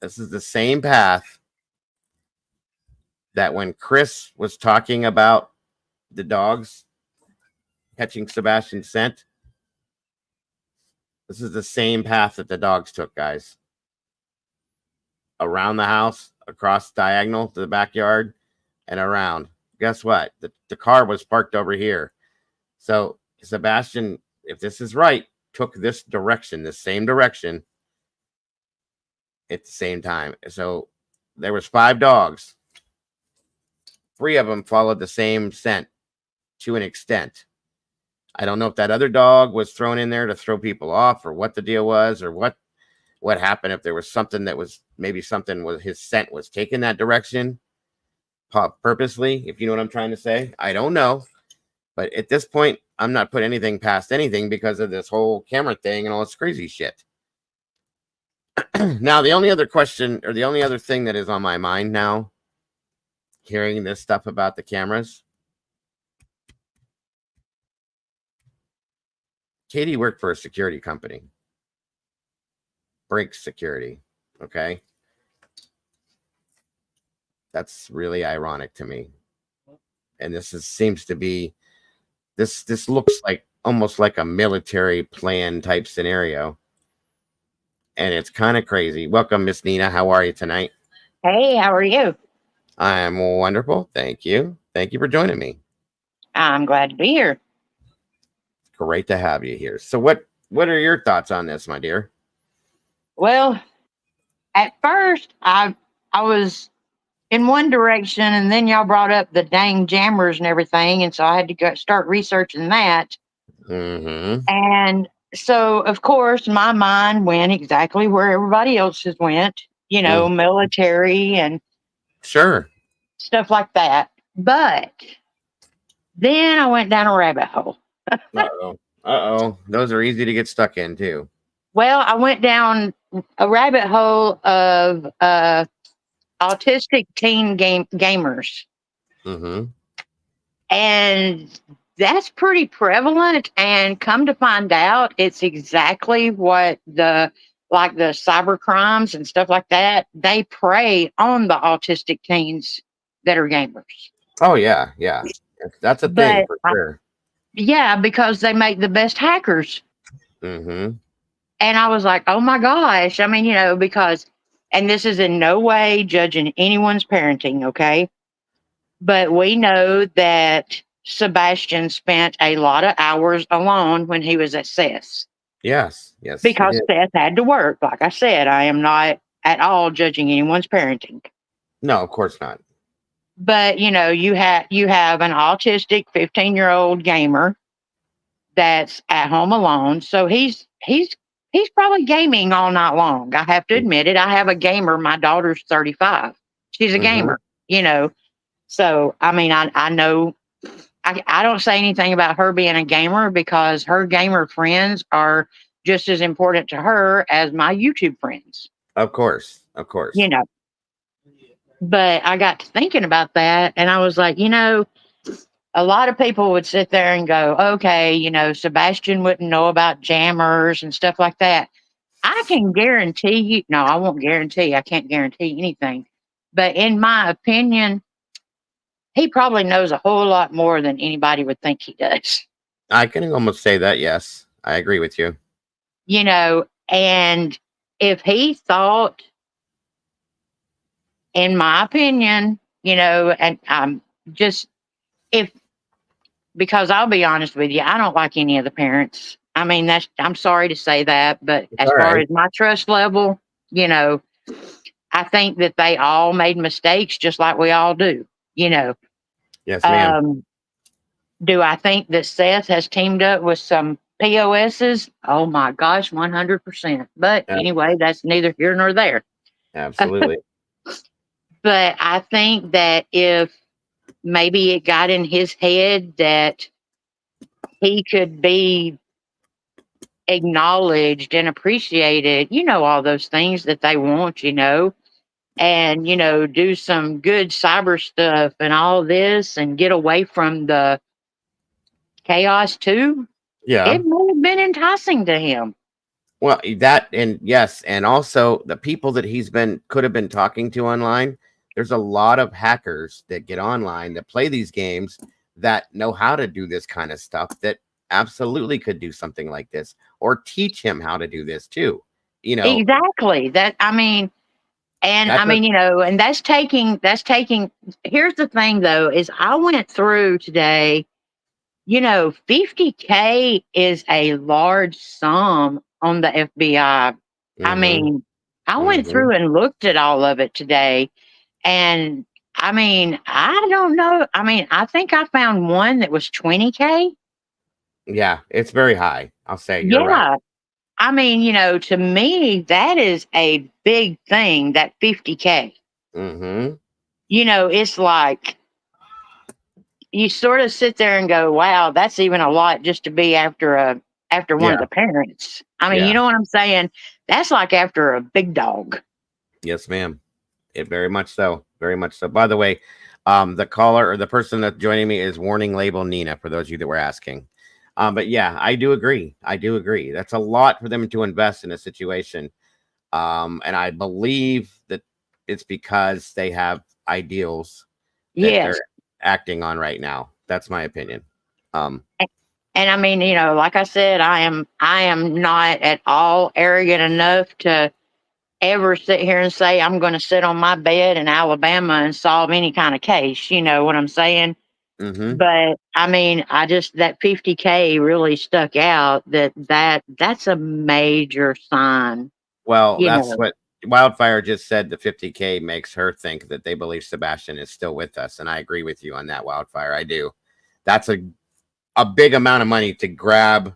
This is the same path that when Chris was talking about the dogs catching Sebastian's scent, this is the same path that the dogs took, guys. Around the house, across diagonal to the backyard, and around. Guess what? The car was parked over here. So Sebastian, if this is right, took this direction, the same direction at the same time. So there was 5 dogs. 3 of them followed the same scent to an extent. I don't know if that other dog was thrown in there to throw people off or what the deal was or what happened, if there was something that was maybe something was his scent was taken that direction purposely, if you know what I'm trying to say. I don't know. But at this point, I'm not putting anything past anything because of this whole camera thing and all this crazy shit. Now, the only other question or the only other thing that is on my mind now, hearing this stuff about the cameras. Katie worked for a security company. Brink Security. Okay. That's really ironic to me. And this seems to be this looks like almost like a military plan type scenario. And it's kind of crazy. Welcome, Miss Nina. How are you tonight? Hey, how are you? I'm wonderful. Thank you. Thank you for joining me. I'm glad to be here. Great to have you here. So what are your thoughts on this, my dear? Well, at first I was in one direction, and then y'all brought up the dang jammers and everything, and so I had to start researching that. Mm-hmm. And so, of course, my mind went exactly where everybody else's went, you know, military and sure stuff like that. But then I went down a rabbit hole. Uh-oh. Those are easy to get stuck in, too. Well, I went down a rabbit hole of autistic teen gamers. Mm-hmm. And that's pretty prevalent. And come to find out, it's exactly what the cyber crimes and stuff like that, they prey on the autistic teens that are gamers. Oh, yeah. Yeah. That's a thing for sure. Yeah, because they make the best hackers. Mm-hmm. And I was like, oh my gosh. I mean, you know, because, and this is in no way judging anyone's parenting, okay? But we know that Sebastian spent a lot of hours alone when he was at SES. Yes. Because SES had to work. Like I said, I am not at all judging anyone's parenting. No, of course not. But, you know, you have an autistic 15-year-old gamer that's at home alone. So he's probably gaming all night long. I have to admit it. I have a gamer. My daughter's 35. She's a gamer, you know. So, I mean, I know I don't say anything about her being a gamer because her gamer friends are just as important to her as my YouTube friends. Of course. Of course. You know. But I got to thinking about that and I was like, you know, a lot of people would sit there and go, okay, you know, Sebastian wouldn't know about jammers and stuff like that. I can guarantee you, no, I won't guarantee, I can't guarantee anything. But in my opinion, he probably knows a whole lot more than anybody would think he does. I can almost say that, yes. I agree with you. You know, and if he thought, in my opinion, you know, and because I'll be honest with you, I don't like any of the parents. I mean, I'm sorry to say that, but as far as my trust level, you know, I think that they all made mistakes just like we all do, you know. Yes, ma'am. Do I think that Seth has teamed up with some POSs? Oh my gosh, 100%. But anyway, that's neither here nor there. Absolutely. But I think that if maybe it got in his head that he could be acknowledged and appreciated, you know, all those things that they want, you know, and, you know, do some good cyber stuff and all this and get away from the chaos too. Yeah. It may have been enticing to him. Well, that, and yes, and also the people that could have been talking to online. There's a lot of hackers that get online that play these games that know how to do this kind of stuff that absolutely could do something like this or teach him how to do this too. You know, exactly that. I mean, and I mean, you know, and that's taking, here's the thing though, is I went through today, you know, $50K is a large sum on the FBI. I mean, I went through and looked at all of it today. And I mean, I don't know. I mean, I think I found one that was 20K. Yeah, it's very high. I'll say. You're right. I mean, you know, to me, that is a big thing, that 50K. Mm-hmm. You know, it's like you sort of sit there and go, wow, that's even a lot just to be after one of the parents. I mean, you know what I'm saying? That's like after a big dog. Yes, ma'am. It very much so. Very much so. By the way, the caller or the person that's joining me is Warning Label Nina, for those of you that were asking. But yeah, I do agree. I do agree. That's a lot for them to invest in a situation. And I believe that it's because they have ideals that they're acting on right now. That's my opinion. And I mean, you know, like I said, I am not at all arrogant enough to ever sit here and say I'm going to sit on my bed in Alabama and solve any kind of case. You know what I'm saying? Mm-hmm. But I mean, that 50K really stuck out. That's a major sign. Well, that's what Wildfire just said. The 50K makes her think that they believe Sebastian is still with us. And I agree with you on that, Wildfire. I do. That's a big amount of money to grab,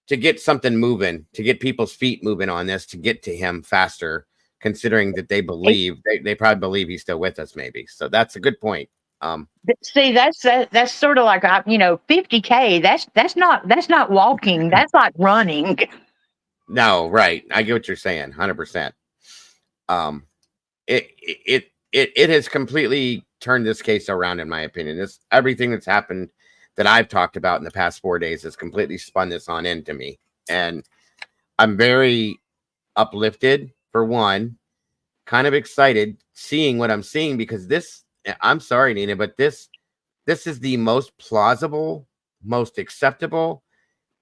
to get something moving, to get people's feet moving on this, to get to him faster, considering that they believe, they probably believe he's still with us, maybe. So that's a good point. See, that's sort of like, you know, 50K, that's not walking. That's like running. No, right. I get what you're saying. 100%. It has completely turned this case around, in my opinion. Everything that's happened that I've talked about in the past 4 days has completely spun this on into me. And I'm very uplifted, for one, kind of excited seeing what I'm seeing, because I'm sorry, Nina, but this is the most plausible, most acceptable,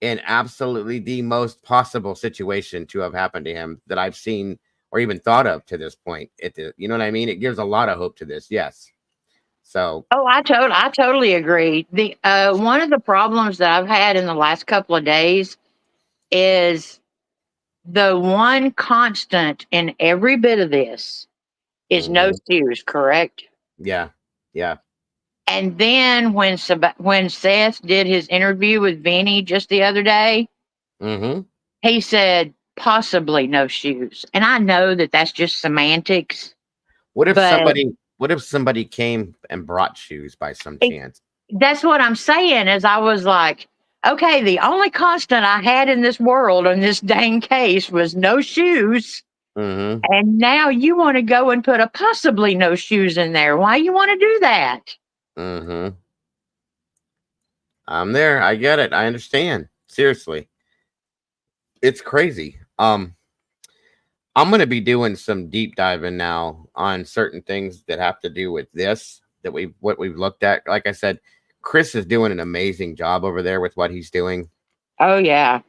and absolutely the most possible situation to have happened to him that I've seen or even thought of to this point. You know what I mean? It gives a lot of hope to this. Yes. So. Oh, I totally agree. The one of the problems that I've had in the last couple of days is the one constant in every bit of this is no shoes, correct? Yeah. Yeah. And then when Seth did his interview with Vinny just the other day, he said possibly no shoes. And I know that that's just semantics. What if somebody came and brought shoes by some chance? That's what I'm saying is I was like, okay, the only constant I had in this world in this dang case was no shoes. Mm-hmm. And now you want to go and put a possibly no shoes in there. Why you want to do that? Mm-hmm. I'm there. I get it. I understand. Seriously. It's crazy. I'm going to be doing some deep diving now on certain things that have to do with this, what we've looked at. Like I said, Chris is doing an amazing job over there with what he's doing. Oh, yeah.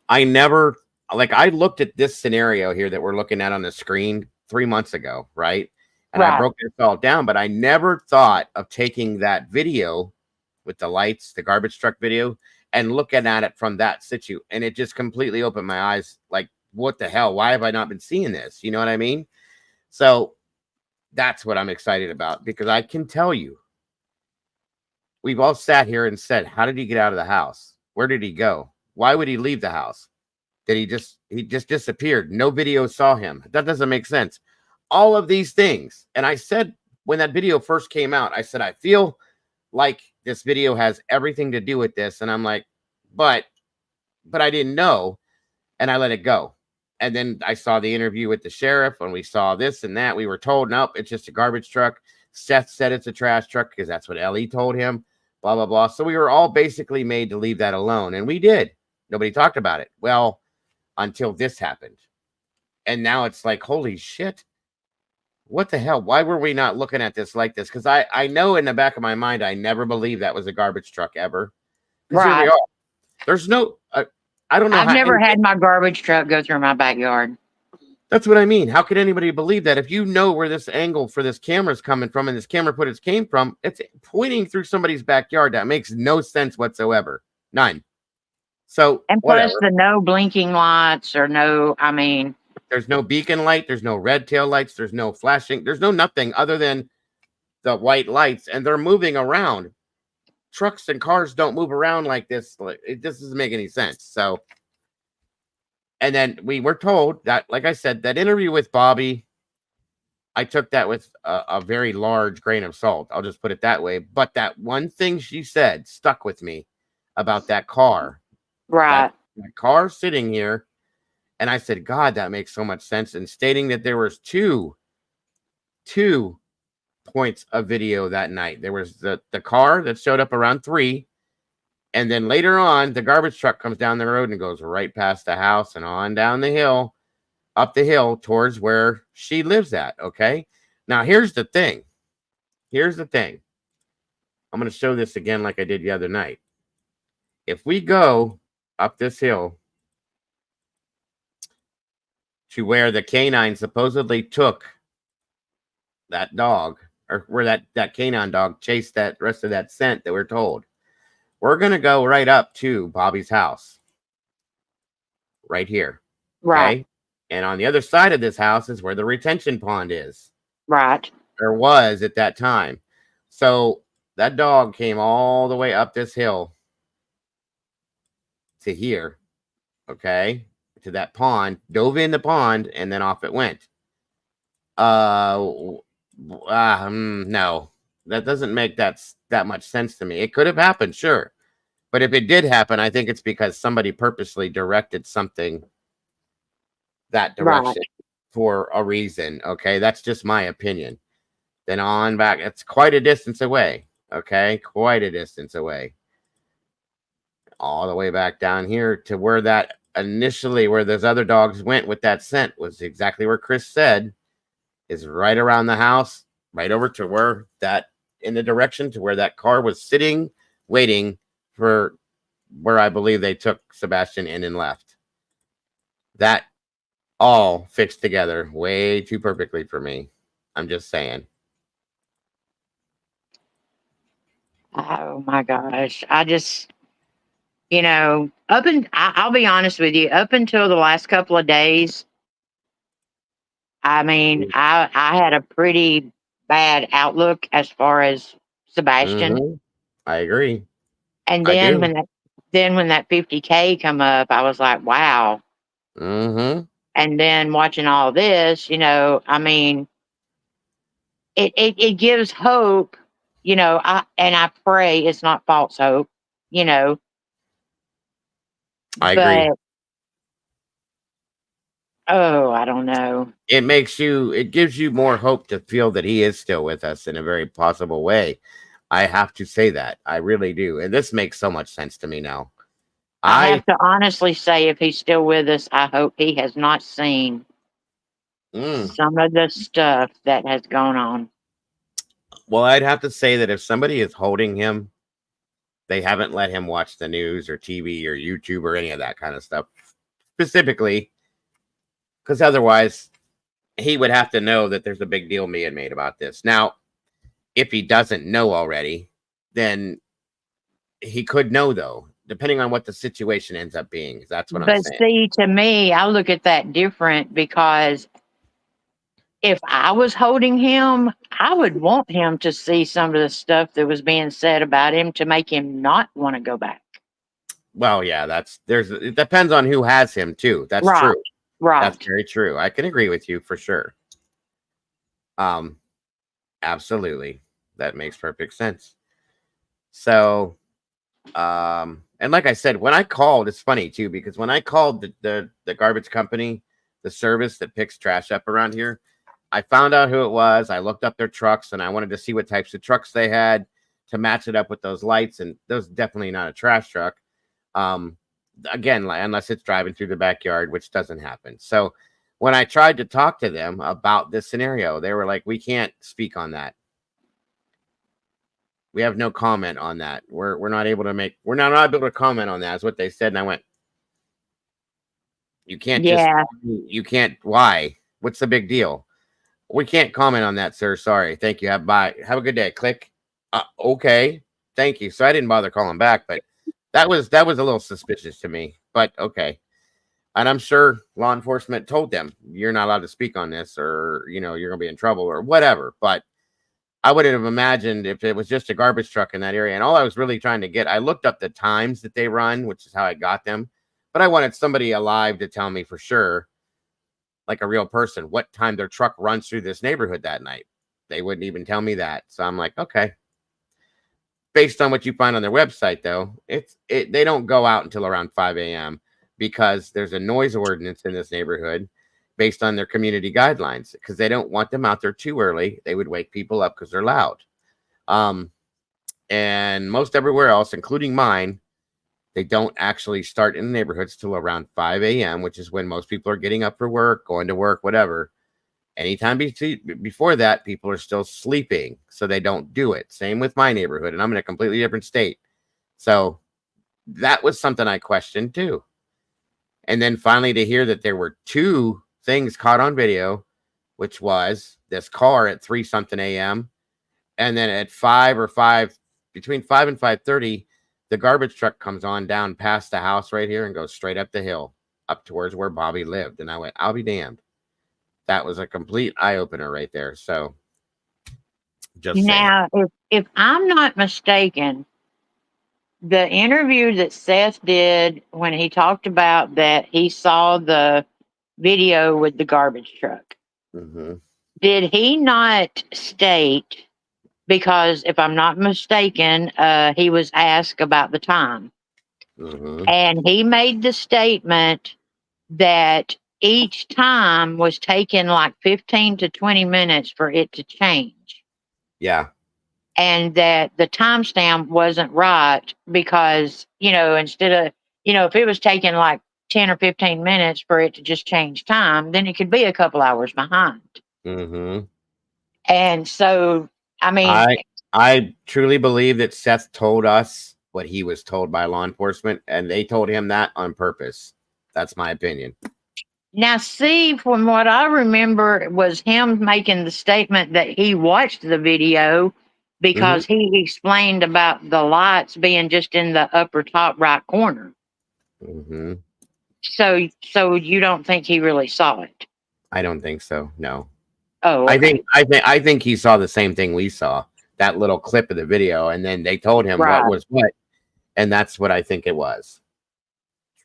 I looked at this scenario here that we're looking at on the screen 3 months ago, right? And I broke this all down, but I never thought of taking that video with the lights, the garbage truck video, and looking at it from that situ. And it just completely opened my eyes. Like, what the hell? Why have I not been seeing this? You know what I mean? So that's what I'm excited about, because I can tell you, we've all sat here and said, how did he get out of the house? Where did he go? Why would he leave the house? Did he just disappeared? No video saw him. That doesn't make sense. All of these things. And I said, when that video first came out, I said, I feel like this video has everything to do with this. And I'm like, but I didn't know. And I let it go. And then I saw the interview with the sheriff, and we saw this and that. We were told, nope, it's just a garbage truck. Seth said it's a trash truck because that's what Ellie told him, blah, blah, blah. So we were all basically made to leave that alone. And we did. Nobody talked about it. Well, until this happened. And now it's like, holy shit. What the hell? Why were we not looking at this like this? Because I know in the back of my mind, I never believed that was a garbage truck ever. Here we are. There's no, I don't know. I've never had my garbage truck go through my backyard. That's what I mean. How could anybody believe that? If you know where this angle for this camera is coming from and this camera footage came from, it's pointing through somebody's backyard. That makes no sense whatsoever. None. So, and plus the no blinking lights or no, I mean, there's no beacon light. There's no red tail lights. There's no flashing. There's no nothing other than the white lights, and they're moving around. Trucks and cars don't move around like this. It just doesn't make any sense. So, and then we were told that, like I said, that interview with Bobby, I took that with a very large grain of salt. I'll just put it that way. But that one thing she said stuck with me about that car. Right. That car sitting here. And I said, God, that makes so much sense. And stating that there was two points of video that night. There was the car that showed up around 3. And then later on, the garbage truck comes down the road and goes right past the house and on down the hill, up the hill towards where she lives at. Okay. Now, here's the thing. I'm going to show this again like I did the other night. If we go up this hill to where the canine supposedly took that dog, or where that canine dog chased that rest of that scent that we're told, we're going to go right up to Bobby's house. Right here. Right. Okay? And on the other side of this house is where the retention pond is. Right. Or was at that time. So that dog came all the way up this hill to here. Okay. To that pond, dove in the pond, and then off it went. No, that doesn't make that much sense to me. It could have happened, sure. But if it did happen, I think it's because somebody purposely directed something that direction for a reason. Okay. That's just my opinion. Then on back, it's quite a distance away. Okay. Quite a distance away. All the way back down here to where that initially, where those other dogs went with that scent, was exactly where Chris said, is right around the house, right over to where that, in the direction to where that car was sitting, waiting for where I believe they took Sebastian in and left. That all fixed together way too perfectly for me. I'm just saying. Oh my gosh. I just, I'll be honest with you, up until the last couple of days, I mean, I had a pretty bad outlook as far as Sebastian. Mm-hmm. I agree. And then when that 50K come up, I was like, wow. Mm-hmm. And then watching all this, I mean, it gives hope You know, I pray it's not false hope, you know. I agree. But oh, I don't know. It gives you more hope to feel that he is still with us in a very possible way. I have to say that. I really do. And this makes so much sense to me now. I have to honestly say, if he's still with us, I hope he has not seen some of the stuff that has gone on. Well, I'd have to say that if somebody is holding him, they haven't let him watch the news or TV or YouTube or any of that kind of stuff specifically, because otherwise he would have to know that there's a big deal being made about this. Now, if he doesn't know already, then he could know, though, depending on what the situation ends up being. That's what I'm saying. But see, to me, I look at that different, because if I was holding him, I would want him to see some of the stuff that was being said about him to make him not want to go back. Well, yeah, it depends on who has him too. That's Right. true. Right. That's very true. I can agree with you for sure. Absolutely. That makes perfect sense. So, and like I said, when I called, it's funny too, because when I called the garbage company, the service that picks trash up around here, I found out who it was. I looked up their trucks and I wanted to see what types of trucks they had to match it up with those lights. And those definitely not a trash truck. Again, unless it's driving through the backyard, which doesn't happen. So when I tried to talk to them about this scenario, they were like, we can't speak on that. We have no comment on that. We're not able to comment on that, is what they said. And I went, you can't why? What's the big deal? We can't comment on that, sir. Sorry. Thank you. Bye. Have a good day. Click. Okay. Thank you. So I didn't bother calling back, but that was a little suspicious to me, but okay. And I'm sure law enforcement told them, you're not allowed to speak on this, or, you're going to be in trouble or whatever. But I wouldn't have imagined if it was just a garbage truck in that area. And all I was really trying to get, I looked up the times that they run, which is how I got them. But I wanted somebody alive to tell me for sure, like a real person, what time their truck runs through this neighborhood that night. They wouldn't even tell me that. So I'm like, okay. Based on what you find on their website, though, they don't go out until around 5 a.m. because there's a noise ordinance in this neighborhood based on their community guidelines, because they don't want them out there too early. They would wake people up because they're loud. And most everywhere else, including mine, they don't actually start in the neighborhoods till around 5 a.m., which is when most people are getting up for work, going to work, whatever. Anytime before that, people are still sleeping, so they don't do it. Same with my neighborhood, and I'm in a completely different state. So that was something I questioned too. And then finally to hear that there were two things caught on video, which was this car at 3-something a.m. and then at between 5 and 5:30, the garbage truck comes on down past the house right here and goes straight up the hill, up towards where Bobby lived. And I went, I'll be damned. That was a complete eye-opener right there. So just now, if I'm not mistaken, the interview that Seth did when he talked about that he saw the video with the garbage truck, did he not state, because if I'm not mistaken, he was asked about the time, and he made the statement that each time was taking like 15 to 20 minutes for it to change. Yeah. And that the timestamp wasn't right because, instead of, if it was taking like 10 or 15 minutes for it to just change time, then it could be a couple hours behind. And so, I mean, I truly believe that Seth told us what he was told by law enforcement, and they told him that on purpose. That's my opinion. Now, see, from what I remember, was him making the statement that he watched the video because he explained about the lights being just in the upper top right corner. So you don't think he really saw it? I don't think so. No. Oh, okay. I think he saw the same thing we saw, that little clip of the video, and then they told him what was what, and that's what I think it was.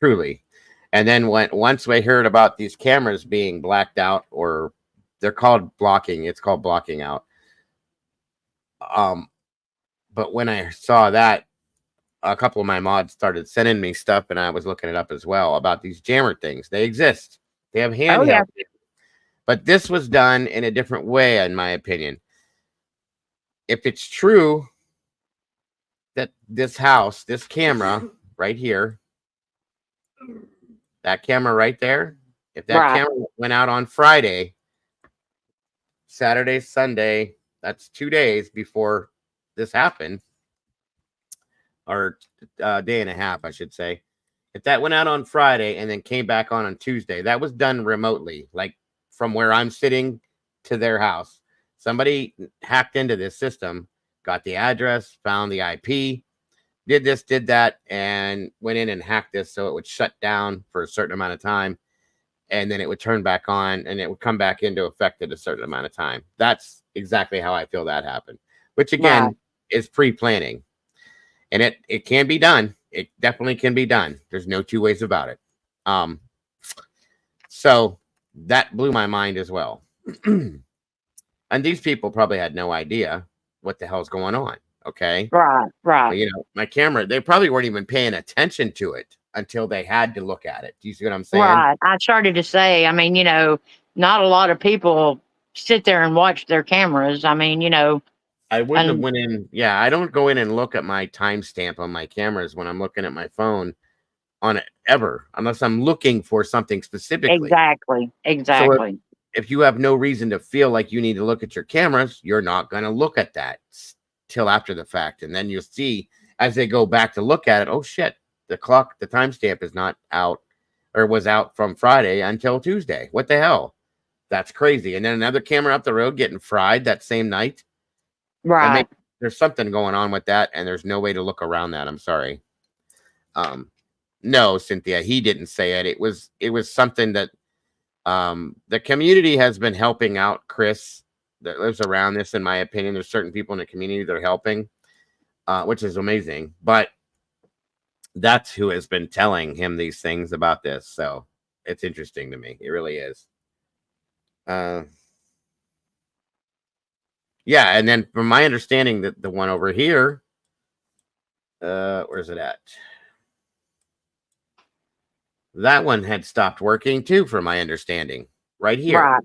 Truly. And then once we heard about these cameras being blacked out, or they're called blocking, it's called blocking out. But when I saw that, a couple of my mods started sending me stuff, and I was looking it up as well about these jammer things. They exist. They have handheld. But this was done in a different way, in my opinion. If it's true that this house, this camera right here, that camera right there, if that camera went out on Friday, Saturday, Sunday, that's 2 days before this happened, or a day and a half, I should say. If that went out on Friday and then came back on Tuesday, that was done remotely, like from where I'm sitting to their house. Somebody hacked into this system, got the address, found the IP, did this, did that, and went in and hacked this so it would shut down for a certain amount of time, and then it would turn back on, and it would come back into effect at a certain amount of time. That's exactly how I feel that happened, which again is pre-planning. And it can be done. It definitely can be done. There's no two ways about it. So that blew my mind as well. And these people probably had no idea what the hell's going on. Okay. Right. But, you know, my camera, they probably weren't even paying attention to it until they had to look at it. Do you see what I'm saying? Right. I started to say, I mean, you know, not a lot of people sit there and watch their cameras. I mean, you know, I wouldn't have went in. Yeah, I don't go in and look at my timestamp on my cameras when I'm looking at my phone on it ever, unless I'm looking for something specifically. Exactly. So if you have no reason to feel like you need to look at your cameras, you're not going to look at that till after the fact. And then you'll see as they go back to look at it, oh shit, the timestamp is not out, or was out from Friday until Tuesday. What the hell? That's crazy. And then another camera up the road getting fried that same night. Right. There's something going on with that, and there's no way to look around that. I'm sorry. No, Cynthia, he didn't say it. It was something that the community has been helping out Chris that lives around this. In my opinion, there's certain people in the community that are helping, which is amazing. But that's who has been telling him these things about this. So it's interesting to me. It really is. Yeah, and then from my understanding, that the one over here, where's it at? That one had stopped working too, from my understanding, right here. Right.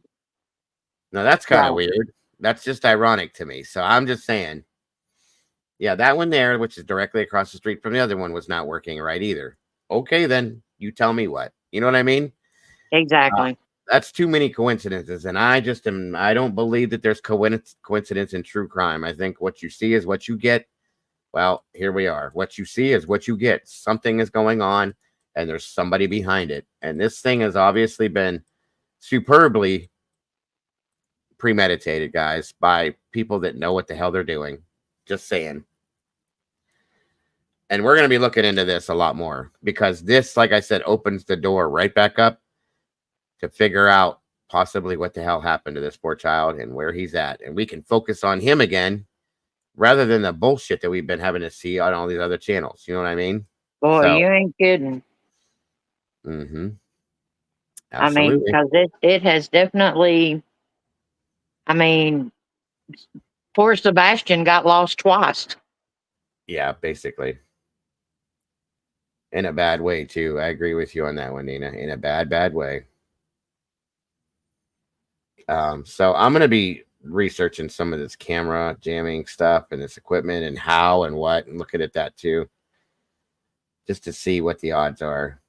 Now that's kind of weird. That's just ironic to me. So I'm just saying, yeah, that one there, which is directly across the street from the other one, was not working right either. Okay, then you tell me what. You know what I mean? Exactly. That's too many coincidences, and I don't believe that there's coincidence in true crime. I think what you see is what you get. Well, here we are. What you see is what you get. Something is going on, and there's somebody behind it. And this thing has obviously been superbly premeditated, guys, by people that know what the hell they're doing. Just saying. And we're going to be looking into this a lot more, because this, like I said, opens the door right back up to figure out possibly what the hell happened to this poor child and where he's at. And we can focus on him again rather than the bullshit that we've been having to see on all these other channels. You know what I mean? Boy, you ain't kidding. Mm-hmm. I mean, because it has definitely, I mean, poor Sebastian got lost twice. Yeah, basically. In a bad way, too. I agree with you on that one, Nina. In a bad way. So I'm going to be researching some of this camera jamming stuff and this equipment and how and what, and looking at that too, just to see what the odds are.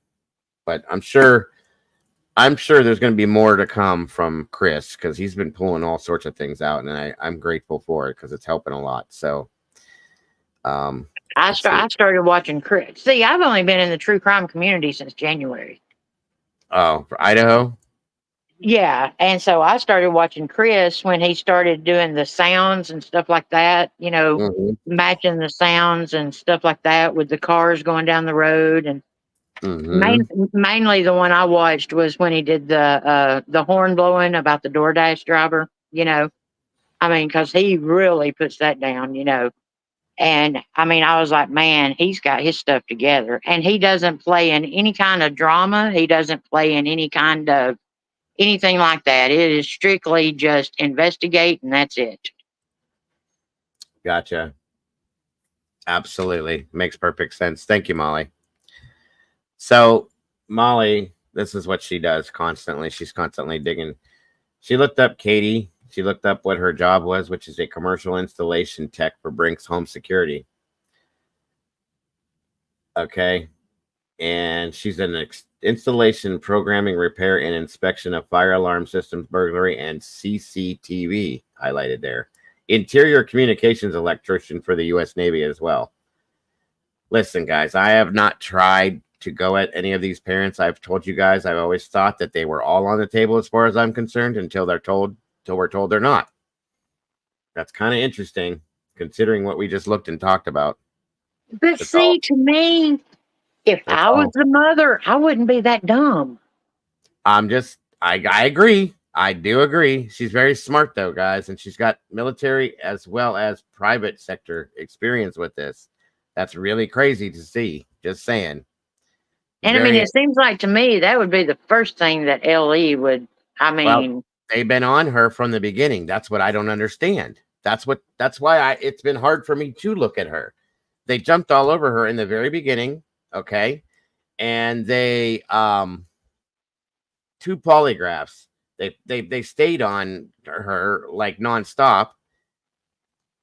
But I'm sure there's going to be more to come from Chris, because he's been pulling all sorts of things out, and I'm grateful for it, because it's helping a lot. So, I started watching Chris. See, I've only been in the true crime community since January. Oh, for Idaho? Yeah, and so I started watching Chris when he started doing the sounds and stuff like that, you know, matching the sounds and stuff like that with the cars going down the road. And mainly the one I watched was when he did the horn blowing about the DoorDash driver, you know. I mean, because he really puts that down, you know. And I mean, I was like, man, he's got his stuff together. And he doesn't play in any kind of drama. He doesn't play in any kind of anything like that. It is strictly just investigate, and that's it. Gotcha. Absolutely. Makes perfect sense. Thank you, Molly. So Molly, this is what she does constantly. She's constantly digging. She looked up Katie. She looked up what her job was, which is a commercial installation tech for Brinks Home Security. Okay. And she's an installation, programming, repair, and inspection of fire alarm systems, burglary, and CCTV highlighted there. Interior communications electrician for the U.S. Navy as well. Listen, guys, I have not tried to go at any of these parents. I've told you guys, I've always thought that they were all on the table as far as I'm concerned until we're told they're not. That's kind of interesting considering what we just looked and talked about. But see, to me, if I was the mother, I wouldn't be that dumb. I agree. I do agree. She's very smart though, guys, and she's got military as well as private sector experience with this. That's really crazy to see. Just saying. And I mean, it seems like to me that would be the first thing that LE would. Well, they've been on her from the beginning. That's what I don't understand. That's why it's been hard for me to look at her. They jumped all over her in the very beginning, okay? And they 2 polygraphs. They stayed on her like nonstop.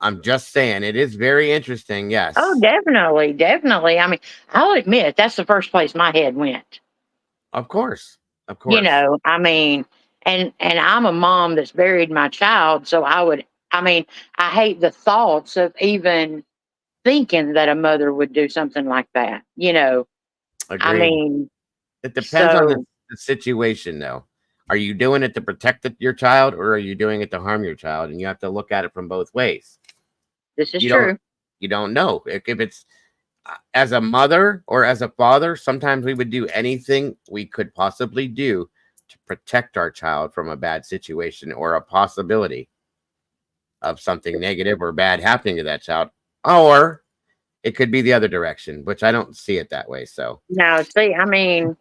I'm just saying it is very interesting. Yes. Oh, definitely. I mean, I'll admit that's the first place my head went. Of course. You know, I mean, and I'm a mom that's buried my child, so I hate the thoughts of even thinking that a mother would do something like that. You know, Agreed. I mean, it depends on the situation, though. Are you doing it to protect your child, or are you doing it to harm your child? And you have to look at it from both ways. This is true. You don't know if it's as a mother or as a father. Sometimes we would do anything we could possibly do to protect our child from a bad situation or a possibility of something negative or bad happening to that child. Or it could be the other direction, which I don't see it that way. So now, see, I mean,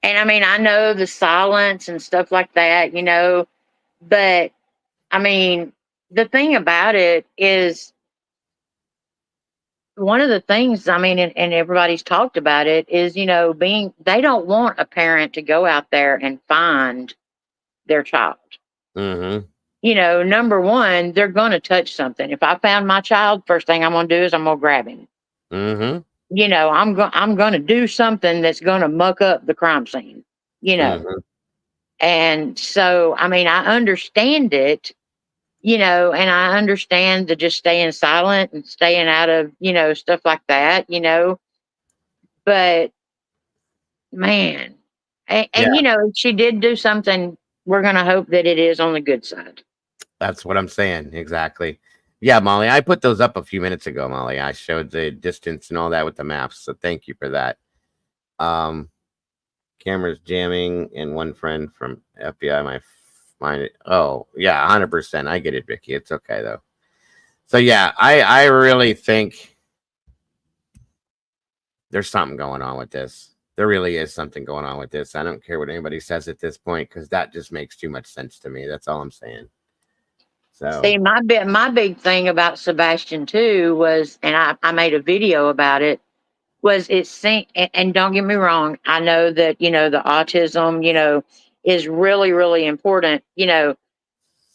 I know the silence and stuff like that, you know, but I mean, the thing about it is one of the things, I mean, and everybody's talked about it is, you know, they don't want a parent to go out there and find their child. Mm-hmm. You know, number one, they're going to touch something. If I found my child, first thing I'm going to do is I'm going to grab him. Mm-hmm. You know, I'm going to do something that's going to muck up the crime scene, you know. Mm-hmm. And so, I mean, I understand it, you know, and I understand the just staying silent and staying out of, you know, stuff like that, you know. But man, and you know, if she did do something, we're going to hope that it is on the good side. That's what I'm saying. Exactly. Yeah, Molly, I put those up a few minutes ago, Molly. I showed the distance and all that with the maps. So thank you for that. Cameras jamming and one friend from FBI, oh, yeah, 100%. I get it, Vicky. It's okay, though. So, yeah, I really think there's something going on with this. There really is something going on with this. I don't care what anybody says at this point because that just makes too much sense to me. That's all I'm saying. So, see, my big thing about Sebastian too was, and I made a video about it, was and don't get me wrong, I know that, you know, the autism, you know, is really, really important, you know,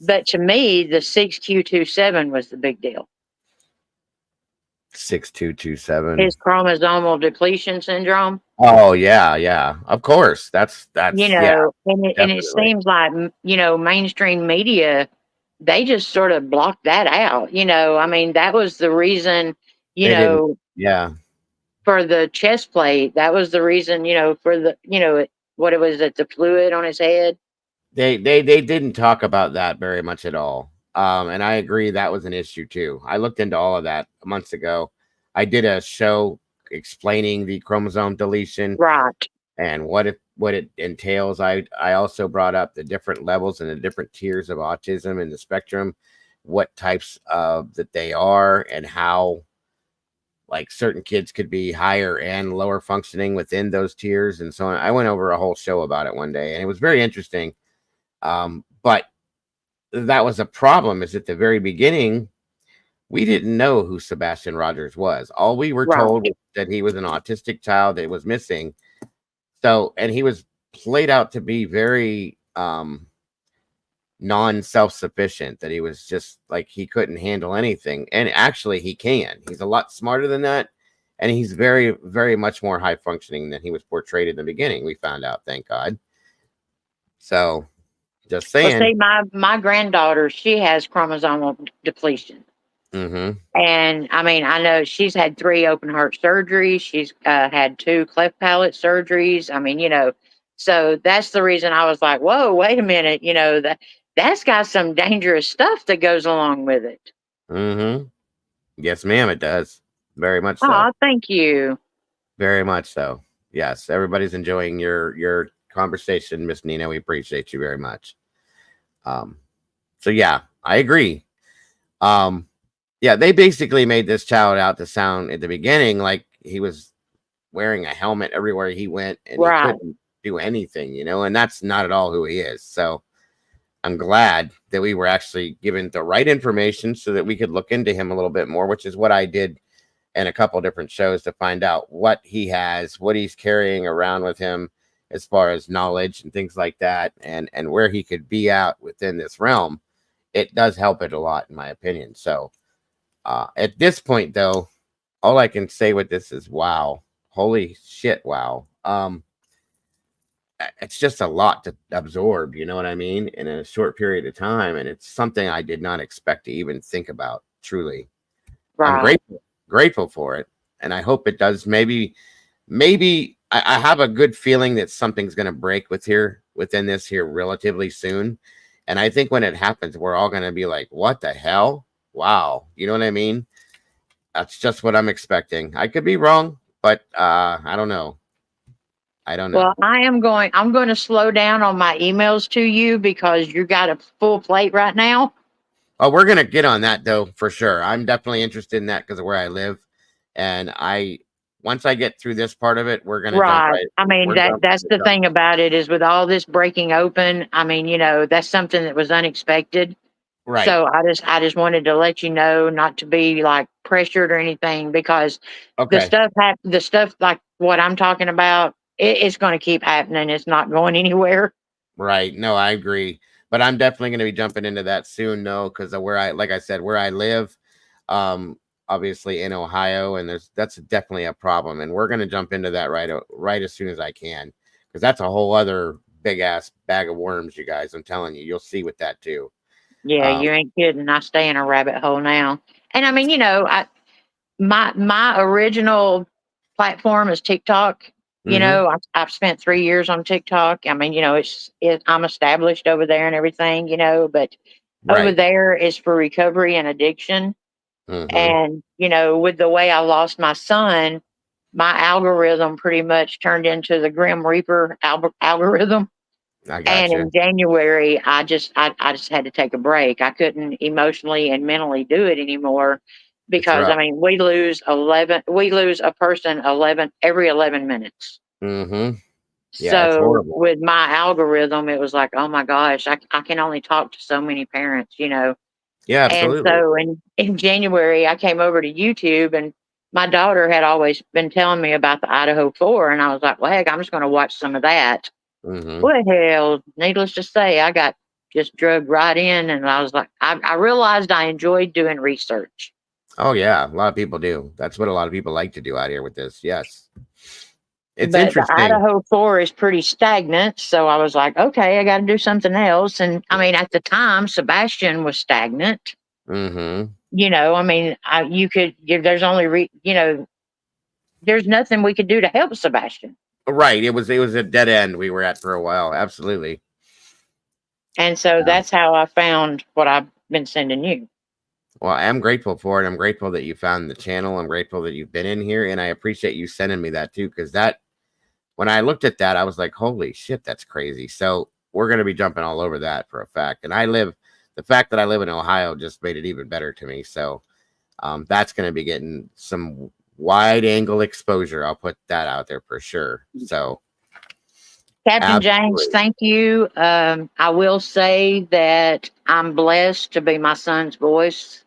but to me, the 6q27 was the big deal. 6227. His chromosomal depletion syndrome. Oh, yeah. Of course. That's you know, and it seems like, you know, mainstream media, they just sort of blocked that out. You know, I mean, that was the reason, you know, for the chest plate. That was the reason, you know, for the, you know, what it was, the fluid on his head. They didn't talk about that very much at all. And I agree that was an issue too. I looked into all of that months ago. I did a show explaining the chromosome deletion, right, and what it entails. I also brought up the different levels and the different tiers of autism in the spectrum, what types of that they are, and how like certain kids could be higher and lower functioning within those tiers and so on. I went over a whole show about it one day, and it was very interesting. But that was a problem, is at the very beginning we didn't know who Sebastian Rogers was. All we were told was that he was an autistic child that was missing. So, and he was played out to be very non-self-sufficient, that he was just like he couldn't handle anything. And actually he can. He's a lot smarter than that. And he's very, very much more high functioning than he was portrayed in the beginning. We found out, thank God. So just saying. Well, see, my granddaughter, she has chromosomal depletion. Mm-hmm. And I mean, I know she's had 3 open heart surgeries. She's had 2 cleft palate surgeries. I mean, you know, so that's the reason I was like, whoa, wait a minute. You know, that's got some dangerous stuff that goes along with it. Mm-hmm. Yes, ma'am, it does. Very much so. Oh, thank you. Very much so. Yes, everybody's enjoying your conversation, Miss Nina. We appreciate you very much. So yeah, I agree. Yeah, they basically made this child out to sound at the beginning like he was wearing a helmet everywhere he went and he couldn't do anything, you know, and that's not at all who he is. So I'm glad that we were actually given the right information so that we could look into him a little bit more, which is what I did in a couple different shows to find out what he has, what he's carrying around with him as far as knowledge and things like that, and where he could be out within this realm. It does help it a lot, in my opinion. So at this point, though, all I can say with this is, wow, holy shit, wow. It's just a lot to absorb, you know what I mean, in a short period of time, and it's something I did not expect to even think about, truly. I'm grateful for it, and I hope it does. Maybe I have a good feeling that something's going to break within this here relatively soon, and I think when it happens, we're all going to be like, what the hell? Wow, you know what I mean? That's just what I'm expecting. I could be wrong, but I don't know. Well, I'm going to slow down on my emails to you because you got a full plate right now. Oh, we're going to get on that, though, for sure. I'm definitely interested in that because of where I live. And once I get through this part of it, we're going to jump right. I mean, that's the thing about it is with all this breaking open, I mean, you know, that's something that was unexpected. Right. So I just wanted to let you know, not to be like pressured or anything, because the stuff like what I'm talking about, it's going to keep happening. It's not going anywhere. Right. No, I agree. But I'm definitely going to be jumping into that soon, though, because of where I live, obviously in Ohio, and that's definitely a problem. And we're going to jump into that right as soon as I can, because that's a whole other big ass bag of worms, you guys. I'm telling you, you'll see with that too. Yeah, you ain't kidding. I stay in a rabbit hole now. And I mean, you know, my original platform is TikTok. You know, I've spent 3 years on TikTok. I mean, you know, I'm established over there and everything, you know, but over there is for recovery and addiction. And, you know, with the way I lost my son, my algorithm pretty much turned into the Grim Reaper algorithm. And in January, I just had to take a break. I couldn't emotionally and mentally do it anymore because I mean, we lose a person every 11 minutes. Mm-hmm. Yeah, so with my algorithm, it was like, oh my gosh, I can only talk to so many parents, you know? Yeah, absolutely. And so in January, I came over to YouTube, and my daughter had always been telling me about the Idaho 4, and I was like, well, heck, I'm just going to watch some of that. Well, hell, needless to say, I got just drugged right in, and I was like, I realized I enjoyed doing research. Oh yeah, a lot of people do. That's what a lot of people like to do out here with this. Yes, it's but interesting. The Idaho 4 is pretty stagnant, so I was like, okay, I got to do something else. And I mean, at the time, Sebastian was stagnant. You know, I mean, there's only there's nothing we could do to help Sebastian. Right. It was a dead end we were at for a while. Absolutely. And so that's how I found what I've been sending you. Well, I'm grateful for it. I'm grateful that you found the channel. I'm grateful that you've been in here, and I appreciate you sending me that too, because when I looked at that, I was like, holy shit, that's crazy. So we're going to be jumping all over that for a fact. And the fact that I live in Ohio just made it even better to me. So that's going to be getting some wide angle exposure. I'll put that out there for sure. So Captain James, thank you. I will say that I'm blessed to be my son's voice.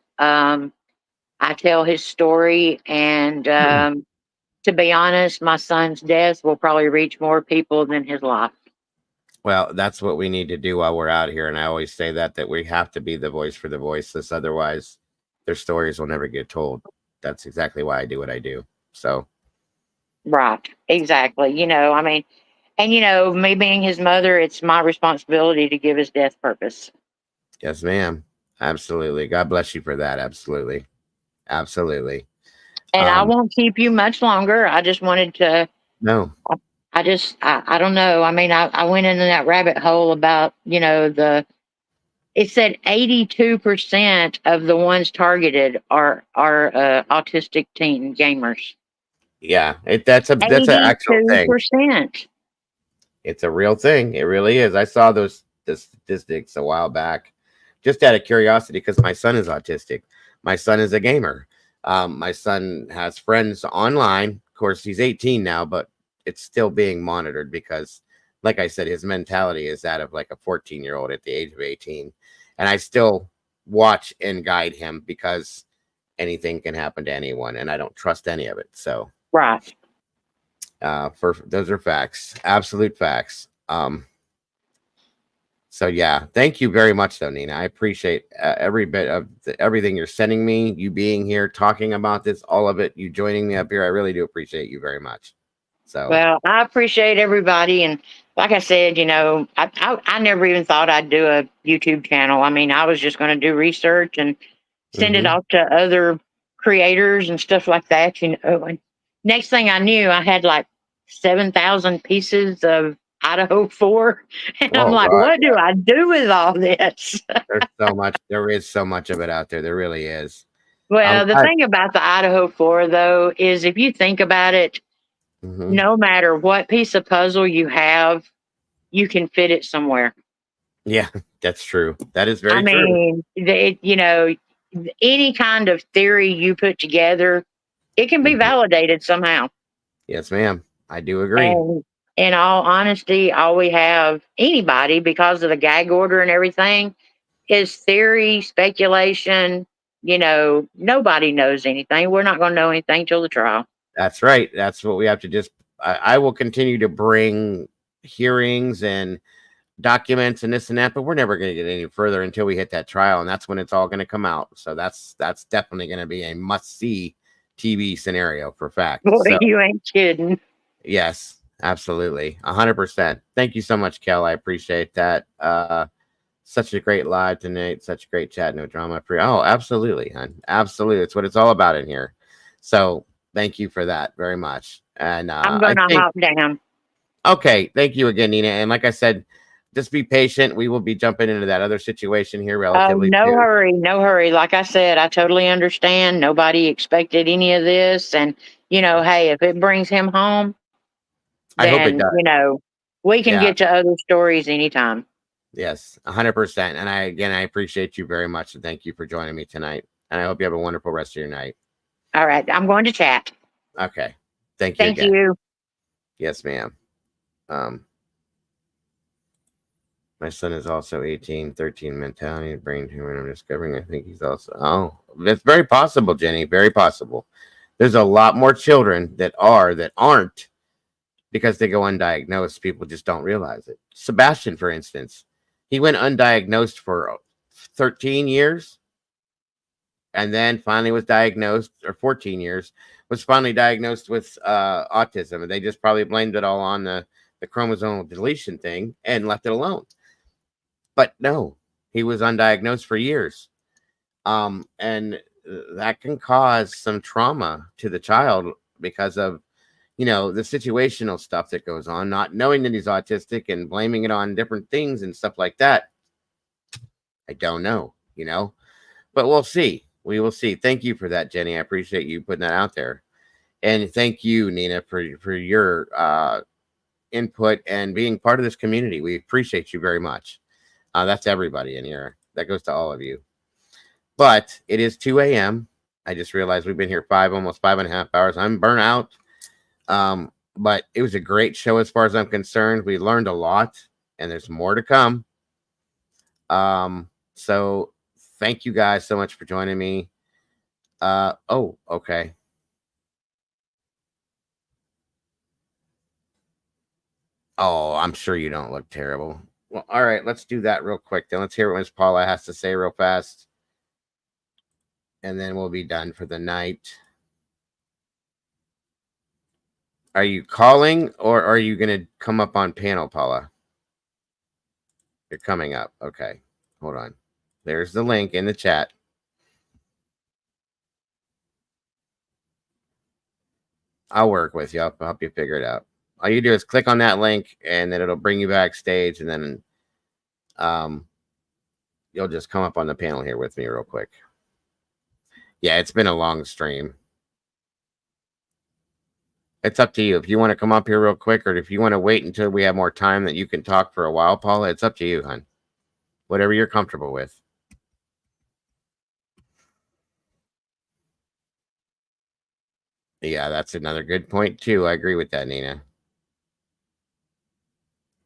I tell his story, and to be honest, my son's death will probably reach more people than his life. Well, that's what we need to do while we're out here. And I always say that we have to be the voice for the voiceless. Otherwise, their stories will never get told. That's exactly why I do what I do. So. Right. Exactly. I mean, and me being his mother, it's my responsibility to give his death purpose. Yes, ma'am. Absolutely. God bless you for that. Absolutely. Absolutely. And I won't keep you much longer. I just wanted to. No. I don't know. I mean, I went into that rabbit hole about, it said 82% of the ones targeted are autistic teen gamers. Yeah, that's an actual thing. 82%. It's a real thing. It really is. I saw the statistics a while back, just out of curiosity, because my son is autistic. My son is a gamer. My son has friends online. Of course, he's 18 now, but it's still being monitored because, like I said, his mentality is that of like a 14-year-old at the age of 18. And I still watch and guide him because anything can happen to anyone, and I don't trust any of it. So, right. Those are facts, absolute facts. So yeah, thank you very much, though, Nina. I appreciate every bit of everything you're sending me, you being here, talking about this, all of it, you joining me up here. I really do appreciate you very much. So, well, I appreciate everybody. And like I said, I never even thought I'd do a YouTube channel. I mean, I was just going to do research and send it off to other creators and stuff like that, And next thing I knew, I had like 7,000 pieces of Idaho 4. And I'm like, God, what do I do with all this? There's so much. There is so much of it out there. There really is. Well, the thing about the Idaho 4, though, is if you think about it, no matter what piece of puzzle you have, you can fit it somewhere. Yeah, that's true. That is very true. I mean, any kind of theory you put together, it can be validated somehow. Yes, ma'am. I do agree. And in all honesty, all we have, anybody, because of the gag order and everything, is theory, speculation. Nobody knows anything. We're not going to know anything till the trial. That's right. That's what we have to just. I will continue to bring hearings and documents and this and that, but we're never going to get any further until we hit that trial, and that's when it's all going to come out. So that's definitely going to be a must-see TV scenario for fact. Boy, so, you ain't kidding. Yes, absolutely, 100%. Thank you so much, Kel. I appreciate that. Such a great live tonight. Such a great chat. No drama free. Oh, absolutely, hon. Absolutely. It's what it's all about in here. So thank you for that very much. And I'm going to hop down. Okay. Thank you again, Nina. And like I said, just be patient. We will be jumping into that other situation here relatively. No hurry. No hurry. Like I said, I totally understand. Nobody expected any of this. And, hey, if it brings him home, then, I hope it does. We can get to other stories anytime. Yes, 100%. And I appreciate you very much. And thank you for joining me tonight. And I hope you have a wonderful rest of your night. All right. I'm going to chat. Okay. Thank you. Thank you. Yes, ma'am. My son is also 18, 13 mentality, brain tumor. I'm discovering. I think he's also. Oh, that's very possible, Jenny. Very possible. There's a lot more children that aren't because they go undiagnosed. People just don't realize it. Sebastian, for instance, he went undiagnosed for 13 years and then finally was diagnosed, or 14 years, was finally diagnosed with autism. And they just probably blamed it all on the chromosomal deletion thing and left it alone. But no, he was undiagnosed for years. And that can cause some trauma to the child because of, the situational stuff that goes on, not knowing that he's autistic and blaming it on different things and stuff like that. I don't know, but we'll see. We will see. Thank you for that, Jenny. I appreciate you putting that out there. And thank you, Nina, for your input and being part of this community. We appreciate you very much. That's everybody in here. That goes to all of you. But it is 2 a.m. I just realized we've been here almost 5.5 hours. I'm burnt out. But it was a great show as far as I'm concerned. We learned a lot, and there's more to come. So thank you guys so much for joining me. Oh, okay. Oh, I'm sure you don't look terrible. Well, all right, let's do that real quick. Then let's hear what Miss Paula has to say real fast. And then we'll be done for the night. Are you calling or are you going to come up on panel, Paula? You're coming up. Okay. Hold on. There's the link in the chat. I'll work with you. I'll help you figure it out. All you do is click on that link and then it'll bring you backstage, and then you'll just come up on the panel here with me real quick. Yeah, it's been a long stream. It's up to you. If you want to come up here real quick, or if you want to wait until we have more time that you can talk for a while, Paula, it's up to you, hon. Whatever you're comfortable with. Yeah, that's another good point, too. I agree with that, Nina.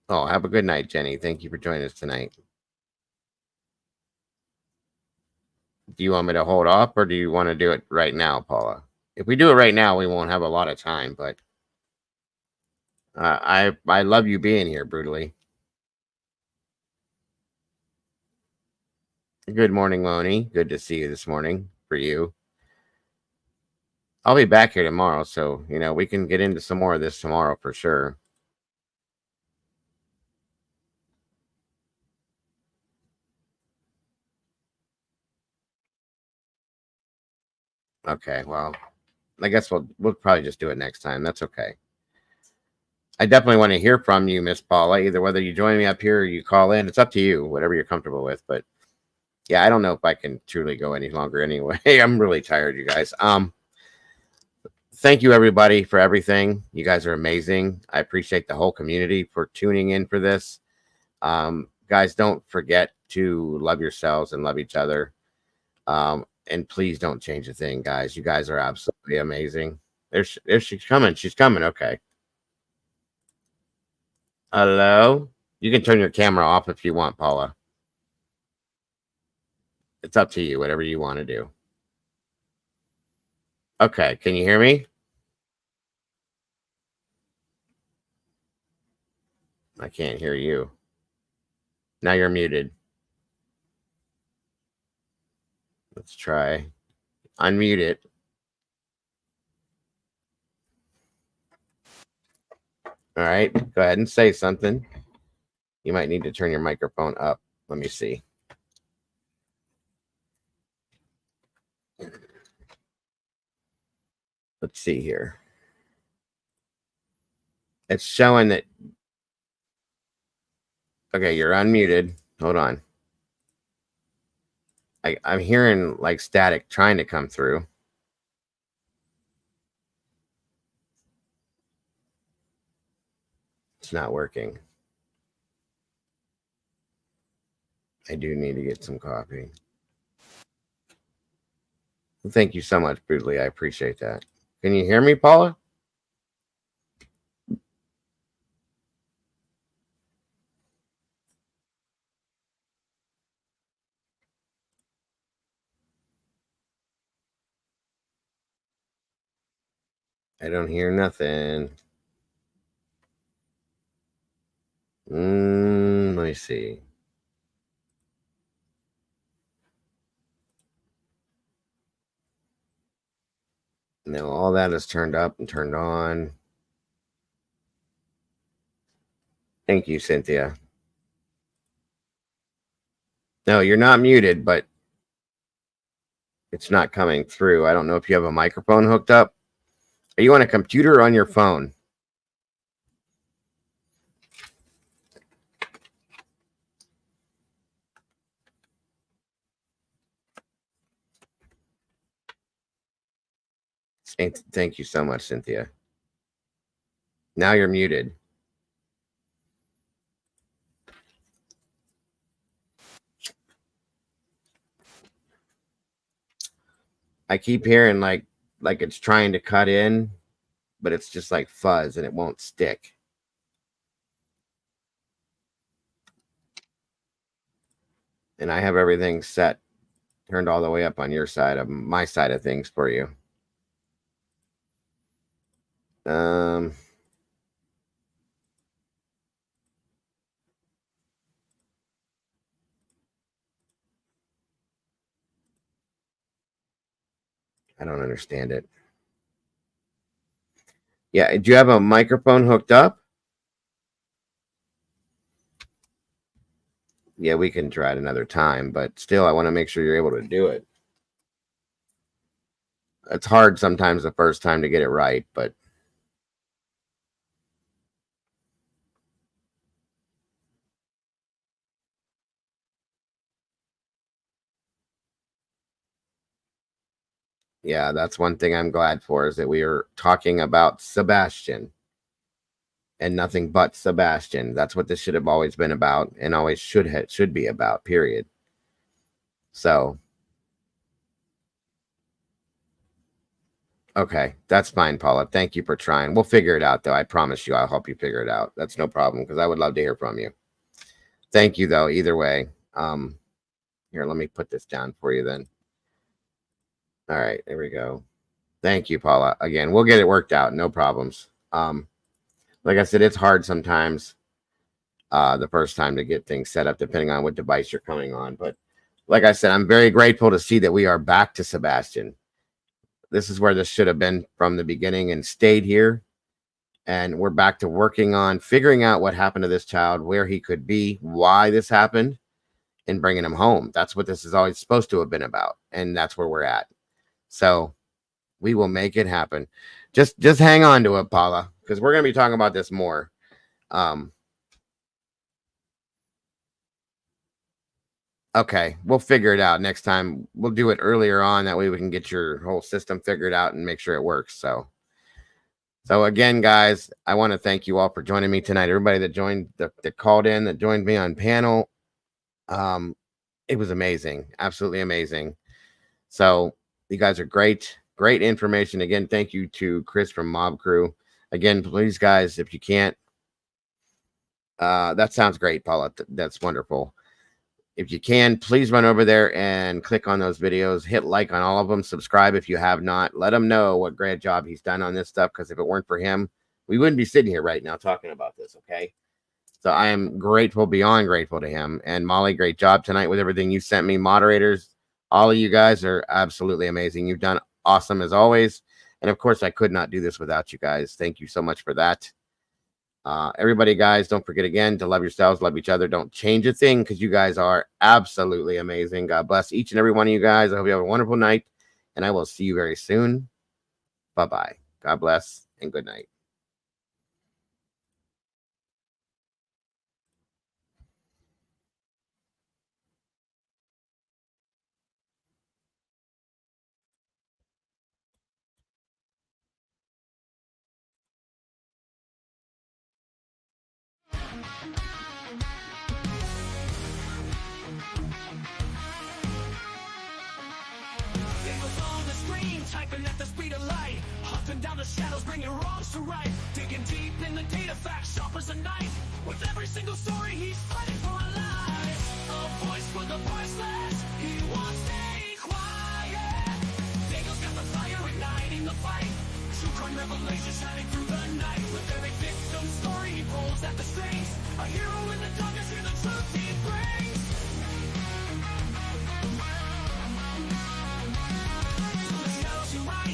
Oh, have a good night, Jenny. Thank you for joining us tonight. Do you want me to hold off, or do you want to do it right now, Paula? If we do it right now, we won't have a lot of time, but I love you being here, Brutally. Good morning, Moni. Good to see you this morning for you. I'll be back here tomorrow, so, you know, we can get into some more of this tomorrow for sure. Okay, well, I guess we'll probably just do it next time. That's okay. I definitely want to hear from you, Miss Paula, either whether you join me up here or you call in. It's up to you, whatever you're comfortable with. But yeah, I don't know if I can truly go any longer anyway. I'm really tired, you guys. Thank you, everybody, for everything. You guys are amazing. I appreciate the whole community for tuning in for this. Guys, don't forget to love yourselves and love each other. And please don't change a thing, guys. You guys are absolutely amazing. There she's coming. She's coming. Okay. Hello? You can turn your camera off if you want, Paula. It's up to you, whatever you want to do. Okay, can you hear me? I can't hear you. Now you're muted. Let's try. Unmute it. All right, go ahead and say something. You might need to turn your microphone up. Let me see. Let's see here. It's showing that. Okay, you're unmuted. Hold on. I'm hearing like static trying to come through. It's not working. I do need to get some coffee. Thank you so much, Brutally. I appreciate that. Can you hear me, Paula? I don't hear nothing. Let me see. Now all that is turned up and turned on. Thank you, Cynthia. No, you're not muted, but it's not coming through. I don't know if you have a microphone hooked up. Are you on a computer or on your phone? Thank you so much, Cynthia. Now you're muted. I keep hearing like it's trying to cut in, but it's just like fuzz and it won't stick. And I have everything set turned all the way up on your side of my side of things for you. I don't understand it. Yeah, do you have a microphone hooked up? Yeah, we can try it another time, but still, I want to make sure you're able to do it. It's hard sometimes the first time to get it right, but yeah, that's one thing I'm glad for, is that we are talking about Sebastian and nothing but Sebastian. That's what this should have always been about, and always should be about, period. So, okay, that's fine, Paula. Thank you for trying. We'll figure it out, though. I promise you I'll help you figure it out. That's no problem, because I would love to hear from you. Thank you, though, either way. Here, let me put this down for you then. All right, there we go. Thank you, Paula. Again, we'll get it worked out. No problems. Like I said, it's hard sometimes the first time to get things set up, depending on what device you're coming on. But like I said, I'm very grateful to see that we are back to Sebastian. This is where this should have been from the beginning and stayed here. And we're back to working on figuring out what happened to this child, where he could be, why this happened, and bringing him home. That's what this is always supposed to have been about. And that's where we're at. So we will make it happen. Just hang on to it, Paula, because we're going to be talking about this more. Okay, we'll figure it out next time. We'll do it earlier on. That way we can get your whole system figured out and make sure it works. So again, guys, I want to thank you all for joining me tonight. Everybody that joined, that called in, that joined me on panel. It was amazing. Absolutely amazing. So you guys are great. Great information. Again, thank you to Chris from Mob Crew. Again, please, guys, if you can't, that sounds great, Paula. That's wonderful. If you can, please run over there and click on those videos. Hit like on all of them. Subscribe if you have not. Let him know what great job he's done on this stuff, because if it weren't for him, we wouldn't be sitting here right now talking about this, okay? So I am grateful, beyond grateful to him. And Molly, great job tonight with everything you sent me. Moderators, all of you guys are absolutely amazing. You've done awesome as always. And of course, I could not do this without you guys. Thank you so much for that. Everybody, guys, don't forget again to love yourselves, love each other. Don't change a thing, because you guys are absolutely amazing. God bless each and every one of you guys. I hope you have a wonderful night, and I will see you very soon. Bye-bye. God bless and good night. Typing at the speed of light, hunting down the shadows, bringing wrongs to right, digging deep in the data, facts sharp as a knife. With every single story, he's fighting for a life. A voice for the voiceless, he won't stay quiet. Diego's got the fire igniting the fight. True crime revelation shining through the night. With every victim story, he pulls at the strings. A hero in the darkness, hear the truth he brings.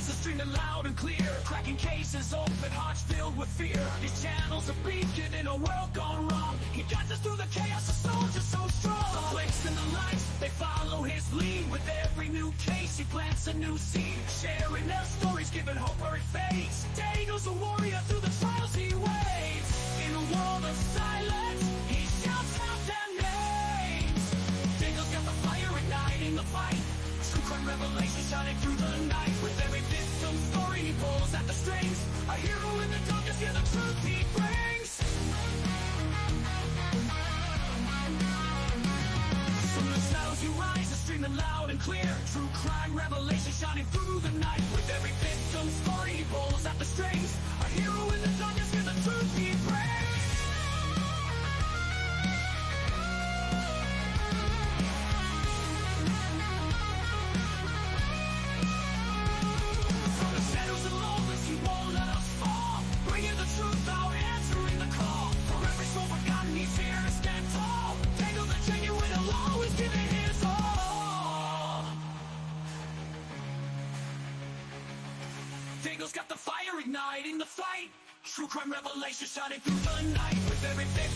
Streaming loud and clear, cracking cases, open hearts filled with fear. His channel's a beacon in a world gone wrong. He guides us through the chaos, a soldier so strong. The flicks and the lights, they follow his lead. With every new case, he plants a new seed. Sharing their stories, giving hope where it fades. Diego's a warrior through the trials he waits. In a world of silence, he shouts out their names. Diego's got the fire igniting the fight. True crime revelation shining through the night. With every victim story, he pulls at the strings. A hero in the darkness, hear the truth he brings. From the shadows you rise, are streaming loud and clear. True crime revelation shining through the night. With every victim story, he pulls at the strings. A hero in the darkness. Angels got the fire igniting the fight. True crime revelation shining through the night. With everything